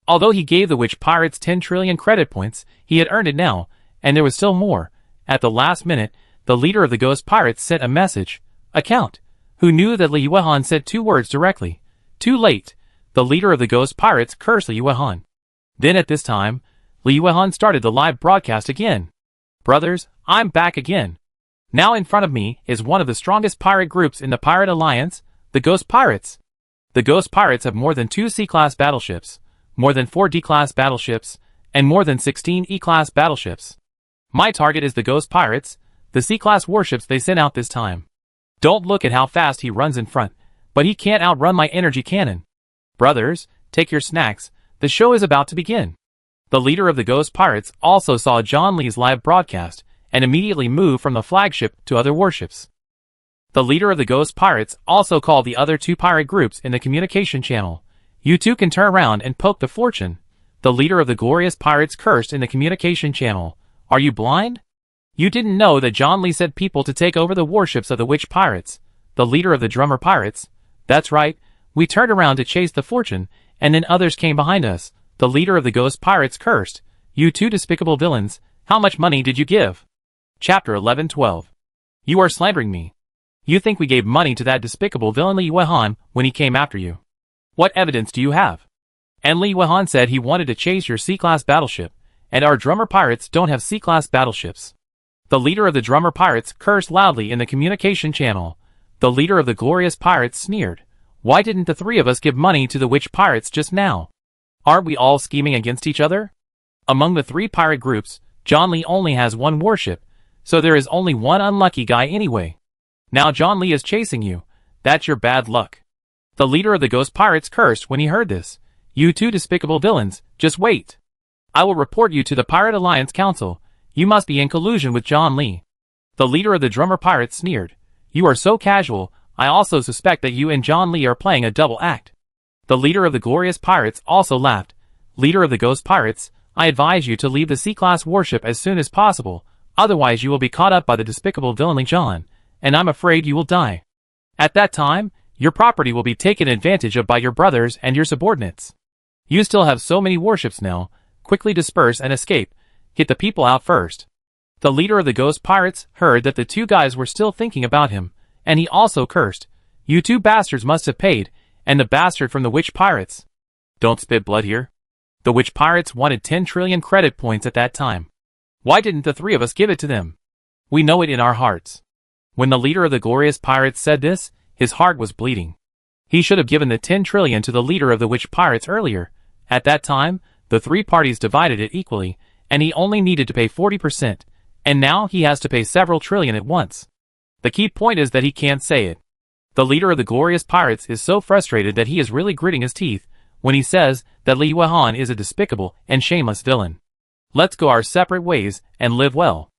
Although he gave the witch pirates 10 trillion credit points, he had earned it now, and there was still more. At the last minute, the leader of the ghost pirates sent a message. Account. Who knew that Li Yuehan said 2 words directly. Too late. The leader of the ghost pirates cursed Li Yuehan. Then at this time, Li Yuehan started the live broadcast again. Brothers, I'm back again. Now in front of me is one of the strongest pirate groups in the Pirate Alliance, the Ghost Pirates. The Ghost Pirates have more than 2 C-class battleships, more than 4 D-class battleships, and more than 16 E-class battleships. My target is the Ghost Pirates, the C-class warships they sent out this time. Don't look at how fast he runs in front, but he can't outrun my energy cannon. Brothers, take your snacks, the show is about to begin. The leader of the Ghost Pirates also saw John Lee's live broadcast, and immediately moved from the flagship to other warships. The leader of the Ghost Pirates also called the other 2 pirate groups in the communication channel. You 2 can turn around and poke the fortune. The leader of the glorious pirates cursed in the communication channel. Are you blind? You didn't know that John Lee sent people to take over the warships of the witch pirates, the leader of the drummer pirates. That's right, we turned around to chase the fortune, and then others came behind us. The leader of the ghost pirates cursed. You 2 despicable villains, how much money did you give? Chapter 11:12. You are slandering me. You think we gave money to that despicable villain Li Yuehan when he came after you. What evidence do you have? And Li Yuehan said he wanted to chase your C-class battleship, and our drummer pirates don't have C-class battleships. The leader of the drummer pirates cursed loudly in the communication channel. The leader of the glorious pirates sneered. Why didn't the 3 of us give money to the witch pirates just now? Aren't we all scheming against each other? Among the 3 pirate groups, John Lee only has 1 warship, So there is only one unlucky guy anyway. Now John Lee is chasing you. That's your bad luck. The leader of the Ghost Pirates cursed when he heard this. You two despicable villains, just wait. I will report you to the Pirate Alliance Council. You must be in collusion with John Lee. The leader of the Drummer Pirates sneered. You are so casual, I also suspect that you and John Lee are playing a double act. The leader of the Glorious Pirates also laughed. Leader of the Ghost Pirates, I advise you to leave the C-class warship as soon as possible, otherwise you will be caught up by the despicable villain John, and I'm afraid you will die. At that time, your property will be taken advantage of by your brothers and your subordinates. You still have so many warships now, quickly disperse and escape, get the people out first. The leader of the Ghost Pirates heard that the two guys were still thinking about him, and he also cursed. You two bastards must have paid, and the bastard from the Witch Pirates. Don't spit blood here. The Witch Pirates wanted 10 trillion credit points at that time. Why didn't the three of us give it to them? We know it in our hearts. When the leader of the Glorious Pirates said this, his heart was bleeding. He should have given the 10 trillion to the leader of the Witch Pirates earlier. At that time, the three parties divided it equally, and he only needed to pay 40%, and now he has to pay several trillion at once. The key point is that he can't say it. The leader of the Glorious Pirates is so frustrated that he is really gritting his teeth when he says that Li Yuehan is a despicable and shameless villain. Let's go our separate ways and live well.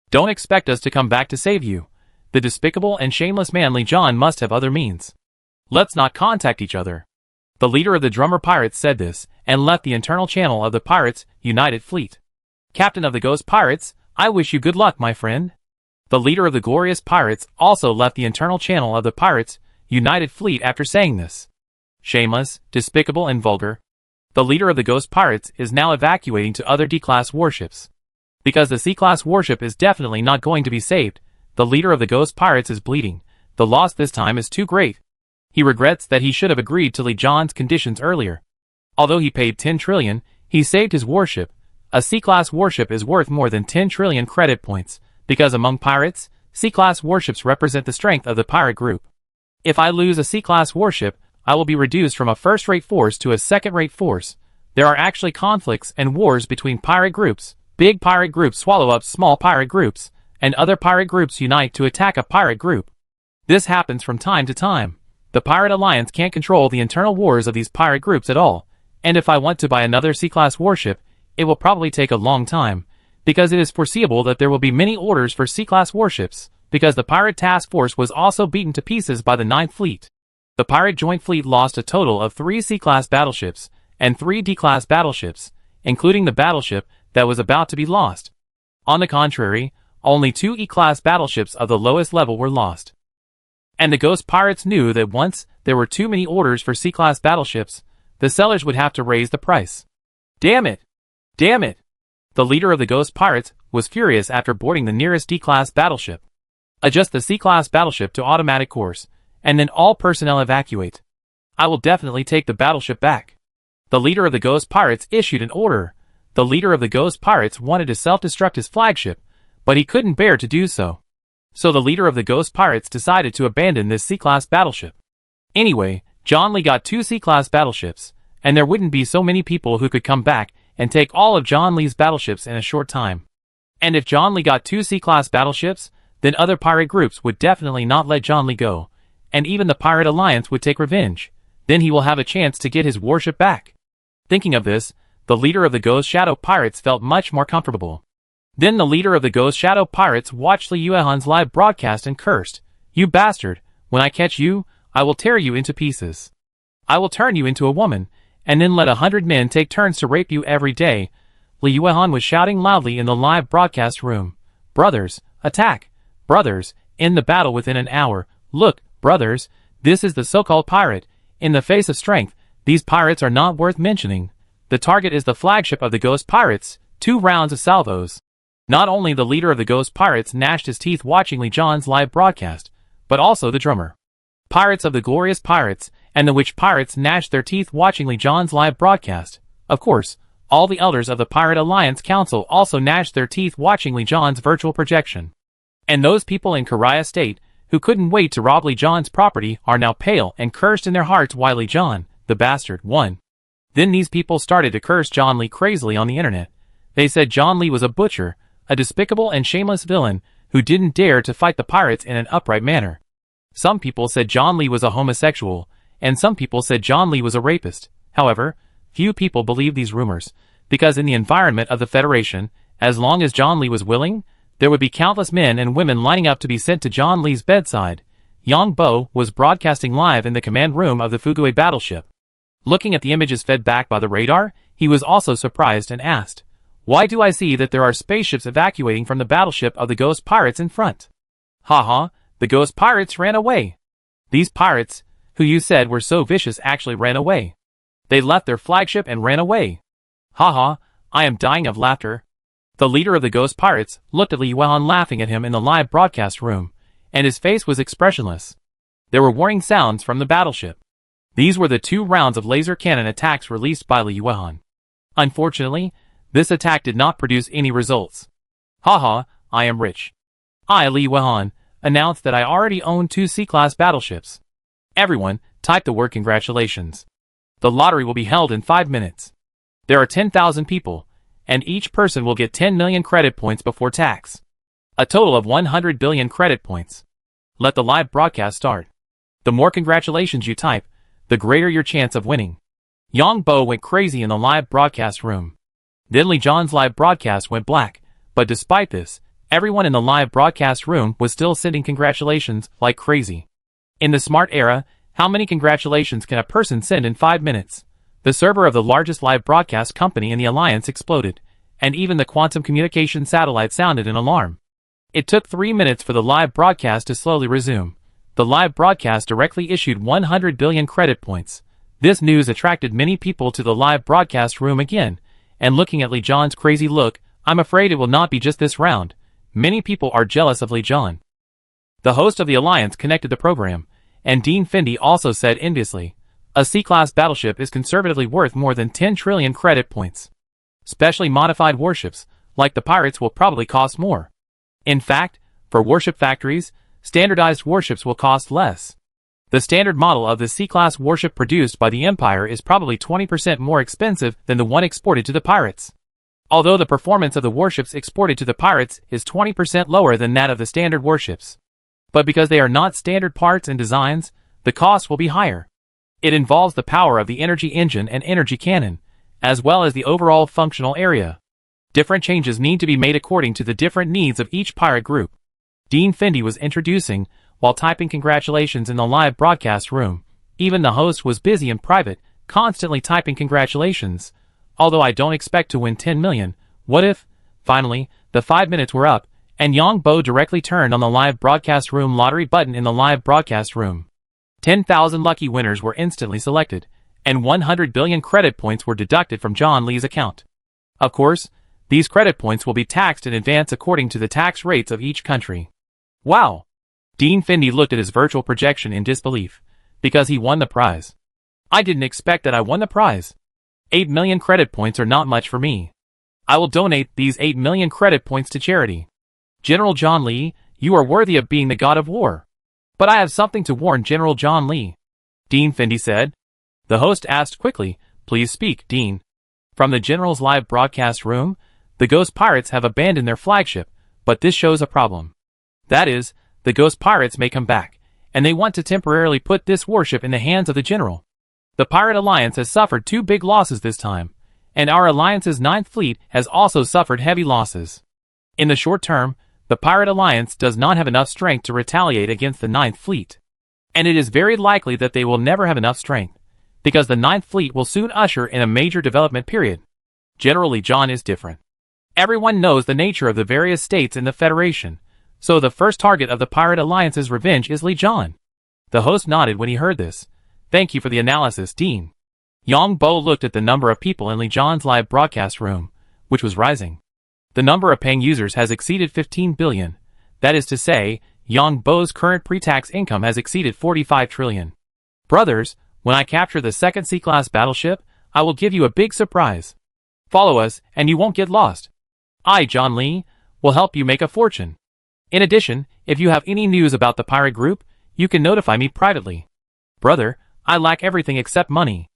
Don't expect us to come back to save you. The despicable and shameless man Li John must have other means. Let's not contact each other. The leader of the Drummer Pirates said this and left the internal channel of the Pirates United Fleet. Captain of the Ghost Pirates, I wish you good luck, my friend. The leader of the Glorious Pirates also left the internal channel of the Pirates United Fleet after saying this. Shameless, despicable and vulgar. The leader of the Ghost Pirates is now evacuating to other D-class warships. Because the C-class warship is definitely not going to be saved, the leader of the Ghost Pirates is bleeding. The loss this time is too great. He regrets that he should have agreed to Li John's conditions earlier. Although he paid 10 trillion, he saved his warship. A C-class warship is worth more than 10 trillion credit points, because among pirates, C-class warships represent the strength of the pirate group. If I lose a C-class warship, I will be reduced from a first-rate force to a second-rate force. There are actually conflicts and wars between pirate groups. Big pirate groups swallow up small pirate groups, and other pirate groups unite to attack a pirate group. This happens from time to time. The Pirate Alliance can't control the internal wars of these pirate groups at all, and if I want to buy another C-class warship, it will probably take a long time, because it is foreseeable that there will be many orders for C-class warships, because the pirate task force was also beaten to pieces by the 9th Fleet. The Pirate Joint Fleet lost a total of 3 C-class battleships, and 3 D-class battleships, including the battleship that was about to be lost. On the contrary, only 2 E-class battleships of the lowest level were lost. And the Ghost Pirates knew that once there were too many orders for C-class battleships, the sellers would have to raise the price. Damn it! Damn it! The leader of the Ghost Pirates was furious after boarding the nearest D-class battleship. Adjust the C-class battleship to automatic course, and then all personnel evacuate. I will definitely take the battleship back. The leader of the Ghost Pirates issued an order. The leader of the Ghost Pirates wanted to self-destruct his flagship, but he couldn't bear to do so. So the leader of the Ghost Pirates decided to abandon this C-class battleship. Anyway, John Lee got 2 C-class battleships, and there wouldn't be so many people who could come back and take all of John Lee's battleships in a short time. And if John Lee got 2 C-class battleships, then other pirate groups would definitely not let John Lee go, and even the Pirate Alliance would take revenge. Then he will have a chance to get his warship back. Thinking of this, the leader of the Ghost Shadow Pirates felt much more comfortable. Then the leader of the Ghost Shadow Pirates watched Li Yuehan's live broadcast and cursed. You bastard, when I catch you, I will tear you into pieces. I will turn you into a woman, and then let 100 men take turns to rape you every day. Li Yuehan was shouting loudly in the live broadcast room. Brothers, attack! Brothers, end the battle within an hour. Look, brothers, this is the so-called pirate. In the face of strength, these pirates are not worth mentioning. The target is the flagship of the Ghost Pirates. 2 rounds of salvos. Not only the leader of the Ghost Pirates gnashed his teeth watching Li John's live broadcast, but also the drummer. Pirates of the Glorious Pirates and the Witch Pirates gnashed their teeth watching Li John's live broadcast. Of course, all the elders of the Pirate Alliance Council also gnashed their teeth watching Li John's virtual projection. And those people in Karia State, who couldn't wait to rob Li John's property, are now pale and cursed in their hearts why Li John, the bastard, won. Then these people started to curse John Lee crazily on the internet. They said John Lee was a butcher, a despicable and shameless villain, who didn't dare to fight the pirates in an upright manner. Some people said John Lee was a homosexual, and some people said John Lee was a rapist. However, few people believed these rumors, because in the environment of the Federation, as long as John Lee was willing, there would be countless men and women lining up to be sent to John Lee's bedside. Yang Bo was broadcasting live in the command room of the Fugui battleship. Looking at the images fed back by the radar, he was also surprised and asked, "Why do I see that there are spaceships evacuating from the battleship of the ghost pirates in front?" "Haha, the ghost pirates ran away. These pirates, who you said were so vicious, actually ran away. They left their flagship and ran away. Haha, I am dying of laughter." The leader of the ghost pirates looked at Li Yuan laughing at him in the live broadcast room, and his face was expressionless. There were warning sounds from the battleship. These were the 2 rounds of laser cannon attacks released by Li Yuan. Unfortunately, this attack did not produce any results. "Haha, I am rich. I, Li Yuan, announced that I already own 2 C-class battleships. Everyone, type the word congratulations. The lottery will be held in 5 minutes. There are 10,000 people, and each person will get 10 million credit points before tax. A total of 100 billion credit points. Let the live broadcast start. The more congratulations you type, the greater your chance of winning." Yang Bo went crazy in the live broadcast room. Then Li Zhan's live broadcast went black, but despite this, everyone in the live broadcast room was still sending congratulations like crazy. In the smart era, how many congratulations can a person send in 5 minutes? The server of the largest live broadcast company in the Alliance exploded, and even the quantum communication satellite sounded an alarm. It took 3 minutes for the live broadcast to slowly resume. The live broadcast directly issued 100 billion credit points. This news attracted many people to the live broadcast room again, and looking at Li Zhan's crazy look, I'm afraid it will not be just this round. Many people are jealous of Li Zhan. The host of the Alliance connected the program, and Dean Fendi also said enviously, "A C-class battleship is conservatively worth more than 10 trillion credit points. Specially modified warships, like the pirates, will probably cost more. In fact, for warship factories, standardized warships will cost less. The standard model of the C-class warship produced by the Empire is probably 20% more expensive than the one exported to the pirates. Although the performance of the warships exported to the pirates is 20% lower than that of the standard warships. But because they are not standard parts and designs, the cost will be higher. It involves the power of the energy engine and energy cannon, as well as the overall functional area. Different changes need to be made according to the different needs of each pirate group." Dean Fendi was introducing, while typing congratulations in the live broadcast room. Even the host was busy in private, constantly typing congratulations. "Although I don't expect to win 10 million, what if?" Finally, the 5 minutes were up, and Yang Bo directly turned on the live broadcast room lottery button in the live broadcast room. 10,000 lucky winners were instantly selected, and 100 billion credit points were deducted from John Lee's account. Of course, these credit points will be taxed in advance according to the tax rates of each country. Wow! Dean Fendi looked at his virtual projection in disbelief, because he won the prize. "I didn't expect that I won the prize. 8 million credit points are not much for me. I will donate these 8 million credit points to charity. General John Lee, you are worthy of being the god of war. But I have something to warn General John Lee," Dean Fendi said. The host asked quickly, "Please speak, Dean." From the general's live broadcast room, "The ghost pirates have abandoned their flagship, but this shows a problem. That is, the ghost pirates may come back, and they want to temporarily put this warship in the hands of the general. The Pirate Alliance has suffered 2 big losses this time, and our alliance's 9th fleet has also suffered heavy losses. In the short term, the Pirate Alliance does not have enough strength to retaliate against the 9th fleet. And it is very likely that they will never have enough strength, because the 9th fleet will soon usher in a major development period. General Li Zhan is different. Everyone knows the nature of the various states in the Federation, so the first target of the Pirate Alliance's revenge is Li Zhan." The host nodded when he heard this. "Thank you for the analysis, Dean." Yang Bo looked at the number of people in Li Zhan's live broadcast room, which was rising. The number of paying users has exceeded 15 billion. That is to say, Yang Bo's current pre-tax income has exceeded 45 trillion. "Brothers, when I capture the 2nd C-class battleship, I will give you a big surprise. Follow us, and you won't get lost. I, John Lee, will help you make a fortune. In addition, if you have any news about the pirate group, you can notify me privately. Brother, I lack everything except money."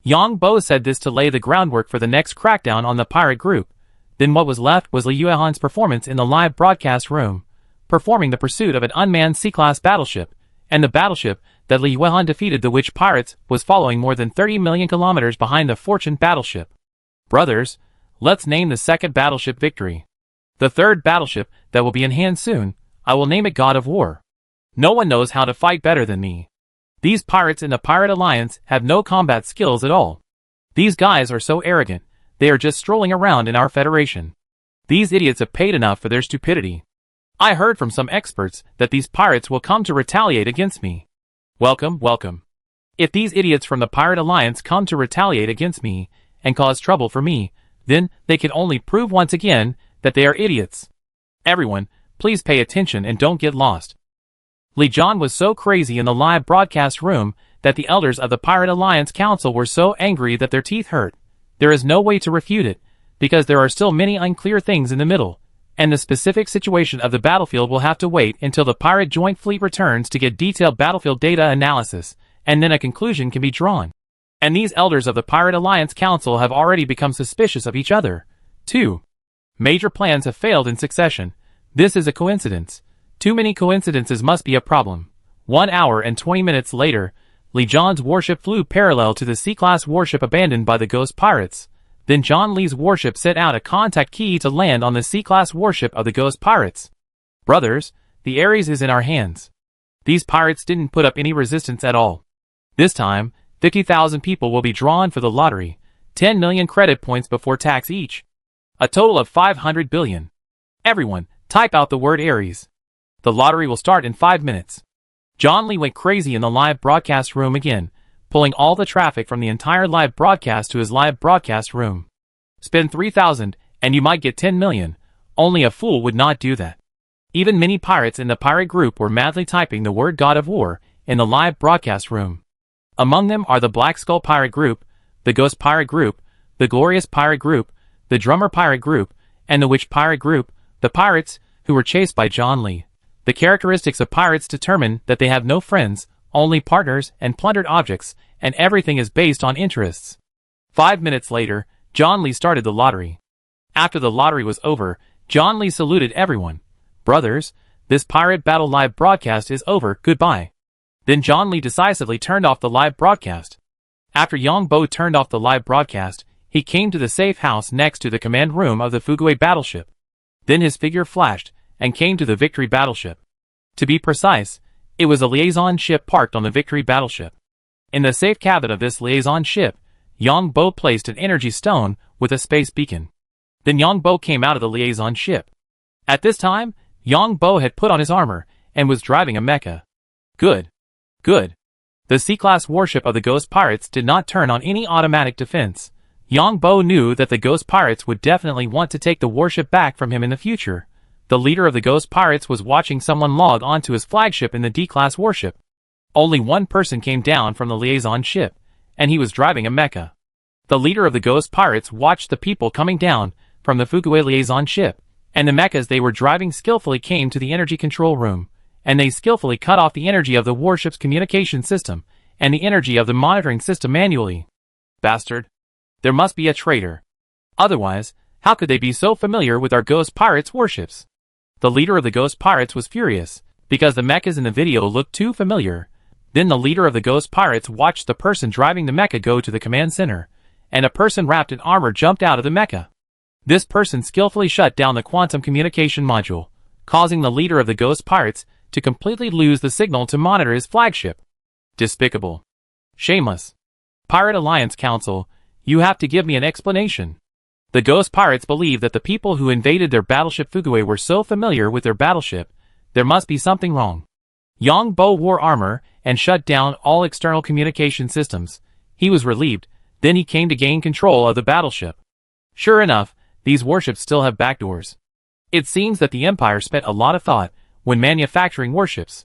Yang Bo said this to lay the groundwork for the next crackdown on the pirate group. Then what was left was Li Yuan's performance in the live broadcast room. performing the pursuit of an unmanned C-class battleship, and the battleship that Li Yuehan defeated the witch pirates was following more than 30 million kilometers behind the Fortune battleship. Brothers, let's name the second battleship Victory. The third battleship that will be in hand soon, I will name it God of War. No one knows how to fight better than me. These pirates in the Pirate Alliance have no combat skills at all. These guys are so arrogant, they are just strolling around in our federation. These idiots have paid enough for their stupidity. I heard from some experts that these pirates will come to retaliate against me. Welcome, welcome. If these idiots from the Pirate Alliance come to retaliate against me and cause trouble for me, then they can only prove once again that they are idiots. Everyone, please pay attention and don't get lost. Li John was so crazy in the live broadcast room that the elders of the Pirate Alliance Council were so angry that their teeth hurt. There is no way to refute it, because there are still many unclear things in the middle, and the specific situation of the battlefield will have to wait until the Pirate Joint Fleet returns to get detailed battlefield data analysis, and then a conclusion can be drawn. And these elders of the Pirate Alliance Council have already become suspicious of each other. 2. Major plans have failed in succession. This is a coincidence. Too many coincidences must be a problem. 1 hour and 20 minutes later, Li John's warship flew parallel to the C-class warship abandoned by the Ghost Pirates. Then John Lee's warship sent out a contact key to land on the C-class warship of the Ghost Pirates. Brothers, the Ares is in our hands. These pirates didn't put up any resistance at all. This time, 50,000 people will be drawn for the lottery, 10 million credit points before tax each. A total of 500 billion. Everyone, type out the word Ares. The lottery will start in 5 minutes. John Lee went crazy in the live broadcast room again, pulling all the traffic from the entire live broadcast to his live broadcast room. Spend 3,000 and you might get 10 million. Only a fool would not do that. Even many pirates in the pirate group were madly typing the word God of War in the live broadcast room. Among them are the Black Skull Pirate Group, the Ghost Pirate Group, the Glorious Pirate Group, the Drummer Pirate Group, and the Witch Pirate Group, the pirates who were chased by John Lee. The characteristics of pirates determine that they have no friends, only partners and plundered objects, and everything is based on interests. 5 minutes later, John Lee started the lottery. After the lottery was over, John Lee saluted everyone. Brothers, this pirate battle live broadcast is over, goodbye. Then John Lee decisively turned off the live broadcast. After Yang Bo turned off the live broadcast, he came to the safe house next to the command room of the Fuguei battleship. Then his figure flashed, and came to the Victory battleship. To be precise, it was a liaison ship parked on the Victory battleship. In the safe cabin of this liaison ship, Yang Bo placed an energy stone with a space beacon. Then Yang Bo came out of the liaison ship. At this time, Yang Bo had put on his armor, and was driving a mecha. Good. Good. The C-class warship of the Ghost Pirates did not turn on any automatic defense. Yang Bo knew that the Ghost Pirates would definitely want to take the warship back from him in the future. The leader of the Ghost Pirates was watching someone log onto his flagship in the D-class warship. Only one person came down from the liaison ship, and he was driving a mecha. The leader of the Ghost Pirates watched the people coming down from the Fuguei liaison ship, and the mechas they were driving skillfully came to the energy control room, and they skillfully cut off the energy of the warship's communication system, and the energy of the monitoring system manually. Bastard. There must be a traitor. Otherwise, how could they be so familiar with our Ghost Pirates warships? The leader of the Ghost Pirates was furious, because the mechas in the video looked too familiar. Then the leader of the Ghost Pirates watched the person driving the mecha go to the command center, and a person wrapped in armor jumped out of the mecha. This person skillfully shut down the quantum communication module, causing the leader of the Ghost Pirates to completely lose the signal to monitor his flagship. Despicable. Shameless. Pirate Alliance Council, you have to give me an explanation. The Ghost Pirates believe that the people who invaded their battleship Fuguei were so familiar with their battleship, there must be something wrong. Yang Bo wore armor and shut down all external communication systems. He was relieved, then he came to gain control of the battleship. Sure enough, these warships still have backdoors. It seems that the Empire spent a lot of thought when manufacturing warships.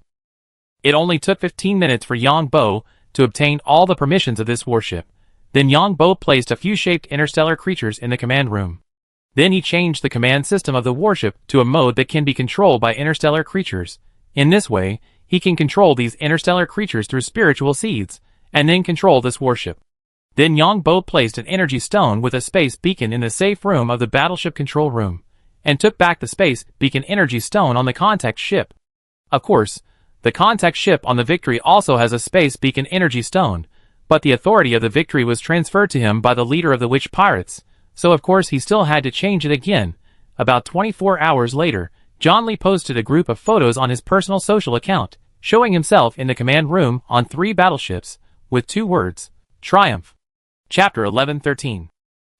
It only took 15 minutes for Yang Bo to obtain all the permissions of this warship. Then Yang Bo placed a few shaped interstellar creatures in the command room. Then he changed the command system of the warship to a mode that can be controlled by interstellar creatures. In this way, he can control these interstellar creatures through spiritual seeds, and then control this warship. Then Yang Bo placed an energy stone with a space beacon in the safe room of the battleship control room, and took back the space beacon energy stone on the contact ship. Of course, the contact ship on the Victory also has a space beacon energy stone, but the authority of the Victory was transferred to him by the leader of the witch pirates, so of course he still had to change it again. About 24 hours later, John Lee posted a group of photos on his personal social account, showing himself in the command room on 3 battleships, with 2 words, Triumph. Chapter 11:13.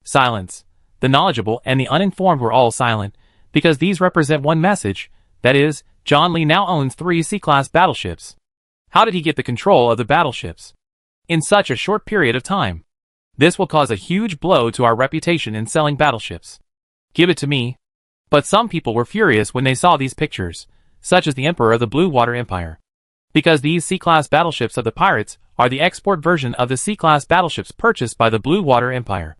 Silence. The knowledgeable and the uninformed were all silent, because these represent one message, that is, John Lee now owns 3 C-class battleships. How did he get the control of the battleships in such a short period of time? This will cause a huge blow to our reputation in selling battleships. Give it to me. But some people were furious when they saw these pictures, such as the Emperor of the Blue Water Empire. Because these C-class battleships of the pirates are the export version of the C-class battleships purchased by the Blue Water Empire.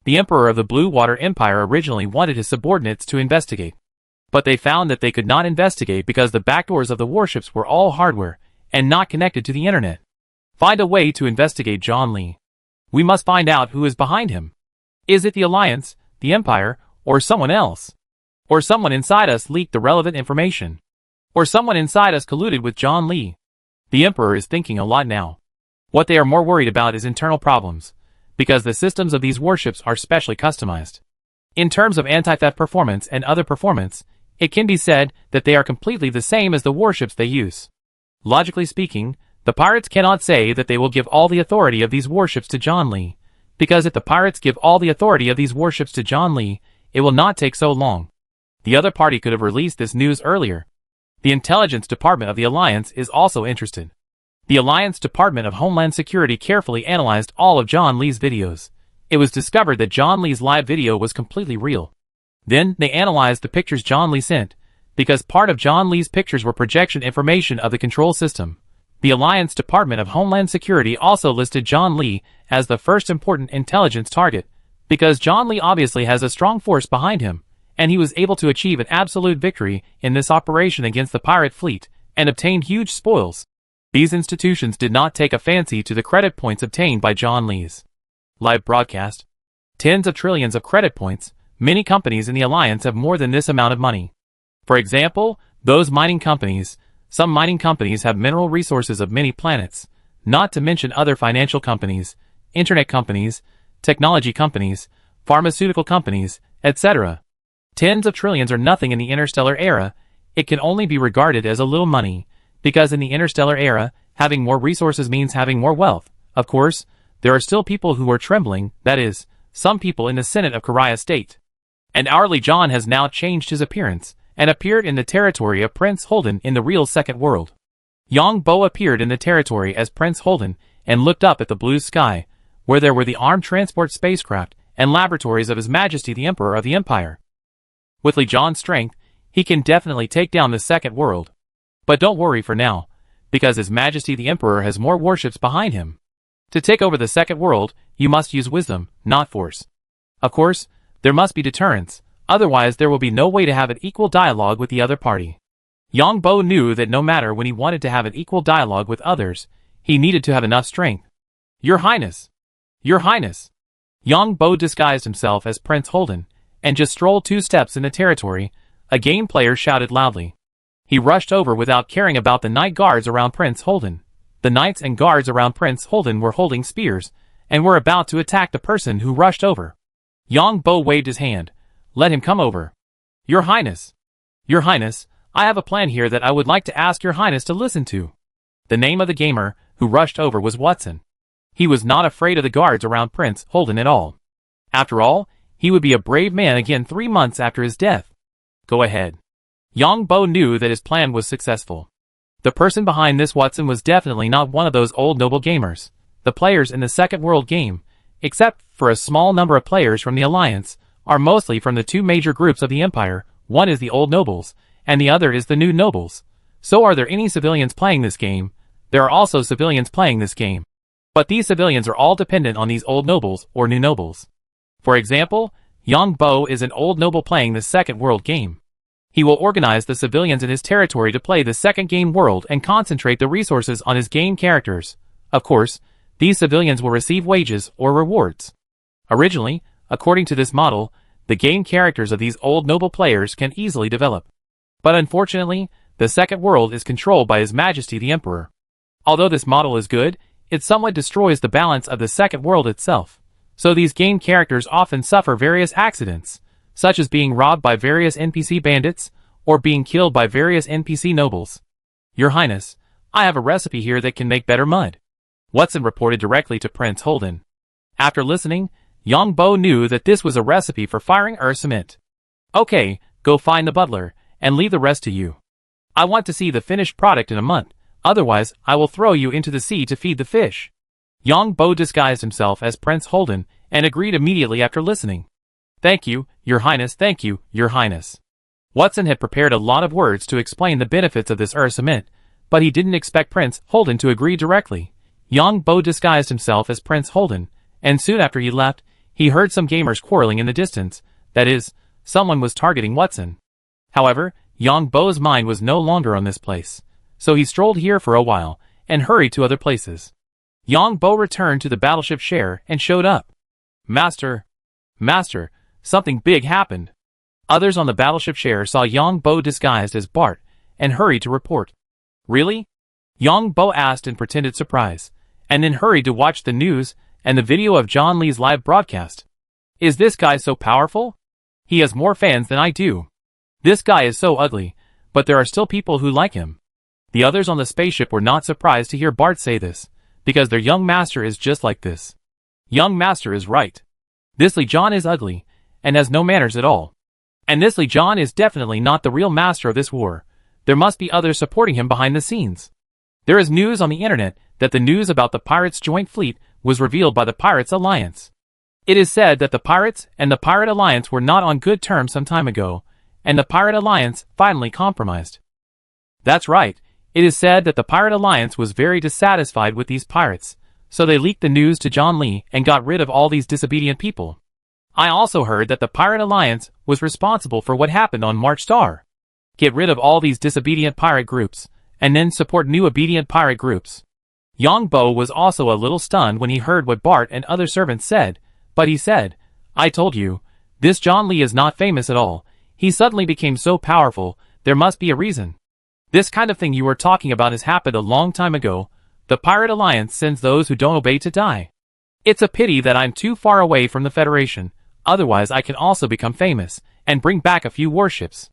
The Emperor of the Blue Water Empire originally wanted his subordinates to investigate, but they found that they could not investigate because the backdoors of the warships were all hardware and not connected to the internet. Find a way to investigate John Lee. We must find out who is behind him. Is it the Alliance, the Empire, or someone else? Or someone inside us leaked the relevant information? Or someone inside us colluded with John Lee? The Emperor is thinking a lot now. What they are more worried about is internal problems, because the systems of these warships are specially customized. In terms of anti-theft performance and other performance, it can be said that they are completely the same as the warships they use. Logically speaking, the pirates cannot say that they will give all the authority of these warships to John Lee, because if the pirates give all the authority of these warships to John Lee, it will not take so long. The other party could have released this news earlier. The Intelligence Department of the Alliance is also interested. The Alliance Department of Homeland Security carefully analyzed all of John Lee's videos. It was discovered that John Lee's live video was completely real. Then, they analyzed the pictures John Lee sent, because part of John Lee's pictures were projection information of the control system. The Alliance Department of Homeland Security also listed John Lee as the first important intelligence target, because John Lee obviously has a strong force behind him, and he was able to achieve an absolute victory in this operation against the pirate fleet, and obtained huge spoils. These institutions did not take a fancy to the credit points obtained by John Lee's live broadcast. Tens of trillions of credit points. Many companies in the Alliance have more than this amount of money. For example, those mining companies. Some mining companies have mineral resources of many planets, not to mention other financial companies, internet companies, technology companies, pharmaceutical companies, etc. Tens of trillions are nothing in the interstellar era. It can only be regarded as a little money, because in the interstellar era, having more resources means having more wealth. Of course, there are still people who are trembling, that is, some people in the Senate of Karia State. And hourly John has now changed his appearance, and appeared in the territory of Prince Holden in the real second world. Yang Bo appeared in the territory as Prince Holden, and looked up at the blue sky, where there were the armed transport spacecraft, and laboratories of His Majesty the Emperor of the Empire. With Lee John's strength, he can definitely take down the second world. But don't worry for now, because His Majesty the Emperor has more warships behind him. To take over the second world, you must use wisdom, not force. Of course, there must be deterrence, otherwise there will be no way to have an equal dialogue with the other party. Yang Bo knew that no matter when he wanted to have an equal dialogue with others, he needed to have enough strength. Your Highness! Your Highness! Yang Bo disguised himself as Prince Holden, and just strolled 2 steps in the territory. A game player shouted loudly. He rushed over without caring about the night guards around Prince Holden. The knights and guards around Prince Holden were holding spears, and were about to attack the person who rushed over. Yang Bo waved his hand. Let him come over. Your Highness! Your Highness, I have a plan here that I would like to ask Your Highness to listen to. The name of the gamer who rushed over was Watson. He was not afraid of the guards around Prince Holden at all. After all, he would be a brave man again 3 months after his death. Go ahead. Yang Bo knew that his plan was successful. The person behind this Watson was definitely not one of those old noble gamers. The players in the Second World game, except for a small number of players from the Alliance, are mostly from the 2 major groups of the Empire. One is the old nobles, and the other is the new nobles. So are there any civilians playing this game? There are also civilians playing this game. But these civilians are all dependent on these old nobles or new nobles. For example, Yang Bo is an old noble playing the Second World game. He will organize the civilians in his territory to play the second game world and concentrate the resources on his game characters. Of course, these civilians will receive wages or rewards. Originally, according to this model, The game characters of these old noble players can easily develop. But unfortunately, the second world is controlled by His Majesty the Emperor. Although this model is good, it somewhat destroys the balance of the second world itself. So these game characters often suffer various accidents, such as being robbed by various NPC bandits, or being killed by various NPC nobles. Your Highness, I have a recipe here that can make better mud, Watson reported directly to Prince Holden. After listening, Yang Bo knew that this was a recipe for firing cement. Okay, go find the butler, and leave the rest to you. I want to see the finished product in a month, otherwise I will throw you into the sea to feed the fish. Yang Bo disguised himself as Prince Holden, and agreed immediately after listening. Thank you, Your Highness, thank you, Your Highness. Watson had prepared a lot of words to explain the benefits of this cement, but he didn't expect Prince Holden to agree directly. Yang Bo disguised himself as Prince Holden, and soon after he left, he heard some gamers quarreling in the distance. That is, someone was targeting Watson. However, Yang Bo's mind was no longer on this place, so he strolled here for a while, and hurried to other places. Yang Bo returned to the battleship share and showed up. Master, something big happened. Others on the battleship share saw Yang Bo disguised as Bart, and hurried to report. Really? Yang Bo asked in pretended surprise, and then hurried to watch the news and the video of John Lee's live broadcast. Is this guy so powerful? He has more fans than I do. This guy is so ugly, but there are still people who like him. The others on the spaceship were not surprised to hear Bart say this, because their young master is just like this. Young master is right. This Lee John is ugly, and has no manners at all. And this Lee John is definitely not the real master of this war. There must be others supporting him behind the scenes. There is news on the internet that the news about the Pirates' joint fleet was revealed by the Pirates Alliance. It is said that the Pirates and the Pirate Alliance were not on good terms some time ago, and the Pirate Alliance finally compromised. That's right, it is said that the Pirate Alliance was very dissatisfied with these pirates, so they leaked the news to John Lee and got rid of all these disobedient people. I also heard that the Pirate Alliance was responsible for what happened on Marchar. Get rid of all these disobedient pirate groups, and then support new obedient pirate groups. Yang Bo was also a little stunned when he heard what Bart and other servants said, but he said, I told you, this John Lee is not famous at all. He suddenly became so powerful, there must be a reason. This kind of thing you were talking about has happened a long time ago. The Pirate Alliance sends those who don't obey to die. It's a pity that I'm too far away from the Federation, otherwise I can also become famous, and bring back a few warships.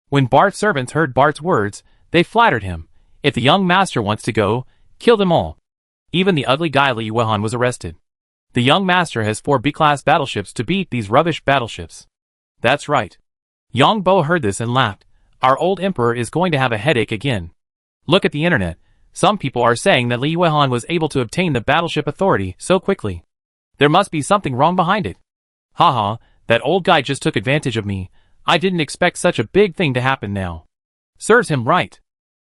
When Bart's servants heard Bart's words, they flattered him. If the young master wants to go, kill them all. Even the ugly guy Li Yuehan was arrested. The young master has 4 B-class battleships to beat these rubbish battleships. That's right. Yang Bo heard this and laughed. Our old emperor is going to have a headache again. Look at the internet. Some people are saying that Li Yuehan was able to obtain the battleship authority so quickly. There must be something wrong behind it. Haha, that old guy just took advantage of me. I didn't expect such a big thing to happen now. Serves him right.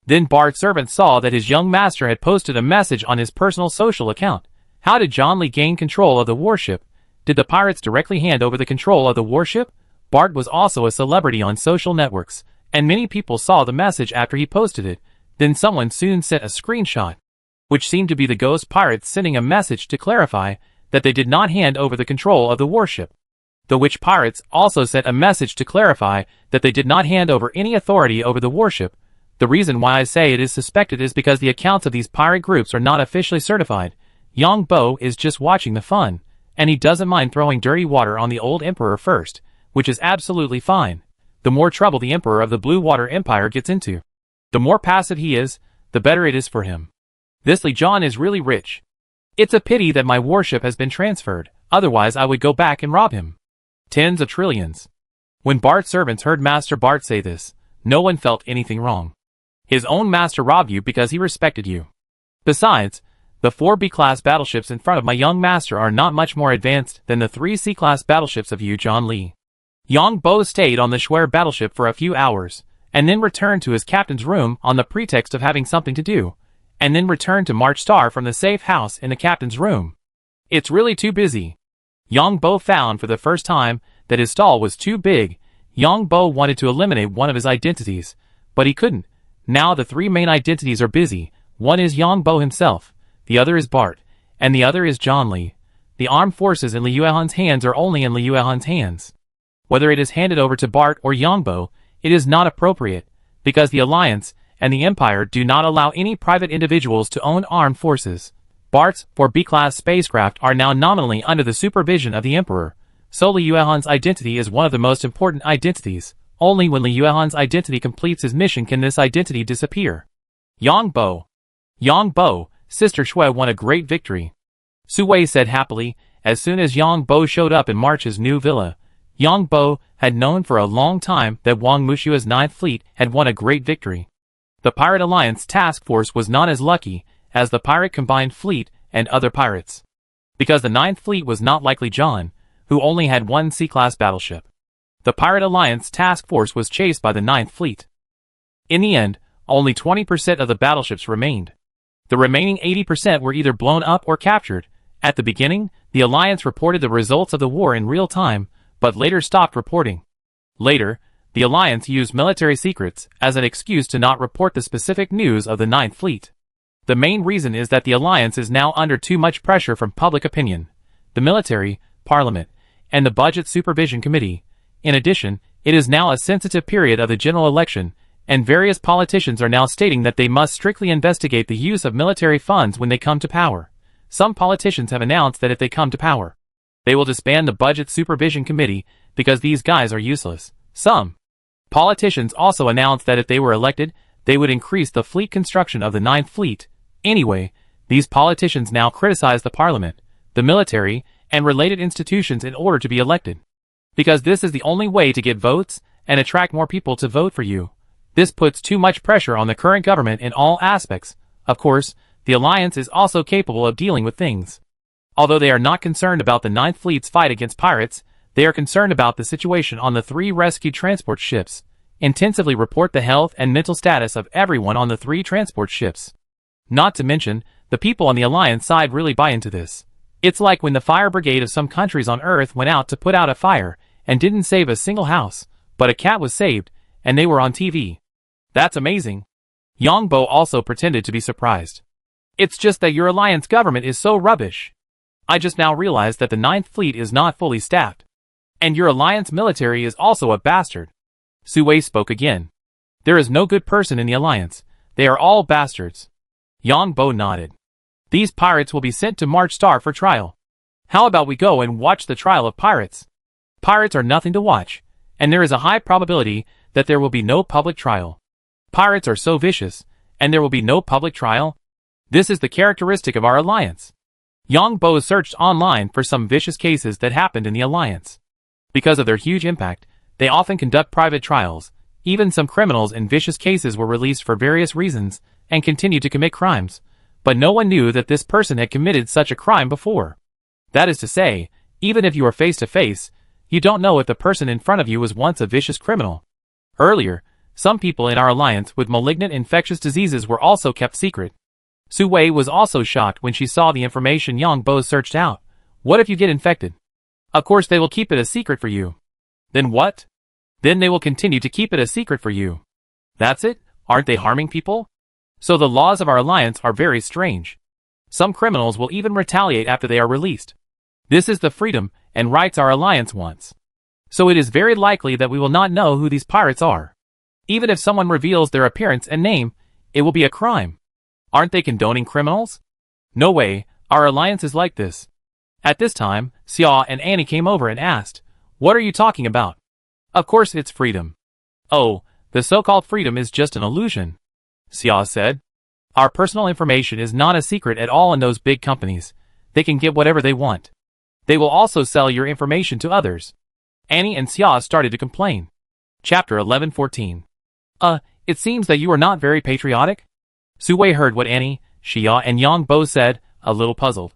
Then Bart's servant saw that his young master had posted a message on his personal social account. How did John Lee gain control of the warship? Did the pirates directly hand over the control of the warship? Bart was also a celebrity on social networks, and many people saw the message after he posted it. Then someone soon sent a screenshot, which seemed to be the ghost pirates sending a message to clarify that they did not hand over the control of the warship. The witch pirates also sent a message to clarify that they did not hand over any authority over the warship. The reason why I say it is suspected is because the accounts of these pirate groups are not officially certified. Yang Bo is just watching the fun, and he doesn't mind throwing dirty water on the old emperor first, which is absolutely fine. The more trouble the emperor of the Blue Water Empire gets into, the more passive he is, the better it is for him. This Li John is really rich. It's a pity that my warship has been transferred, otherwise I would go back and rob him. Tens of trillions. When Bart's servants heard Master Bart say this, no one felt anything wrong. His own master robbed you because he respected you. Besides, the 4 B-class battleships in front of my young master are not much more advanced than the 3 C-class battleships of you, John Lee. Yang Bo stayed on the Schwer battleship for a few hours, and then returned to his captain's room on the pretext of having something to do, and then returned to Marchar from the safe house in the captain's room. It's really too busy. Yang Bo found for the first time that his stall was too big. Yang Bo wanted to eliminate one of his identities, but he couldn't. Now the 3 main identities are busy. One is Yang Bo himself, the other is Bart, and the other is John Lee. The armed forces in Li Yuehan's hands are only in Li Yuehan's hands. Whether it is handed over to Bart or Yongbo, it is not appropriate, because the Alliance and the Empire do not allow any private individuals to own armed forces. Bart's 4B-class spacecraft are now nominally under the supervision of the Emperor. So Li Yuehan's identity is one of the most important identities. Only when Li Yuehan's identity completes his mission can this identity disappear. Yongbo. Yongbo, Sister Shui won a great victory. Su Wei said happily, as soon as Yongbo showed up in March's new villa. Yongbo had known for a long time that Wang Mushua's 9th Fleet had won a great victory. The Pirate Alliance task force was not as lucky as the Pirate Combined Fleet and other pirates, because the 9th Fleet was not like Li John, who only had one C-class battleship. The Pirate Alliance task force was chased by the 9th Fleet. In the end, only 20% of the battleships remained. The remaining 80% were either blown up or captured. At the beginning, the Alliance reported the results of the war in real time, but later stopped reporting. Later, the Alliance used military secrets as an excuse to not report the specific news of the 9th Fleet. The main reason is that the Alliance is now under too much pressure from public opinion, the military, parliament, and the Budget Supervision Committee. In addition, it is now a sensitive period of the general election, and various politicians are now stating that they must strictly investigate the use of military funds when they come to power. Some politicians have announced that if they come to power, they will disband the Budget Supervision Committee because these guys are useless. Some politicians also announced that if they were elected, they would increase the fleet construction of the 9th Fleet. Anyway, these politicians now criticize the parliament, the military, and related institutions in order to be elected. Because this is the only way to get votes and attract more people to vote for you. This puts too much pressure on the current government in all aspects. Of course, the Alliance is also capable of dealing with things. Although they are not concerned about the 9th Fleet's fight against pirates, they are concerned about the situation on the 3 rescued transport ships. Intensively report the health and mental status of everyone on the 3 transport ships. Not to mention, the people on the Alliance side really buy into this. It's like when the fire brigade of some countries on Earth went out to put out a fire and didn't save a single house, but a cat was saved, and they were on TV. That's amazing. Yongbo also pretended to be surprised. It's just that your Alliance government is so rubbish. I just now realized that the 9th Fleet is not fully staffed. And your Alliance military is also a bastard. Su Wei spoke again. There is no good person in the Alliance. They are all bastards. Yongbo nodded. These pirates will be sent to Marchar for trial. How about we go and watch the trial of pirates? Pirates are nothing to watch, and there is a high probability that there will be no public trial. Pirates are so vicious, and there will be no public trial. This is the characteristic of our Alliance. Yongbo searched online for some vicious cases that happened in the Alliance. Because of their huge impact, they often conduct private trials. Even some criminals in vicious cases were released for various reasons and continued to commit crimes, but no one knew that this person had committed such a crime before. That is to say, even if you are face to face, you don't know if the person in front of you was once a vicious criminal. Earlier, some people in our Alliance with malignant infectious diseases were also kept secret. Su Wei was also shocked when she saw the information Yongbo searched out. What if you get infected? Of course they will keep it a secret for you. Then what? Then they will continue to keep it a secret for you. That's it? Aren't they harming people? So the laws of our Alliance are very strange. Some criminals will even retaliate after they are released. This is the freedom and rights our Alliance wants. So it is very likely that we will not know who these pirates are. Even if someone reveals their appearance and name, it will be a crime. Aren't they condoning criminals? No way, our Alliance is like this. At this time, Xia and Annie came over and asked, "What are you talking about?" Of course it's freedom. Oh, the so-called freedom is just an illusion, Xia said. Our personal information is not a secret at all in those big companies. They can get whatever they want. They will also sell your information to others. Annie and Xia started to complain. Chapter 11:14. It seems that you are not very patriotic? Su Wei heard what Annie, Xia and Yongbo said, a little puzzled.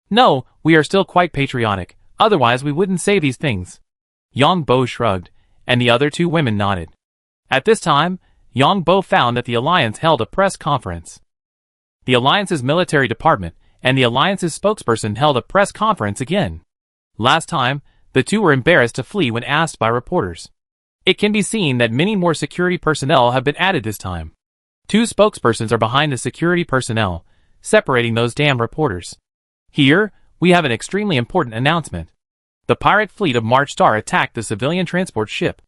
No, we are still quite patriotic, otherwise we wouldn't say these things. Yongbo shrugged, and the other 2 women nodded. At this time, Yongbo found that the Alliance held a press conference. The Alliance's military department and the Alliance's spokesperson held a press conference again. Last time, the 2 were embarrassed to flee when asked by reporters. It can be seen that many more security personnel have been added this time. 2 spokespersons are behind the security personnel, separating those damn reporters. Here, we have an extremely important announcement. The pirate fleet of Marchar attacked the civilian transport ship.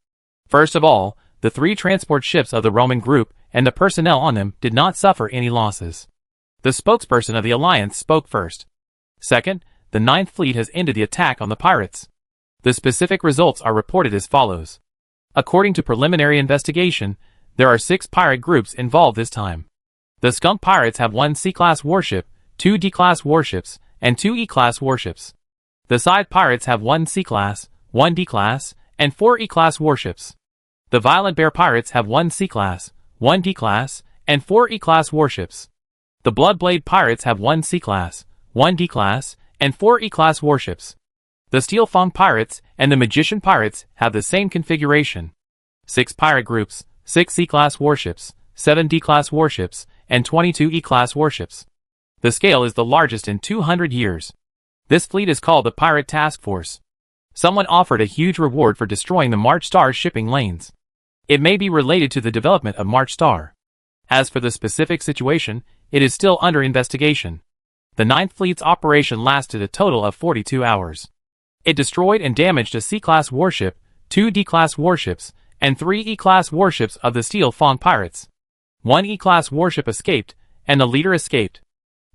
First of all, the 3 transport ships of the Roman group and the personnel on them did not suffer any losses. The spokesperson of the alliance spoke first. Second, the Ninth Fleet has ended the attack on the pirates. The specific results are reported as follows. According to preliminary investigation, there are 6 pirate groups involved this time. The Skunk Pirates have 1 C-class warship, 2 D-class warships, and 2 E-class warships. The Side Pirates have 1 C-class, 1 D-class, and 4 E-class warships. The Violent Bear Pirates have 1 C-class, 1 D-class, and 4 E-class warships. The Bloodblade Pirates have 1 C-class, 1 D-class, and 4 E-class warships. The Steel Fang Pirates and the Magician Pirates have the same configuration. 6 pirate groups, 6 C-class warships, 7 D-class warships, and 22 E-class warships. The scale is the largest in 200 years. This fleet is called the Pirate Task Force. Someone offered a huge reward for destroying the Marchar shipping lanes. It may be related to the development of Marchar. As for the specific situation, it is still under investigation. The Ninth Fleet's operation lasted a total of 42 hours. It destroyed and damaged a C-class warship, 2 D-class warships, and 3 E-class warships of the Steel Fang Pirates. 1 E-class warship escaped, and the leader escaped.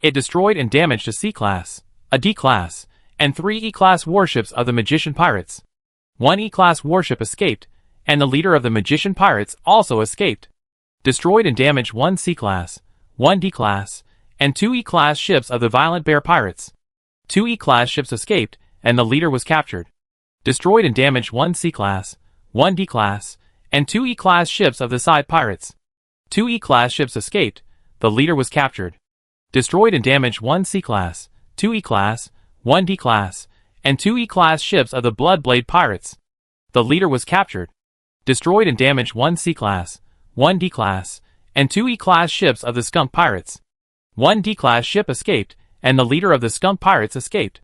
It destroyed and damaged a C-class, a D-class, and 3 E-class warships of the Magician Pirates. 1 E-class warship escaped, and the leader of the Magician Pirates also escaped. Destroyed and damaged 1 C-class, 1 D-class, and 2 E-class ships of the Violent Bear Pirates. 2 E-class ships escaped, and the leader was captured. Destroyed and damaged 1 C-class, 1 D-class, and 2 E-class ships of the Side Pirates. 2 E-class ships escaped, the leader was captured. Destroyed and damaged 1 C-class, 2 E-class, 1 D-class, and 2 E-class ships of the Bloodblade Pirates. The leader was captured. Destroyed and damaged 1 C-class, 1 D-class, and 2 E-class ships of the Skunk Pirates. 1 D-class ship escaped, and the leader of the Skunk Pirates escaped.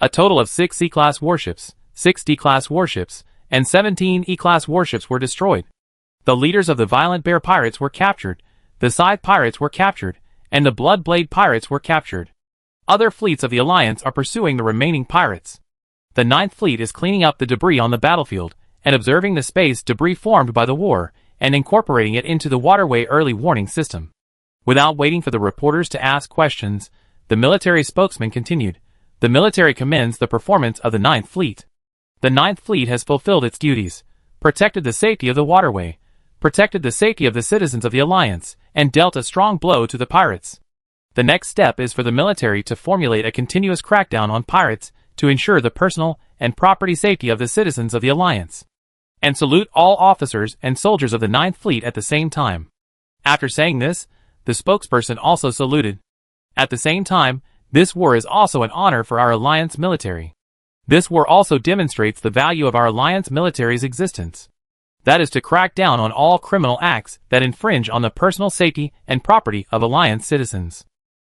A total of 6 C-class warships, 6 D-class warships, and 17 E-class warships were destroyed. The leaders of the Violent Bear Pirates were captured, the Side Pirates were captured, and the Bloodblade Pirates were captured. Other fleets of the Alliance are pursuing the remaining pirates. The Ninth Fleet is cleaning up the debris on the battlefield, and observing the space debris formed by the war, and incorporating it into the waterway early warning system. Without waiting for the reporters to ask questions, the military spokesman continued, "The military commends the performance of the Ninth Fleet. The Ninth Fleet has fulfilled its duties, protected the safety of the waterway, protected the safety of the citizens of the Alliance, and dealt a strong blow to the pirates. The next step is for the military to formulate a continuous crackdown on pirates to ensure the personal and property safety of the citizens of the Alliance. And salute all officers and soldiers of the Ninth Fleet at the same time." After saying this, the spokesperson also saluted. "At the same time, this war is also an honor for our Alliance military. This war also demonstrates the value of our Alliance military's existence. That is to crack down on all criminal acts that infringe on the personal safety and property of Alliance citizens.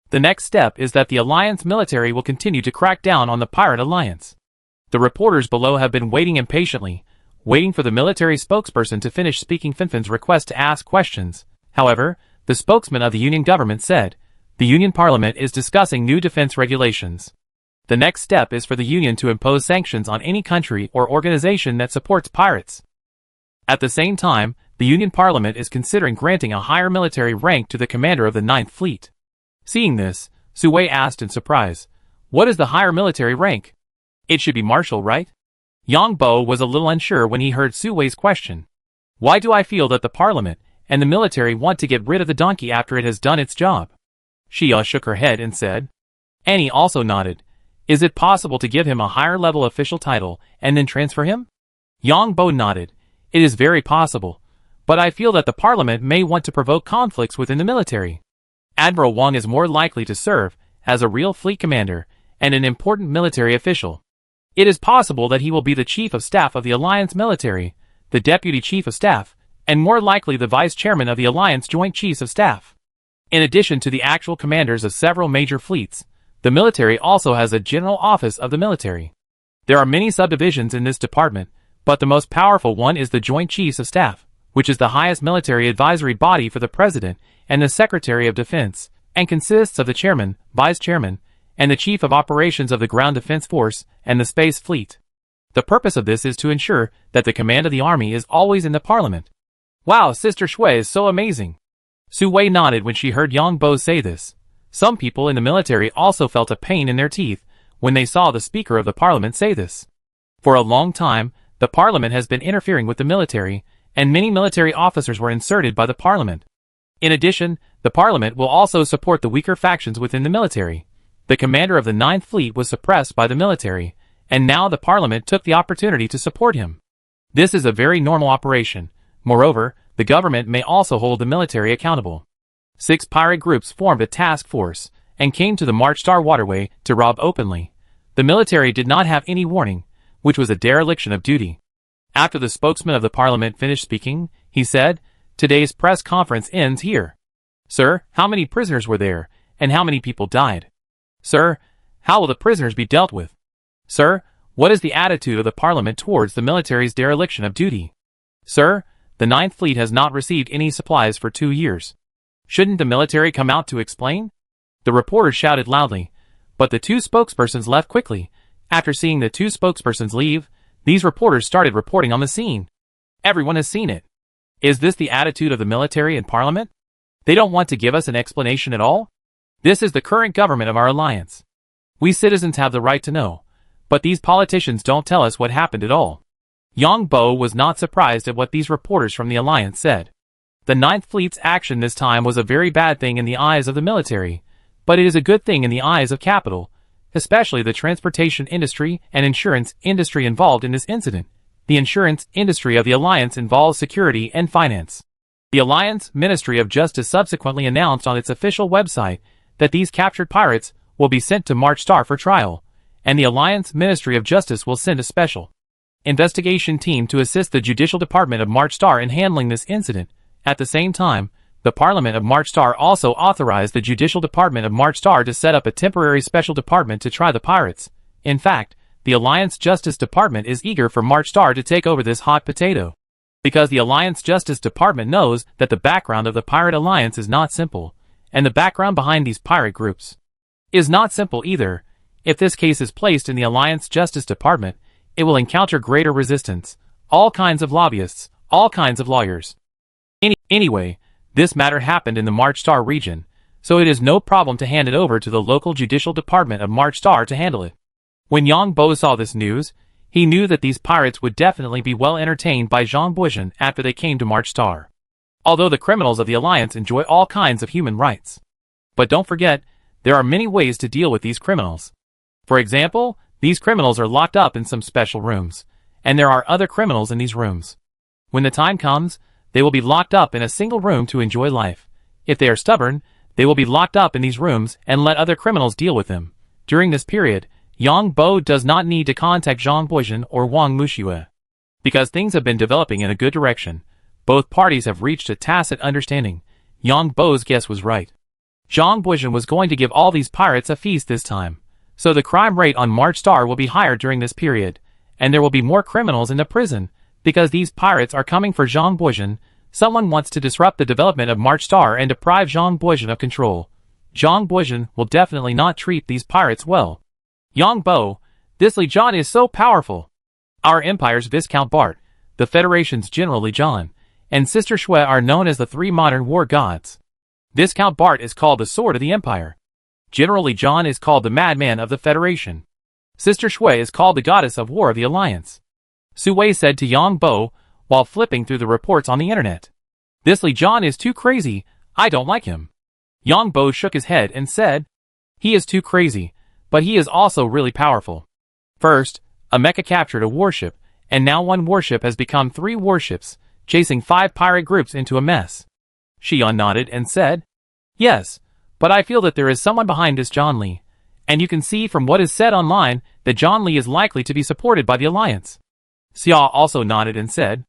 The next step is that the Alliance military will continue to crack down on the Pirate Alliance." The reporters below have been waiting impatiently, waiting for the military spokesperson to finish speaking Finfin's request to ask questions. However, the spokesman of the Union government said, "The Union Parliament is discussing new defense regulations. The next step is for the Union to impose sanctions on any country or organization that supports pirates. At the same time, the Union Parliament is considering granting a higher military rank to the commander of the Ninth Fleet." Seeing this, Sui asked in surprise, "What is the higher military rank? It should be Marshal, right?" Yang Bo was a little unsure when he heard Sui's question. "Why do I feel that the Parliament and the military want to get rid of the donkey after it has done its job?" Xia shook her head and said. Annie also nodded. "Is it possible to give him a higher level official title and then transfer him?" Yang Bo nodded. "It is very possible, but I feel that the Parliament may want to provoke conflicts within the military. Admiral Wang is more likely to serve as a real fleet commander and an important military official. It is possible that he will be the Chief of Staff of the Alliance military, the Deputy Chief of Staff, and more likely the Vice Chairman of the Alliance Joint Chiefs of Staff. In addition to the actual commanders of several major fleets, the military also has a General Office of the Military. There are many subdivisions in this department, but the most powerful one is the Joint Chiefs of Staff, which is the highest military advisory body for the President and the Secretary of Defense, and consists of the Chairman, Vice Chairman, and the Chief of Operations of the Ground Defense Force and the Space Fleet. The purpose of this is to ensure that the command of the army is always in the parliament. Wow, Sister Shui is so amazing. Su Wei nodded when she heard Yang Bo say this. Some people in the military also felt a pain in their teeth when they saw the Speaker of the Parliament say this. For a long time, the Parliament has been interfering with the military, and many military officers were inserted by the Parliament. In addition, the Parliament will also support the weaker factions within the military. The commander of the 9th Fleet was suppressed by the military, and now the Parliament took the opportunity to support him. This is a very normal operation. Moreover, the government may also hold the military accountable. 6 pirate groups formed a task force and came to the Marchar waterway to rob openly. The military did not have any warning, which was a dereliction of duty. After the spokesman of the Parliament finished speaking, he said, "Today's press conference ends here. Sir, how many prisoners were there, and how many people died? Sir, how will the prisoners be dealt with? Sir, what is the attitude of the Parliament towards the military's dereliction of duty? Sir, the 9th Fleet has not received any supplies for 2 years. Shouldn't the military come out to explain?" The reporters shouted loudly, but the 2 spokespersons left quickly. After seeing the 2 spokespersons leave, these reporters started reporting on the scene. Everyone has seen it. Is this the attitude of the military and Parliament? They don't want to give us an explanation at all? This is the current government of our alliance. We citizens have the right to know, but these politicians don't tell us what happened at all. Yang Bo was not surprised at what these reporters from the alliance said. The 9th Fleet's action this time was a very bad thing in the eyes of the military, but it is a good thing in the eyes of capital, especially the transportation industry and insurance industry involved in this incident. The insurance industry of the alliance involves security and finance. The Alliance Ministry of Justice subsequently announced on its official website that these captured pirates will be sent to Marchar for trial, and the Alliance Ministry of Justice will send a special investigation team to assist the Judicial Department of Marchar in handling this incident. At the same time, the Parliament of Marchar also authorized the Judicial Department of Marchar to set up a temporary special department to try the pirates. In fact, the Alliance Justice Department is eager for Marchar to take over this hot potato. Because the Alliance Justice Department knows that the background of the pirate alliance is not simple, and the background behind these pirate groups is not simple either. If this case is placed in the Alliance Justice Department, it will encounter greater resistance, all kinds of lobbyists, all kinds of lawyers. Anyway, this matter happened in the Marchar region, so it is no problem to hand it over to the local Judicial Department of Marchar to handle it. When Yang Bo saw this news, he knew that these pirates would definitely be well entertained by Zhang Buizhen after they came to Marchar. Although the criminals of the Alliance enjoy all kinds of human rights. But don't forget, there are many ways to deal with these criminals. For example, these criminals are locked up in some special rooms, and there are other criminals in these rooms. When the time comes, they will be locked up in a single room to enjoy life. If they are stubborn, they will be locked up in these rooms and let other criminals deal with them. During this period, Yang Bo does not need to contact Zhang Buizhen or Wang Muxue. Because things have been developing in a good direction, both parties have reached a tacit understanding. Yang Bo's guess was right. Zhang Buizhen was going to give all these pirates a feast this time. So the crime rate on Marchar will be higher during this period, and there will be more criminals in the prison, because these pirates are coming for Zhang Buizhen. Someone wants to disrupt the development of Marchar and deprive Zhang Buizhen of control. Zhang Buizhen will definitely not treat these pirates well. Yang Bo, this Li John is so powerful. Our empire's Viscount Bart, the Federation's General Li John, and Sister Shui are known as the 3 modern war gods. Viscount Bart is called the Sword of the Empire. General Li John is called the Madman of the Federation. Sister Shui is called the Goddess of War of the Alliance. Su Wei said to Yang Bo, while flipping through the reports on the internet. This Li John is too crazy, I don't like him. Yang Bo shook his head and said, he is too crazy, but he is also really powerful. First, a mecha captured a warship, and now one warship has become 3 warships, chasing 5 pirate groups into a mess. Xian nodded and said, yes, but I feel that there is someone behind this John Li, and you can see from what is said online that John Li is likely to be supported by the Alliance. Xia also nodded and said,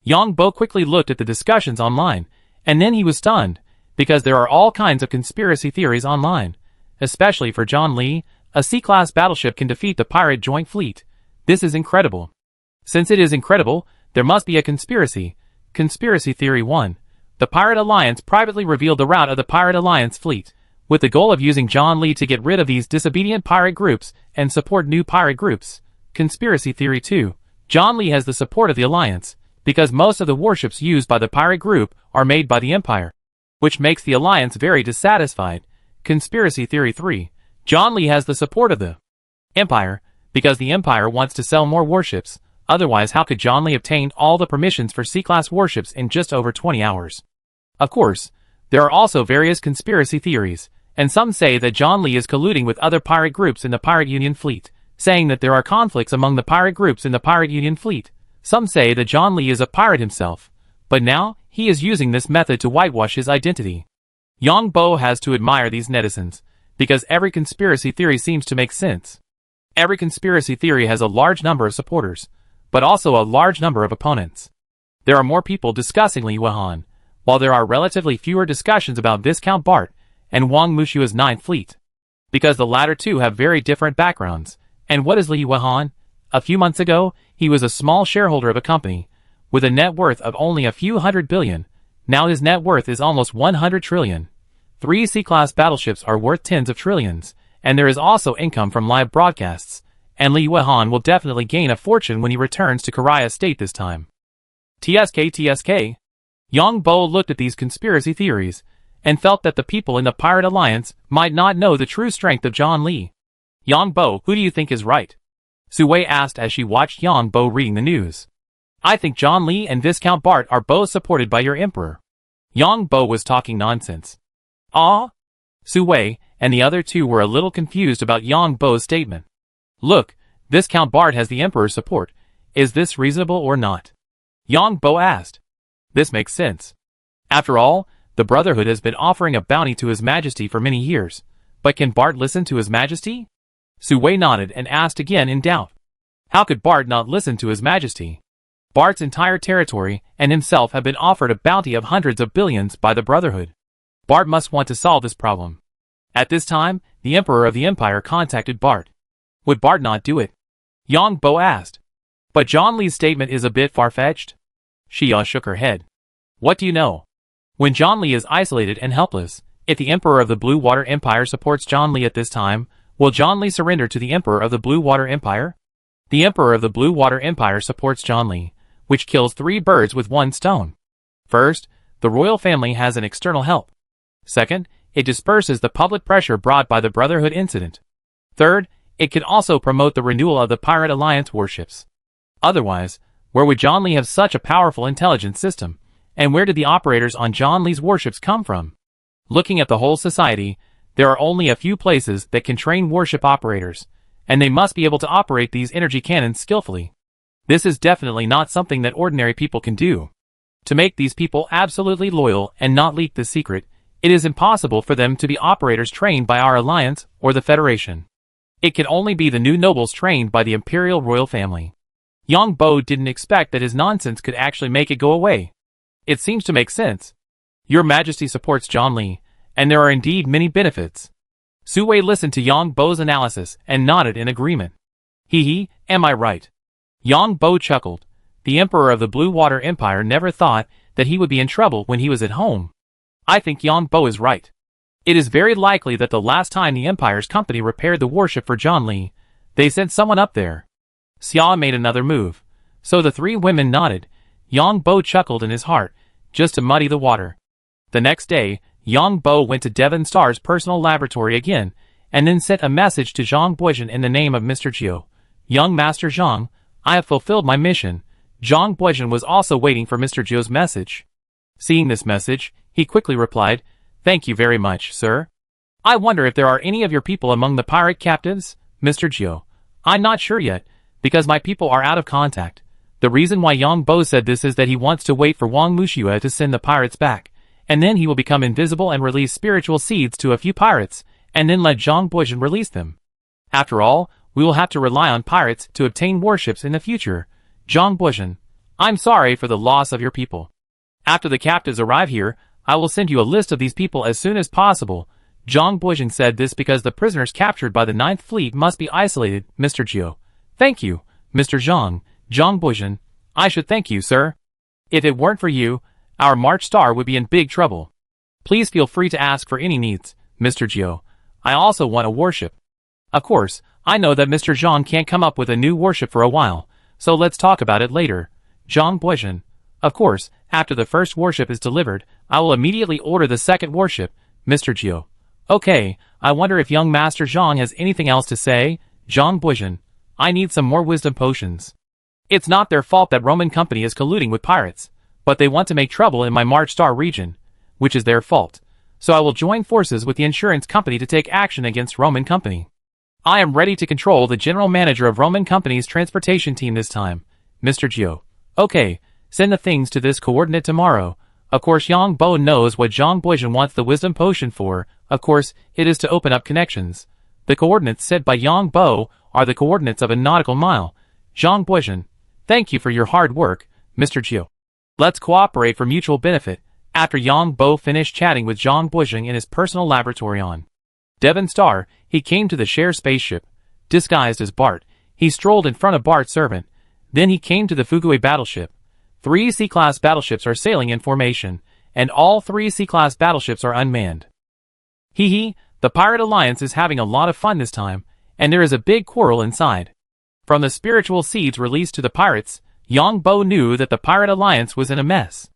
Yang Bo quickly looked at the discussions online, and then he was stunned, because there are all kinds of conspiracy theories online, especially for John Li. A C-class battleship can defeat the pirate joint fleet. This is incredible. Since it is incredible, there must be a conspiracy. Conspiracy Theory 1. The Pirate Alliance privately revealed the route of the Pirate Alliance fleet, with the goal of using John Li to get rid of these disobedient pirate groups and support new pirate groups. Conspiracy Theory 2. John Lee has the support of the Alliance, because most of the warships used by the pirate group are made by the Empire, which makes the Alliance very dissatisfied. Conspiracy Theory 3. John Lee has the support of the Empire, because the Empire wants to sell more warships, otherwise how could John Lee obtain all the permissions for C-class warships in just over 20 hours? Of course, there are also various conspiracy theories, and some say that John Lee is colluding with other pirate groups in the Pirate Union fleet, saying that there are conflicts among the pirate groups in the Pirate Union fleet. Some say that John Lee is a pirate himself, but now he is using this method to whitewash his identity. Yang Bo has to admire these netizens, because every conspiracy theory seems to make sense. Every conspiracy theory has a large number of supporters, but also a large number of opponents. There are more people discussing Li Yuehan, while there are relatively fewer discussions about Viscount Bart and Wang Mushua's Ninth Fleet, because the latter two have very different backgrounds. And what is Li Yuehan? A few months ago, he was a small shareholder of a company, with a net worth of only a few hundred billion. Now his net worth is almost 100 trillion. 3 C-class battleships are worth tens of trillions, and there is also income from live broadcasts, and Li Yuehan will definitely gain a fortune when he returns to Karia State this time. TSK. Yang Bo looked at these conspiracy theories, and felt that the people in the Pirate Alliance might not know the true strength of John Lee. Yang Bo, who do you think is right? Su Wei asked as she watched Yang Bo reading the news. I think John Lee and Viscount Bart are both supported by your emperor. Yang Bo was talking nonsense. Ah? Su Wei and the other two were a little confused about Yang Bo's statement. Look, Viscount Bart has the emperor's support. Is this reasonable or not? Yang Bo asked. This makes sense. After all, the Brotherhood has been offering a bounty to His Majesty for many years. But can Bart listen to His Majesty? Su Wei nodded and asked again in doubt. How could Bart not listen to His Majesty? Bart's entire territory and himself have been offered a bounty of hundreds of billions by the Brotherhood. Bart must want to solve this problem. At this time, the Emperor of the Empire contacted Bart. Would Bart not do it? Yang Bo asked. But John Lee's statement is a bit far-fetched. Xia shook her head. What do you know? When John Lee is isolated and helpless, if the Emperor of the Blue Water Empire supports John Lee at this time, will John Lee surrender to the Emperor of the Blue Water Empire? The Emperor of the Blue Water Empire supports John Lee, which kills 3 birds with 1 stone. First, the royal family has an external help. Second, it disperses the public pressure brought by the Brotherhood incident. Third, it can also promote the renewal of the Pirate Alliance warships. Otherwise, where would John Lee have such a powerful intelligence system? And where did the operators on John Lee's warships come from? Looking at the whole society, there are only a few places that can train warship operators, and they must be able to operate these energy cannons skillfully. This is definitely not something that ordinary people can do. To make these people absolutely loyal and not leak the secret, it is impossible for them to be operators trained by our alliance or the Federation. It can only be the new nobles trained by the Imperial royal family. Yang Bo didn't expect that his nonsense could actually make it go away. It seems to make sense. Your Majesty supports John Lee, and there are indeed many benefits. Su Wei listened to Yang Bo's analysis and nodded in agreement. Am I right? Yang Bo chuckled. The Emperor of the Blue Water Empire never thought that he would be in trouble when he was at home. I think Yang Bo is right. It is very likely that the last time the Empire's company repaired the warship for John Lee, they sent someone up there. Xia made another move. So the 3 women nodded. Yang Bo chuckled in his heart, just to muddy the water. The next day, Yang Bo went to Devon Star's personal laboratory again, and then sent a message to Zhang Buizhen in the name of Mr. Jiu. Young Master Zhang, I have fulfilled my mission. Zhang Buizhen was also waiting for Mr. Jiu's message. Seeing this message, he quickly replied, Thank you very much, sir. I wonder if there are any of your people among the pirate captives, Mr. Jiu. I'm not sure yet, because my people are out of contact. The reason why Yang Bo said this is that he wants to wait for Wang Mushua to send the pirates back, and then he will become invisible and release spiritual seeds to a few pirates, and then let Zhang Buizhen release them. After all, we will have to rely on pirates to obtain warships in the future. Zhang Buizhen, I'm sorry for the loss of your people. After the captives arrive here, I will send you a list of these people as soon as possible. Zhang Buizhen said this because the prisoners captured by the Ninth Fleet must be isolated, Mr. Jiu. Thank you, Mr. Zhang. Zhang Buizhen, I should thank you, sir. If it weren't for you, our March Star would be in big trouble. Please feel free to ask for any needs, Mr. Jiu. I also want a warship. Of course, I know that Mr. Zhang can't come up with a new warship for a while, so let's talk about it later. Zhang Buizhen. Of course, after the first warship is delivered, I will immediately order the second warship, Mr. Jiu. Okay, I wonder if young Master Zhang has anything else to say? Zhang Buizhen. I need some more wisdom potions. It's not their fault that Roman company is colluding with pirates, but they want to make trouble in my Marchar region, which is their fault. So I will join forces with the insurance company to take action against Roman company. I am ready to control the general manager of Roman company's transportation team this time, Mr. Jiu. Okay, send the things to this coordinate tomorrow. Of course Yang Bo knows what Zhang Buizhen wants the wisdom potion for. Of course, it is to open up connections. The coordinates set by Yang Bo are the coordinates of a nautical mile. Zhang Buizhen. Thank you for your hard work, Mr. Jiu. Let's cooperate for mutual benefit. After Yang Bo finished chatting with Zhang Buizhen in his personal laboratory on Devon Star, he came to the share spaceship. Disguised as Bart, he strolled in front of Bart's servant. Then he came to the Fugui battleship. 3 C-class battleships are sailing in formation, and all 3 C-class battleships are unmanned. Hee, the Pirate Alliance is having a lot of fun this time, and there is a big quarrel inside. From the spiritual seeds released to the pirates, Yang Bo knew that the Pirate Alliance was in a mess.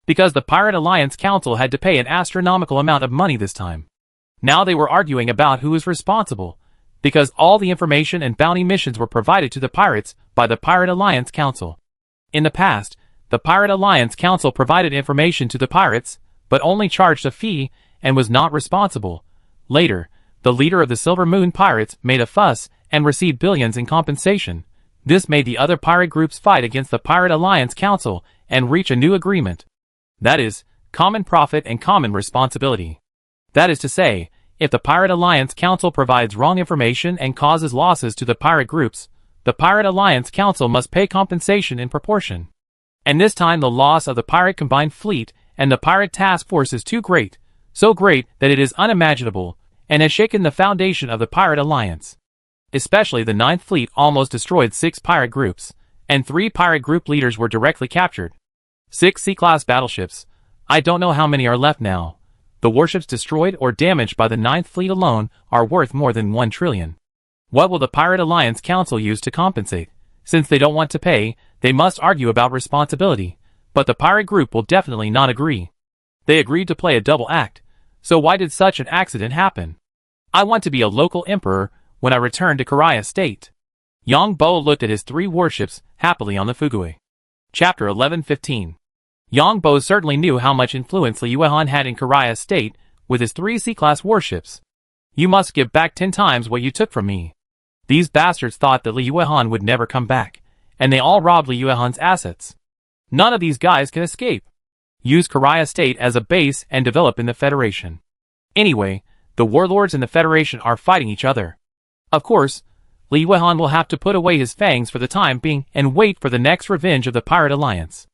Because the Pirate Alliance Council had to pay an astronomical amount of money this time. Now they were arguing about who is responsible, because all the information and bounty missions were provided to the pirates by the Pirate Alliance Council. In the past, the Pirate Alliance Council provided information to the pirates, but only charged a fee and was not responsible. Later, the leader of the Silver Moon Pirates made a fuss and received billions in compensation. This made the other pirate groups fight against the Pirate Alliance Council and reach a new agreement. That is, common profit and common responsibility. That is to say, if the Pirate Alliance Council provides wrong information and causes losses to the pirate groups, the Pirate Alliance Council must pay compensation in proportion. And this time the loss of the Pirate Combined Fleet and the Pirate Task Force is too great, so great that it is unimaginable, and has shaken the foundation of the Pirate Alliance. Especially the 9th Fleet almost destroyed 6 pirate groups, and 3 pirate group leaders were directly captured. 6 C-class battleships. I don't know how many are left now. The warships destroyed or damaged by the 9th Fleet alone are worth more than 1 trillion. What will the Pirate Alliance Council use to compensate? Since they don't want to pay, they must argue about responsibility, but the pirate group will definitely not agree. They agreed to play a double act, so why did such an accident happen? I want to be a local emperor when I return to Karia State. Yang Bo looked at his 3 warships happily on the Fugui. Chapter 11:15. Yang Bo certainly knew how much influence Li Yuehan had in Karia State with his 3 C-class warships. You must give back 10 times what you took from me. These bastards thought that Li Yuehan would never come back, and they all robbed Li Yuehan's assets. None of these guys can escape. Use Karia State as a base and develop in the Federation. Anyway, the warlords in the Federation are fighting each other. Of course, Li Yuehan will have to put away his fangs for the time being and wait for the next revenge of the Pirate Alliance.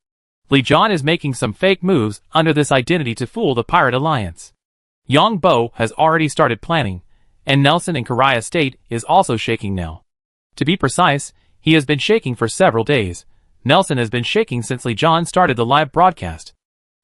Li John is making some fake moves under this identity to fool the Pirate Alliance. Yang Bo has already started planning, and Nelson in Karia State is also shaking now. To be precise, he has been shaking for several days. Nelson has been shaking since Li John started the live broadcast.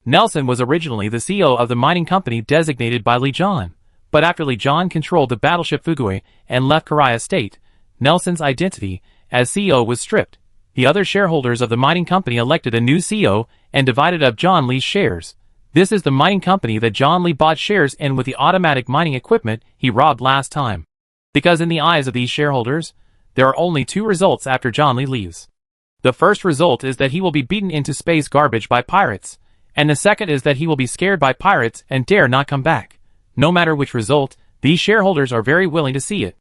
Nelson was originally the CEO of the mining company designated by Li John, but after Li John controlled the battleship Fugui and left Karia State, Nelson's identity as CEO was stripped. The other shareholders of the mining company elected a new CEO and divided up John Lee's shares. This is the mining company that John Lee bought shares in with the automatic mining equipment he robbed last time. Because in the eyes of these shareholders, there are only 2 results after John Lee leaves. The first result is that he will be beaten into space garbage by pirates, and the second is that he will be scared by pirates and dare not come back. No matter which result, these shareholders are very willing to see it.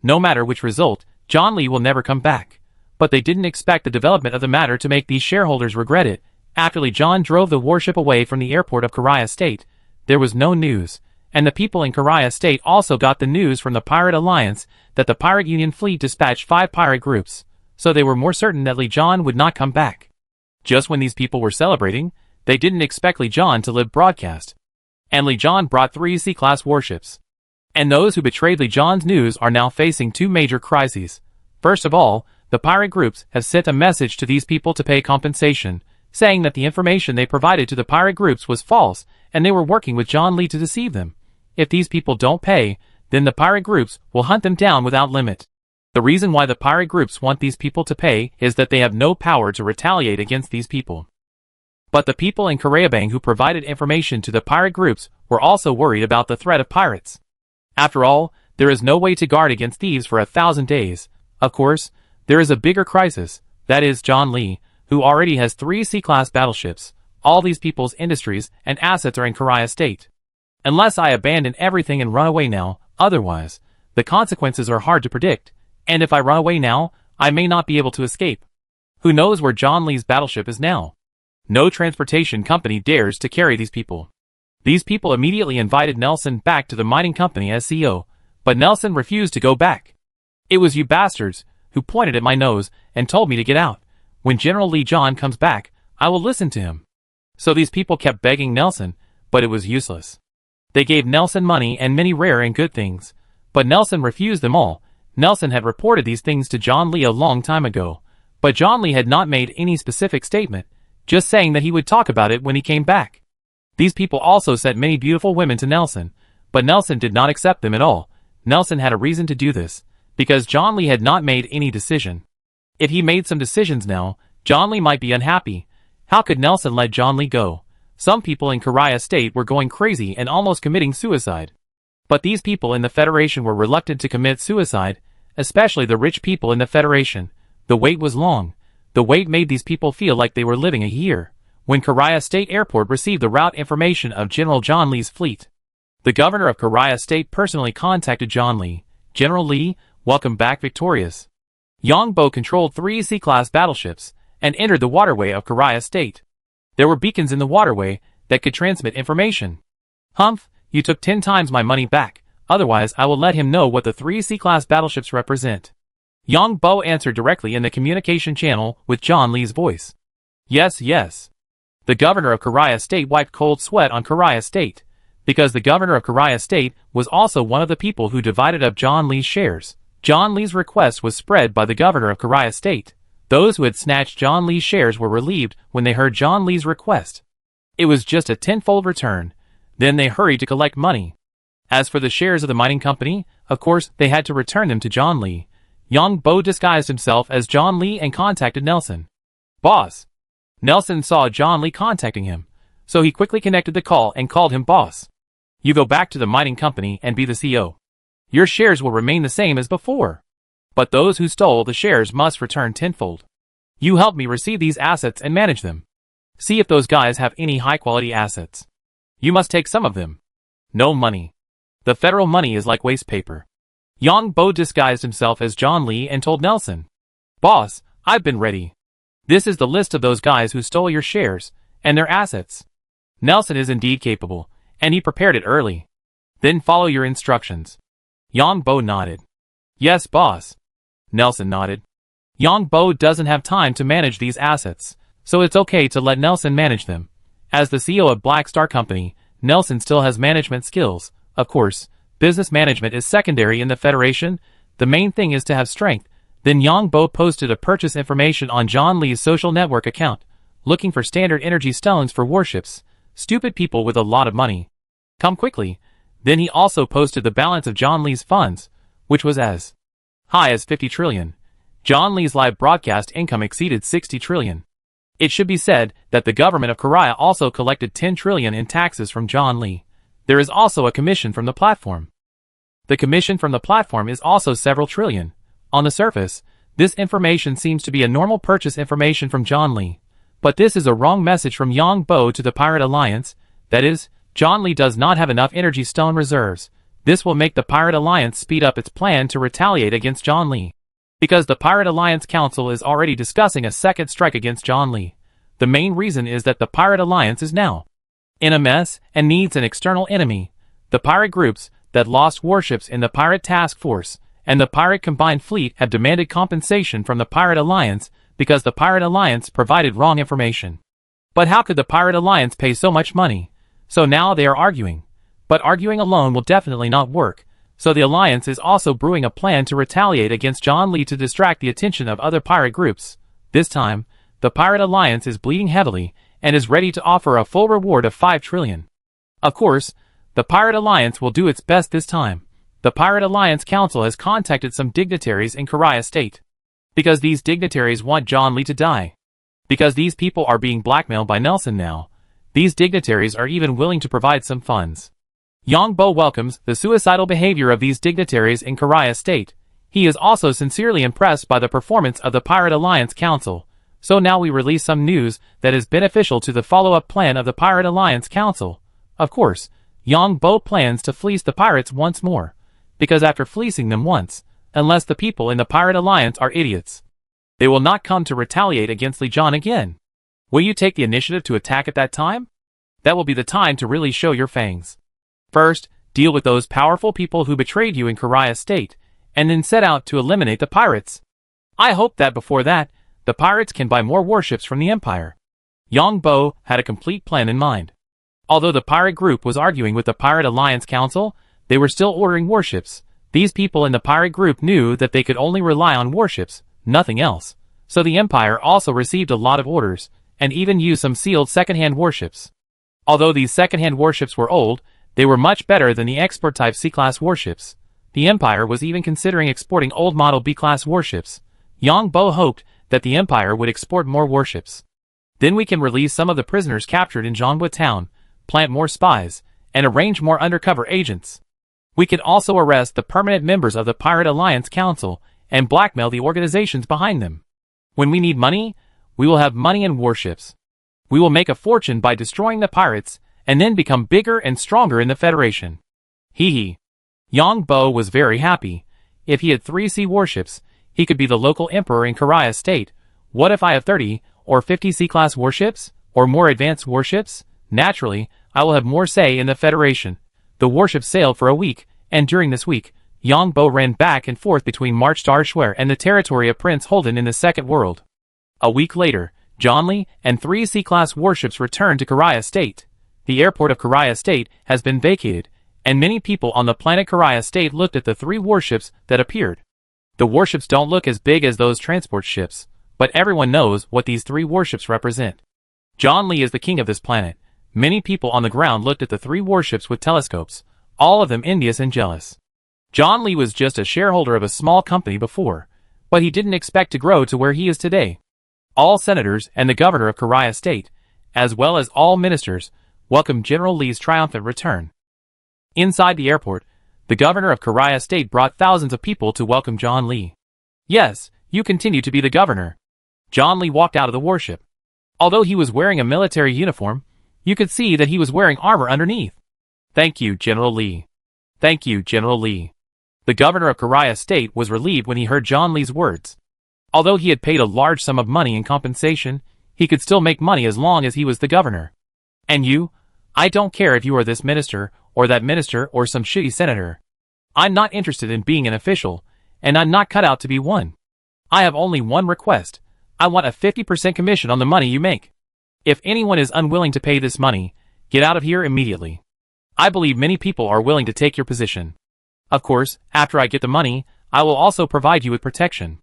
No matter which result, John Lee will never come back. But they didn't expect the development of the matter to make these shareholders regret it. After Li John drove the warship away from the airport of Karia State, there was no news, and the people in Karia State also got the news from the Pirate Alliance that the Pirate Union fleet dispatched 5 pirate groups, so they were more certain that Li John would not come back. Just when these people were celebrating, they didn't expect Li John to live broadcast. And Li John brought 3 C-class warships. And those who betrayed Li John's news are now facing 2 major crises. First of all, the pirate groups have sent a message to these people to pay compensation, saying that the information they provided to the pirate groups was false and they were working with John Lee to deceive them. If these people don't pay, then the pirate groups will hunt them down without limit. The reason why the pirate groups want these people to pay is that they have no power to retaliate against these people. But the people in Karabang who provided information to the pirate groups were also worried about the threat of pirates. After all, there is no way to guard against thieves for 1,000 days. Of course, there is a bigger crisis, that is John Lee, who already has 3 C-class battleships. All these people's industries and assets are in Karia state. Unless I abandon everything and run away now, otherwise, the consequences are hard to predict, and if I run away now, I may not be able to escape. Who knows where John Lee's battleship is now? No transportation company dares to carry these people. These people immediately invited Nelson back to the mining company as CEO, but Nelson refused to go back. It was you bastards who pointed at my nose and told me to get out. When General Lee John comes back, I will listen to him. So these people kept begging Nelson, but it was useless. They gave Nelson money and many rare and good things, but Nelson refused them all. Nelson had reported these things to John Lee a long time ago, but John Lee had not made any specific statement, just saying that he would talk about it when he came back. These people also sent many beautiful women to Nelson, but Nelson did not accept them at all. Nelson had a reason to do this, because John Lee had not made any decision. If he made some decisions now, John Lee might be unhappy. How could Nelson let John Lee go? Some people in Karia state were going crazy and almost committing suicide. But these people in the Federation were reluctant to commit suicide, especially the rich people in the Federation. The wait was long. The wait made these people feel like they were living a year. When Karia State Airport received the route information of General John Lee's fleet, the governor of Karia State personally contacted John Lee. General Lee, welcome back victorious. Yongbo controlled 3 C-class battleships and entered the waterway of Karia State. There were beacons in the waterway that could transmit information. Humph, you took 10 times my money back, otherwise I will let him know what the 3 C-class battleships represent. Yongbo answered directly in the communication channel with John Lee's voice. Yes, yes. The governor of Karia State wiped cold sweat on Karia State, because the governor of Karia State was also one of the people who divided up John Lee's shares. John Lee's request was spread by the governor of Karia State. Those who had snatched John Lee's shares were relieved when they heard John Lee's request. It was just a tenfold return. Then they hurried to collect money. As for the shares of the mining company, of course they had to return them to John Lee. Yongbo disguised himself as John Lee and contacted Nelson. Boss. Nelson saw John Lee contacting him, so he quickly connected the call and called him boss. You go back to the mining company and be the CEO. Your shares will remain the same as before. But those who stole the shares must return tenfold. You help me receive these assets and manage them. See if those guys have any high-quality assets. You must take some of them. No money. The federal money is like waste paper. Yongbo disguised himself as John Lee and told Nelson. Boss, I've been ready. This is the list of those guys who stole your shares and their assets. Nelson is indeed capable, and he prepared it early. Then follow your instructions. Yongbo nodded. Yes, boss. Nelson nodded. Yongbo doesn't have time to manage these assets, so it's okay to let Nelson manage them. As the CEO of Black Star Company, Nelson still has management skills. Of course, business management is secondary in the Federation. The main thing is to have strength. Then Yongbo posted a purchase information on John Lee's social network account, looking for standard energy stones for warships. Stupid people with a lot of money. Come quickly. Then he also posted the balance of John Lee's funds, which was as high as 50 trillion. John Lee's live broadcast income exceeded 60 trillion. It should be said that the government of Karia also collected 10 trillion in taxes from John Lee. There is also a commission from the platform. The commission from the platform is also several trillion. On the surface, this information seems to be a normal purchase information from John Lee. But this is a wrong message from Yongbo to the Pirate Alliance. That is, John Lee does not have enough energy stone reserves. This will make the Pirate Alliance speed up its plan to retaliate against John Lee. Because the Pirate Alliance Council is already discussing a second strike against John Lee. The main reason is that the Pirate Alliance is now in a mess and needs an external enemy. The pirate groups that lost warships in the Pirate Task Force and the Pirate Combined Fleet have demanded compensation from the Pirate Alliance because the Pirate Alliance provided wrong information. But how could the Pirate Alliance pay so much money? So now they are arguing. But arguing alone will definitely not work. So the Alliance is also brewing a plan to retaliate against John Lee to distract the attention of other pirate groups. This time, the Pirate Alliance is bleeding heavily and is ready to offer a full reward of 5 trillion. Of course, the Pirate Alliance will do its best this time. the Pirate Alliance Council has contacted some dignitaries in Karia State. Because these dignitaries want John Lee to die. Because these people are being blackmailed by Nelson now. These dignitaries are even willing to provide some funds. Yongbo welcomes the suicidal behavior of these dignitaries in Karia State. He is also sincerely impressed by the performance of the Pirate Alliance Council. So now we release some news that is beneficial to the follow-up plan of the Pirate Alliance Council. Of course, Yongbo plans to fleece the pirates once more. Because after fleecing them once, unless the people in the Pirate Alliance are idiots, they will not come to retaliate against Li John again. Will you take the initiative to attack at that time? That will be the time to really show your fangs. First, deal with those powerful people who betrayed you in Karia State, and then set out to eliminate the pirates. I hope that before that, the pirates can buy more warships from the Empire. Yongbo had a complete plan in mind. Although the pirate group was arguing with the Pirate Alliance Council, they were still ordering warships. These people in the pirate group knew that they could only rely on warships, nothing else. So the Empire also received a lot of orders, and even used some sealed second-hand warships. Although these second-hand warships were old, they were much better than the export-type C-class warships. The Empire was even considering exporting old-model B-class warships. Yongbo hoped that the Empire would export more warships. Then we can release some of the prisoners captured in Zhongba town, plant more spies, and arrange more undercover agents. We can also arrest the permanent members of the Pirate Alliance Council and blackmail the organizations behind them. When we need money, we will have money and warships. We will make a fortune by destroying the pirates and then become bigger and stronger in the Federation. Hee hee. Yongbo was very happy. If he had 3 sea warships, he could be the local emperor in Karia State. What if I have 30 or 50 C-class warships or more advanced warships? Naturally, I will have more say in the Federation. The warships sailed for a week, and during this week, Yongbo ran back and forth between Marchar and the territory of Prince Holden in the Second World. A week later, John Lee and 3 C-class warships returned to Karia State. The airport of Karia State has been vacated, and many people on the planet Karia State looked at the 3 warships that appeared. The warships don't look as big as those transport ships, but everyone knows what these 3 warships represent. John Lee is the king of this planet. Many people on the ground looked at the 3 warships with telescopes, all of them envious and jealous. John Lee was just a shareholder of a small company before, but he didn't expect to grow to where he is today. All senators and the governor of Karia State, as well as all ministers, welcomed General Lee's triumphant return. Inside the airport, the governor of Karia State brought thousands of people to welcome John Lee. Yes, you continue to be the governor. John Lee walked out of the warship. Although he was wearing a military uniform, you could see that he was wearing armor underneath. Thank you, General Lee. Thank you, General Lee. The governor of Karia State was relieved when he heard John Lee's words. Although he had paid a large sum of money in compensation, he could still make money as long as he was the governor. And you? I don't care if you are this minister, or that minister, or some shitty senator. I'm not interested in being an official, and I'm not cut out to be one. I have only one request. I want a 50% commission on the money you make. If anyone is unwilling to pay this money, get out of here immediately. I believe many people are willing to take your position. Of course, after I get the money, I will also provide you with protection.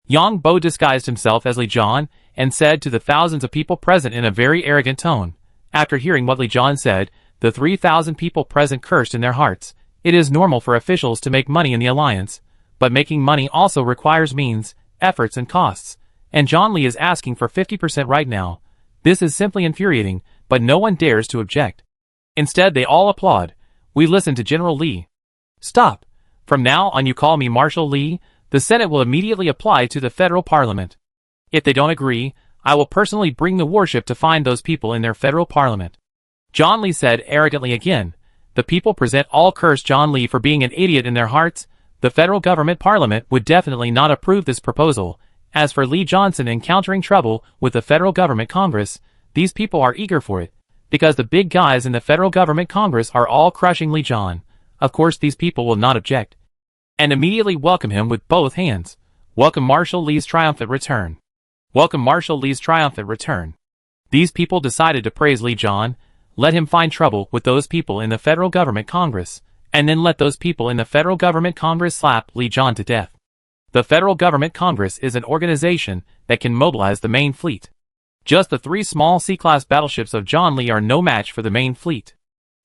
Yongbo disguised himself as Li John and said to the thousands of people present in a very arrogant tone. After hearing what Li John said, the 3,000 people present cursed in their hearts. It is normal for officials to make money in the alliance, but making money also requires means, efforts and costs. And John Lee is asking for 50% right now. This is simply infuriating, but no one dares to object. Instead they all applaud. We listen to General Lee. Stop. From now on you call me Marshal Lee. The Senate will immediately apply to the federal parliament. If they don't agree, I will personally bring the warship to find those people in their federal parliament. John Lee said arrogantly again. The people present all curse John Lee for being an idiot in their hearts. The federal government parliament would definitely not approve this proposal. As for Lee Johnson encountering trouble with the federal government Congress, these people are eager for it, because the big guys in the federal government Congress are all crushing Lee John. Of course these people will not object, and immediately welcome him with both hands. Welcome Marshal Lee's triumphant return. Welcome Marshal Lee's triumphant return. These people decided to praise Lee John, let him find trouble with those people in the federal government Congress, and then let those people in the federal government Congress slap Lee John to death. The Federal Government Congress is an organization that can mobilize the main fleet. Just the 3 small C-class battleships of John Lee are no match for the main fleet.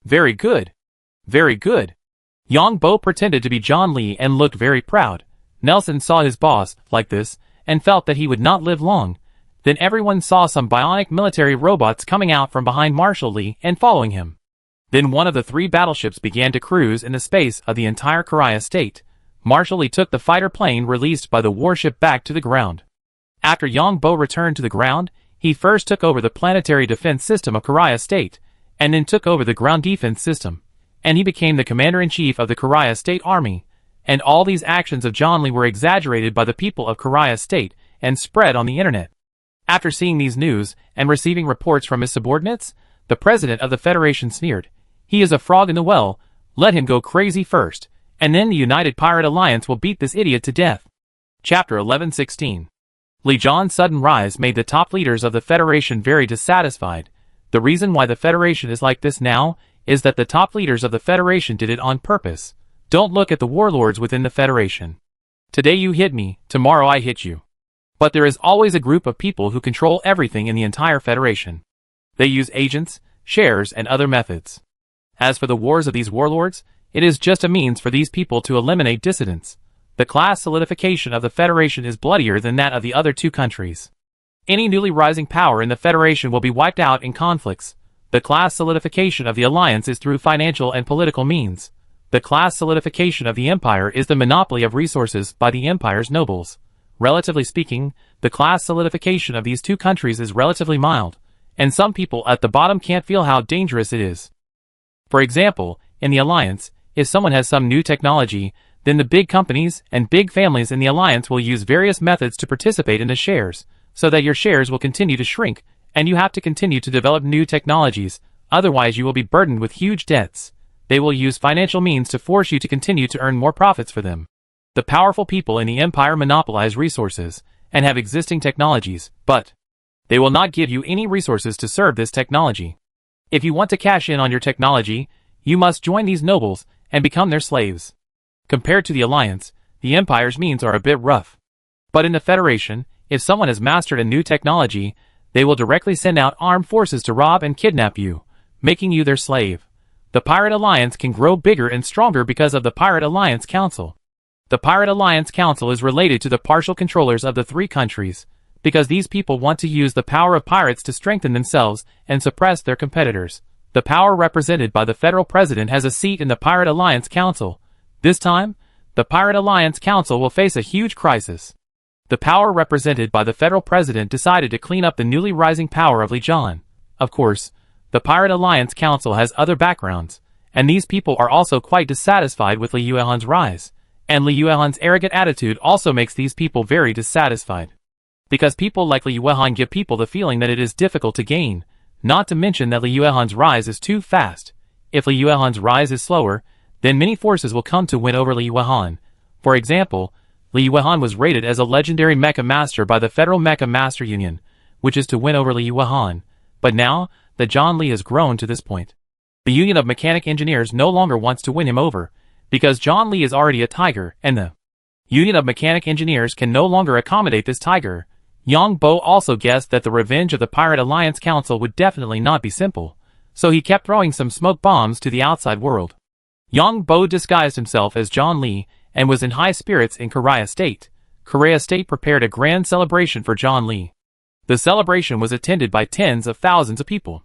Very good. Very good. Yang Bo pretended to be John Lee and looked very proud. Nelson saw his boss like this and felt that he would not live long. Then everyone saw some bionic military robots coming out from behind Marshal Lee and following him. Then one of the 3 battleships began to cruise in the space of the entire Karia state. Marshal Lee took the fighter plane released by the warship back to the ground. After Yang Bo returned to the ground, he first took over the planetary defense system of Karia state, and then took over the ground defense system, and he became the commander-in-chief of the Karia state army. And all these actions of John Lee were exaggerated by the people of Karia state and spread on the internet. After seeing these news and receiving reports from his subordinates, the president of the Federation sneered, "He is a frog in the well, let him go crazy first, and then the United Pirate Alliance will beat this idiot to death." Chapter 11:16. Li Zhan's sudden rise made the top leaders of the Federation very dissatisfied. The reason why the Federation is like this now is that the top leaders of the Federation did it on purpose. Don't look at the warlords within the Federation. Today you hit me, tomorrow I hit you. But there is always a group of people who control everything in the entire Federation. They use agents, shares, and other methods. As for the wars of these warlords, it is just a means for these people to eliminate dissidents. The class solidification of the Federation is bloodier than that of the other 2 countries. Any newly rising power in the Federation will be wiped out in conflicts. The class solidification of the Alliance is through financial and political means. The class solidification of the Empire is the monopoly of resources by the Empire's nobles. Relatively speaking, the class solidification of these 2 countries is relatively mild, and some people at the bottom can't feel how dangerous it is. For example, in the Alliance, if someone has some new technology, then the big companies and big families in the Alliance will use various methods to participate in the shares, so that your shares will continue to shrink, and you have to continue to develop new technologies, otherwise you will be burdened with huge debts. They will use financial means to force you to continue to earn more profits for them. The powerful people in the Empire monopolize resources, and have existing technologies, but they will not give you any resources to serve this technology. If you want to cash in on your technology, you must join these nobles and become their slaves. Compared to the Alliance, the Empire's means are a bit rough. But in the Federation, if someone has mastered a new technology, they will directly send out armed forces to rob and kidnap you, making you their slave. The Pirate Alliance can grow bigger and stronger because of the Pirate Alliance Council. The Pirate Alliance Council is related to the partial controllers of the 3 countries, because these people want to use the power of pirates to strengthen themselves and suppress their competitors. The power represented by the Federal President has a seat in the Pirate Alliance Council. This time, the Pirate Alliance Council will face a huge crisis. The power represented by the Federal President decided to clean up the newly rising power of Li Zhan. Of course, the Pirate Alliance Council has other backgrounds, and these people are also quite dissatisfied with Li Yuehan's rise. And Li Yuehan's arrogant attitude also makes these people very dissatisfied. Because people like Li Yuehan give people the feeling that it is difficult to gain, not to mention that Li Yuehan's rise is too fast. If Li Yuehan's rise is slower, then many forces will come to win over Li Yuehan. For example, Li Yuehan was rated as a legendary mecha master by the Federal Mecha Master Union, which is to win over Li Yuehan. But now, that John Lee has grown to this point, the Union of Mechanic Engineers no longer wants to win him over, because John Lee is already a tiger, and the Union of Mechanic Engineers can no longer accommodate this tiger. Yang Bo also guessed that the revenge of the Pirate Alliance Council would definitely not be simple, so he kept throwing some smoke bombs to the outside world. Yang Bo disguised himself as John Lee and was in high spirits in Karia State. Karia State prepared a grand celebration for John Lee. The celebration was attended by tens of thousands of people.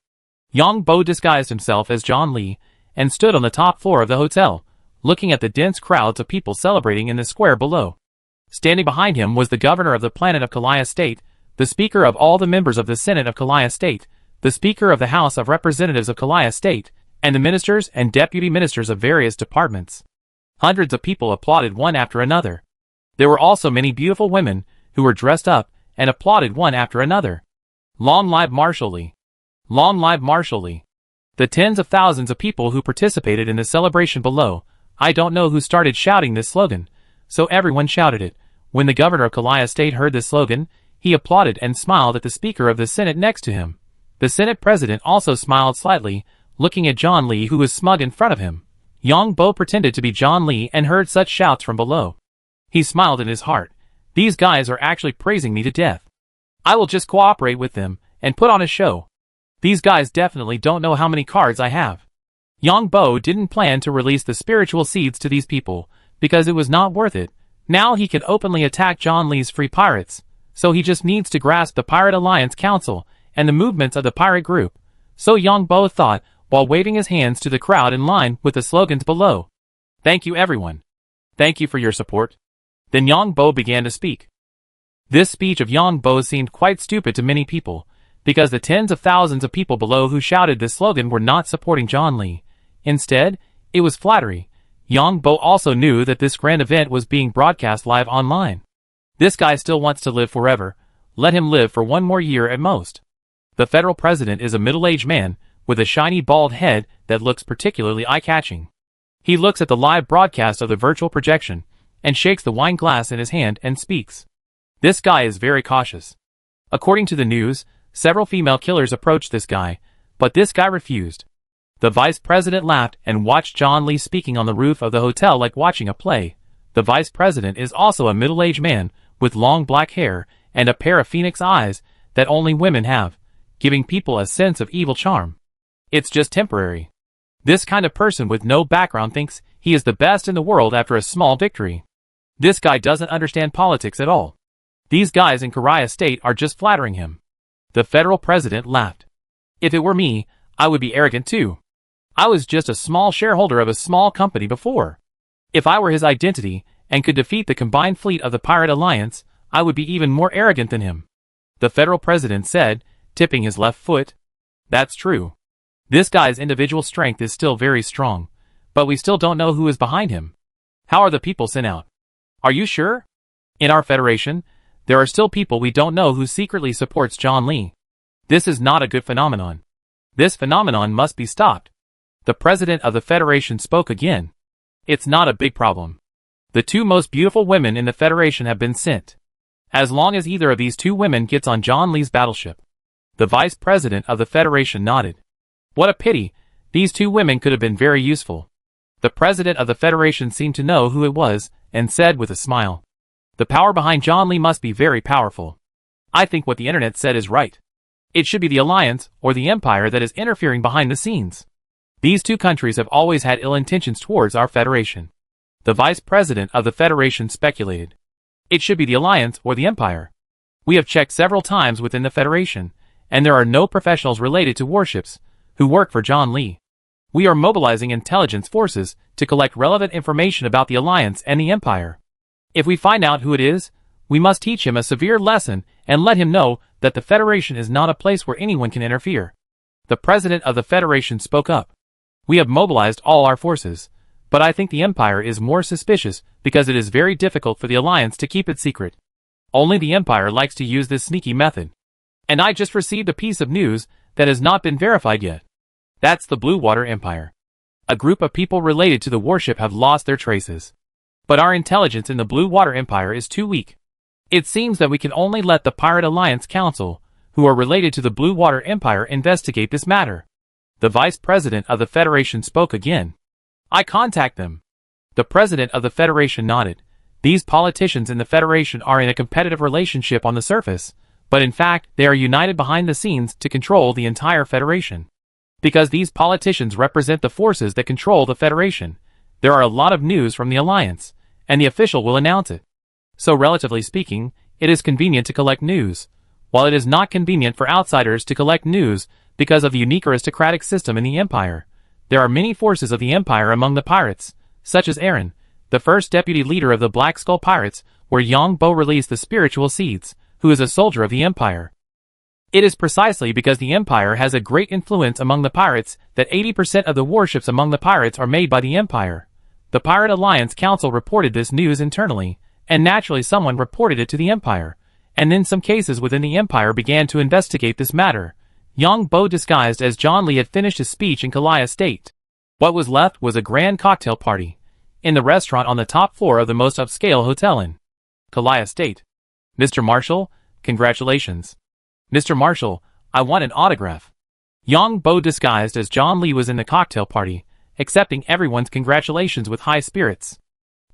Yang Bo disguised himself as John Lee and stood on the top floor of the hotel, looking at the dense crowds of people celebrating in the square below. Standing behind him was the governor of the planet of Kalia State, the speaker of all the members of the Senate of Kalia State, the speaker of the House of Representatives of Kalia State, and the ministers and deputy ministers of various departments. Hundreds of people applauded one after another. There were also many beautiful women who were dressed up and applauded one after another. Long live Marshal Lee! Long live Marshal Lee! The tens of thousands of people who participated in the celebration below, I don't know who started shouting this slogan, so everyone shouted it. When the governor of Kalia State heard this slogan, he applauded and smiled at the speaker of the Senate next to him. The Senate president also smiled slightly, looking at John Lee, who was smug in front of him. Yang Bo pretended to be John Lee and heard such shouts from below. He smiled in his heart. These guys are actually praising me to death. I will just cooperate with them and put on a show. These guys definitely don't know how many cards I have. Yang Bo didn't plan to release the spiritual seeds to these people, because it was not worth it. Now he could openly attack John Lee's free pirates, so he just needs to grasp the Pirate Alliance Council and the movements of the pirate group. So Yang Bo thought, while waving his hands to the crowd in line with the slogans below. Thank you everyone. Thank you for your support. Then Yang Bo began to speak. This speech of Yang Bo seemed quite stupid to many people, because the tens of thousands of people below who shouted this slogan were not supporting John Lee. Instead, it was flattery. Yang Bo also knew that this grand event was being broadcast live online. This guy still wants to live forever. Let him live for one more year at most. The federal president is a middle-aged man with a shiny bald head that looks particularly eye-catching. He looks at the live broadcast of the virtual projection and shakes the wine glass in his hand and speaks. This guy is very cautious. According to the news, several female killers approached this guy, but this guy refused. The vice president laughed and watched John Lee speaking on the roof of the hotel like watching a play. The vice president is also a middle-aged man with long black hair and a pair of phoenix eyes that only women have, giving people a sense of evil charm. It's just temporary. This kind of person with no background thinks he is the best in the world after a small victory. This guy doesn't understand politics at all. These guys in Karia State are just flattering him. The federal president laughed. If it were me, I would be arrogant too. I was just a small shareholder of a small company before. If I were his identity and could defeat the combined fleet of the Pirate Alliance, I would be even more arrogant than him. The federal president said, tipping his left foot. That's true. This guy's individual strength is still very strong, but we still don't know who is behind him. How are the people sent out? Are you sure? In our federation, there are still people we don't know who secretly supports John Lee. This is not a good phenomenon. This phenomenon must be stopped. The president of the federation spoke again. It's not a big problem. The two most beautiful women in the federation have been sent. As long as either of these two women gets on John Lee's battleship. The vice president of the federation nodded. What a pity, these two women could have been very useful. The president of the federation seemed to know who it was, and said with a smile. The power behind John Lee must be very powerful. I think what the internet said is right. It should be the alliance, or the empire that is interfering behind the scenes. These two countries have always had ill intentions towards our federation. The vice president of the federation speculated. It should be the alliance or the empire. We have checked several times within the federation, and there are no professionals related to warships who work for John Lee. We are mobilizing intelligence forces to collect relevant information about the alliance and the empire. If we find out who it is, we must teach him a severe lesson and let him know that the federation is not a place where anyone can interfere. The president of the federation spoke up. We have mobilized all our forces, but I think the empire is more suspicious because it is very difficult for the alliance to keep it secret. Only the empire likes to use this sneaky method. And I just received a piece of news that has not been verified yet. That's the Blue Water Empire. A group of people related to the warship have lost their traces. But our intelligence in the Blue Water Empire is too weak. It seems that we can only let the Pirate Alliance Council, who are related to the Blue Water Empire, investigate this matter. The vice president of the Federation spoke again. I contact them. The president of the Federation nodded. These politicians in the Federation are in a competitive relationship on the surface, but in fact they are united behind the scenes to control the entire Federation. Because these politicians represent the forces that control the Federation, there are a lot of news from the Alliance, and the official will announce it. So relatively speaking, it is convenient to collect news, while it is not convenient for outsiders to collect news because of the unique aristocratic system in the Empire. There are many forces of the Empire among the pirates, such as Aaron, the first deputy leader of the Black Skull Pirates, where Yang Bo released the spiritual seeds, who is a soldier of the Empire. It is precisely because the Empire has a great influence among the pirates that 80% of the warships among the pirates are made by the Empire. The Pirate Alliance Council reported this news internally, and naturally someone reported it to the Empire, and then some cases within the Empire began to investigate this matter. Yang Bo disguised as John Lee had finished his speech in Kalia State. What was left was a grand cocktail party, in the restaurant on the top floor of the most upscale hotel in Kalia State. Mr. Marshall, congratulations. Mr. Marshall, I want an autograph. Yang Bo disguised as John Lee was in the cocktail party, accepting everyone's congratulations with high spirits.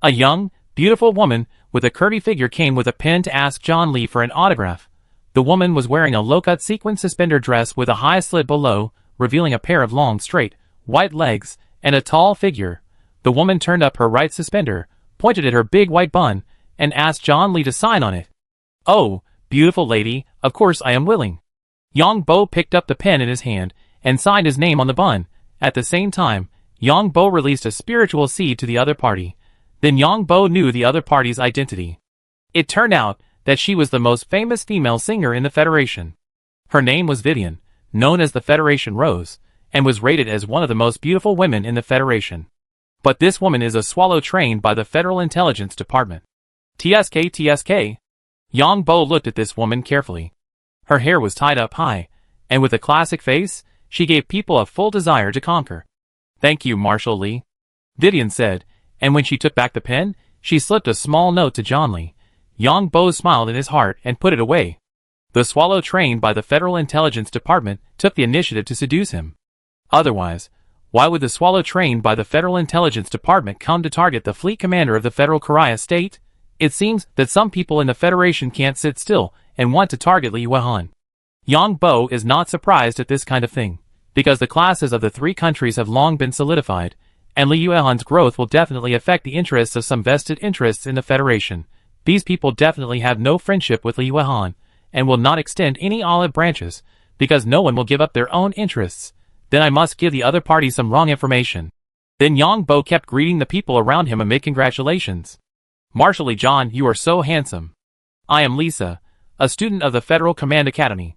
A young, beautiful woman with a curvy figure came with a pen to ask John Lee for an autograph. The woman was wearing a low-cut sequin suspender dress with a high slit below, revealing a pair of long, straight, white legs, and a tall figure. The woman turned up her right suspender, pointed at her big white bun, and asked John Lee to sign on it. "Oh, beautiful lady, of course I am willing." Yang Bo picked up the pen in his hand and signed his name on the bun. At the same time, Yang Bo released a spiritual seed to the other party. Then Yang Bo knew the other party's identity. It turned out that she was the most famous female singer in the Federation. Her name was Vivian, known as the Federation Rose, and was rated as one of the most beautiful women in the Federation. But this woman is a swallow trained by the Federal Intelligence Department. TSK. Yang Bo looked at this woman carefully. Her hair was tied up high, and with a classic face, she gave people a full desire to conquer. "Thank you, Marshal Lee," Vivian said, and when she took back the pen, she slipped a small note to John Lee. Yang Bo smiled in his heart and put it away. The swallow trained by the Federal Intelligence Department took the initiative to seduce him. Otherwise, why would the swallow trained by the Federal Intelligence Department come to target the fleet commander of the Federal Karia state? It seems that some people in the Federation can't sit still and want to target Li Yuehan. Yang Bo is not surprised at this kind of thing, because the classes of the three countries have long been solidified, and Li Yuehan's growth will definitely affect the interests of some vested interests in the Federation. These people definitely have no friendship with Li Yuehan, and will not extend any olive branches, because no one will give up their own interests. Then I must give the other party some wrong information. Then Yang Bo kept greeting the people around him amid congratulations. "Marshal Lee John, you are so handsome. I am Lisa, a student of the Federal Command Academy.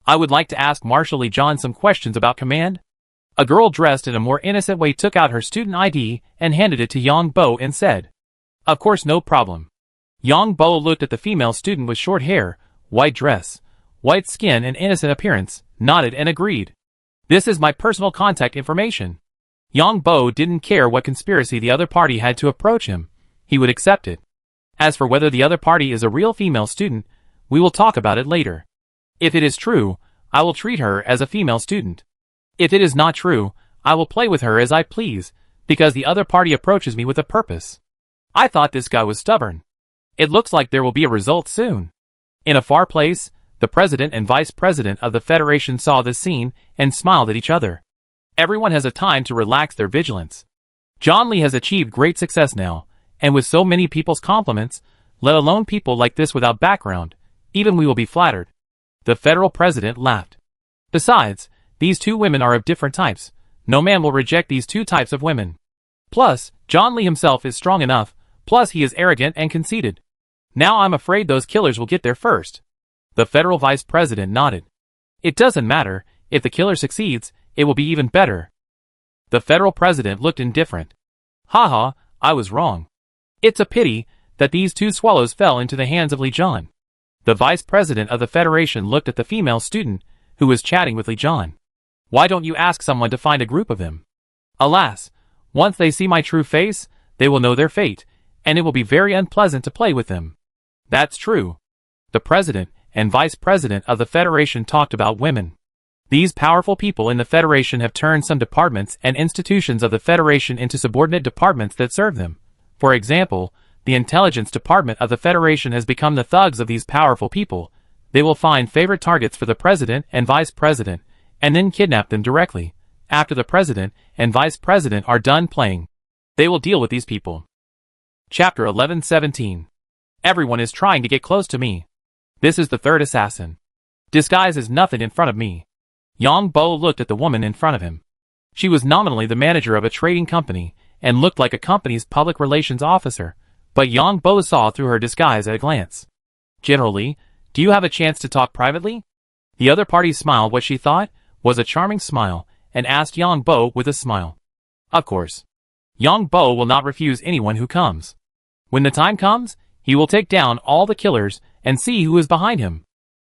I would like to ask Marshal Lee John some questions about command." A girl dressed in a more innocent way took out her student ID and handed it to Yang Bo and said, "Of course, no problem." Yang Bo looked at the female student with short hair, white dress, white skin and innocent appearance, nodded and agreed. "This is my personal contact information." Yang Bo didn't care what conspiracy the other party had to approach him. He would accept it. As for whether the other party is a real female student, we will talk about it later. If it is true, I will treat her as a female student. If it is not true, I will play with her as I please, because the other party approaches me with a purpose. I thought this guy was stubborn. It looks like there will be a result soon. In a far place, the president and vice president of the Federation saw this scene and smiled at each other. Everyone has a time to relax their vigilance. John Lee has achieved great success now, and with so many people's compliments, let alone people like this without background, even we will be flattered. The federal president laughed. Besides, these two women are of different types. No man will reject these two types of women. Plus, John Lee himself is strong enough, plus he is arrogant and conceited. Now I'm afraid those killers will get there first. The federal vice president nodded. It doesn't matter, if the killer succeeds, it will be even better. The federal president looked indifferent. Haha, I was wrong. It's a pity that these two swallows fell into the hands of Li John. The vice president of the Federation looked at the female student, who was chatting with Li John. Why don't you ask someone to find a group of them? Alas, once they see my true face, they will know their fate, and it will be very unpleasant to play with them. That's true. The president and vice president of the Federation talked about women. These powerful people in the Federation have turned some departments and institutions of the Federation into subordinate departments that serve them. For example, the intelligence department of the Federation has become the thugs of these powerful people. They will find favorite targets for the president and vice president, and then kidnap them directly. After the president and vice president are done playing, they will deal with these people. Chapter 11:17. Everyone is trying to get close to me. This is the third assassin. Disguise is nothing in front of me. Yang Bo looked at the woman in front of him. She was nominally the manager of a trading company, and looked like a company's public relations officer, but Yang Bo saw through her disguise at a glance. Generally, do you have a chance to talk privately? The other party smiled what she thought was a charming smile, and asked Yang Bo with a smile. Of course. Yang Bo will not refuse anyone who comes. When the time comes, he will take down all the killers and see who is behind him.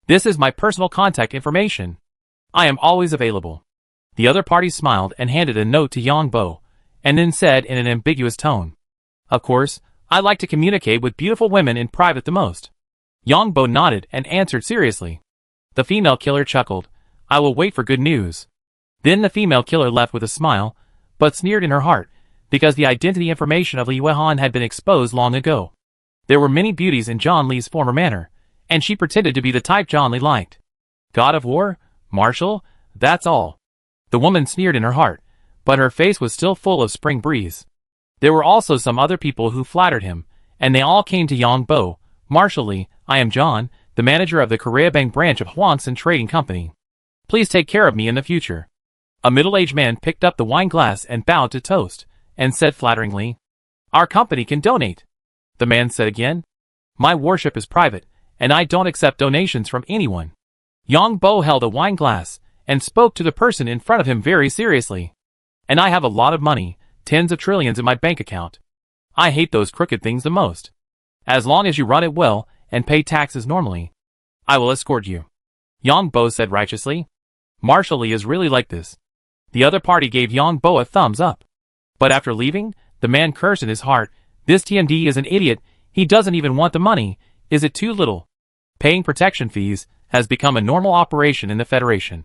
This is my personal contact information. I am always available. The other party smiled and handed a note to Yang Bo, and then said in an ambiguous tone, "Of course, I like to communicate with beautiful women in private the most." Yang Bo nodded and answered seriously. The female killer chuckled. "I will wait for good news." Then the female killer left with a smile, but sneered in her heart, because the identity information of Li Yuehan had been exposed long ago. There were many beauties in John Lee's former manner, and she pretended to be the type John Lee liked. God of War? Marshal? That's all. The woman sneered in her heart, but her face was still full of spring breeze. There were also some other people who flattered him, and they all came to Yang Bo. "Marshal Lee, I am John, the manager of the Karia Bank branch of Huangson Trading Company. Please take care of me in the future." A middle-aged man picked up the wine glass and bowed to toast, and said flatteringly, "Our company can donate." The man said again, "My worship is private, and I don't accept donations from anyone." Yang Bo held a wine glass, and spoke to the person in front of him very seriously. "And I have a lot of money, tens of trillions in my bank account. I hate those crooked things the most. As long as you run it well, and pay taxes normally, I will escort you." Yang Bo said righteously, "Marshal Lee is really like this." The other party gave Yang Bo a thumbs up. But after leaving, the man cursed in his heart, "This TMD is an idiot, he doesn't even want the money, is it too little?" Paying protection fees has become a normal operation in the Federation.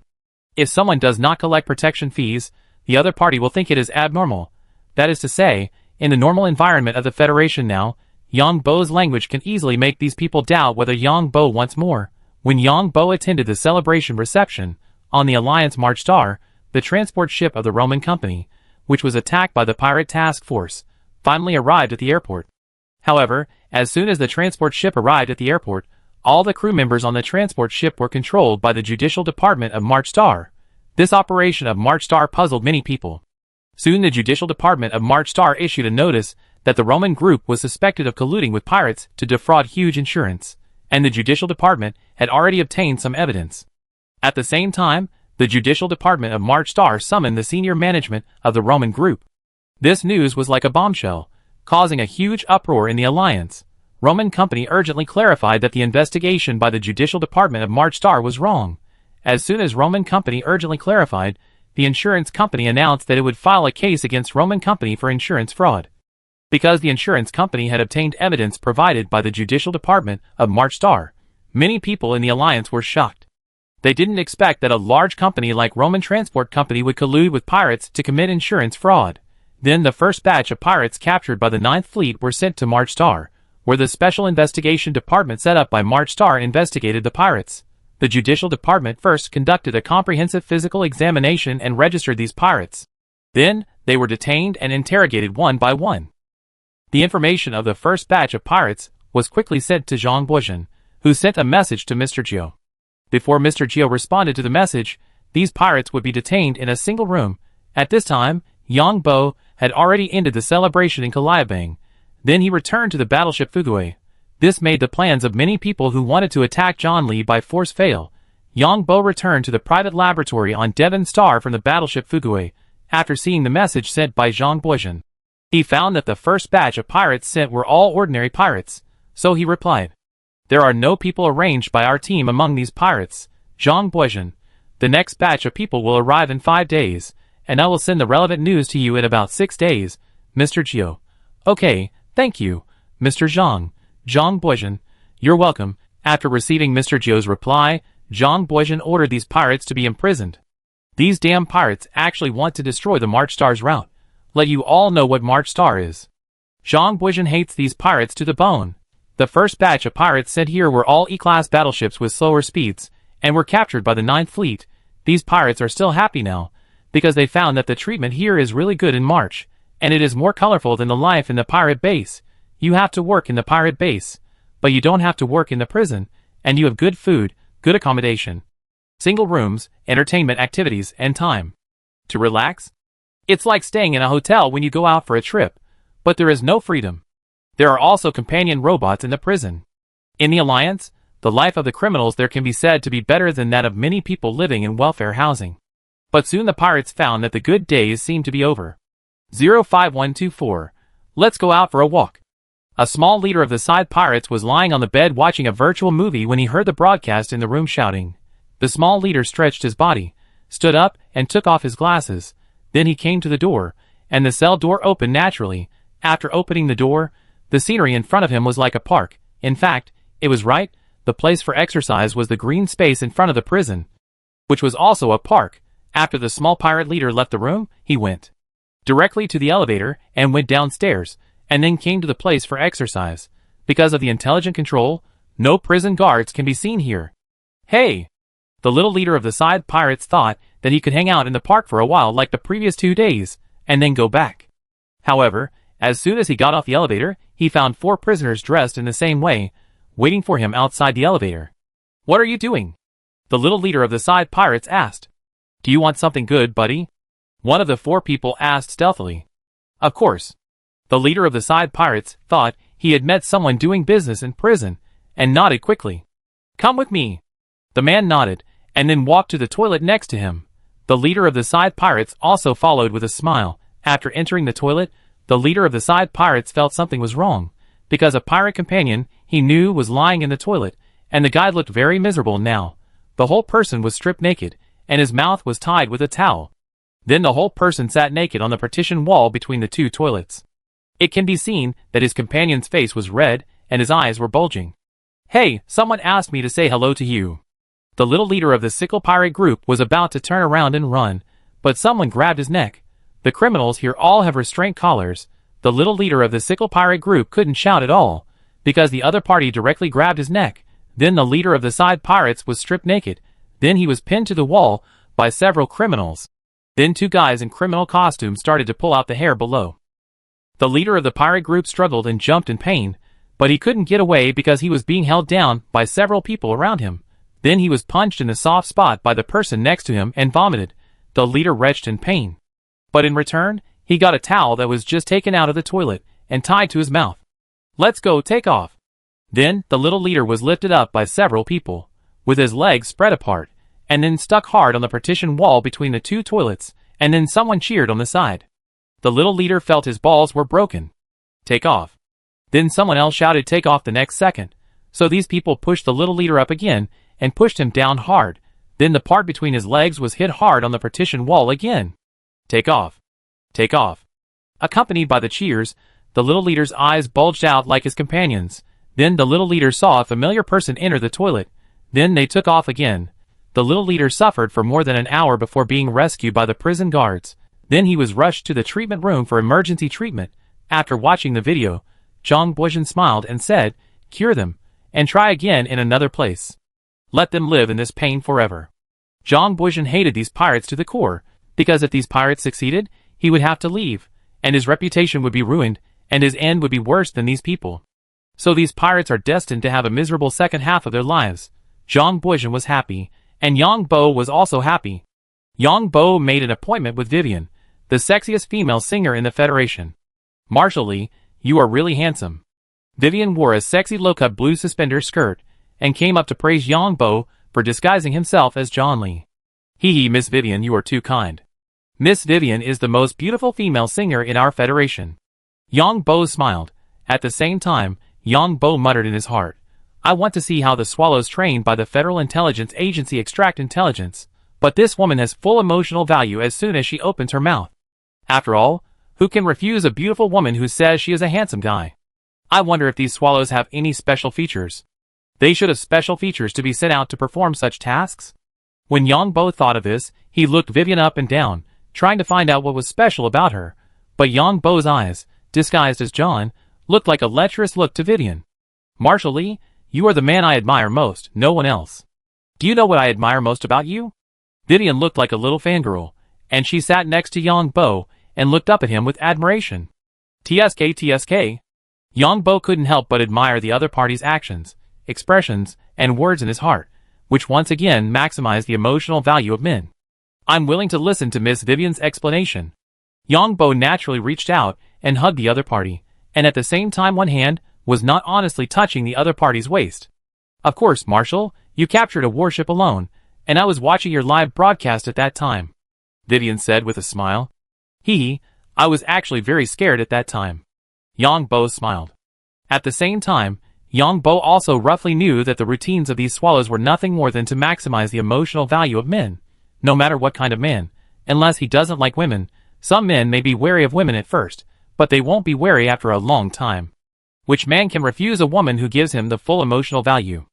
If someone does not collect protection fees, the other party will think it is abnormal. That is to say, in the normal environment of the Federation now, Yang Bo's language can easily make these people doubt whether Yang Bo wants more. When Yang Bo attended the celebration reception on the Alliance Marchar, the transport ship of the Roman company, which was attacked by the pirate task force, finally arrived at the airport. However, as soon as the transport ship arrived at the airport, all the crew members on the transport ship were controlled by the judicial department of Marchar. This operation of Marchar puzzled many people. Soon the judicial department of Marchar issued a notice that the Roman group was suspected of colluding with pirates to defraud huge insurance, and the judicial department had already obtained some evidence. At the same time, the judicial department of Marchar summoned the senior management of the Roman group. This news was like a bombshell, causing a huge uproar in the alliance. Roman company urgently clarified that the investigation by the judicial department of Marchar was wrong. As soon as Roman company urgently clarified, the insurance company announced that it would file a case against Roman company for insurance fraud. Because the insurance company had obtained evidence provided by the judicial department of Marchar, many people in the alliance were shocked. They didn't expect that a large company like Roman Transport Company would collude with pirates to commit insurance fraud. Then the first batch of pirates captured by the 9th Fleet were sent to Marchar, where the special investigation department set up by Marchar investigated the pirates. The judicial department first conducted a comprehensive physical examination and registered these pirates. Then, they were detained and interrogated one by one. The information of the first batch of pirates was quickly sent to Zhang Bojan, who sent a message to Mr. Jiu. Before Mr. Jiu responded to the message, these pirates would be detained in a single room. At this time, Yang Bo had already ended the celebration in Kaliabang. Then he returned to the battleship Fugui. This made the plans of many people who wanted to attack John Lee by force fail. Yang Bo returned to the private laboratory on Devon Star from the battleship Fugui, after seeing the message sent by Zhang Bojan. He found that the first batch of pirates sent were all ordinary pirates, so he replied, "There are no people arranged by our team among these pirates, Zhang Bojan. The next batch of people will arrive in 5 days, and I will send the relevant news to you in about 6 days, Mr. Jiu." "Okay, thank you, Mr. Zhang Bojan. You're welcome." After receiving Mr. Jiu's reply, Zhang Bojan ordered these pirates to be imprisoned. "These damn pirates actually want to destroy the Marchtar's route. Let you all know what Marchar is." Zhang Bojan hates these pirates to the bone. The first batch of pirates sent here were all E-class battleships with slower speeds, and were captured by the 9th Fleet. These pirates are still happy now, because they found that the treatment here is really good in March, and it is more colorful than the life in the pirate base. You have to work in the pirate base, but you don't have to work in the prison, and you have good food, good accommodation, single rooms, entertainment activities, and time to relax. It's like staying in a hotel when you go out for a trip, but there is no freedom. There are also companion robots in the prison. In the Alliance, the life of the criminals there can be said to be better than that of many people living in welfare housing. But soon the pirates found that the good days seemed to be over. 05124. Let's go out for a walk. A small leader of the side pirates was lying on the bed watching a virtual movie when he heard the broadcast in the room shouting. The small leader stretched his body, stood up, and took off his glasses. Then he came to the door, and the cell door opened naturally. After opening the door, the scenery in front of him was like a park. In fact, it was right. The place for exercise was the green space in front of the prison, which was also a park. After the small pirate leader left the room, he went directly to the elevator and went downstairs, and then came to the place for exercise. Because of the intelligent control, no prison guards can be seen here. "Hey!" The little leader of the side pirates thought that he could hang out in the park for a while like the previous 2 days, and then go back. However, as soon as he got off the elevator, he found 4 prisoners dressed in the same way, waiting for him outside the elevator. "What are you doing?" the little leader of the side pirates asked. "Do you want something good, buddy?" one of the 4 people asked stealthily. Of course. The leader of the side pirates thought he had met someone doing business in prison, and nodded quickly. "Come with me." The man nodded, and then walked to the toilet next to him. The leader of the side pirates also followed with a smile. After entering the toilet, the leader of the side pirates felt something was wrong, because a pirate companion he knew was lying in the toilet, and the guy looked very miserable now. The whole person was stripped naked, and his mouth was tied with a towel. Then the whole person sat naked on the partition wall between the 2 toilets. It can be seen that his companion's face was red, and his eyes were bulging. "Hey, someone asked me to say hello to you." The little leader of the sickle pirate group was about to turn around and run, but someone grabbed his neck. The criminals here all have restraint collars. The little leader of the sickle pirate group couldn't shout at all, because the other party directly grabbed his neck. Then the leader of the side pirates was stripped naked. Then he was pinned to the wall by several criminals. Then 2 guys in criminal costumes started to pull out the hair below. The leader of the pirate group struggled and jumped in pain, but he couldn't get away because he was being held down by several people around him. Then he was punched in the soft spot by the person next to him and vomited. The leader retched in pain. But in return, he got a towel that was just taken out of the toilet and tied to his mouth. "Let's go, take off." Then the little leader was lifted up by several people, with his legs spread apart, and then stuck hard on the partition wall between the 2 toilets, and then someone cheered on the side. The little leader felt his balls were broken. "Take off." Then someone else shouted "take off" the next second. So these people pushed the little leader up again, and pushed him down hard. Then the part between his legs was hit hard on the partition wall again. "Take off. Take off." Accompanied by the cheers, the little leader's eyes bulged out like his companions. Then the little leader saw a familiar person enter the toilet. Then they took off again. The little leader suffered for more than an hour before being rescued by the prison guards. Then he was rushed to the treatment room for emergency treatment. After watching the video, Zhang Buizhen smiled and said, "Cure them, and try again in another place. Let them live in this pain forever." Zhang Buizhen hated these pirates to the core, because if these pirates succeeded, he would have to leave, and his reputation would be ruined, and his end would be worse than these people. So these pirates are destined to have a miserable second half of their lives. Zhang Buizhen was happy, and Yang Bo was also happy. Yang Bo made an appointment with Vivian, the sexiest female singer in the Federation. "Marshal Li, you are really handsome." Vivian wore a sexy low-cut blue suspender skirt, and came up to praise Yang Bo for disguising himself as John Li. "Hee hee, Miss Vivian, you are too kind. Miss Vivian is the most beautiful female singer in our Federation." Yang Bo smiled. At the same time, Yang Bo muttered in his heart, "I want to see how the swallows trained by the Federal Intelligence Agency extract intelligence, but this woman has full emotional value as soon as she opens her mouth. After all, who can refuse a beautiful woman who says she is a handsome guy? I wonder if these swallows have any special features. They should have special features to be sent out to perform such tasks." When Yang Bo thought of this, he looked Vivian up and down, trying to find out what was special about her, but Yang Bo's eyes, disguised as John, looked like a lecherous look to Vivian. "Marshal Li, you are the man I admire most, no one else. Do you know what I admire most about you?" Vivian looked like a little fangirl, and she sat next to Yang Bo and looked up at him with admiration. "TSK, TSK." Yang Bo couldn't help but admire the other party's actions, expressions, and words in his heart, which once again maximized the emotional value of men. "I'm willing to listen to Miss Vivian's explanation." Yang Bo naturally reached out and hugged the other party, and at the same time one hand was not honestly touching the other party's waist. "Of course, Marshal, you captured a warship alone, and I was watching your live broadcast at that time," Vivian said with a smile. "Hee, I was actually very scared at that time." Yang Bo smiled. At the same time, Yang Bo also roughly knew that the routines of these swallows were nothing more than to maximize the emotional value of men, no matter what kind of man, unless he doesn't like women. Some men may be wary of women at first, but they won't be wary after a long time. Which man can refuse a woman who gives him the full emotional value?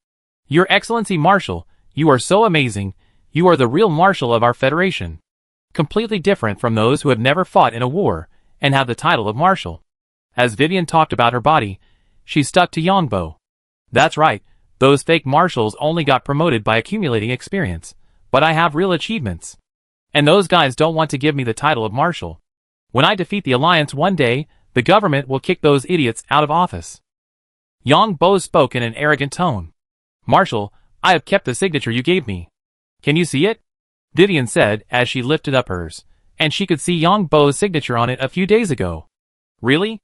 "Your Excellency Marshal, you are so amazing. You are the real Marshal of our Federation. Completely different from those who have never fought in a war, and have the title of Marshal." As Vivian talked about her body, she stuck to Yang Bo. "That's right, those fake marshals only got promoted by accumulating experience. But I have real achievements. And those guys don't want to give me the title of Marshal. When I defeat the Alliance one day, the government will kick those idiots out of office. Yang Bo spoke in an arrogant tone. Marshal, I have kept the signature you gave me. Can you see it? Vivian said as she lifted up hers, and she could see Yang Bo's signature on it a few days ago. Really?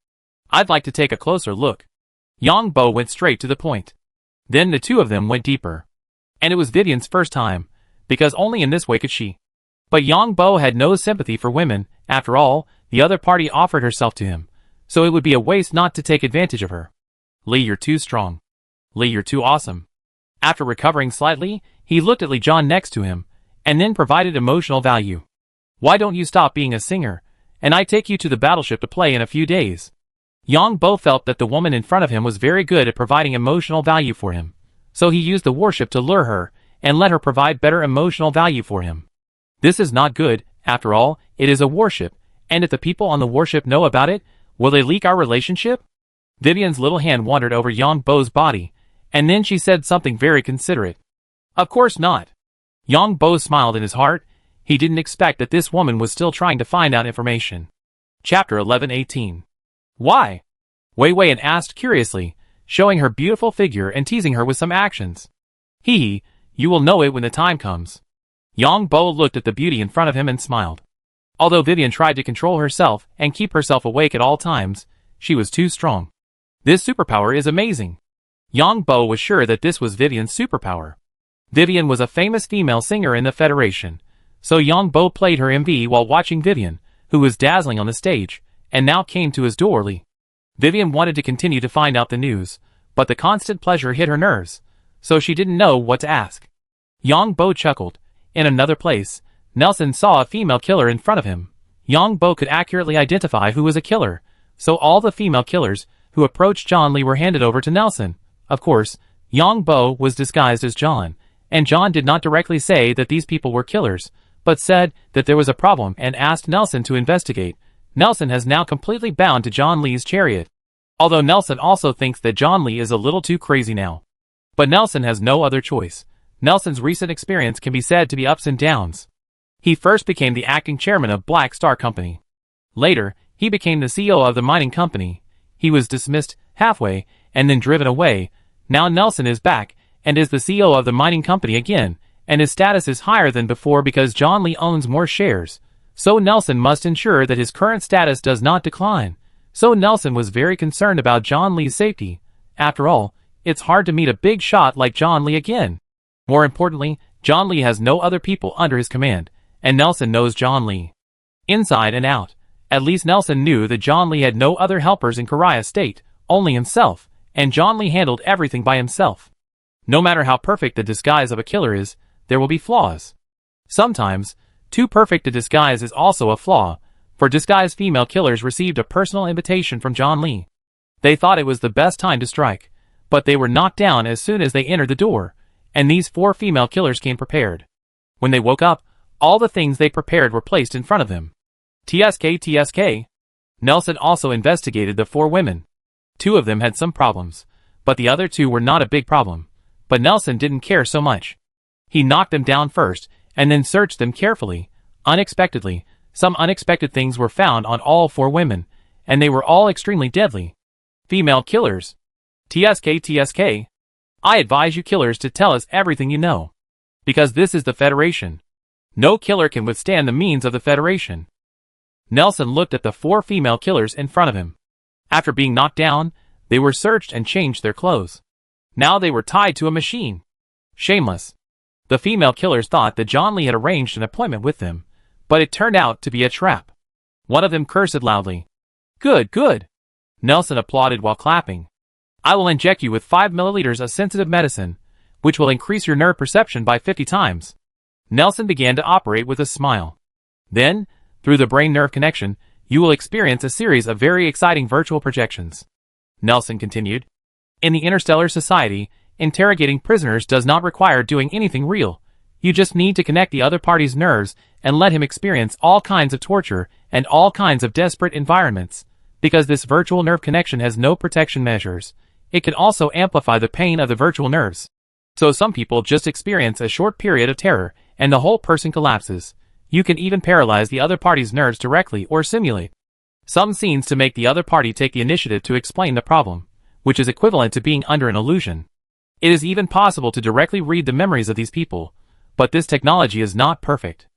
I'd like to take a closer look. Yang Bo went straight to the point. Then the two of them went deeper. And it was Vivian's first time, because only in this way could she. But Yang Bo had no sympathy for women. After all, the other party offered herself to him, so it would be a waste not to take advantage of her. Lee, you're too strong. Lee, you're too awesome. After recovering slightly, he looked at Lee John next to him, and then provided emotional value. Why don't you stop being a singer, and I take you to the battleship to play in a few days? Yang Bo felt that the woman in front of him was very good at providing emotional value for him, so he used the Warship to lure her, and let her provide better emotional value for him. This is not good. After all, it is a Warship, and if the people on the Warship know about it, will they leak our relationship? Vivian's little hand wandered over Yang Bo's body, and then she said something very considerate. Of course not. Yang Bo smiled in his heart. He didn't expect that this woman was still trying to find out information. Chapter 11:18. Why? Wei Wei asked curiously, showing her beautiful figure and teasing her with some actions. Hee, you will know it when the time comes. Yang Bo looked at the beauty in front of him and smiled. Although Vivian tried to control herself and keep herself awake at all times, she was too strong. This superpower is amazing. Yang Bo was sure that this was Vivian's superpower. Vivian was a famous female singer in the Federation, so Yang Bo played her MV while watching Vivian, who was dazzling on the stage, and now came to his door. Vivian wanted to continue to find out the news, but the constant pleasure hit her nerves, so she didn't know what to ask. Yang Bo chuckled. In another place, Nelson saw a female killer in front of him. Yang Bo could accurately identify who was a killer, so all the female killers who approached John Lee were handed over to Nelson. Of course, Yang Bo was disguised as John, and John did not directly say that these people were killers, but said that there was a problem and asked Nelson to investigate. Nelson has now completely bound to John Lee's chariot. Although Nelson also thinks that John Lee is a little too crazy now. But Nelson has no other choice. Nelson's recent experience can be said to be ups and downs. He first became the acting chairman of Black Star Company. Later, he became the CEO of the mining company. He was dismissed halfway and then driven away. Now Nelson is back and is the CEO of the mining company again, and his status is higher than before because John Lee owns more shares. So Nelson must ensure that his current status does not decline. So Nelson was very concerned about John Lee's safety. After all, it's hard to meet a big shot like John Lee again. More importantly, John Lee has no other people under his command, and Nelson knows John Lee inside and out. At least Nelson knew that John Lee had no other helpers in Karia State, only himself, and John Lee handled everything by himself. No matter how perfect the disguise of a killer is, there will be flaws. Sometimes, too perfect a disguise is also a flaw, for disguised female killers received a personal invitation from John Lee. They thought it was the best time to strike, but they were knocked down as soon as they entered the door, and these 4 female killers came prepared. When they woke up, all the things they prepared were placed in front of them. TSK. Nelson also investigated the 4 women. 2 of them had some problems, but the other 2 were not a big problem. But Nelson didn't care so much. He knocked them down first, and then searched them carefully. Unexpectedly, some unexpected things were found on all 4 women, and they were all extremely deadly. Female killers. TSK. I advise you killers to tell us everything you know. Because this is the Federation. No killer can withstand the means of the Federation. Nelson looked at the 4 female killers in front of him. After being knocked down, they were searched and changed their clothes. Now they were tied to a machine. Shameless. The female killers thought that John Lee had arranged an appointment with them, but it turned out to be a trap. One of them cursed loudly. Good. Nelson applauded while clapping. I will inject you with 5 milliliters of sensitive medicine, which will increase your nerve perception by 50 times. Nelson began to operate with a smile. Then, through the brain-nerve connection, you will experience a series of very exciting virtual projections. Nelson continued. In the Interstellar Society, interrogating prisoners does not require doing anything real. You just need to connect the other party's nerves and let him experience all kinds of torture and all kinds of desperate environments. Because this virtual nerve connection has no protection measures, it can also amplify the pain of the virtual nerves. So some people just experience a short period of terror, and the whole person collapses. You can even paralyze the other party's nerves directly or simulate some scenes to make the other party take the initiative to explain the problem, which is equivalent to being under an illusion. It is even possible to directly read the memories of these people, but this technology is not perfect.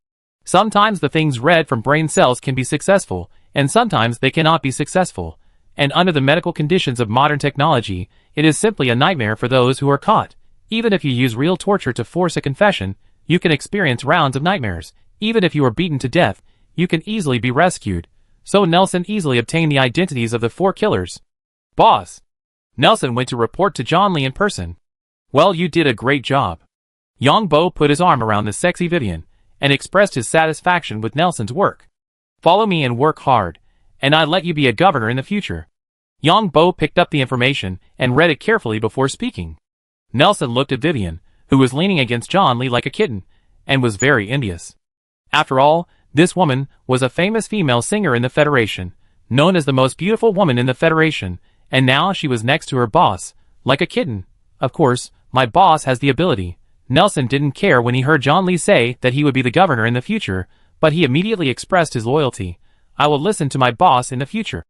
Sometimes the things read from brain cells can be successful, and sometimes they cannot be successful, and under the medical conditions of modern technology, it is simply a nightmare for those who are caught. Even if you use real torture to force a confession, you can experience rounds of nightmares. Even if you are beaten to death, you can easily be rescued. So Nelson easily obtained the identities of the 4 killers. Boss. Nelson went to report to John Lee in person. Well, you did a great job. Yang Bo put his arm around the sexy Vivian, and expressed his satisfaction with Nelson's work. Follow me and work hard, and I'll let you be a governor in the future. Yang Bo picked up the information and read it carefully before speaking. Nelson looked at Vivian, who was leaning against John Lee like a kitten, and was very envious. After all, this woman was a famous female singer in the Federation, known as the most beautiful woman in the Federation, and now she was next to her boss, like a kitten. Of course, my boss has the ability. Nelson didn't care when he heard John Lee say that he would be the governor in the future, but he immediately expressed his loyalty. I will listen to my boss in the future,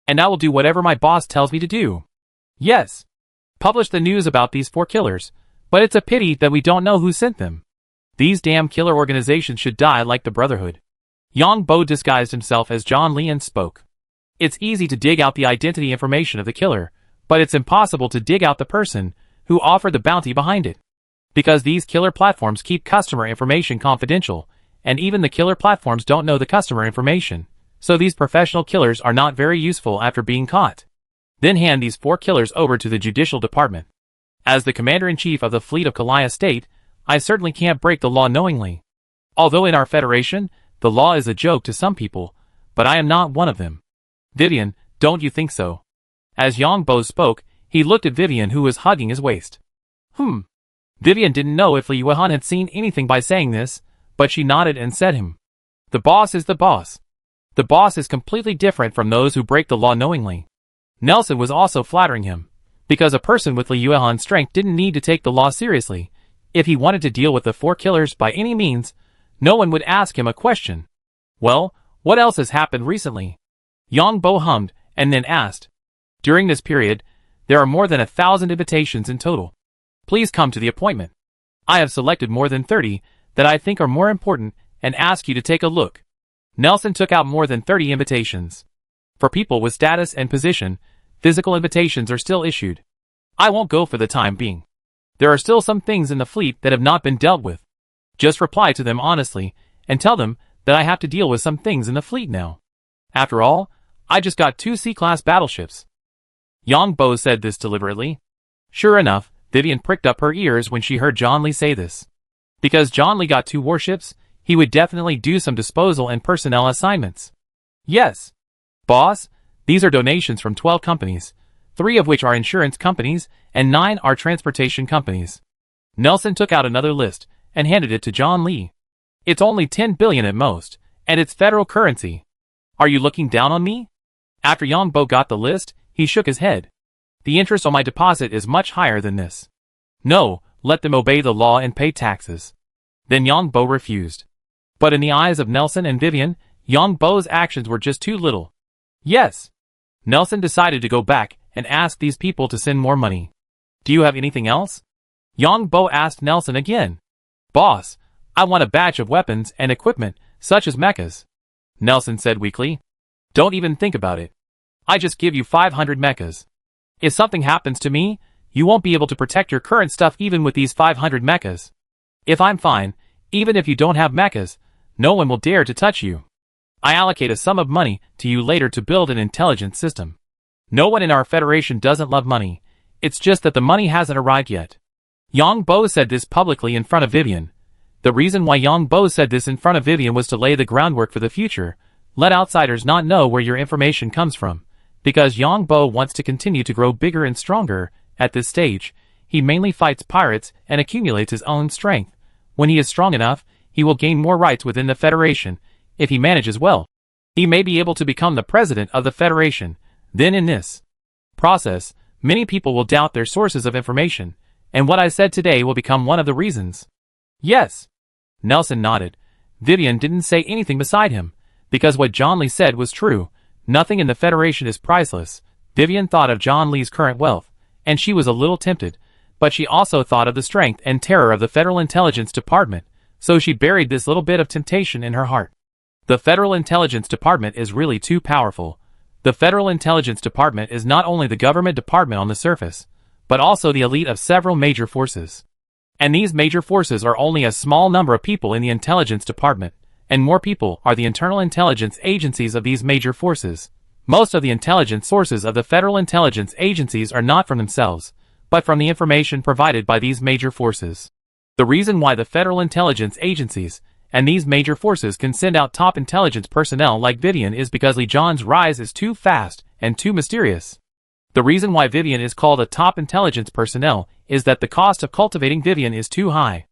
and I will do whatever my boss tells me to do. Yes. Publish the news about these 4 killers, but it's a pity that we don't know who sent them. These damn killer organizations should die like the Brotherhood. Yang Bo disguised himself as John Lee and spoke. It's easy to dig out the identity information of the killer, but it's impossible to dig out the person who offered the bounty behind it. Because these killer platforms keep customer information confidential, and even the killer platforms don't know the customer information, so these professional killers are not very useful after being caught. Then hand these 4 killers over to the Judicial Department. As the Commander-in-Chief of the Fleet of Kalia State, I certainly can't break the law knowingly. Although in our Federation, the law is a joke to some people, but I am not one of them. Vivian, don't you think so? As Yang Bo spoke, he looked at Vivian, who was hugging his waist. Vivian didn't know if Li Yuehan had seen anything by saying this, but she nodded and said The boss is the boss. The boss is completely different from those who break the law knowingly. Nelson was also flattering him, because a person with Li Yuehan's strength didn't need to take the law seriously. If he wanted to deal with the 4 killers by any means, no one would ask him a question. Well, what else has happened recently? Yang Bo hummed, and then asked. During this period, there are more than 1,000 invitations in total. Please come to the appointment. I have selected more than 30 that I think are more important and ask you to take a look. Nelson took out more than 30 invitations. For people with status and position, physical invitations are still issued. I won't go for the time being. There are still some things in the fleet that have not been dealt with. Just reply to them honestly, and tell them that I have to deal with some things in the fleet now. After all, I just got 2 C-class battleships. Yang Bo said this deliberately. Sure enough, Vivian pricked up her ears when she heard John Lee say this. Because John Lee got 2 warships, he would definitely do some disposal and personnel assignments. Yes. Boss, these are donations from 12 companies, 3 of which are insurance companies, and 9 are transportation companies. Nelson took out another list and handed it to John Lee. It's only 10 billion at most, and it's federal currency. Are you looking down on me? After Yang Bo got the list, he shook his head. The interest on my deposit is much higher than this. No, let them obey the law and pay taxes. Then Yang Bo refused. But in the eyes of Nelson and Vivian, Yang Bo's actions were just too little. Yes. Nelson decided to go back and ask these people to send more money. Do you have anything else? Yang Bo asked Nelson again. Boss, I want a batch of weapons and equipment, such as mechas. Nelson said weakly. Don't even think about it. I just give you 500 mechas. If something happens to me, you won't be able to protect your current stuff even with these 500 mechas. If I'm fine, even if you don't have mechas, no one will dare to touch you. I allocate a sum of money to you later to build an intelligence system. No one in our Federation doesn't love money. It's just that the money hasn't arrived yet. Yang Bo said this publicly in front of Vivian. The reason why Yang Bo said this in front of Vivian was to lay the groundwork for the future. Let outsiders not know where your information comes from. Because Yang Bo wants to continue to grow bigger and stronger. At this stage, he mainly fights pirates and accumulates his own strength. When he is strong enough, he will gain more rights within the Federation. If he manages well, he may be able to become the president of the Federation. Then in this process, many people will doubt their sources of information, and what I said today will become one of the reasons. Yes. Nelson nodded. Vivian didn't say anything beside him, because what John Lee said was true. Nothing in the Federation is priceless. Vivian thought of John Lee's current wealth, and she was a little tempted, but she also thought of the strength and terror of the Federal Intelligence Department, so she buried this little bit of temptation in her heart. The Federal Intelligence Department is really too powerful. The Federal Intelligence Department is not only the government department on the surface, but also the elite of several major forces. And these major forces are only a small number of people in the Intelligence Department, and more people are the internal intelligence agencies of these major forces. Most of the intelligence sources of the Federal Intelligence Agencies are not from themselves, but from the information provided by these major forces. The reason why the Federal Intelligence Agencies and these major forces can send out top intelligence personnel like Vivian is because Lee John's rise is too fast and too mysterious. The reason why Vivian is called a top intelligence personnel is that the cost of cultivating Vivian is too high.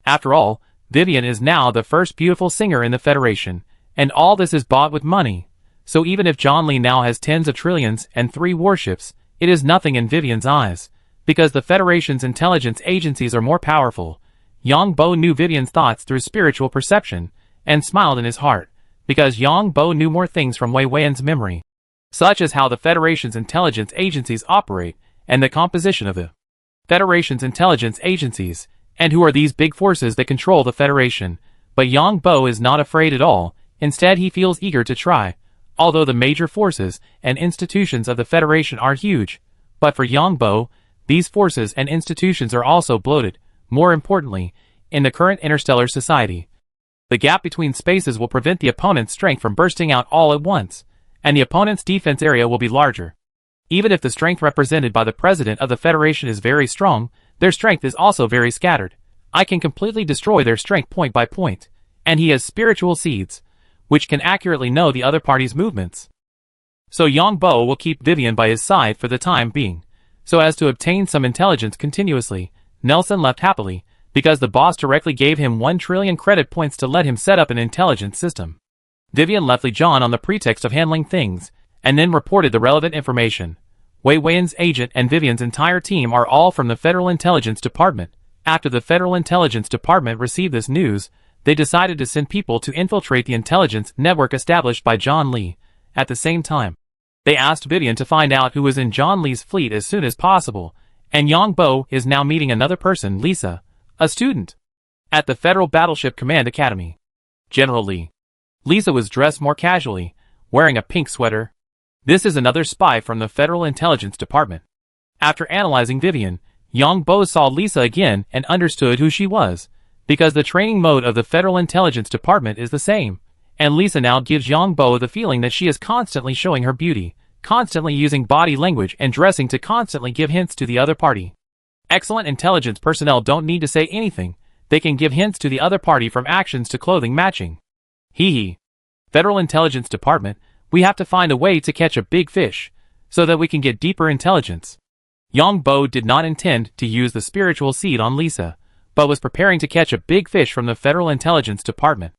After all, Vivian is now the first beautiful singer in the Federation, and all this is bought with money. So even if John Lee now has tens of trillions and 3 warships, it is nothing in Vivian's eyes, because the Federation's intelligence agencies are more powerful. Yang Bo knew Vivian's thoughts through spiritual perception, and smiled in his heart, because Yang Bo knew more things from Wei Wen's memory, such as how the Federation's intelligence agencies operate, and the composition of the Federation's intelligence agencies, and who are these big forces that control the Federation. But Yang Bo is not afraid at all, instead he feels eager to try. Although the major forces and institutions of the Federation are huge, but for Yang Bo, these forces and institutions are also bloated. More importantly, in the current interstellar society, the gap between spaces will prevent the opponent's strength from bursting out all at once, and the opponent's defense area will be larger. Even if the strength represented by the President of the Federation is very strong, their strength is also very scattered. I can completely destroy their strength point by point, and he has spiritual seeds, which can accurately know the other party's movements. So Yang Bo will keep Vivian by his side for the time being, so as to obtain some intelligence continuously. Nelson left happily, because the boss directly gave him 1 trillion credit points to let him set up an intelligence system. Vivian left Lee John on the pretext of handling things, and then reported the relevant information. Wei Wen's agent and Vivian's entire team are all from the Federal Intelligence Department. After the Federal Intelligence Department received this news, they decided to send people to infiltrate the intelligence network established by John Lee. At the same time, they asked Vivian to find out who was in John Lee's fleet as soon as possible, and Yang Bo is now meeting another person, Lisa, a student, at the Federal Battleship Command Academy. General Lee. Lisa was dressed more casually, wearing a pink sweater. This is another spy from the Federal Intelligence Department. After analyzing Vivian, Yang Bo saw Lisa again and understood who she was, because the training mode of the Federal Intelligence Department is the same, and Lisa now gives Yang Bo the feeling that she is constantly showing her beauty, constantly using body language and dressing to constantly give hints to the other party. Excellent intelligence personnel don't need to say anything, they can give hints to the other party from actions to clothing matching. Hee. Federal Intelligence Department, we have to find a way to catch a big fish, so that we can get deeper intelligence. Yang Bo did not intend to use the spiritual seed on Lisa, but was preparing to catch a big fish from the Federal Intelligence Department.